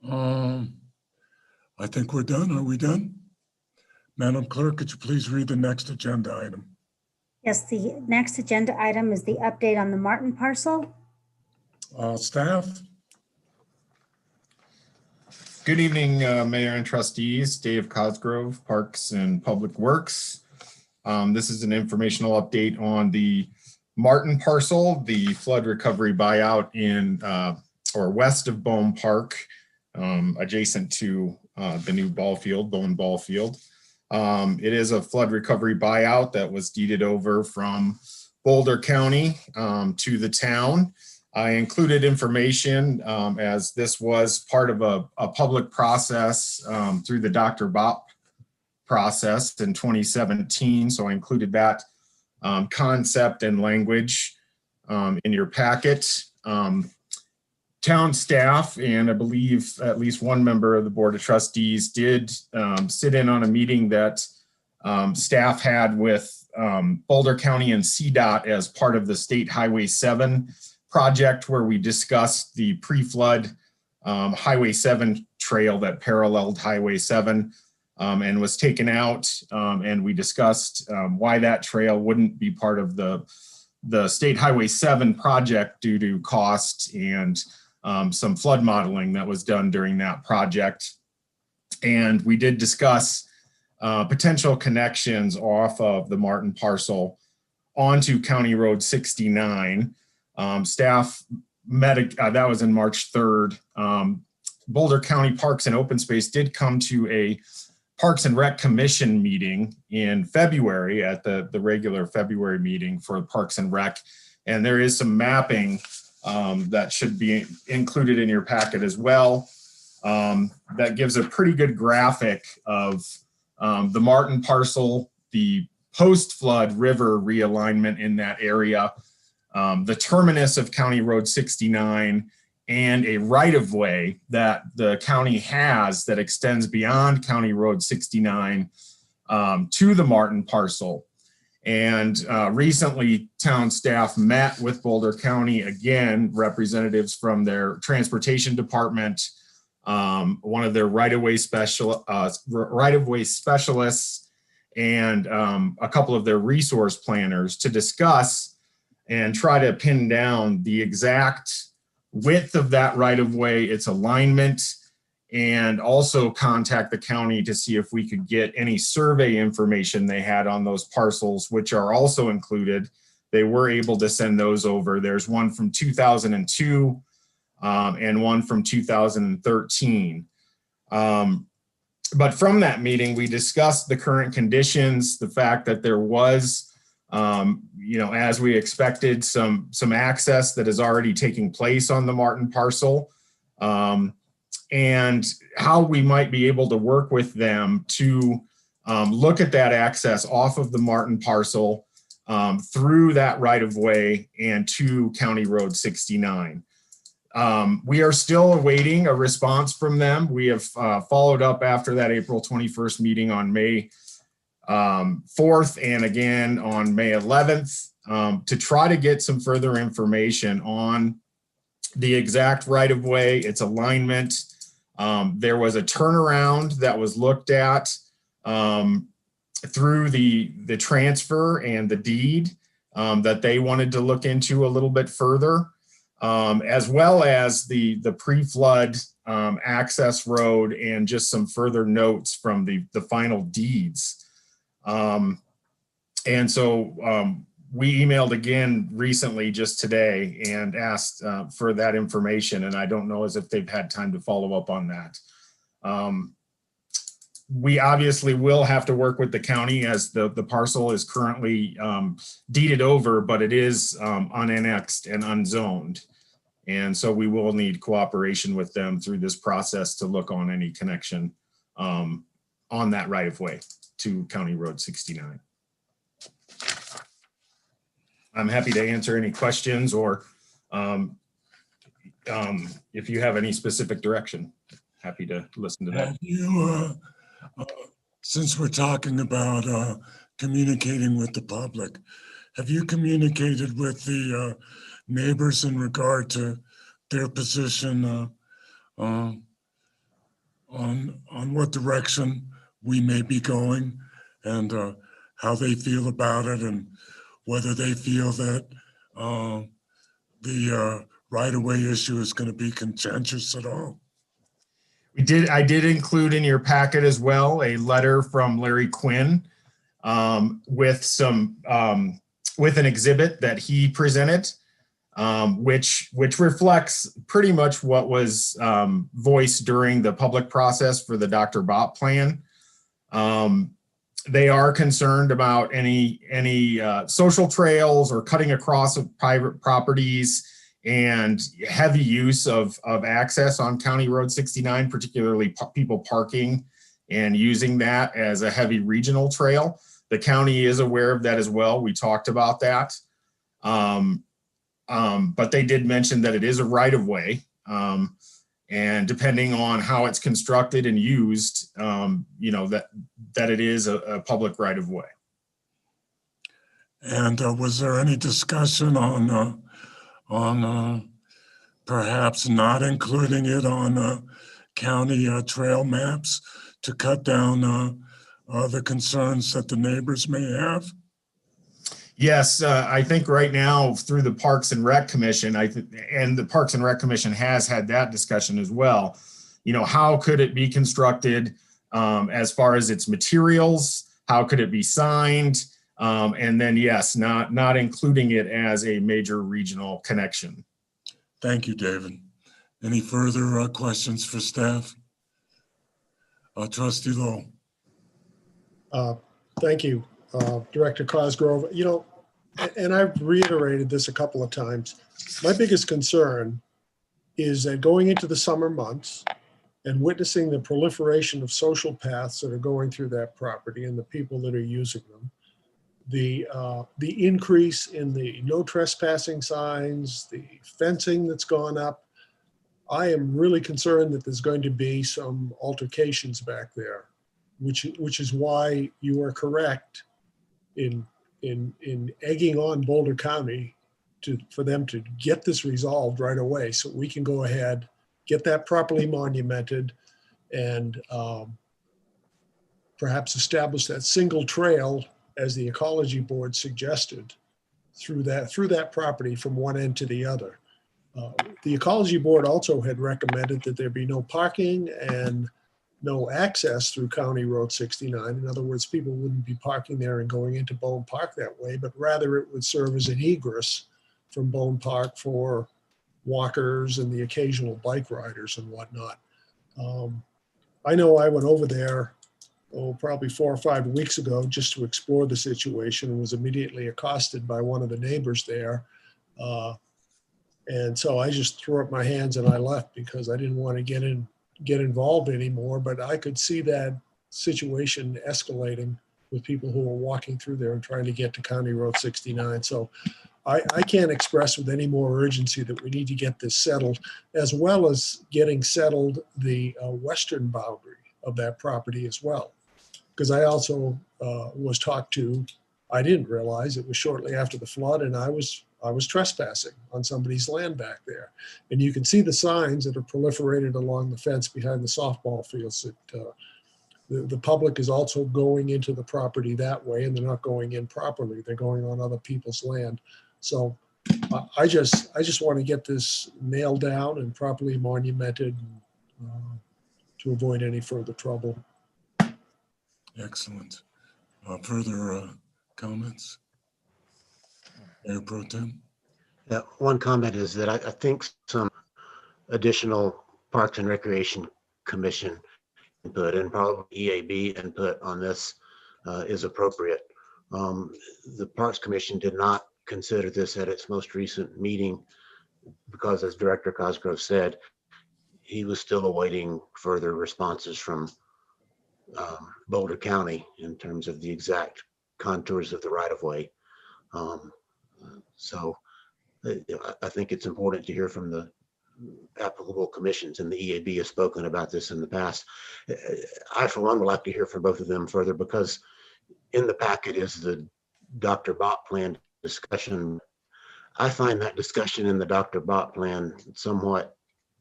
[SPEAKER 8] I think we're done. Are we done? Madam Clerk, could you please read the next agenda item?
[SPEAKER 15] Yes, the next agenda item is the update on the Martin parcel.
[SPEAKER 8] Staff?
[SPEAKER 7] Good evening, Mayor and Trustees. Dave Cosgrove, Parks and Public Works. This is an informational update on the Martin parcel, the flood recovery buyout in or west of Bohm Park, adjacent to the new Bowen ball field. It is a flood recovery buyout that was deeded over from Boulder County to the town. I included information as this was part of a public process through the Dr. Bop process in 2017. So I included that concept and language in your packet. Town staff, and I believe at least one member of the Board of Trustees did sit in on a meeting that staff had with Boulder County and CDOT as part of the State Highway 7 project, where we discussed the pre-flood Highway 7 trail that paralleled Highway 7 and was taken out. And we discussed why that trail wouldn't be part of the State Highway 7 project due to cost and some flood modeling that was done during that project. And we did discuss potential connections off of the Martin parcel onto County Road 69. Staff met, that was in March 3rd. Boulder County Parks and Open Space did come to a Parks and Rec Commission meeting in February at the regular February meeting for Parks and Rec. And there is some mapping that should be included in your packet as well. That gives a pretty good graphic of the Martin parcel, the post-flood river realignment in that area, the terminus of County Road 69, and a right-of-way that the county has that extends beyond County Road 69 to the Martin parcel. And recently, town staff met with Boulder County, again, representatives from their transportation department, one of their right-of-way specialists, and a couple of their resource planners to discuss and try to pin down the exact width of that right-of-way, its alignment, and also contact the county to see if we could get any survey information they had on those parcels, which are also included. They were able to send those over. There's one from 2002 and one from 2013. But from that meeting, we discussed the current conditions, the fact that there was as we expected, some access that is already taking place on the Martin parcel, and how we might be able to work with them to look at that access off of the Martin parcel through that right of way and to County Road 69. We are still awaiting a response from them. We have followed up after that April 21st meeting on May 4th and again on May 11th to try to get some further information on the exact right of way, its alignment. There was a turnaround that was looked at through the transfer and the deed that they wanted to look into a little bit further, as well as the pre-flood access road and just some further notes from the final deeds. And so we emailed again recently, just today, and asked for that information. And I don't know as if they've had time to follow up on that. We obviously will have to work with the county as the parcel is currently deeded over, but it is unannexed and unzoned. And so we will need cooperation with them through this process to look on any connection on that right of way to County Road 69. I'm happy to answer any questions or if you have any specific direction, happy to listen to that.
[SPEAKER 8] Have you, since we're talking about communicating with the public, have you communicated with the neighbors in regard to their position on what direction we may be going and how they feel about it, and whether they feel that the right-of-way issue is going to be contentious at all?
[SPEAKER 7] I did include in your packet as well a letter from Larry Quinn with an exhibit that he presented, which reflects pretty much what was voiced during the public process for the Dr. Bop plan. They are concerned about any social trails or cutting across of private properties and heavy use of access on County Road 69, particularly people parking and using that as a heavy regional trail. The county is aware of that as well. We talked about that. But they did mention that it is a right of way. And depending on how it's constructed and used, that it is a public right of way.
[SPEAKER 8] And was there any discussion on perhaps not including it on county trail maps to cut down the concerns that the neighbors may have?
[SPEAKER 7] Yes, I think right now through the Parks and Rec Commission, and the Parks and Rec Commission has had that discussion as well. How could it be constructed as far as its materials? How could it be signed? And then, yes, not including it as a major regional connection.
[SPEAKER 8] Thank you, David. Any further questions for staff? Trustee Lowe.
[SPEAKER 10] Thank you, Director Cosgrove. And I've reiterated this a couple of times. My biggest concern is that going into the summer months and witnessing the proliferation of social paths that are going through that property and the people that are using them, the increase in the no trespassing signs, the fencing that's gone up, I am really concerned that there's going to be some altercations back there, which is why you are correct in egging on Boulder County for them to get this resolved right away, so we can go ahead, get that properly monumented, and perhaps establish that single trail as the Ecology Board suggested through that property from one end to the other. The Ecology Board also had recommended that there be no parking and no access through County Road 69. In other words, people wouldn't be parking there and going into Bone Park that way, but rather it would serve as an egress from Bone Park for walkers and the occasional bike riders and whatnot. I know I went over there probably 4 or 5 weeks ago, just to explore the situation, and was immediately accosted by one of the neighbors there. And so I just threw up my hands and I left because I didn't want to get involved anymore. But I could see that situation escalating with people who are walking through there and trying to get to County Road 69. So I can't express with any more urgency that we need to get this settled, as well as getting settled the western boundary of that property as well. Because I also was talked to, I didn't realize it was shortly after the flood, and I was trespassing on somebody's land back there. And you can see the signs that are proliferated along the fence behind the softball fields that the public is also going into the property that way, and they're not going in properly. They're going on other people's land. So I just want to get this nailed down and properly monumented to avoid any further trouble.
[SPEAKER 8] Excellent. Further comments? Mayor Pro Tem?
[SPEAKER 9] Yeah, one comment is that I think some additional Parks and Recreation Commission input and probably EAB input on this is appropriate. The Parks Commission did not consider this at its most recent meeting because, as Director Cosgrove said, he was still awaiting further responses from Boulder County in terms of the exact contours of the right-of-way. So I think it's important to hear from the applicable commissions, and the EAB has spoken about this in the past. I, for one, would like to hear from both of them further, because in the packet is the Dr. Bott plan discussion. I find that discussion in the Dr. Bott plan somewhat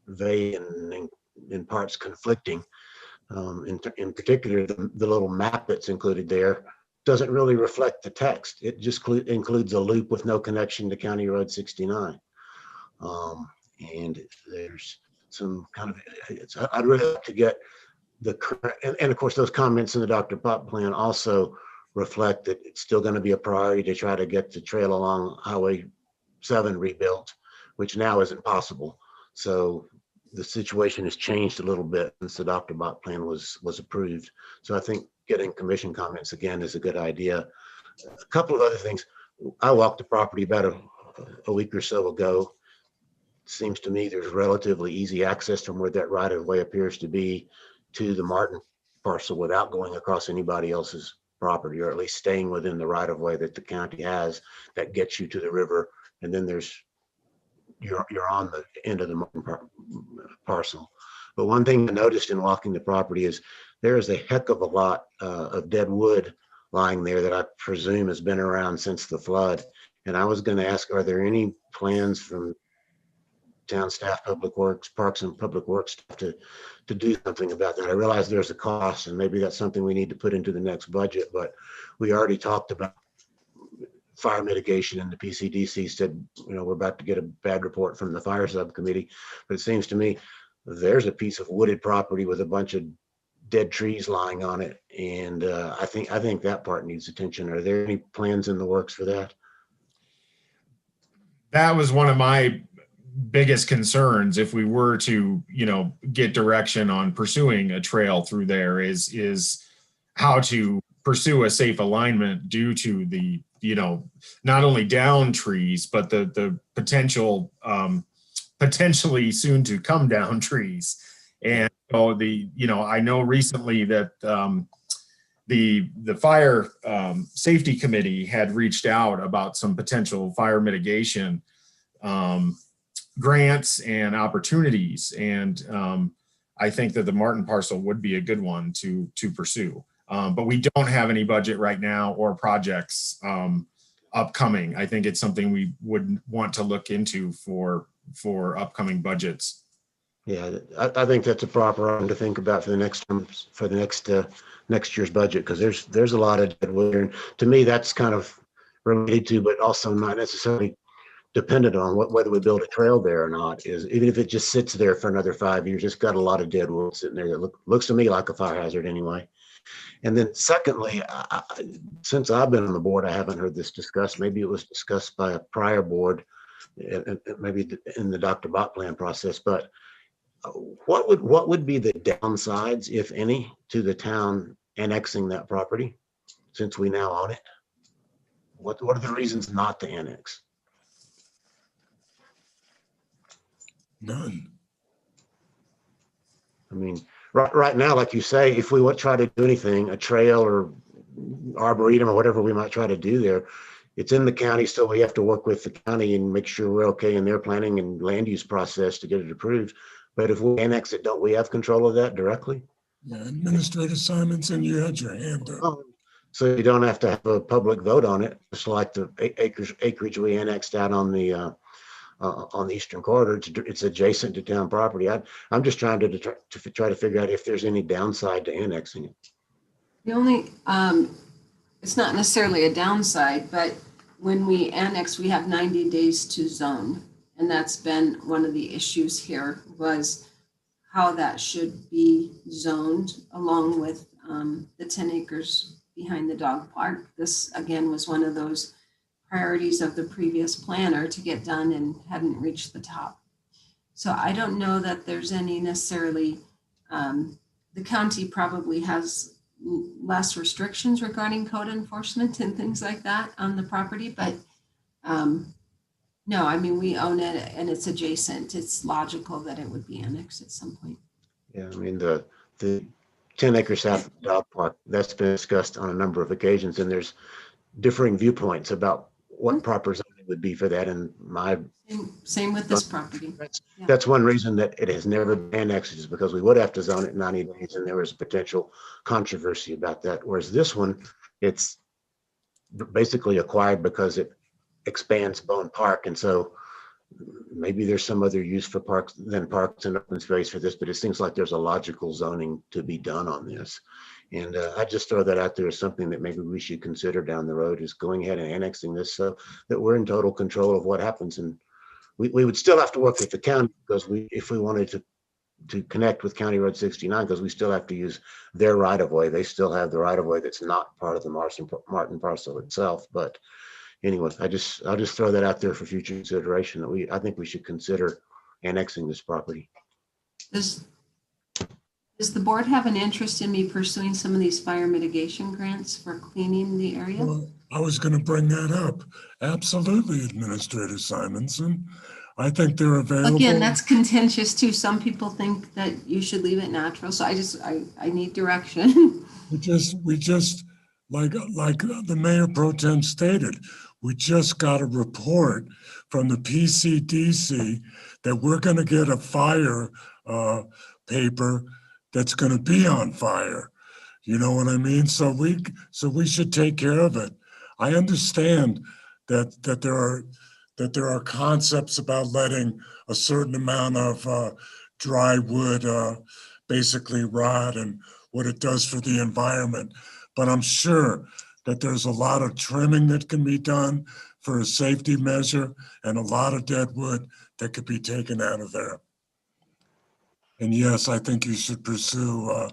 [SPEAKER 9] vague and in parts conflicting. In particular, the little map that's included there doesn't really reflect the text. It just includes a loop with no connection to County Road 69. And there's some kind of, I'd really like to get the current, and of course, those comments in the Dr. Bott plan also reflect that it's still going to be a priority to try to get the trail along Highway 7 rebuilt, which now isn't possible. So the situation has changed a little bit since the Dr. Bott plan was approved. So I think getting commission comments again is a good idea. A couple of other things. I walked the property about a week or so ago. Seems to me there's relatively easy access from where that right of way appears to be to the Martin parcel without going across anybody else's property, or at least staying within the right of way that the county has that gets you to the river. And then you're on the end of the Martin parcel. But one thing I noticed in walking the property is there is a heck of a lot of dead wood lying there that I presume has been around since the flood. And I was going to ask, are there any plans from town staff, public works, parks and public works to do something about that? I realize there's a cost, and maybe that's something we need to put into the next budget, but we already talked about fire mitigation, and the PCDC said, we're about to get a bad report from the fire subcommittee. But it seems to me there's a piece of wooded property with a bunch of dead trees lying on it, and I think that part needs attention. Are there any plans in the works for that?
[SPEAKER 7] That was one of my biggest concerns if we were to, get direction on pursuing a trail through there is how to pursue a safe alignment due to the, not only down trees, but the potentially soon to come down trees. And I know recently that the fire safety committee had reached out about some potential fire mitigation grants and opportunities. And I think that the Martin parcel would be a good one to pursue. But we don't have any budget right now or projects upcoming. I think it's something we would want to look into for upcoming budgets.
[SPEAKER 9] Yeah, I think that's a proper one to think about for the next year's budget, because there's a lot of dead wood. And to me, that's kind of related to, but also not necessarily dependent on whether we build a trail there or not. Is even if it just sits there for another 5 years, it's got a lot of dead wood sitting there that looks to me like a fire hazard anyway. And then secondly, since I've been on the board, I haven't heard this discussed. Maybe it was discussed by a prior board, maybe in the Dr. Bott plan process, but what would be the downsides, if any, to the town annexing that property since we now own it? What are the reasons not to annex?
[SPEAKER 8] None.
[SPEAKER 9] I mean, right now, like you say, if we try to do anything, a trail or arboretum or whatever we might try to do there, it's in the county, so we have to work with the county and make sure we're okay in their planning and land use process to get it approved. But if we annex it, don't we have control of that directly?
[SPEAKER 8] Yeah, Administrator Simonson, you had your hand up.
[SPEAKER 9] Oh, so you don't have to have a public vote on it, just like the acreage we annexed out on the eastern corridor. It's adjacent to town property. I'm just trying to try to figure out if there's any downside to annexing it.
[SPEAKER 13] The only, it's not necessarily a downside, but when we annex, we have 90 days to zone. And that's been one of the issues here, was how that should be zoned along with the 10 acres behind the dog park. This again was one of those priorities of the previous planner to get done and hadn't reached the top. So I don't know that there's any necessarily, the county probably has less restrictions regarding code enforcement and things like that on the property, but no, I mean, we own it and it's adjacent. It's logical that it would be annexed at some point.
[SPEAKER 9] Yeah, I mean, the 10 acres south of the dog park, that's been discussed on a number of occasions, and there's differing viewpoints about what proper zoning would be for that. And
[SPEAKER 13] same with this property.
[SPEAKER 9] That's one reason that it has never been annexed, is because we would have to zone it 90 days and there was potential controversy about that. Whereas this one, it's basically acquired because it expands Bone Park. And so maybe there's some other use for parks than parks and open space for this, but it seems like there's a logical zoning to be done on this. And I just throw that out there as something that maybe we should consider down the road, is going ahead and annexing this so that we're in total control of what happens. And we would still have to work with the county, because if we wanted to connect with County Road 69, because we still have to use their right of way. They still have the right of way that's not part of the Martin parcel itself. But anyway, I'll just throw that out there for future consideration, that I think we should consider annexing this property.
[SPEAKER 13] Does the board have an interest in me pursuing some of these fire mitigation grants for cleaning the area?
[SPEAKER 8] Well, I was going to bring that up. Absolutely, Administrator Simonson. I think they're available.
[SPEAKER 13] Again, that's contentious too. Some people think that you should leave it natural. So I need direction.
[SPEAKER 8] we just like the Mayor Pro Tem stated, we just got a report from the PCDC that we're going to get a fire paper that's going to be on fire. You know what I mean? So we should take care of it. I understand that there are concepts about letting a certain amount of dry wood basically rot and what it does for the environment. But I'm sure that there's a lot of trimming that can be done for a safety measure, and a lot of dead wood that could be taken out of there. And yes, I think you should pursue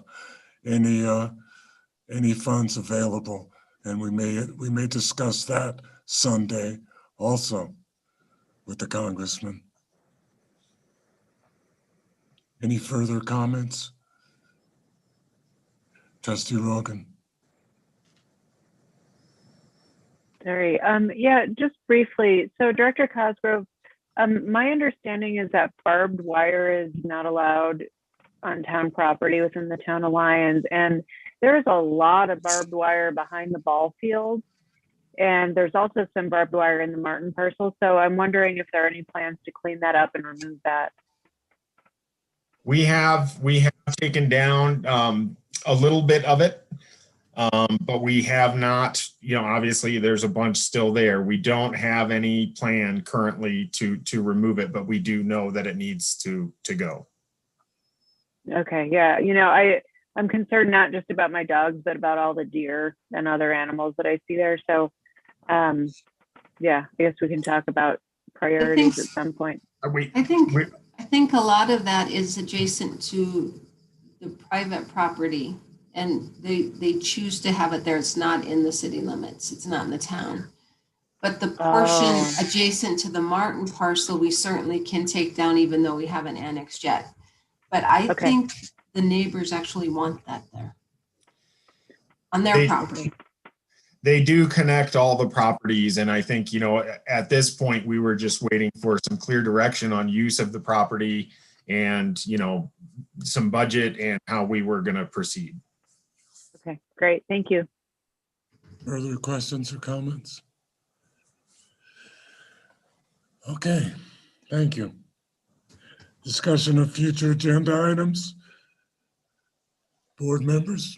[SPEAKER 8] any funds available, and we may discuss that Sunday also with the congressman. Any further comments? Trustee Rogan.
[SPEAKER 16] Sorry. Yeah, just briefly. So Director Cosgrove, my understanding is that barbed wire is not allowed on town property within the town of Lyons. And there's a lot of barbed wire behind the ball field. And there's also some barbed wire in the Martin parcel. So I'm wondering if there are any plans to clean that up and remove that.
[SPEAKER 7] We have taken down a little bit of it, but we have not, obviously there's a bunch still there. We don't have any plan currently to remove it, but we do know that it needs to go.
[SPEAKER 16] Okay, yeah, I'm concerned not just about my dogs, but about all the deer and other animals that I see there. So yeah, I guess we can talk about priorities at some point.
[SPEAKER 13] I think a lot of that is adjacent to the private property, and they choose to have it there. It's not in the city limits. It's not in the town. But the portion adjacent to the Martin parcel, we certainly can take down, even though we haven't annexed yet. But I think the neighbors actually want that there. on their property.
[SPEAKER 7] They do connect all the properties. And I think, you know, at this point, we were just waiting for some clear direction on use of the property and, you know, some budget and how we were going to proceed.
[SPEAKER 16] Okay, great. Thank you.
[SPEAKER 8] Further questions or comments? Okay, thank you. Discussion of future agenda items. Board members?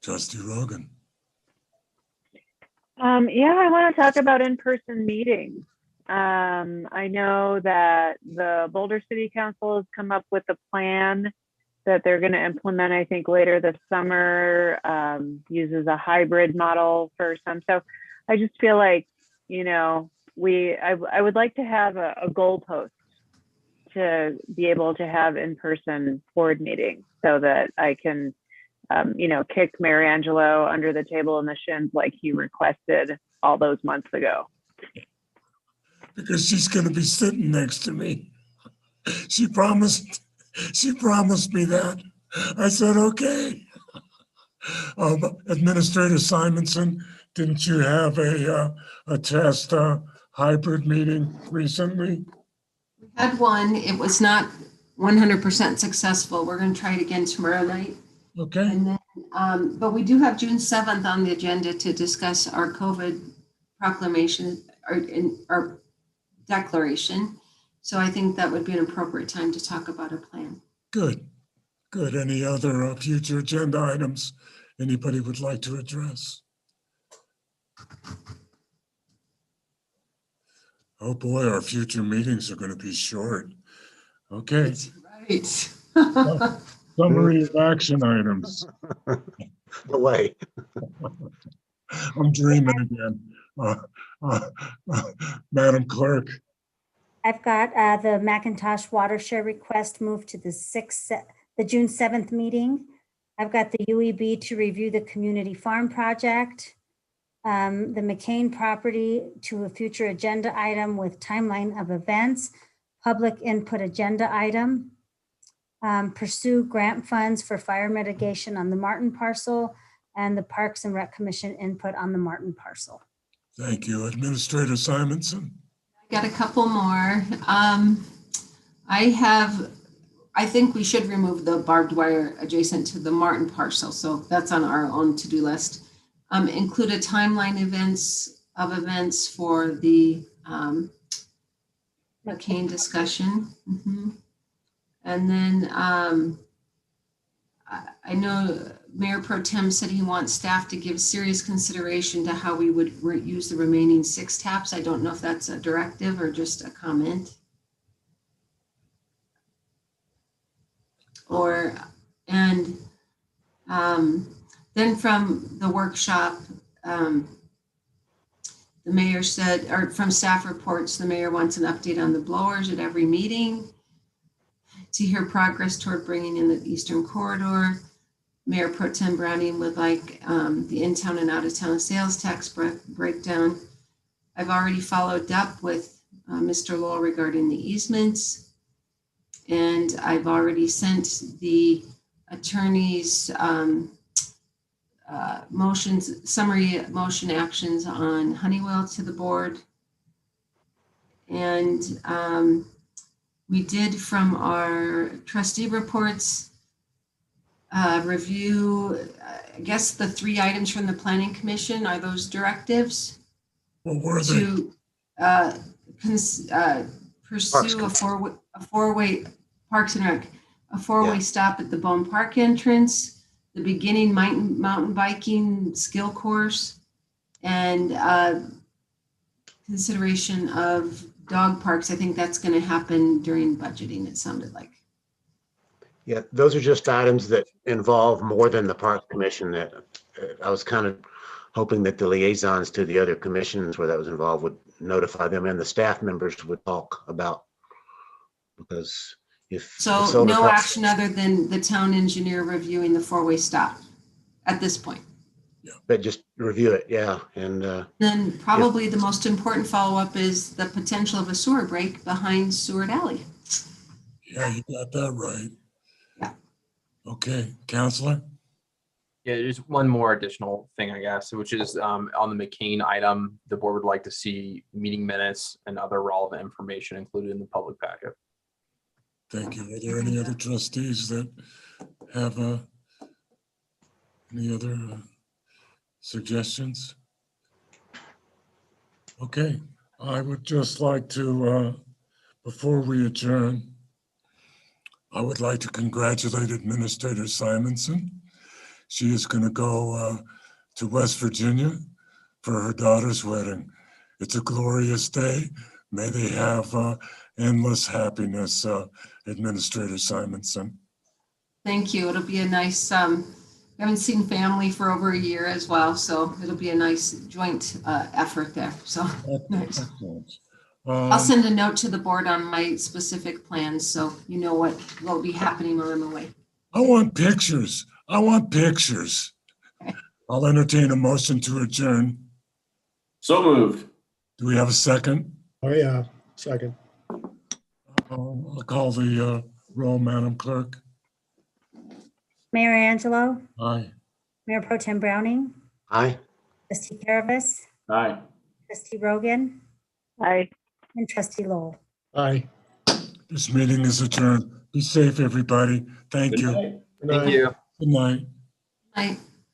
[SPEAKER 8] Trustee Rogan.
[SPEAKER 16] Yeah, I want to talk about in-person meetings. I know that the Boulder City Council has come up with a plan that they're going to implement, I think, later this summer, uses a hybrid model for some. So I just feel like, you know, I would like to have a goalpost to be able to have in-person board meetings so that I can, you know, kick Mayor Angelo under the table in the shins like he requested all those months ago.
[SPEAKER 8] Because she's going to be sitting next to me. She promised me that. I said, okay. Administrator Simonson, didn't you have a test hybrid meeting recently?
[SPEAKER 13] We had one. It was not 100% successful. We're going to try it again tomorrow night.
[SPEAKER 8] Okay.
[SPEAKER 13] And then, but we do have June 7th on the agenda to discuss our COVID proclamation or declaration. So I think that would be an appropriate time to talk about a plan.
[SPEAKER 8] Good. Good. Any other future agenda items anybody would like to address? Oh boy, our future meetings are going to be short. Okay.
[SPEAKER 13] Right.
[SPEAKER 8] Summary of action items.
[SPEAKER 9] No way.
[SPEAKER 8] I'm dreaming again. Madam Clerk.
[SPEAKER 15] I've got the McIntosh watershed request moved to the June 7th meeting. I've got the UEB to review the community farm project, the McCain property to a future agenda item with timeline of events, public input agenda item, pursue grant funds for fire mitigation on the Martin parcel, and the Parks and Rec Commission input on the Martin parcel.
[SPEAKER 8] Thank you. Administrator Simonson.
[SPEAKER 13] Got a couple more. I think we should remove the barbed wire adjacent to the Martin parcel. So that's on our own to-do list. Include a timeline events for the McCain discussion. And then I know Mayor Pro Tem said he wants staff to give serious consideration to how we would use the remaining 6 taps. I don't know if that's a directive or just a comment. Then from the workshop, the mayor said, or from staff reports, the mayor wants an update on the blowers at every meeting, to hear progress toward bringing in the Eastern Corridor. Mayor Pro Tem Browning would like the in-town and out-of-town sales tax breakdown. I've already followed up with Mr. Lowell regarding the easements. And I've already sent the attorney's summary motion actions on Honeywell to the board. And we did from our trustee reports review, I guess the 3 items from the Planning Commission. Are those directives?
[SPEAKER 8] What were they?
[SPEAKER 13] To pursue a four-way Parks and Rec, a 4-way stop at the Bone Park entrance, the beginning mountain biking skill course, and consideration of dog parks. I think that's going to happen during budgeting, it sounded like.
[SPEAKER 9] Yeah, those are just items that involve more than the Parks Commission. That I was kind of hoping that the liaisons to the other commissions where that was involved would notify them, and the staff members would talk about, because
[SPEAKER 13] so no action other than the town engineer reviewing the 4-way stop at this point.
[SPEAKER 9] But just review it, yeah. And
[SPEAKER 13] then probably the most important follow-up is the potential of a sewer break behind Seward Alley.
[SPEAKER 8] Yeah, you got that right. Okay, Counselor?
[SPEAKER 12] Yeah, there's one more additional thing, I guess, which is on the McCain item, the board would like to see meeting minutes and other relevant information included in the public packet.
[SPEAKER 8] Thank you. Are there any other trustees that have any other suggestions? Okay, I would just like to, before we adjourn, I would like to congratulate Administrator Simonson. She is going to go to West Virginia for her daughter's wedding. It's a glorious day. May they have endless happiness, Administrator Simonson.
[SPEAKER 13] Thank you. It'll be a nice, I haven't seen family for over a year as well, so it'll be a nice joint effort there. So nice. I'll send a note to the board on my specific plans, so you know what will be happening while I'm away.
[SPEAKER 8] I want pictures. I want pictures. I'll entertain a motion to adjourn.
[SPEAKER 14] So moved.
[SPEAKER 8] Do we have a second?
[SPEAKER 10] Oh, yeah, second.
[SPEAKER 8] I'll call the roll, Madam Clerk.
[SPEAKER 15] Mayor Angelo,
[SPEAKER 8] Aye.
[SPEAKER 15] Mayor Pro Tem Browning,
[SPEAKER 9] Aye.
[SPEAKER 15] Trustee Caravas,
[SPEAKER 14] Aye.
[SPEAKER 15] Trustee Rogan,
[SPEAKER 16] Aye.
[SPEAKER 15] and Trustee Lowell.
[SPEAKER 10] Aye.
[SPEAKER 8] This meeting is adjourned. Be safe, everybody. Thank
[SPEAKER 14] Good
[SPEAKER 8] you.
[SPEAKER 14] night.
[SPEAKER 10] Good night.
[SPEAKER 12] Thank you.
[SPEAKER 8] Good night.
[SPEAKER 13] Night.